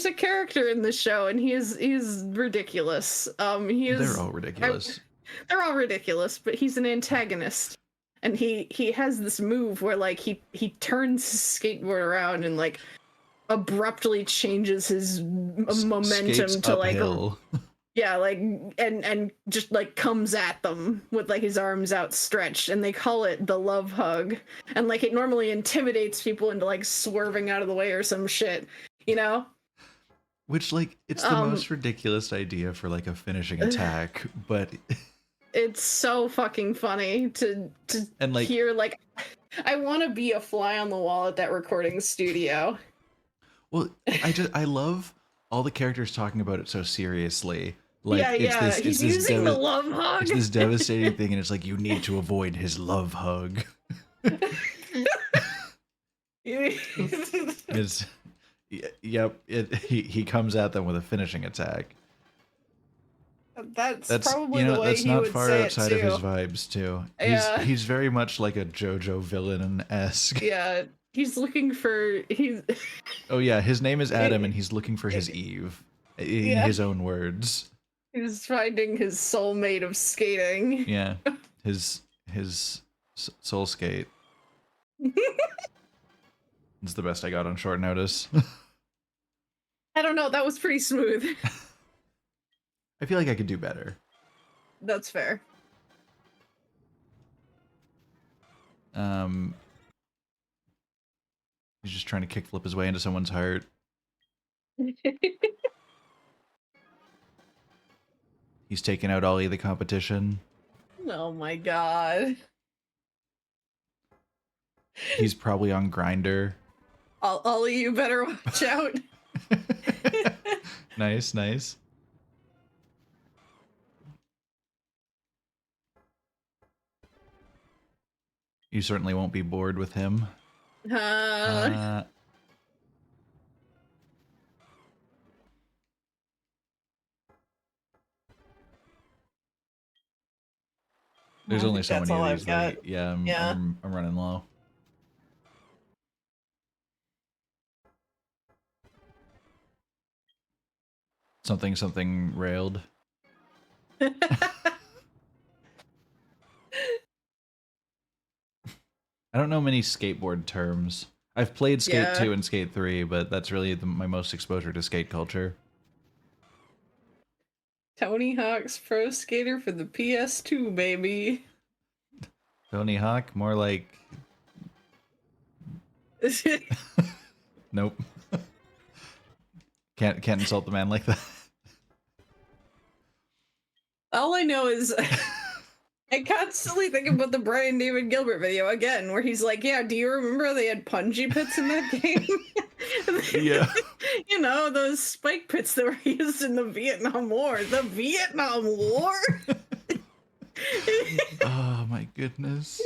Speaker 2: a character in the show, and he's ridiculous.
Speaker 1: They're all ridiculous.
Speaker 2: They're all ridiculous, but he's an antagonist, and he has this move where like he turns his skateboard around and like abruptly changes his momentum to
Speaker 1: uphill.
Speaker 2: like yeah, like and just like comes at them with like his arms outstretched, and they call it the love hug, and like it normally intimidates people into like swerving out of the way or some shit, you know?
Speaker 1: Which like it's the most ridiculous idea for like a finishing attack, but
Speaker 2: it's so fucking funny to
Speaker 1: and like
Speaker 2: hear like I want to be a fly on the wall at that recording studio.
Speaker 1: Well, I love all the characters talking about it so seriously.
Speaker 2: Yeah,
Speaker 1: Like
Speaker 2: yeah. He's using the love hug.
Speaker 1: it's this devastating thing, and it's like you need to avoid his love hug. It's yep. He comes at them with a finishing attack.
Speaker 2: That's probably the way
Speaker 1: that's
Speaker 2: he
Speaker 1: not
Speaker 2: would
Speaker 1: far
Speaker 2: say
Speaker 1: outside
Speaker 2: it
Speaker 1: of his
Speaker 2: too.
Speaker 1: vibes too.
Speaker 2: Yeah.
Speaker 1: He's very much like a JoJo villain-esque.
Speaker 2: Yeah, he's looking for
Speaker 1: Oh yeah, his name is Adam, and he's looking for his Eve, in
Speaker 2: yeah.
Speaker 1: his own words.
Speaker 2: He's finding his soulmate of skating.
Speaker 1: Yeah, his soul skate. It's the best I got on short notice.
Speaker 2: I don't know, that was pretty smooth.
Speaker 1: I feel like I could do better.
Speaker 2: That's fair.
Speaker 1: He's just trying to kickflip his way into someone's heart. He's taking out Ollie the competition.
Speaker 2: Oh my god.
Speaker 1: He's probably on Grinder.
Speaker 2: Ollie, you better watch out.
Speaker 1: Nice, nice. You certainly won't be bored with him. There's only so many of these. Like, yeah, I'm running low. Something railed. I don't know many skateboard terms. I've played Skate 2 and Skate 3, but that's really my most exposure to skate culture.
Speaker 2: Tony Hawk's Pro Skater for the PS2, baby.
Speaker 1: Tony Hawk? More like... Nope. Can't insult the man like that.
Speaker 2: All I know is... I constantly think about the Brian David Gilbert video again, where he's like, yeah, do you remember they had punji pits in that game?
Speaker 1: Yeah.
Speaker 2: You know, those spike pits that were used in the Vietnam War. The Vietnam War?
Speaker 1: Oh my goodness.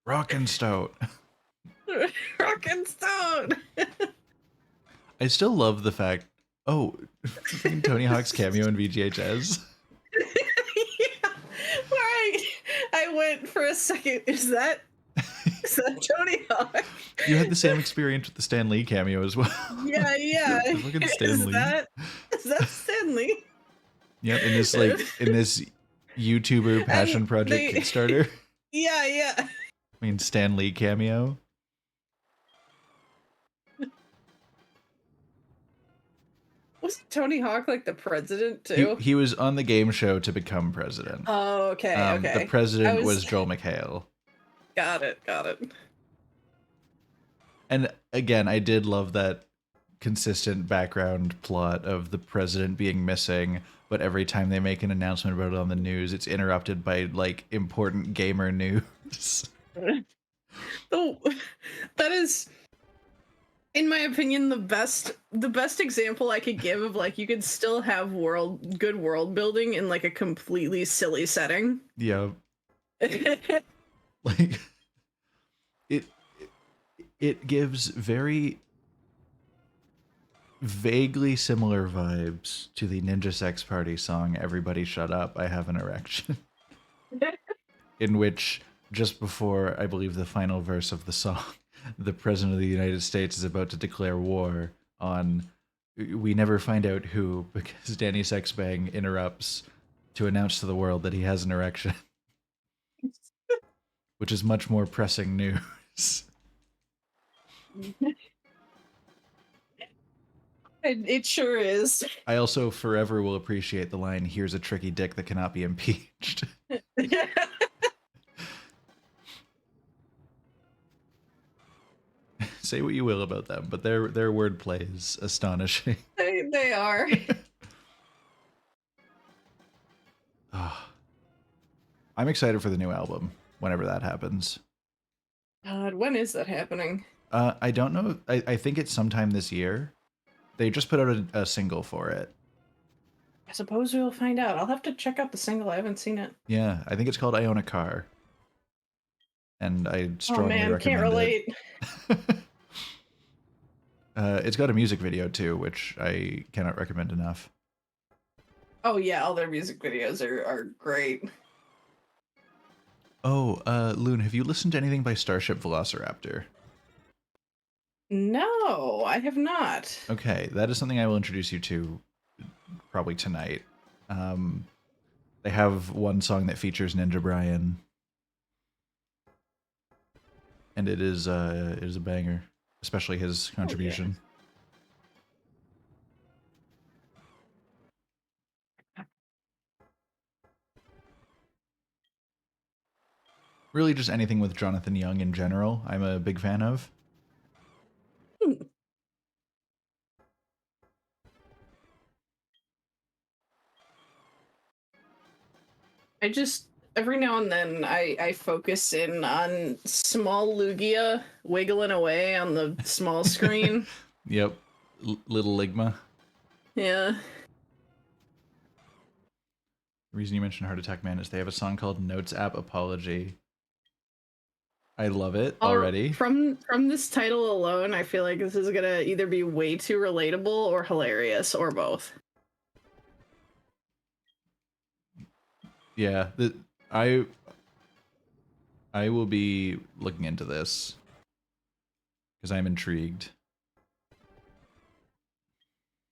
Speaker 1: Rockin' Stout.
Speaker 2: Rockin' Stout.
Speaker 1: I still love the fact... Oh, Tony Hawk's cameo in VGHS.
Speaker 2: Yeah, right. I went for a second. Is that Tony Hawk?
Speaker 1: You had the same experience with the Stan Lee cameo as well.
Speaker 2: Yeah, yeah.
Speaker 1: Look at Stan Lee.
Speaker 2: Is that Stan Lee?
Speaker 1: Yep, in this YouTuber passion project Kickstarter.
Speaker 2: Yeah, yeah.
Speaker 1: I mean, Stan Lee cameo.
Speaker 2: Wasn't Tony Hawk like the president too?
Speaker 1: He was on the game show to become president.
Speaker 2: Oh, okay, okay.
Speaker 1: The president was Joel McHale.
Speaker 2: Got it.
Speaker 1: And again, I did love that consistent background plot of the president being missing, but every time they make an announcement about it on the news, it's interrupted by like important gamer news.
Speaker 2: Oh, that is, in my opinion, the best example I could give of like you could still have good world building in like a completely silly setting.
Speaker 1: Yeah. Like it gives very vaguely similar vibes to the Ninja Sex Party song "Everybody Shut Up, I Have an Erection," in which just before I believe the final verse of the song, the President of the United States is about to declare war on, we never find out who, because Danny Sexbang interrupts to announce to the world that he has an erection, which is much more pressing news.
Speaker 2: It sure is.
Speaker 1: I also forever will appreciate the line, "Here's a tricky dick that cannot be impeached." Say what you will about them, but their wordplay is astonishing.
Speaker 2: They are.
Speaker 1: Oh. I'm excited for the new album, whenever that happens.
Speaker 2: God, when is that happening?
Speaker 1: I don't know. I think it's sometime this year. They just put out a single for it.
Speaker 2: I suppose we'll find out. I'll have to check out the single. I haven't seen it.
Speaker 1: Yeah, I think it's called I Own a Car. And I
Speaker 2: Oh
Speaker 1: strongly
Speaker 2: man, can't
Speaker 1: recommend
Speaker 2: relate.
Speaker 1: it. It's got a music video too, which I cannot recommend enough.
Speaker 2: Oh yeah, all their music videos are great.
Speaker 1: Oh, Loon, have you listened to anything by Starship Velociraptor?
Speaker 2: No, I have not.
Speaker 1: Okay, that is something I will introduce you to probably tonight. They have one song that features Ninja Brian, and it is a banger, especially his contribution.
Speaker 2: Oh,
Speaker 1: Really, just anything with Jonathan Young in general, I'm a big fan of.
Speaker 2: yeah. I just every now and then I focus in on small Lugia wiggling away on the small screen.
Speaker 1: Yep, Little Ligma.
Speaker 2: Yeah.
Speaker 1: The reason you mentioned Heart Attack Man is they have a song called Notes App Apology. I love it already.
Speaker 2: From this title alone, I feel like this is gonna either be way too relatable or hilarious or both.
Speaker 1: Yeah, I will be looking into this because I'm intrigued.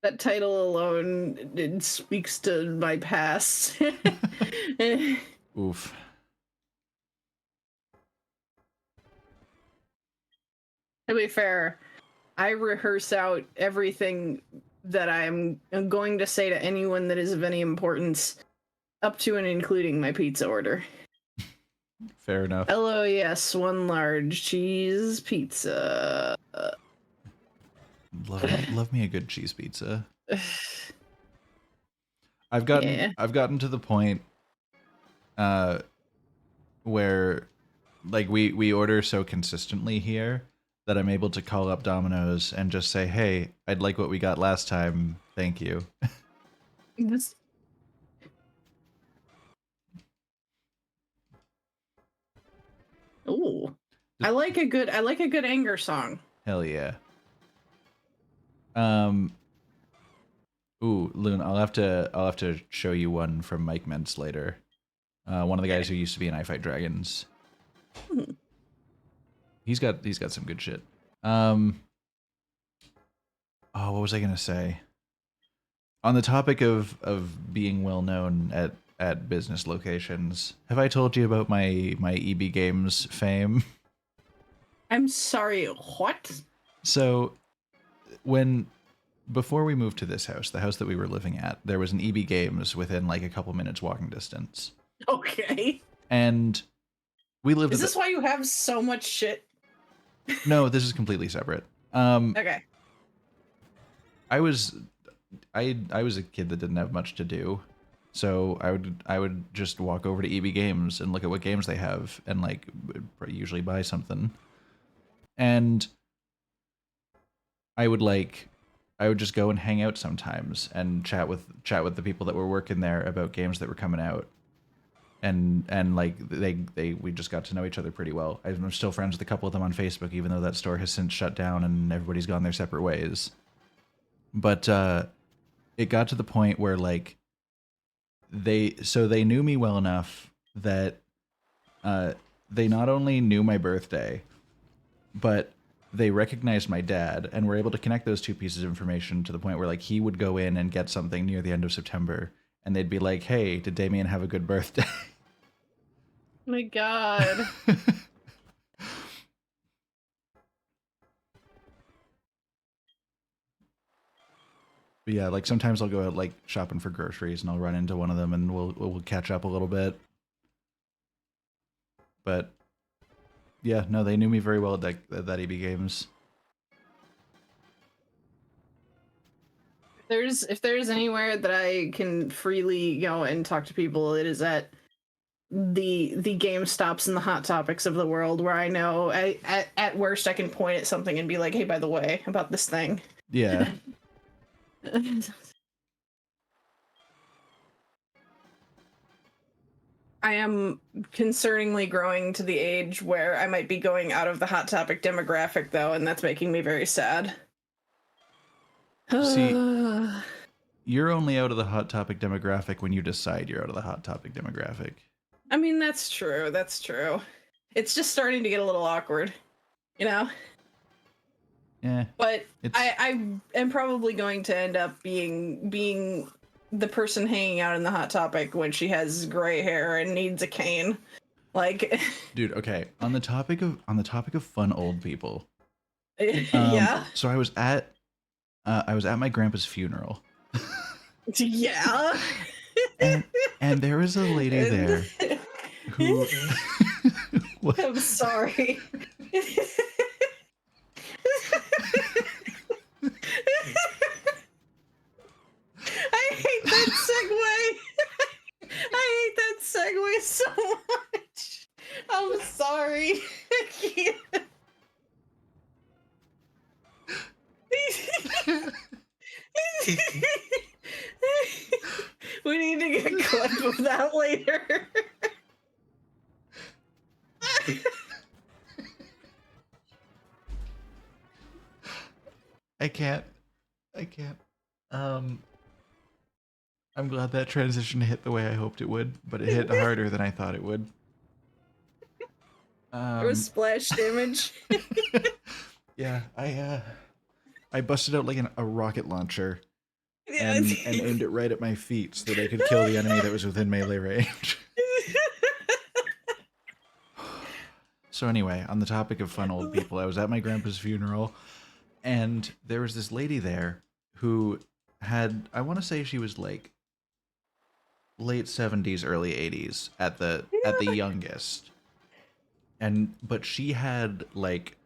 Speaker 2: That title alone, it speaks to my past.
Speaker 1: Oof.
Speaker 2: To be fair, I rehearse out everything that I'm going to say to anyone that is of any importance, up to and including my pizza order.
Speaker 1: Fair enough.
Speaker 2: Hello, yes, one large cheese pizza.
Speaker 1: Love me a good cheese pizza. I've gotten to the point where like we order so consistently here that I'm able to call up Domino's and just say, "Hey, I'd like what we got last time. Thank you."
Speaker 2: This... Ooh. I like a good anger song.
Speaker 1: Hell yeah. Ooh, Loon, I'll have to show you one from Mike Mentz later. One of the guys who used to be in I Fight Dragons. He's got some good shit. Oh, what was I gonna say? On the topic of being well known at business locations, have I told you about my EB Games fame?
Speaker 2: I'm sorry, what?
Speaker 1: So, before we moved to this house, the house that we were living at, there was an EB Games within like a couple minutes walking distance.
Speaker 2: Okay.
Speaker 1: And we lived.
Speaker 2: Is this why you have so much shit?
Speaker 1: No, this is completely separate.
Speaker 2: Okay.
Speaker 1: I was a kid that didn't have much to do, so I would just walk over to EB Games and look at what games they have, and like usually buy something. And I would just go and hang out sometimes and chat with the people that were working there about games that were coming out. And like we just got to know each other pretty well. I'm still friends with a couple of them on Facebook, even though that store has since shut down and everybody's gone their separate ways. But it got to the point where like they knew me well enough that they not only knew my birthday, but they recognized my dad and were able to connect those two pieces of information to the point where like he would go in and get something near the end of September and they'd be like, "Hey, did Damien have a good birthday?"
Speaker 2: My God.
Speaker 1: But yeah, like sometimes I'll go out like shopping for groceries and I'll run into one of them and we'll catch up a little bit. But yeah, no, they knew me very well at that EB Games.
Speaker 2: If there's anywhere that I can freely go and talk to people, it is at the Game Stops and the Hot Topics of the world, where I know at worst I can point at something and be like, hey, by the way, about this thing.
Speaker 1: Yeah.
Speaker 2: I am concerningly growing to the age where I might be going out of the Hot Topic demographic, though, and that's making me very sad.
Speaker 1: See, you're only out of the Hot Topic demographic when you decide you're out of the Hot Topic demographic.
Speaker 2: I mean, that's true. That's true. It's just starting to get a little awkward, you know?
Speaker 1: Yeah.
Speaker 2: But I am probably going to end up being the person hanging out in the Hot Topic when she has gray hair and needs a cane. Like,
Speaker 1: dude, okay. On the topic of fun old people.
Speaker 2: Yeah.
Speaker 1: So I was at my grandpa's funeral.
Speaker 2: Yeah.
Speaker 1: and there was a lady there who
Speaker 2: I'm sorry. I hate that segue. I hate that segue so much. I'm sorry. I can't. We need to get a clip of that later.
Speaker 1: I can't. I'm glad that transition hit the way I hoped it would, but it hit harder than I thought it would.
Speaker 2: There was splash damage.
Speaker 1: Yeah, I busted out like a rocket launcher and aimed it right at my feet so that I could kill the enemy that was within melee range. So anyway, on the topic of fun old people, I was at my grandpa's funeral, and there was this lady there who had, I want to say she was like late 70s, early 80s at the youngest. But she had like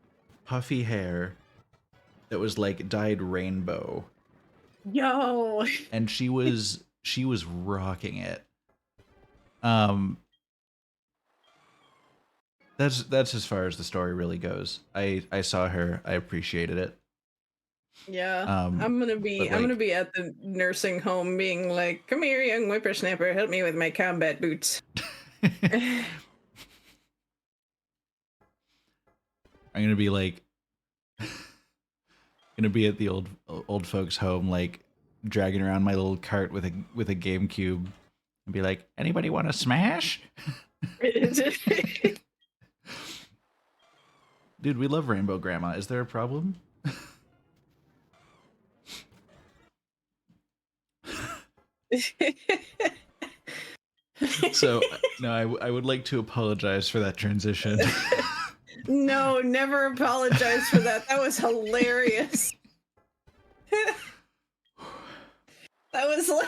Speaker 1: puffy hair that was like dyed rainbow.
Speaker 2: Yo.
Speaker 1: And she was rocking it. That's as far as the story really goes. I saw her, I appreciated it.
Speaker 2: Yeah. I'm gonna be at the nursing home being like, come here, young whippersnapper, help me with my combat boots.
Speaker 1: I'm gonna be like gonna be at the old folks home, like dragging around my little cart with a GameCube and be like, anybody want to smash? Dude, we love Rainbow Grandma. Is there a problem? So, no, I would like to apologize for that transition.
Speaker 2: No, never apologize for that. That was hilarious. That was like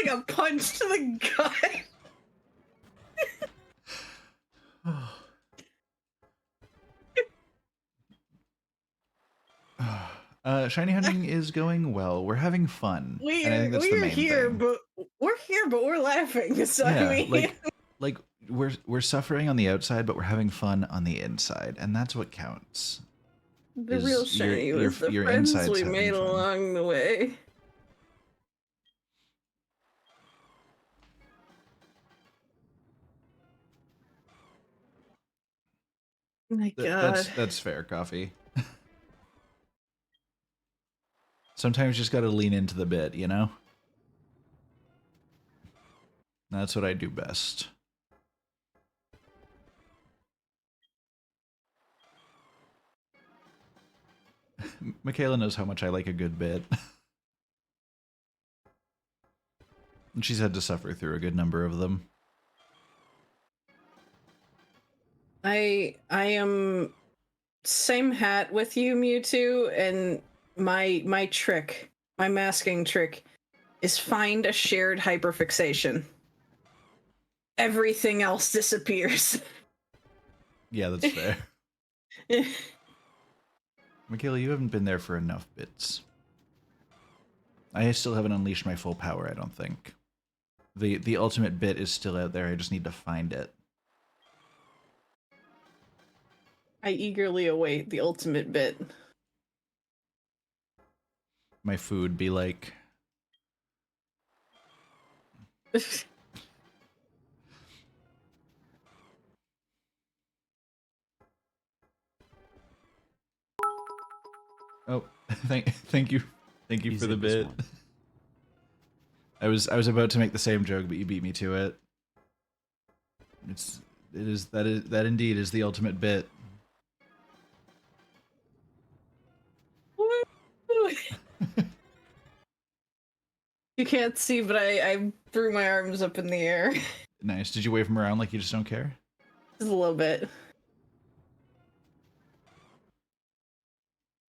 Speaker 2: a punch to the gut.
Speaker 1: Shiny hunting is going well. We're having fun. And I think that's the main thing.
Speaker 2: We're here, but we're laughing. So
Speaker 1: Yeah,
Speaker 2: I mean,
Speaker 1: like we're suffering on the outside, but we're having fun on the inside, and that's what counts.
Speaker 2: The real shiny was the friends we made along the way. Oh my God.
Speaker 1: That's fair, Coffee. Sometimes you just got to lean into the bit, you know? That's what I do best. Michaela knows how much I like a good bit. And she's had to suffer through a good number of them.
Speaker 2: I am same hat with you, Mewtwo, and my trick, my masking trick, is find a shared hyperfixation. Everything else disappears.
Speaker 1: Yeah, that's fair. Michaela, you haven't been there for enough bits. I still haven't unleashed my full power, I don't think. The ultimate bit is still out there. I just need to find it.
Speaker 2: I eagerly await the ultimate bit.
Speaker 1: My food be like. Oh, thank you
Speaker 3: He's
Speaker 1: for the
Speaker 3: in this
Speaker 1: bit.
Speaker 3: one.
Speaker 1: I was about to make the same joke, but you beat me to it. That indeed is the ultimate bit.
Speaker 2: You can't see, but I threw my arms up in the air.
Speaker 1: Nice. Did you wave him around like you just don't care?
Speaker 2: Just a little bit.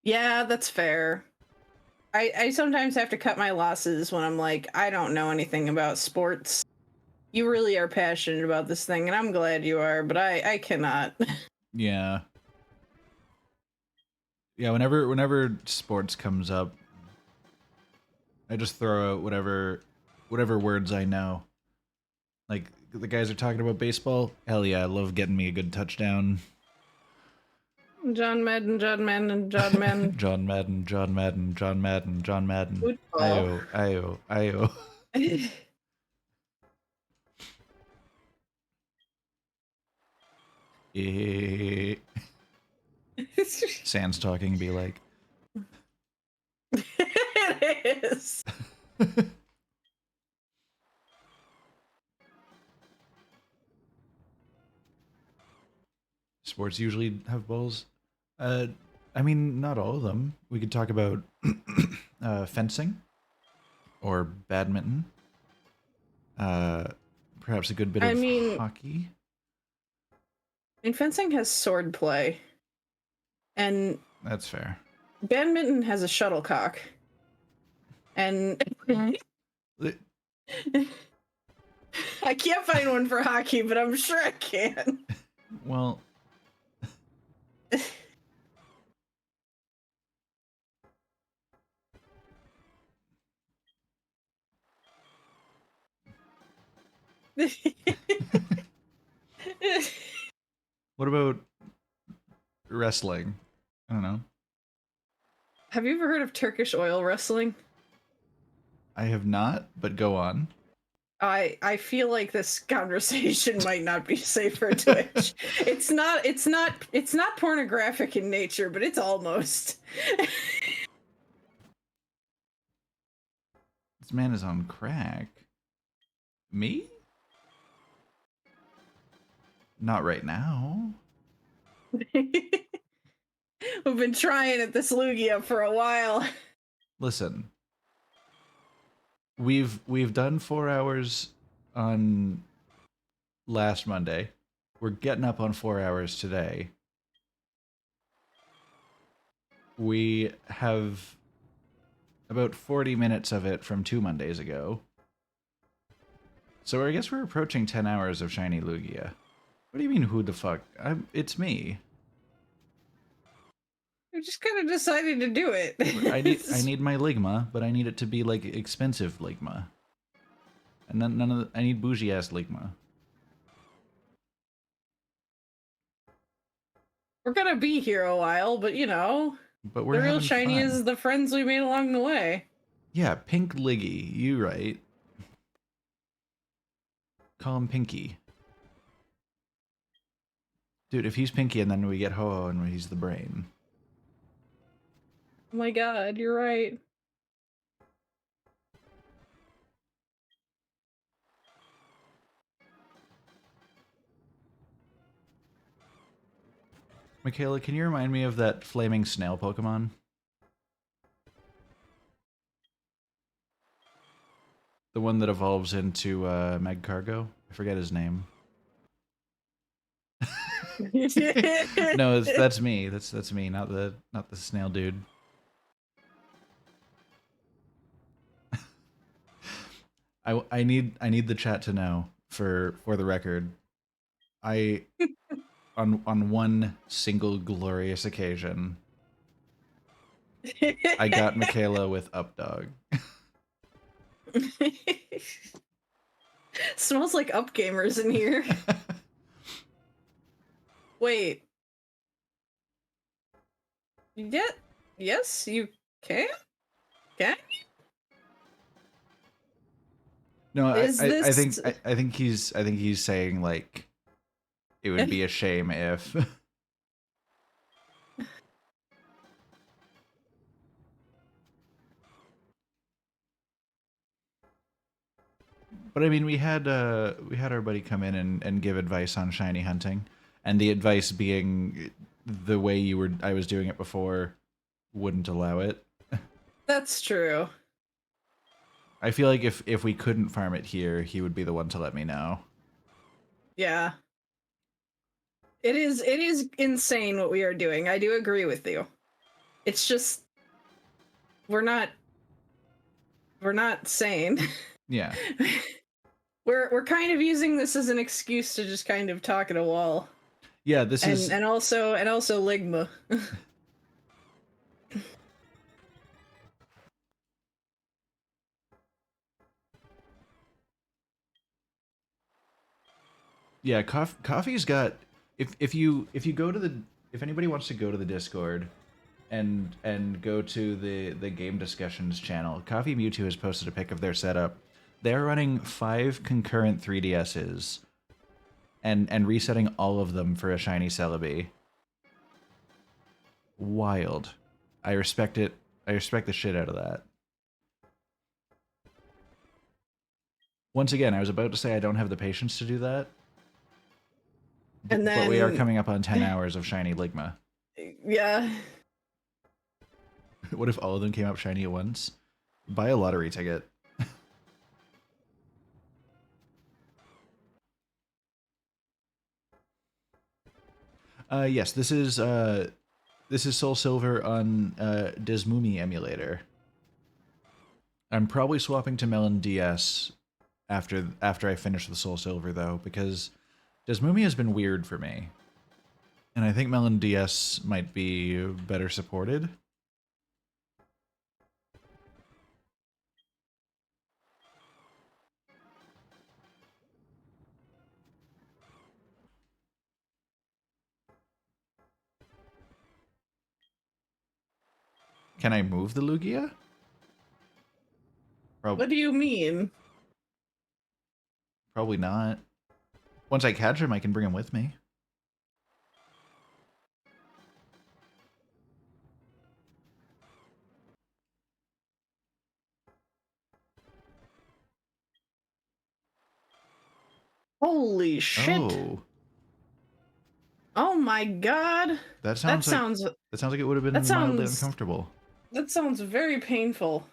Speaker 2: Yeah, that's fair. I sometimes have to cut my losses when I'm like, I don't know anything about sports. You really are passionate about this thing, and I'm glad you are, but I cannot.
Speaker 1: Yeah. Yeah, whenever sports comes up, I just throw out whatever words I know. Like, the guys are talking about baseball. Hell yeah, I love getting me a good touchdown.
Speaker 2: John Madden, John Madden, John Madden.
Speaker 1: John Madden, John Madden, John Madden, John Madden.
Speaker 2: Football.
Speaker 1: Io, Io. Eh. Sans talking be like.
Speaker 2: It is.
Speaker 1: Sports usually have balls. I mean, not all of them. We could talk about fencing or badminton. Perhaps a good bit of hockey.
Speaker 2: And fencing has sword play. And
Speaker 1: that's fair.
Speaker 2: Badminton has a shuttlecock. And I can't find one for hockey, but I'm sure I can.
Speaker 1: Well, what about wrestling? I don't know.
Speaker 2: Have you ever heard of Turkish oil wrestling?
Speaker 1: I have not, but go on.
Speaker 2: I feel like this conversation might not be safe for Twitch. It's not pornographic in nature, but it's almost.
Speaker 1: This man is on crack. Me? Not right now.
Speaker 2: We've been trying at this Lugia for a while.
Speaker 1: Listen. We've done 4 hours on last Monday. We're getting up on 4 hours today. We have about 40 minutes of it from 2 Mondays ago. So I guess we're approaching 10 hours of Shiny Lugia. What do you mean, who the fuck? It's me.
Speaker 2: We just kind of decided to do it.
Speaker 1: I need my Ligma, but I need it to be like expensive Ligma. And none of I need bougie ass Ligma.
Speaker 2: We're gonna be here a while, but you know,
Speaker 1: but we're
Speaker 2: the real shiny
Speaker 1: fun.
Speaker 2: is the friends we made along the way.
Speaker 1: Yeah, Pink Liggy, you right. Call him Pinky. Dude, if he's Pinky and then we get Ho-Oh and he's the brain.
Speaker 2: Oh my god, you're right.
Speaker 1: Michaela, can you remind me of that flaming snail Pokemon? The one that evolves into Magcargo? I forget his name. No, that's me. That's me, not the snail dude. I need the chat to know for the record. I on one single glorious occasion, I got Michaela with Updog.
Speaker 2: Smells like up gamers in here. Wait. Yeah. Yes, you can? Can?
Speaker 1: No,
Speaker 2: Is this
Speaker 1: I think he's saying like it would be a shame if. But I mean, we had our buddy come in and give advice on shiny hunting, and the advice being the way I was doing it before wouldn't allow it.
Speaker 2: That's true.
Speaker 1: I feel like if we couldn't farm it here, he would be the one to let me know.
Speaker 2: Yeah. It is insane what we are doing. I do agree with you. It's just we're not sane.
Speaker 1: Yeah.
Speaker 2: We're kind of using this as an excuse to just kind of talk at a wall.
Speaker 1: Yeah, this is
Speaker 2: and also Ligma.
Speaker 1: Yeah, coffee's got if you go to the if anybody wants to go to the Discord and go to the game discussions channel, Coffee Mewtwo has posted a pic of their setup. They're running 5 concurrent 3DSs and resetting all of them for a shiny Celebi. Wild. I respect it. I respect the shit out of that. Once again, I was about to say I don't have the patience to do that.
Speaker 2: And then
Speaker 1: But we are coming up on 10 hours of shiny Ligma.
Speaker 2: Yeah.
Speaker 1: What if all of them came up shiny at once? Buy a lottery ticket. Yes, this is SoulSilver on Desmumi emulator. I'm probably swapping to Melon DS after I finish the SoulSilver though, because Desmumi has been weird for me. And I think Melon DS might be better supported. Can I move the Lugia?
Speaker 2: What do you mean?
Speaker 1: Probably not. Once I catch him, I can bring him with me.
Speaker 2: Holy shit.
Speaker 1: Oh.
Speaker 2: Oh my god.
Speaker 1: That sounds like it would have been mildly uncomfortable.
Speaker 2: That sounds very painful.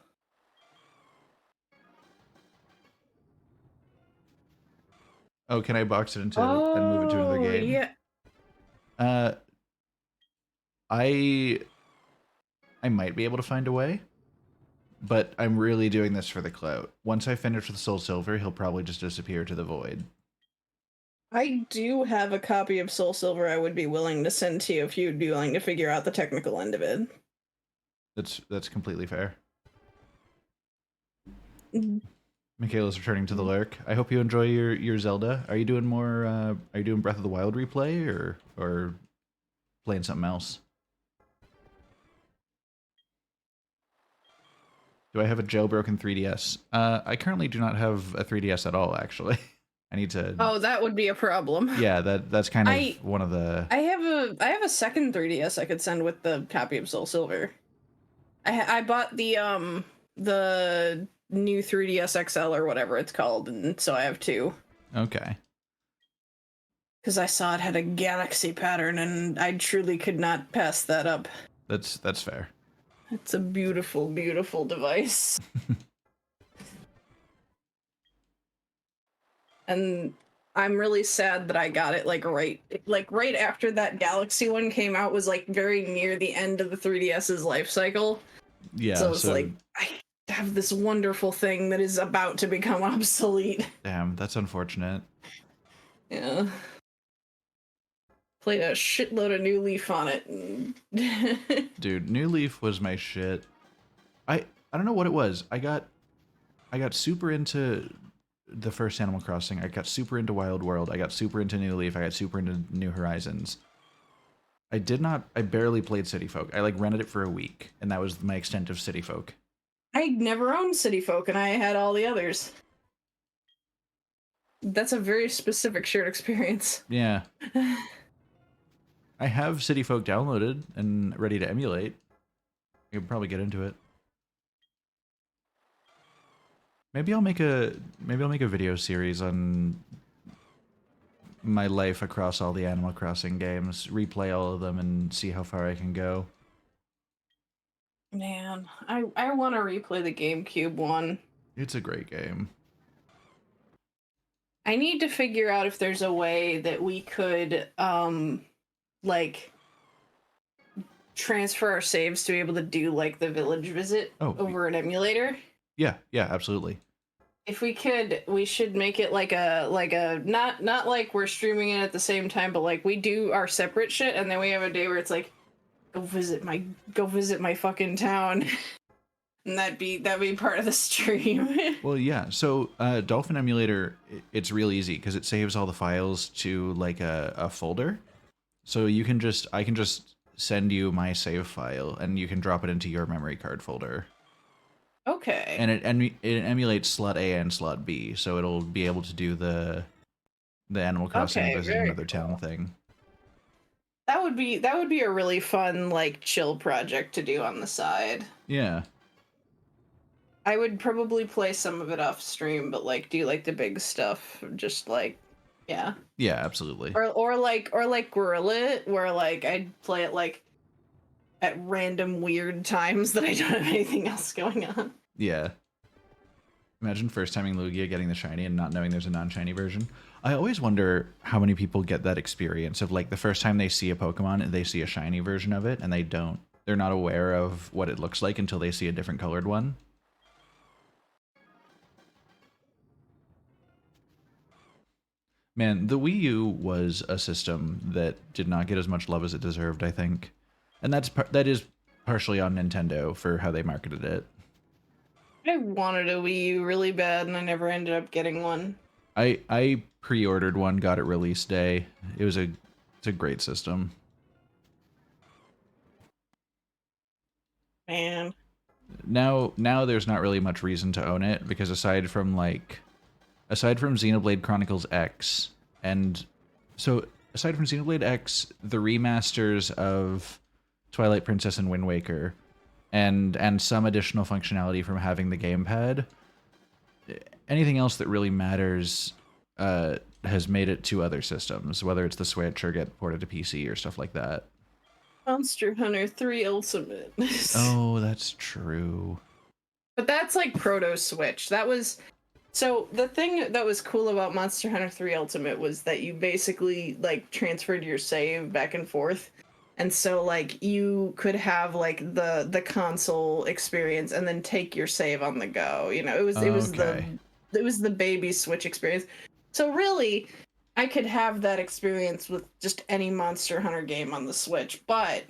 Speaker 1: Oh, can I box it into and move it to another game?
Speaker 2: Yeah.
Speaker 1: I might be able to find a way, but I'm really doing this for the clout. Once I finish with SoulSilver, he'll probably just disappear to the void.
Speaker 2: I do have a copy of SoulSilver I would be willing to send to you if you'd be willing to figure out the technical end of it.
Speaker 1: That's completely fair.
Speaker 2: Mm-hmm.
Speaker 1: Michaela's returning to the lurk. I hope you enjoy your Zelda. Are you doing more? Are you doing Breath of the Wild replay or playing something else? Do I have a jailbroken 3DS? I currently do not have a 3DS at all. Actually, I need to.
Speaker 2: Oh, that would be a problem.
Speaker 1: Yeah, that's kind of one of the.
Speaker 2: I have a second 3DS I could send with the copy of SoulSilver. I bought the new 3DS XL or whatever it's called, and so I have 2.
Speaker 1: Okay.
Speaker 2: Because I saw it had a galaxy pattern, and I truly could not pass that up.
Speaker 1: That's fair.
Speaker 2: It's a beautiful, beautiful device. And I'm really sad that I got it right after that Galaxy one came out, was like very near the end of the 3DS's life cycle.
Speaker 1: Yeah.
Speaker 2: So it's like I have this wonderful thing that is about to become obsolete.
Speaker 1: Damn, that's unfortunate.
Speaker 2: Yeah. Played a shitload of New Leaf on it.
Speaker 1: Dude, New Leaf was my shit. I don't know what it was. I got super into the first Animal Crossing. I got super into Wild World. I got super into New Leaf. I got super into New Horizons. I barely played City Folk. I like rented it for a week, and that was my extent of City Folk.
Speaker 2: I never owned City Folk, and I had all the others. That's a very specific shared experience.
Speaker 1: Yeah. I have City Folk downloaded and ready to emulate. I could probably get into it. Maybe I'll make a video series on my life across all the Animal Crossing games, replay all of them, and see how far I can go.
Speaker 2: Man, I want to replay the GameCube one.
Speaker 1: It's a great game.
Speaker 2: I need to figure out if there's a way that we could, like, transfer our saves to be able to do, like, the village visit over an emulator.
Speaker 1: Yeah, absolutely.
Speaker 2: If we could, we should make it like a not like we're streaming it at the same time, but like we do our separate shit, and then we have a day where it's like, go visit my fucking town, and that'd be part of the stream.
Speaker 1: Well, yeah. So Dolphin Emulator, it's real easy because it saves all the files to like a folder. So I can just send you my save file, and you can drop it into your memory card folder.
Speaker 2: Okay.
Speaker 1: And it emulates slot A and slot B, so it'll be able to do the Animal Crossing visiting another town thing.
Speaker 2: That would be a really fun, like, chill project to do on the side.
Speaker 1: Yeah.
Speaker 2: I would probably play some of it off stream, but like do like the big stuff, just like, yeah.
Speaker 1: Yeah, absolutely.
Speaker 2: Or like Gorilla It, where like I'd play it like at random weird times that I don't have anything else going on.
Speaker 1: Yeah. Imagine first timing Lugia getting the shiny and not knowing there's a non-shiny version. I always wonder how many people get that experience of like the first time they see a Pokemon and they see a shiny version of it and they're not aware of what it looks like until they see a different colored one. Man, the Wii U was a system that did not get as much love as it deserved, I think. And that is partially on Nintendo for how they marketed it.
Speaker 2: I wanted a Wii U really bad, and I never ended up getting one.
Speaker 1: I pre-ordered one, got it release day. It's a great system.
Speaker 2: Man.
Speaker 1: Now there's not really much reason to own it because aside from Xenoblade Chronicles X the remasters of Twilight Princess and Wind Waker, and some additional functionality from having the gamepad, anything else that really matters has made it to other systems, whether it's the Switch or get ported to PC or stuff like that.
Speaker 2: Monster Hunter 3 Ultimate.
Speaker 1: Oh, that's true.
Speaker 2: But that's like proto Switch. So the thing that was cool about Monster Hunter 3 Ultimate was that you basically like transferred your save back and forth. And so like you could have like the console experience and then take your save on the go. You know, it was the baby Switch experience. So really, I could have that experience with just any Monster Hunter game on the Switch, but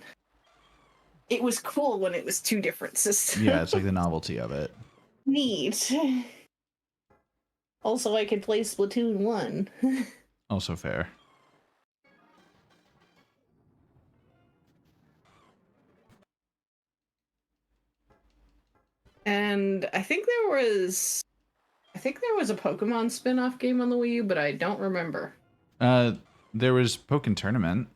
Speaker 2: it was cool when it was two different systems.
Speaker 1: Yeah, it's like the novelty of it.
Speaker 2: Neat. Also, I could play Splatoon 1.
Speaker 1: Also fair.
Speaker 2: And I think there was a Pokemon spin-off game on the Wii U, but I don't remember.
Speaker 1: There was Pokken Tournament,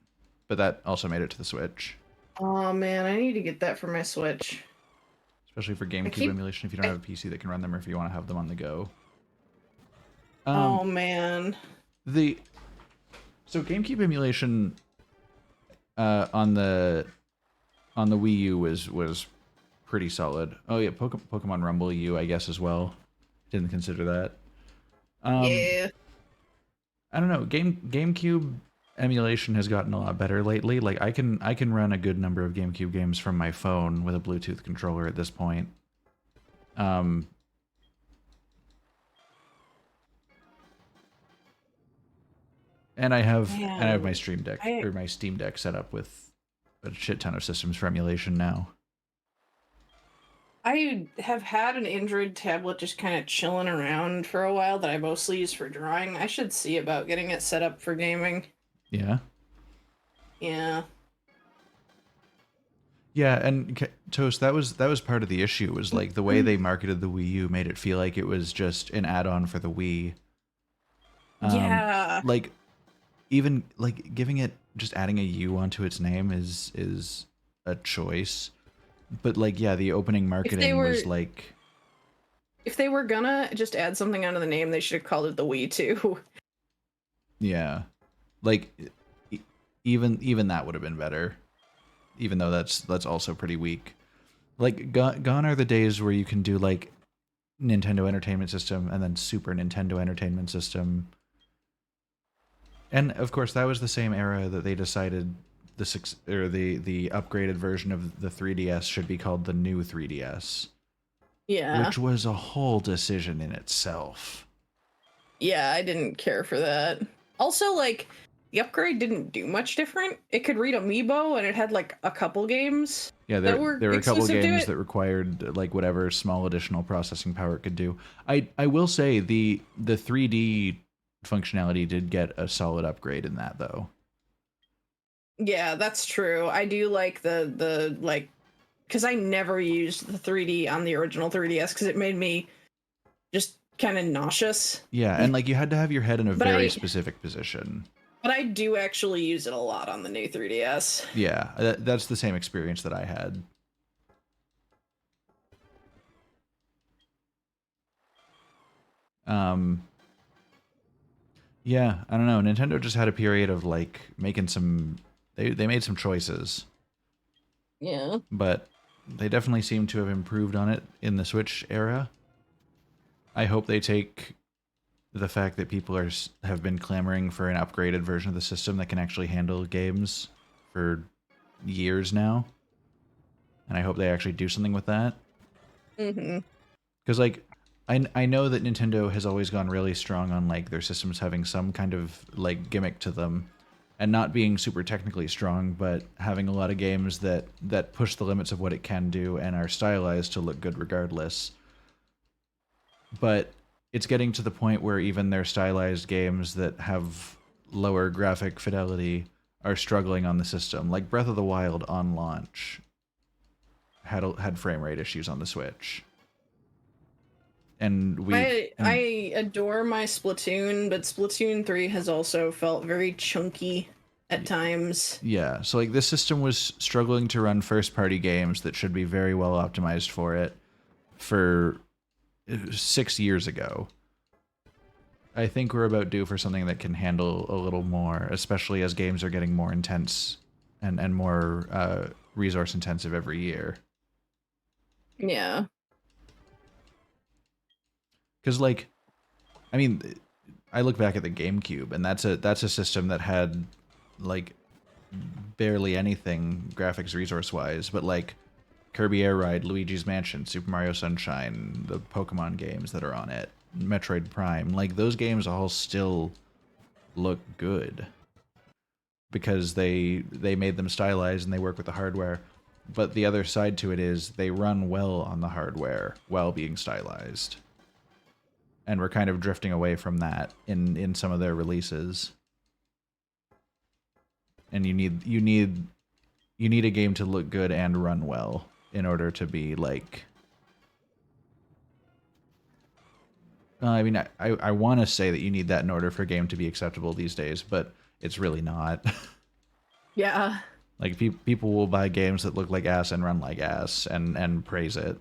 Speaker 1: but that also made it to the Switch.
Speaker 2: Oh man, I need to get that for my Switch.
Speaker 1: Especially for GameCube emulation if you don't have a PC that can run them or if you want to have them on the go.
Speaker 2: Oh man.
Speaker 1: So GameCube emulation on the Wii U was pretty solid. Oh yeah, Pokemon Rumble U I guess as well. Didn't consider that.
Speaker 2: Yeah.
Speaker 1: I don't know. GameCube emulation has gotten a lot better lately. Like I can run a good number of GameCube games from my phone with a Bluetooth controller at this point. And I have my Stream Deck or my Steam Deck set up with a shit ton of systems for emulation now.
Speaker 2: I have had an Android tablet just kind of chilling around for a while that I mostly use for drawing. I should see about getting it set up for gaming.
Speaker 1: Yeah.
Speaker 2: Yeah.
Speaker 1: Yeah, and Toast, that was part of the issue, was like the way they marketed the Wii U made it feel like it was just an add-on for the Wii.
Speaker 2: Yeah.
Speaker 1: Like even like giving it, just adding a U onto its name is a choice. But like, yeah, the opening marketing was like,
Speaker 2: if they were gonna just add something onto the name, they should have called it the Wii too.
Speaker 1: yeah, like even that would have been better. Even though that's also pretty weak. Like gone are the days where you can do like Nintendo Entertainment System and then Super Nintendo Entertainment System. And of course, that was the same era that they decided the upgraded version of the 3DS should be called the new 3DS.
Speaker 2: Yeah.
Speaker 1: Which was a whole decision in itself.
Speaker 2: Yeah, I didn't care for that. Also, like, the upgrade didn't do much different. It could read Amiibo, and it had like a couple games.
Speaker 1: Yeah,
Speaker 2: there
Speaker 1: were a couple
Speaker 2: exclusive to
Speaker 1: games
Speaker 2: it.
Speaker 1: that required like whatever small additional processing power it could do. I will say the 3D functionality did get a solid upgrade in that though.
Speaker 2: Yeah, that's true. I do like the like, because I never used the 3D on the original 3DS because it made me just kind of nauseous.
Speaker 1: Yeah, and like you had to have your head in a very specific position.
Speaker 2: But I do actually use it a lot on the new 3DS.
Speaker 1: Yeah, that's the same experience that I had. Yeah, I don't know. Nintendo just had a period of like making some. They made some choices.
Speaker 2: Yeah.
Speaker 1: But they definitely seem to have improved on it in the Switch era. I hope they take the fact that people have been clamoring for an upgraded version of the system that can actually handle games for years now. And I hope they actually do something with that.
Speaker 2: Mm-hmm.
Speaker 1: Because, like, I know that Nintendo has always gone really strong on, like, their systems having some kind of, like, gimmick to them. And not being super technically strong, but having a lot of games that push the limits of what it can do and are stylized to look good regardless. But it's getting to the point where even their stylized games that have lower graphic fidelity are struggling on the system. Like Breath of the Wild on launch had frame rate issues on the Switch. And
Speaker 2: I adore my Splatoon, but Splatoon 3 has also felt very chunky at times.
Speaker 1: Yeah, so like this system was struggling to run first-party games that should be very well optimized for it for 6 years ago. I think we're about due for something that can handle a little more, especially as games are getting more intense and more resource intensive every year.
Speaker 2: Yeah.
Speaker 1: Because, like, I mean, I look back at the GameCube, and that's a system that had, like, barely anything graphics resource-wise, but, like, Kirby Air Ride, Luigi's Mansion, Super Mario Sunshine, the Pokemon games that are on it, Metroid Prime, like, those games all still look good. Because they made them stylized and they work with the hardware. But the other side to it is they run well on the hardware while being stylized. And we're kind of drifting away from that in some of their releases. And you need a game to look good and run well in order to be like. I mean, I want to say that you need that in order for a game to be acceptable these days, but it's really not.
Speaker 2: Yeah.
Speaker 1: Like people will buy games that look like ass and run like ass and praise it.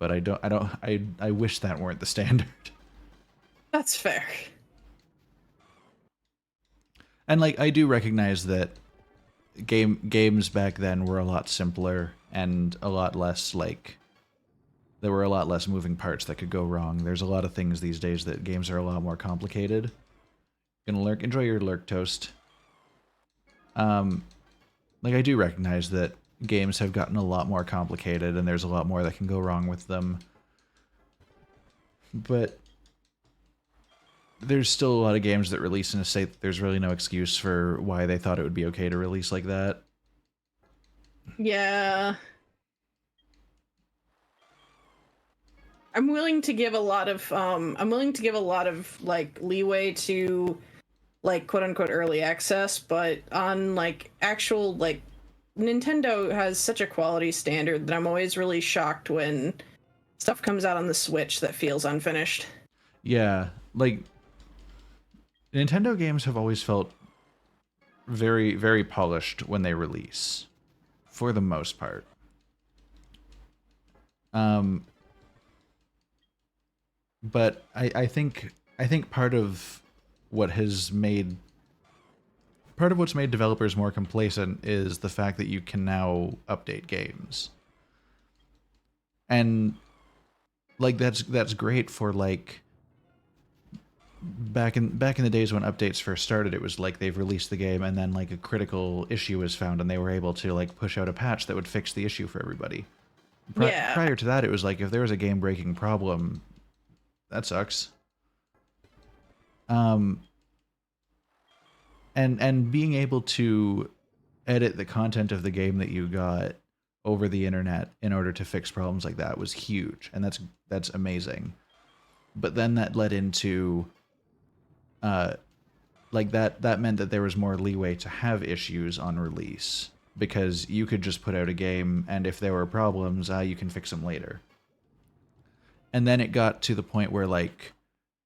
Speaker 1: But I wish that weren't the standard.
Speaker 2: That's fair.
Speaker 1: And like I do recognize that games back then were a lot simpler and a lot less like there were a lot less moving parts that could go wrong. There's a lot of things these days that games are a lot more complicated. Gonna lurk. Enjoy your lurk, Toast. Like I do recognize that games have gotten a lot more complicated and there's a lot more that can go wrong with them. But there's still a lot of games that release in a state that there's really no excuse for why they thought it would be okay to release like that.
Speaker 2: Yeah. I'm willing to give a lot of like leeway to like quote unquote early access, but on like actual like Nintendo has such a quality standard that I'm always really shocked when stuff comes out on the Switch that feels unfinished.
Speaker 1: Yeah, like Nintendo games have always felt very, very polished when they release, for the most part. Um, but I think part of what's made developers more complacent is the fact that you can now update games. And like that's great for like back in the days when updates first started, it was like they've released the game and then like a critical issue was found and they were able to like push out a patch that would fix the issue for everybody.
Speaker 2: Yeah.
Speaker 1: Prior to that, it was like if there was a game breaking problem, that sucks. Um, and being able to edit the content of the game that you got over the internet in order to fix problems like that was huge, and that's amazing. But then that led into uh like that meant that there was more leeway to have issues on release because you could just put out a game and if there were problems, you can fix them later. And then it got to the point where like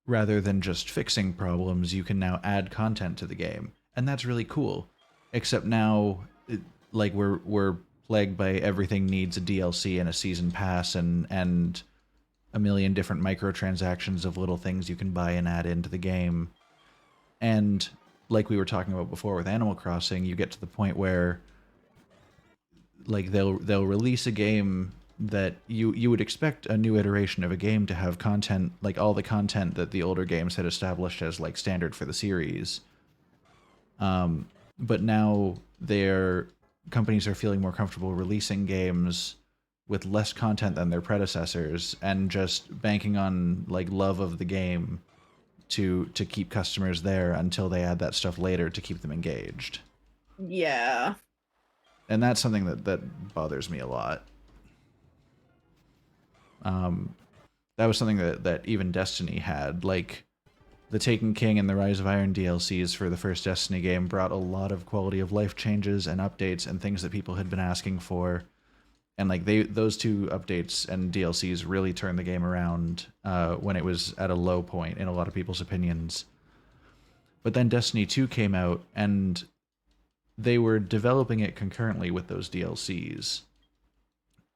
Speaker 1: rather than just fixing problems, you can now add content to the game, and that's really cool. Except now, like we're plagued by everything needs a DLC and a season pass and a million different microtransactions of little things you can buy and add into the game. And like we were talking about before with Animal Crossing, you get to the point where like they'll release a game that you would expect a new iteration of a game to have content like all the content that the older games had established as like standard for the series. But now their companies are feeling more comfortable releasing games with less content than their predecessors and just banking on like love of the game to keep customers there until they add that stuff later to keep them engaged.
Speaker 2: Yeah.
Speaker 1: And that's something that bothers me a lot. That was something that even Destiny had. Like, the Taken King and the Rise of Iron DLCs for the first Destiny game brought a lot of quality of life changes and updates and things that people had been asking for. And like those two updates and DLCs really turned the game around when it was at a low point in a lot of people's opinions. But then Destiny 2 came out and they were developing it concurrently with those DLCs.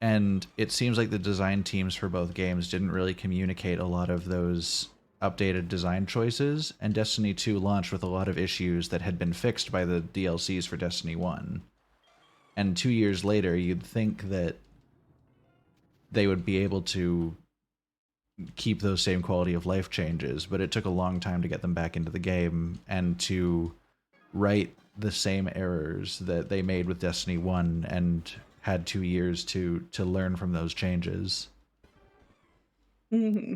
Speaker 1: And it seems like the design teams for both games didn't really communicate a lot of those updated design choices, and Destiny 2 launched with a lot of issues that had been fixed by the DLCs for Destiny 1. And 2 years later, you'd think that they would be able to keep those same quality of life changes, but it took a long time to get them back into the game and to right the same errors that they made with Destiny 1 and had 2 years to learn from those changes.
Speaker 2: Mm-hmm.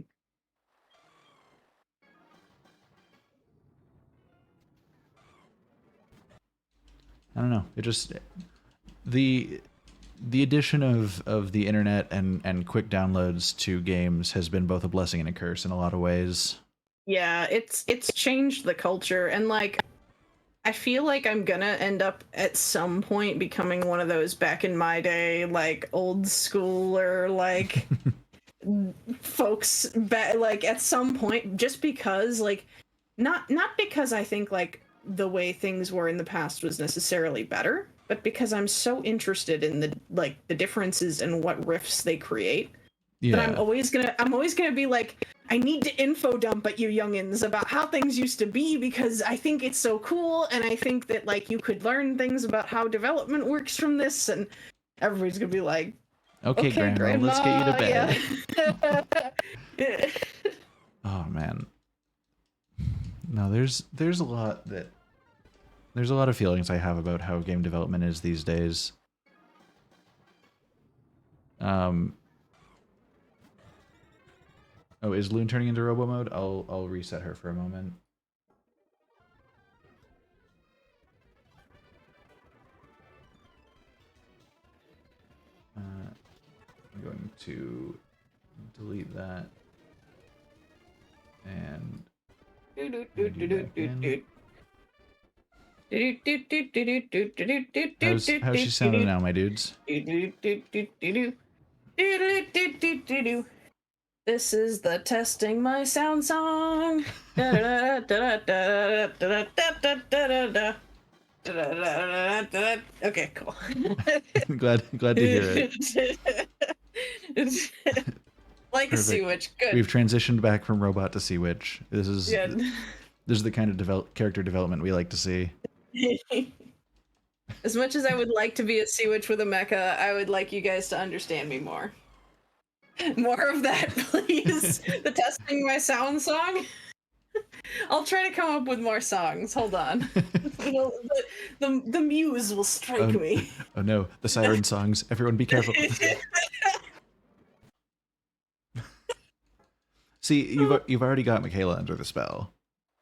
Speaker 1: I don't know. It just the addition of the internet and quick downloads to games has been both a blessing and a curse in a lot of ways.
Speaker 2: Yeah, it's changed the culture, and like I feel like I'm gonna end up at some point becoming one of those back in my day, like old schooler, like folks, like at some point, just because, like, not because I think like the way things were in the past was necessarily better, but because I'm so interested in the differences and what rifts they create. But
Speaker 1: Yeah.
Speaker 2: I'm always gonna be like, I need to info dump at you youngins about how things used to be because I think it's so cool, and I think that like you could learn things about how development works from this, and everybody's gonna be like,
Speaker 1: Okay,
Speaker 2: okay,
Speaker 1: Grandma, let's get you to
Speaker 2: grandma,
Speaker 1: bed.
Speaker 2: yeah.
Speaker 1: Oh man. No, there's a lot of feelings I have about how game development is these days. Um Oh, is Loon turning into robo mode? I'll reset her for a moment. I'm going to delete that and add you back in. How's she sounding now, my dudes?
Speaker 2: This is the testing my sound song. Okay, cool.
Speaker 1: glad to hear it.
Speaker 2: Like a sea witch, good.
Speaker 1: We've transitioned back from robot to sea witch. This is the kind of character development we like to see.
Speaker 2: As much as I would like to be a sea witch with a mecha, I would like you guys to understand me more. More of that, please. The testing my sound song. I'll try to come up with more songs. Hold on. The muse will strike me.
Speaker 1: Oh no, the siren songs. Everyone be careful. See, you've already got Michaela under the spell.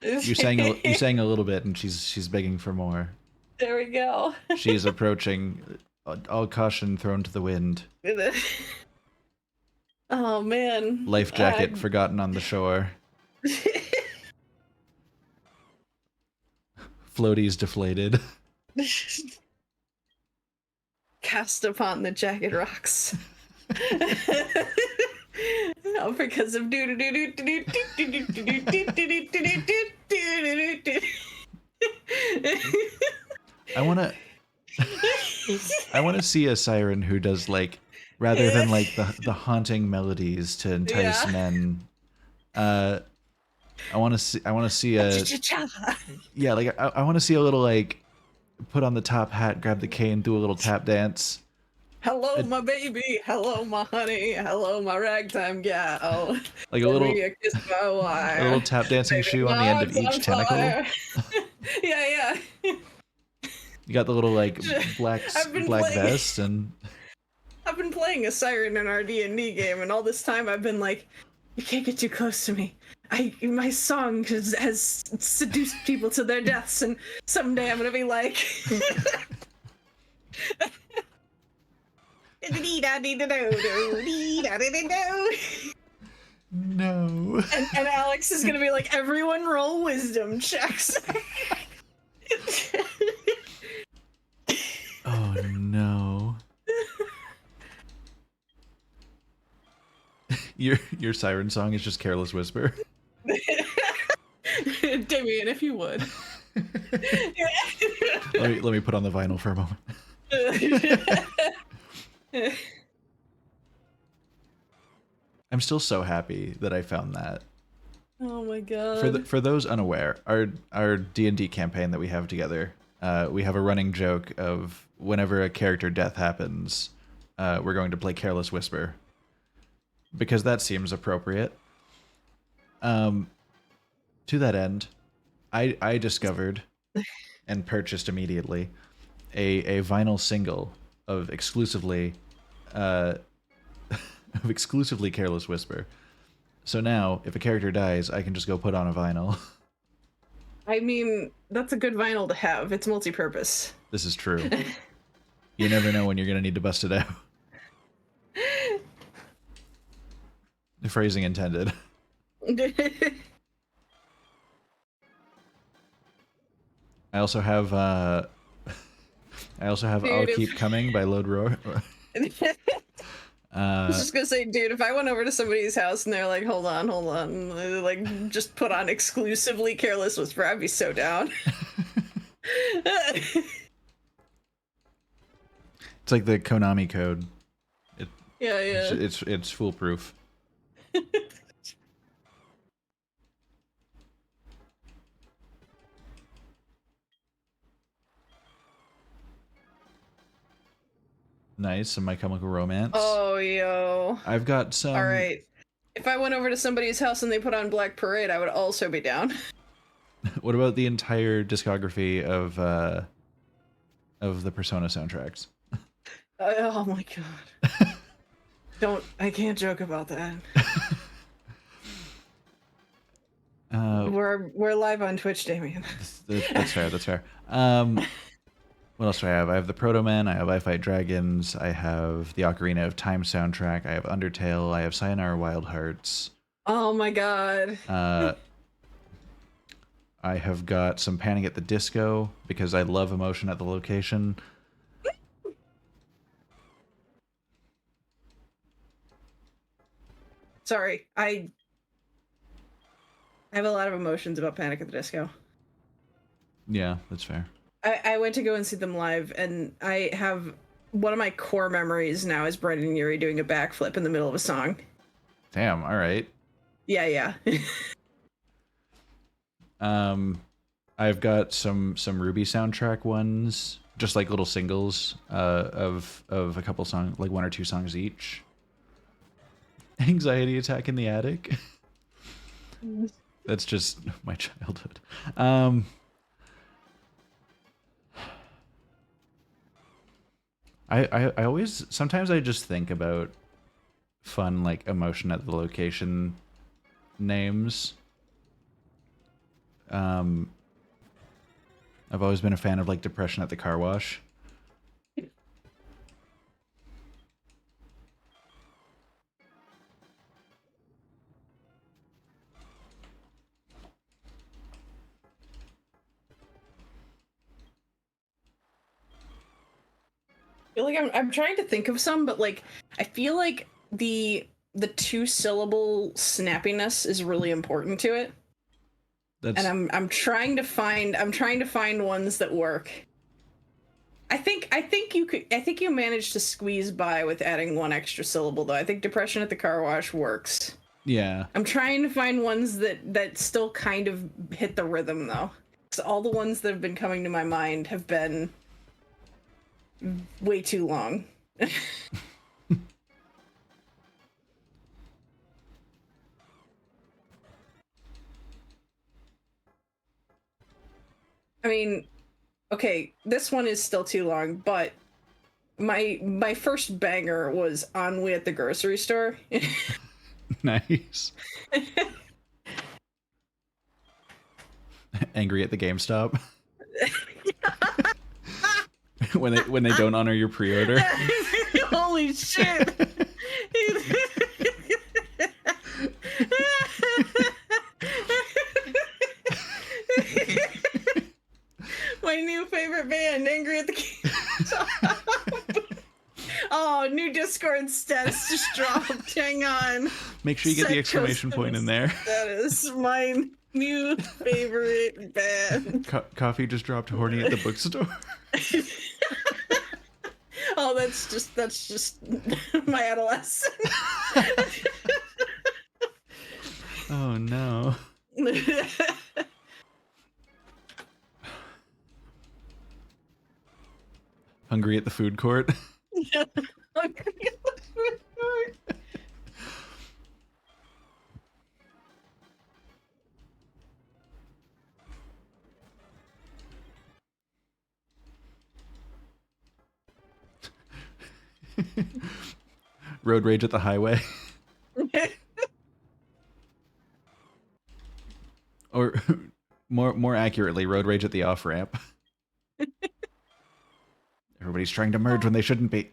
Speaker 1: You sang a little bit, and she's begging for more.
Speaker 2: There we go.
Speaker 1: She is approaching. All caution thrown to the wind.
Speaker 2: Oh man.
Speaker 1: Life jacket forgotten on the shore. Floaties deflated.
Speaker 2: Cast upon the jagged rocks. Oh, because of
Speaker 1: I wanna see a siren who does like, rather than like the haunting melodies to entice men. I want to see a yeah, like I want to see a little like put on the top hat, grab the cane, do a little tap dance.
Speaker 2: Hello, my baby. Hello, my honey. Hello, my ragtime gal.
Speaker 1: Like a little tap dancing shoe on the end of each tentacle.
Speaker 2: Yeah.
Speaker 1: You got the little like black vest, and
Speaker 2: I've been playing a siren in our D&D game, and all this time I've been like, you can't get too close to me. My song has seduced people to their deaths, and someday I'm gonna be like.
Speaker 1: No.
Speaker 2: And Alex is gonna be like, everyone roll wisdom checks.
Speaker 1: Oh no. Your siren song is just Careless Whisper.
Speaker 2: Damien, if you would.
Speaker 1: let me put on the vinyl for a moment. I'm still so happy that I found that.
Speaker 2: Oh my god.
Speaker 1: For those unaware, our D&D campaign that we have together, we have a running joke of whenever a character death happens, we're going to play Careless Whisper. Because that seems appropriate. To that end, I discovered and purchased immediately a vinyl single of exclusively Careless Whisper. So now, if a character dies, I can just go put on a vinyl.
Speaker 2: I mean, that's a good vinyl to have. It's multi-purpose.
Speaker 1: This is true. You never know when you're gonna need to bust it out. The phrasing intended. I also have I'll Keep Coming by Lode Roar.
Speaker 2: I was just gonna say, dude, if I went over to somebody's house and they're like, hold on, like, just put on exclusively Careless Whisper, I'd be so down.
Speaker 1: It's like the Konami code.
Speaker 2: Yeah.
Speaker 1: It's foolproof. Nice, some My Chemical Romance.
Speaker 2: Oh, yo.
Speaker 1: I've got some...
Speaker 2: Alright. If I went over to somebody's house and they put on Black Parade, I would also be down.
Speaker 1: What about the entire discography of the Persona soundtracks?
Speaker 2: Oh my god. I can't joke about that.
Speaker 1: We're
Speaker 2: We're live on Twitch, Damien.
Speaker 1: That's fair. What else do I have? I have the Proto Man, I have I Fight Dragons, I have the Ocarina of Time soundtrack, I have Undertale, I have Sayonara Wild Hearts.
Speaker 2: Oh my god.
Speaker 1: I have got some Panic at the Disco because I love emotion at the location.
Speaker 2: Sorry, I have a lot of emotions about Panic at the Disco.
Speaker 1: Yeah, that's fair.
Speaker 2: I went to go and see them live, and I have one of my core memories now is Brendan Urie doing a backflip in the middle of a song.
Speaker 1: Damn, all right.
Speaker 2: Yeah.
Speaker 1: I've got some Ruby soundtrack ones, just like little singles of a couple songs, like 1 or 2 songs each. Anxiety Attack in the Attic. That's just my childhood. I always, sometimes I just think about fun, like, emotion at the location names. I've always been a fan of, like, Depression at the Car Wash.
Speaker 2: I feel like I'm trying to think of some, but like I feel like the 2-syllable snappiness is really important to it.
Speaker 1: That's...
Speaker 2: And I'm trying to find ones that work. I think you managed to squeeze by with adding 1 extra syllable though. I think Depression at the Car Wash works.
Speaker 1: Yeah.
Speaker 2: I'm trying to find ones that still kind of hit the rhythm though. Because all the ones that have been coming to my mind have been way too long. I mean, okay, this one is still too long, but my first banger was Ennui at the grocery store.
Speaker 1: Nice. Angry at the GameStop. when they don't honor your pre-order.
Speaker 2: Holy shit. My new favorite band, Angry at the GameStop. Oh, new Discord status just dropped. Hang on.
Speaker 1: Make sure you get the exclamation point in there.
Speaker 2: That is my new favorite band.
Speaker 1: Coffee just dropped horny at the bookstore.
Speaker 2: Oh, that's just my adolescence.
Speaker 1: Oh no. Hungry at the food court. Road rage at the highway. Or more accurately, road rage at the off-ramp. Everybody's trying to merge when they shouldn't be.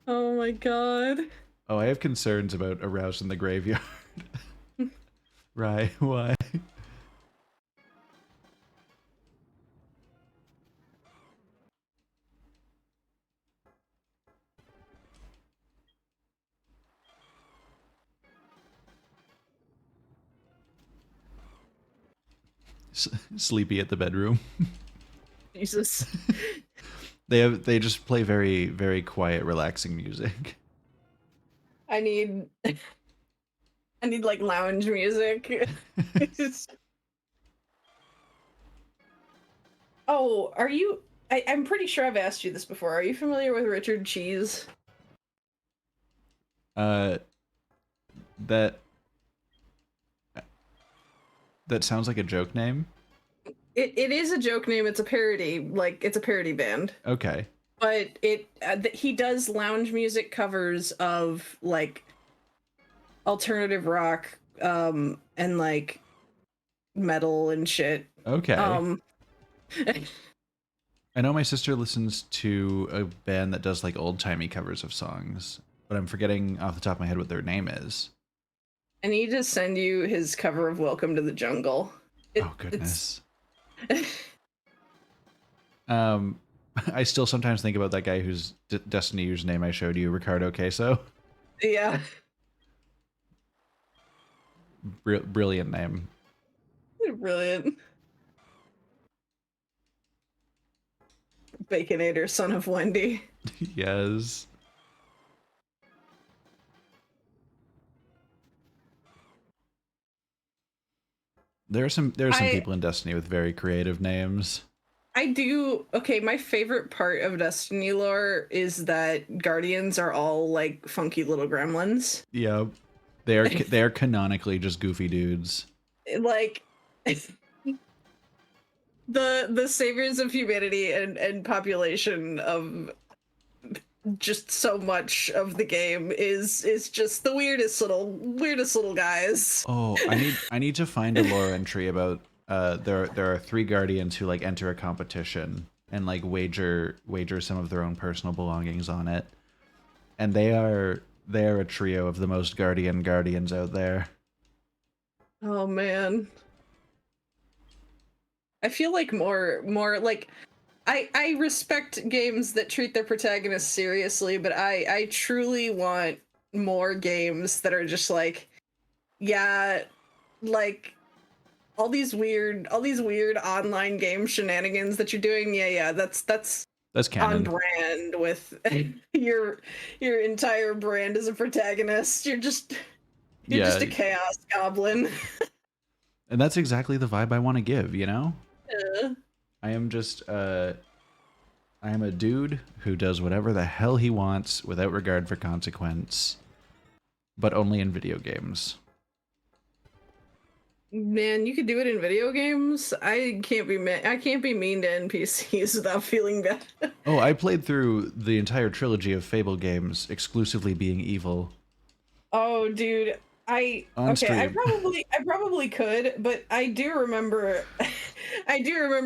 Speaker 2: Oh my god.
Speaker 1: Oh, I have concerns about Aroused in the Graveyard. Right, why? Sleepy at the bedroom.
Speaker 2: Jesus.
Speaker 1: They just play very, very quiet, relaxing music.
Speaker 2: I need like lounge music. Oh, are you I'm pretty sure I've asked you this before. Are you familiar with Richard Cheese?
Speaker 1: That sounds like a joke name.
Speaker 2: It is a joke name. It's a parody. Like it's a parody band.
Speaker 1: Okay.
Speaker 2: But he does lounge music covers of like alternative rock and like metal and shit.
Speaker 1: Okay. I know my sister listens to a band that does like old timey covers of songs, but I'm forgetting off the top of my head what their name is.
Speaker 2: I need to send you his cover of Welcome to the Jungle.
Speaker 1: Oh goodness. um, I still sometimes think about that guy whose Destiny username I showed you, Ricardo Queso.
Speaker 2: Yeah.
Speaker 1: Brilliant name.
Speaker 2: Brilliant. Baconator, son of Wendy.
Speaker 1: Yes. There are some people in Destiny with very creative names.
Speaker 2: I do. Okay, my favorite part of Destiny lore is that Guardians are all like funky little gremlins.
Speaker 1: Yep. They are canonically just goofy dudes.
Speaker 2: Like the saviors of humanity and population of just so much of the game is just the weirdest little guys.
Speaker 1: Oh, I need to find a lore entry about there are 3 guardians who like enter a competition and like wager some of their own personal belongings on it. And they are a trio of the most guardians out there.
Speaker 2: Oh man. I feel like more like I respect games that treat their protagonists seriously, but I truly want more games that are just like, yeah, like all these weird online game shenanigans that you're doing. Yeah, that's
Speaker 1: canon.
Speaker 2: On brand with your entire brand as a protagonist. You're just just a chaos goblin.
Speaker 1: And that's exactly the vibe I want to give, you know?
Speaker 2: Yeah.
Speaker 1: I am just I am a dude who does whatever the hell he wants without regard for consequence, but only in video games.
Speaker 2: Man, you could do it in video games. I can't be mean to NPCs without feeling bad.
Speaker 1: Oh, I played through the entire trilogy of Fable games exclusively being evil.
Speaker 2: Oh, dude. I probably could, but I do remember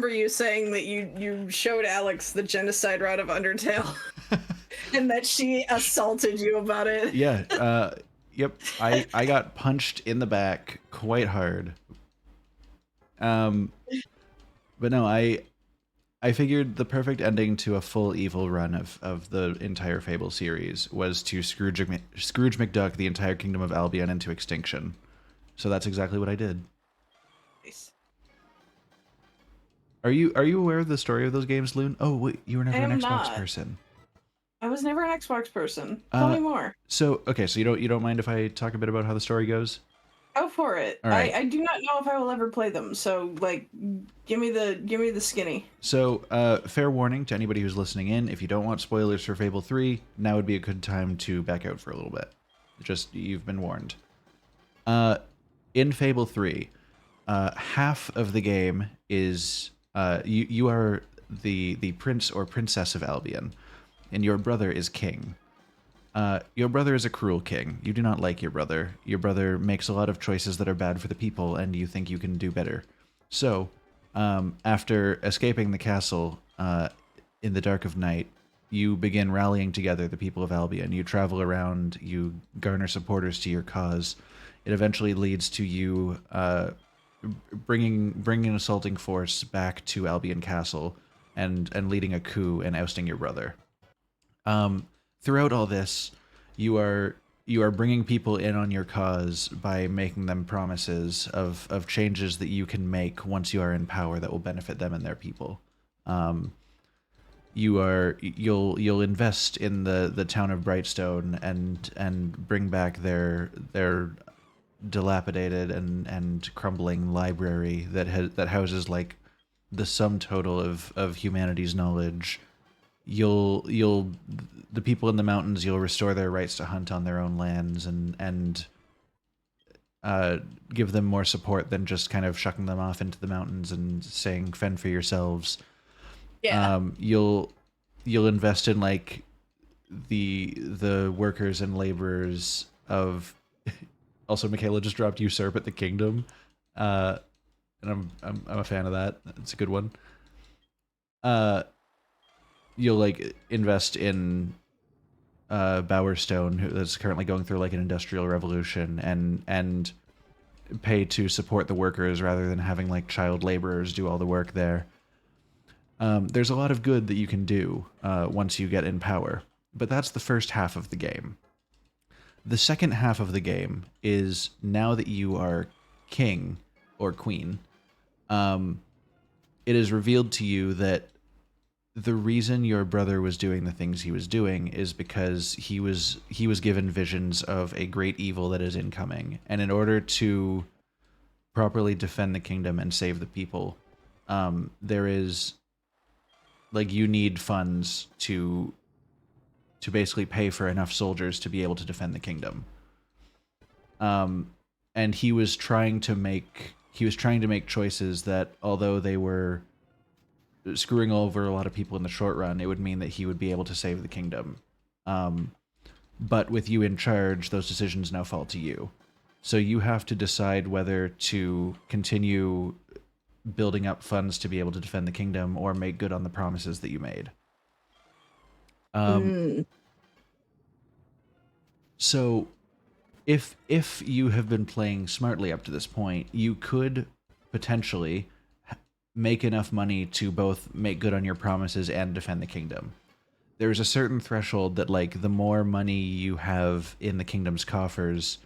Speaker 2: you saying that you showed Alex the genocide route of Undertale and that she assaulted you about it.
Speaker 1: Yeah, yep. I got punched in the back quite hard. But no, I figured the perfect ending to a full evil run of the entire Fable series was to Scrooge McDuck the entire kingdom of Albion into extinction. So that's exactly what I did.
Speaker 2: Nice.
Speaker 1: Are you aware of the story of those games, Loon? Oh wait, you were never an Xbox person.
Speaker 2: I was never an Xbox person. Tell me more.
Speaker 1: So okay, so you don't mind if I talk a bit about how the story goes?
Speaker 2: Go for it. All right. I do not know if I will ever play them, so like give me the skinny.
Speaker 1: So fair warning to anybody who's listening in, if you don't want spoilers for Fable 3, now would be a good time to back out for a little bit. Just you've been warned. In Fable 3, half of the game is you are the prince or princess of Albion, and your brother is king. Your brother is a cruel king. You do not like your brother. Your brother makes a lot of choices that are bad for the people, and you think you can do better. So, after escaping the castle in the dark of night, you begin rallying together the people of Albion. You travel around, you garner supporters to your cause. It eventually leads to you bringing an assaulting force back to Albion Castle and leading a coup and ousting your brother. Throughout all this, you are bringing people in on your cause by making them promises of changes that you can make once you are in power that will benefit them and their people. You'll invest in the town of Brightstone and bring back their dilapidated and crumbling library that houses like the sum total of humanity's knowledge. The people in the mountains, you'll restore their rights to hunt on their own lands and give them more support than just kind of shucking them off into the mountains and saying fend for yourselves.
Speaker 2: Yeah.
Speaker 1: You'll invest in like the workers and laborers of. Also, Michaela just dropped usurp at the kingdom, and I'm a fan of that. It's a good one. you'll like invest in Bowerstone, that's currently going through like an industrial revolution, and pay to support the workers rather than having like child laborers do all the work there. There's a lot of good that you can do once you get in power, but that's the first half of the game. The second half of the game is now that you are king or queen, it is revealed to you that the reason your brother was doing the things he was doing is because he was given visions of a great evil that is incoming, and in order to properly defend the kingdom and save the people, there is like you need funds to basically pay for enough soldiers to be able to defend the kingdom. And he was trying to make choices that, although they were screwing over a lot of people in the short run, it would mean that he would be able to save the kingdom. But with you in charge, those decisions now fall to you. So you have to decide whether to continue building up funds to be able to defend the kingdom or make good on the promises that you made. So if you have been playing smartly up to this point, you could potentially make enough money to both make good on your promises and defend the kingdom. There's a certain threshold that, like, the more money you have in the kingdom's coffers,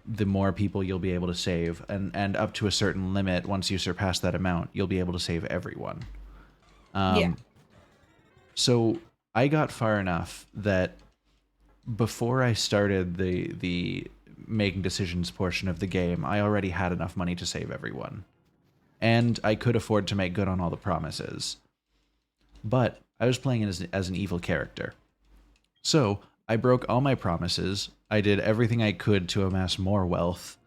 Speaker 1: the more people you'll be able to save, and up to a certain limit, once you surpass that amount, you'll be able to save everyone.
Speaker 2: Yeah.
Speaker 1: So I got far enough that before I started the making decisions portion of the game, I already had enough money to save everyone. And I could afford to make good on all the promises. But I was playing as an evil character. So I broke all my promises. I did everything I could to amass more wealth.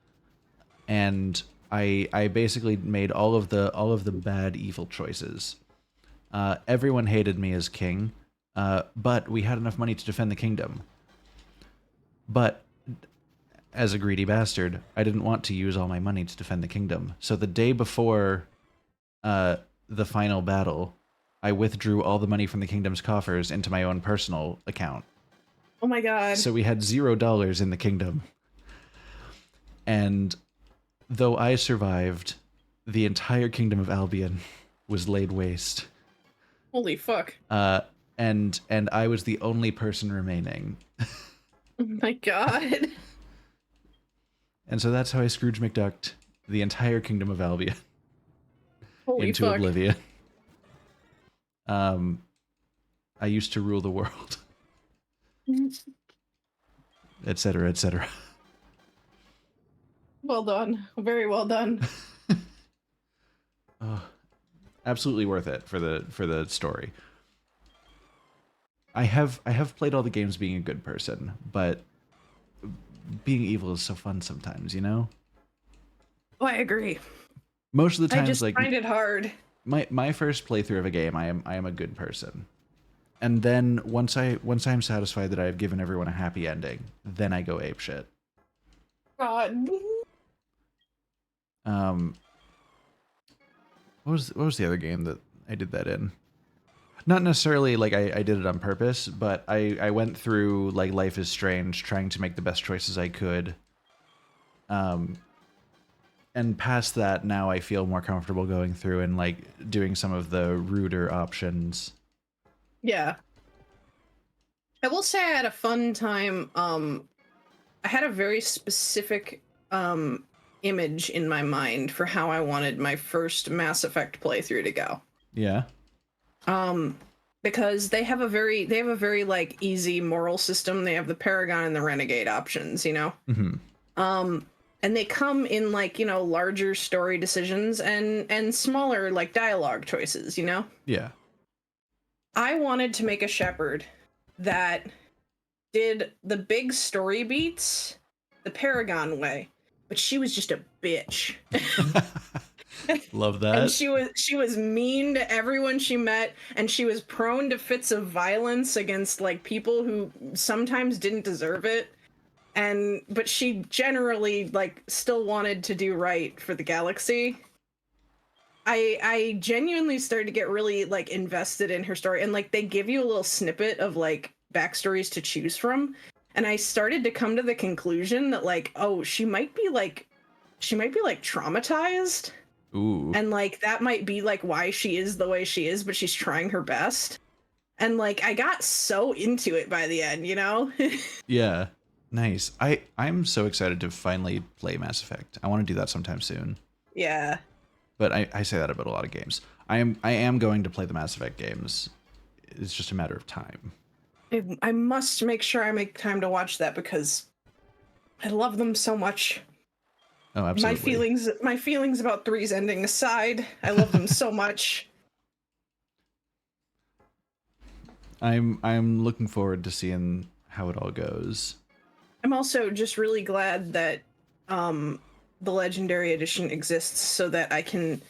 Speaker 1: And I basically made all of the bad evil choices. Everyone hated me as king, but we had enough money to defend the kingdom. But as a greedy bastard, I didn't want to use all my money to defend the kingdom. So the day before the final battle, I withdrew all the money from the kingdom's coffers into my own personal account.
Speaker 2: Oh my god.
Speaker 1: So we had $0 in the kingdom. And though I survived, the entire kingdom of Albion was laid waste.
Speaker 2: Holy fuck.
Speaker 1: And I was the only person remaining.
Speaker 2: Oh my god.
Speaker 1: And so that's how I Scrooge McDucked the entire kingdom of Albion into
Speaker 2: fuck.
Speaker 1: oblivion. I used to rule the world, etc., etc.
Speaker 2: Well done. Very well done.
Speaker 1: Oh, absolutely worth it for the story. I have played all the games being a good person, but being evil is so fun sometimes, you know?
Speaker 2: Oh, I agree.
Speaker 1: Most of the times,
Speaker 2: I just
Speaker 1: like,
Speaker 2: find it hard.
Speaker 1: My first playthrough of a game, I am a good person. And then once I'm satisfied that I have given everyone a happy ending, then I go apeshit.
Speaker 2: God.
Speaker 1: What was the other game that I did that in? Not necessarily like I did it on purpose, but I went through like Life is Strange, trying to make the best choices I could. And past that, now I feel more comfortable going through and like doing some of the ruder options.
Speaker 2: Yeah. I will say I had a fun time. I had a very specific image in my mind for how I wanted my first Mass Effect playthrough to go.
Speaker 1: Yeah.
Speaker 2: Because they have a very like easy moral system. They have the Paragon and the Renegade options, you know?
Speaker 1: Mm-hmm.
Speaker 2: And they come in like, you know, larger story decisions and smaller like dialogue choices, you know?
Speaker 1: Yeah.
Speaker 2: I wanted to make a shepherd that did the big story beats the Paragon way, but she was just a bitch.
Speaker 1: Love that.
Speaker 2: And she was mean to everyone she met, and she was prone to fits of violence against like people who sometimes didn't deserve it. But she generally like still wanted to do right for the galaxy. I genuinely started to get really like invested in her story, and like they give you a little snippet of like backstories to choose from, and I started to come to the conclusion that like, oh, she might be like traumatized.
Speaker 1: Ooh.
Speaker 2: And like that might be like why she is the way she is, but she's trying her best. And like I got so into it by the end, you know?
Speaker 1: Yeah. Nice. I'm so excited to finally play Mass Effect. I want to do that sometime soon.
Speaker 2: Yeah.
Speaker 1: But I say that about a lot of games. I am going to play the Mass Effect games. It's just a matter of time.
Speaker 2: I must make sure I make time to watch that because I love them so much.
Speaker 1: Oh, absolutely.
Speaker 2: My feelings about three's ending aside, I love them so much.
Speaker 1: I'm looking forward to seeing how it all goes.
Speaker 2: I'm also just really glad that the Legendary Edition exists so that I can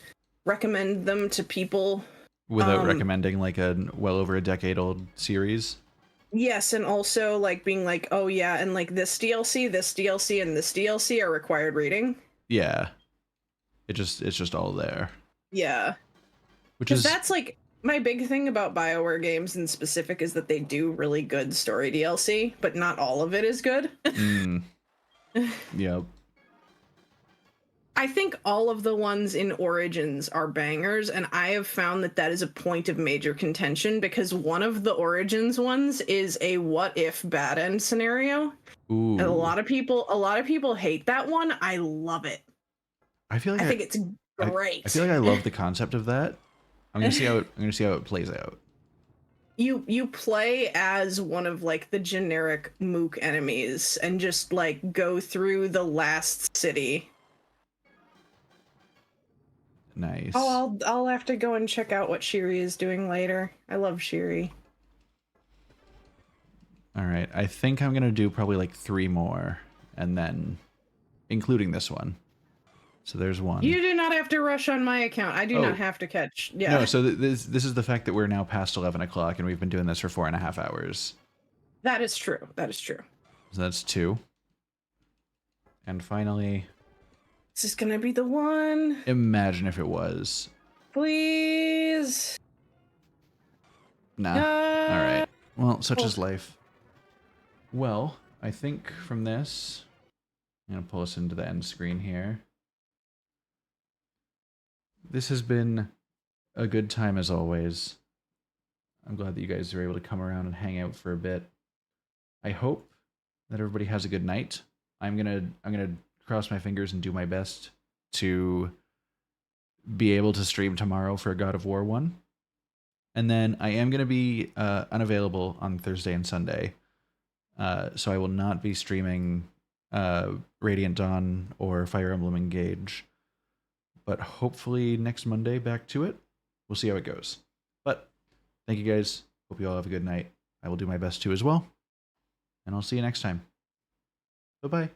Speaker 2: recommend them to people.
Speaker 1: Without recommending like a well over a decade old series.
Speaker 2: Yes, and also like being like, oh yeah, and like this DLC, and this DLC are required reading.
Speaker 1: Yeah. It's just all there.
Speaker 2: Yeah.
Speaker 1: Which
Speaker 2: Because
Speaker 1: is
Speaker 2: that's like my big thing about BioWare games in specific is that they do really good story DLC, but not all of it is good.
Speaker 1: Yep.
Speaker 2: I think all of the ones in Origins are bangers, and I have found that that is a point of major contention because one of the Origins ones is a what if bad end scenario.
Speaker 1: Ooh.
Speaker 2: And a lot of people hate that one. I love it.
Speaker 1: I feel like
Speaker 2: I think it's great.
Speaker 1: I feel like I love the concept of that. I'm gonna see how it plays out.
Speaker 2: You play as one of like the generic mook enemies and just like go through the last city.
Speaker 1: Nice.
Speaker 2: Oh, I'll have to go and check out what Shiri is doing later. I love Shiri.
Speaker 1: All right. I think I'm gonna do probably like 3 more, and then including this one. So there's one.
Speaker 2: You do not have to rush on my account. I do
Speaker 1: Oh.
Speaker 2: not have to catch. Yeah.
Speaker 1: No. So this is the fact that we're now past 11 o'clock, and we've been doing this for 4.5 hours.
Speaker 2: That is true. That is true.
Speaker 1: So that's 2. And finally,
Speaker 2: Is this gonna be the one?
Speaker 1: imagine if it was.
Speaker 2: Please.
Speaker 1: Nah. All right. Well, such is life. Well, I think from this, I'm going to pull us into the end screen here. This has been a good time as always. I'm glad that you guys are able to come around and hang out for a bit. I hope that everybody has a good night. I'm gonna cross my fingers and do my best to be able to stream tomorrow for God of War 1. And then I am going to be unavailable on Thursday and Sunday. So I will not be streaming Radiant Dawn or Fire Emblem Engage. But hopefully next Monday back to it. We'll see how it goes. But thank you guys. Hope you all have a good night. I will do my best to as well. And I'll see you next time. Bye-bye.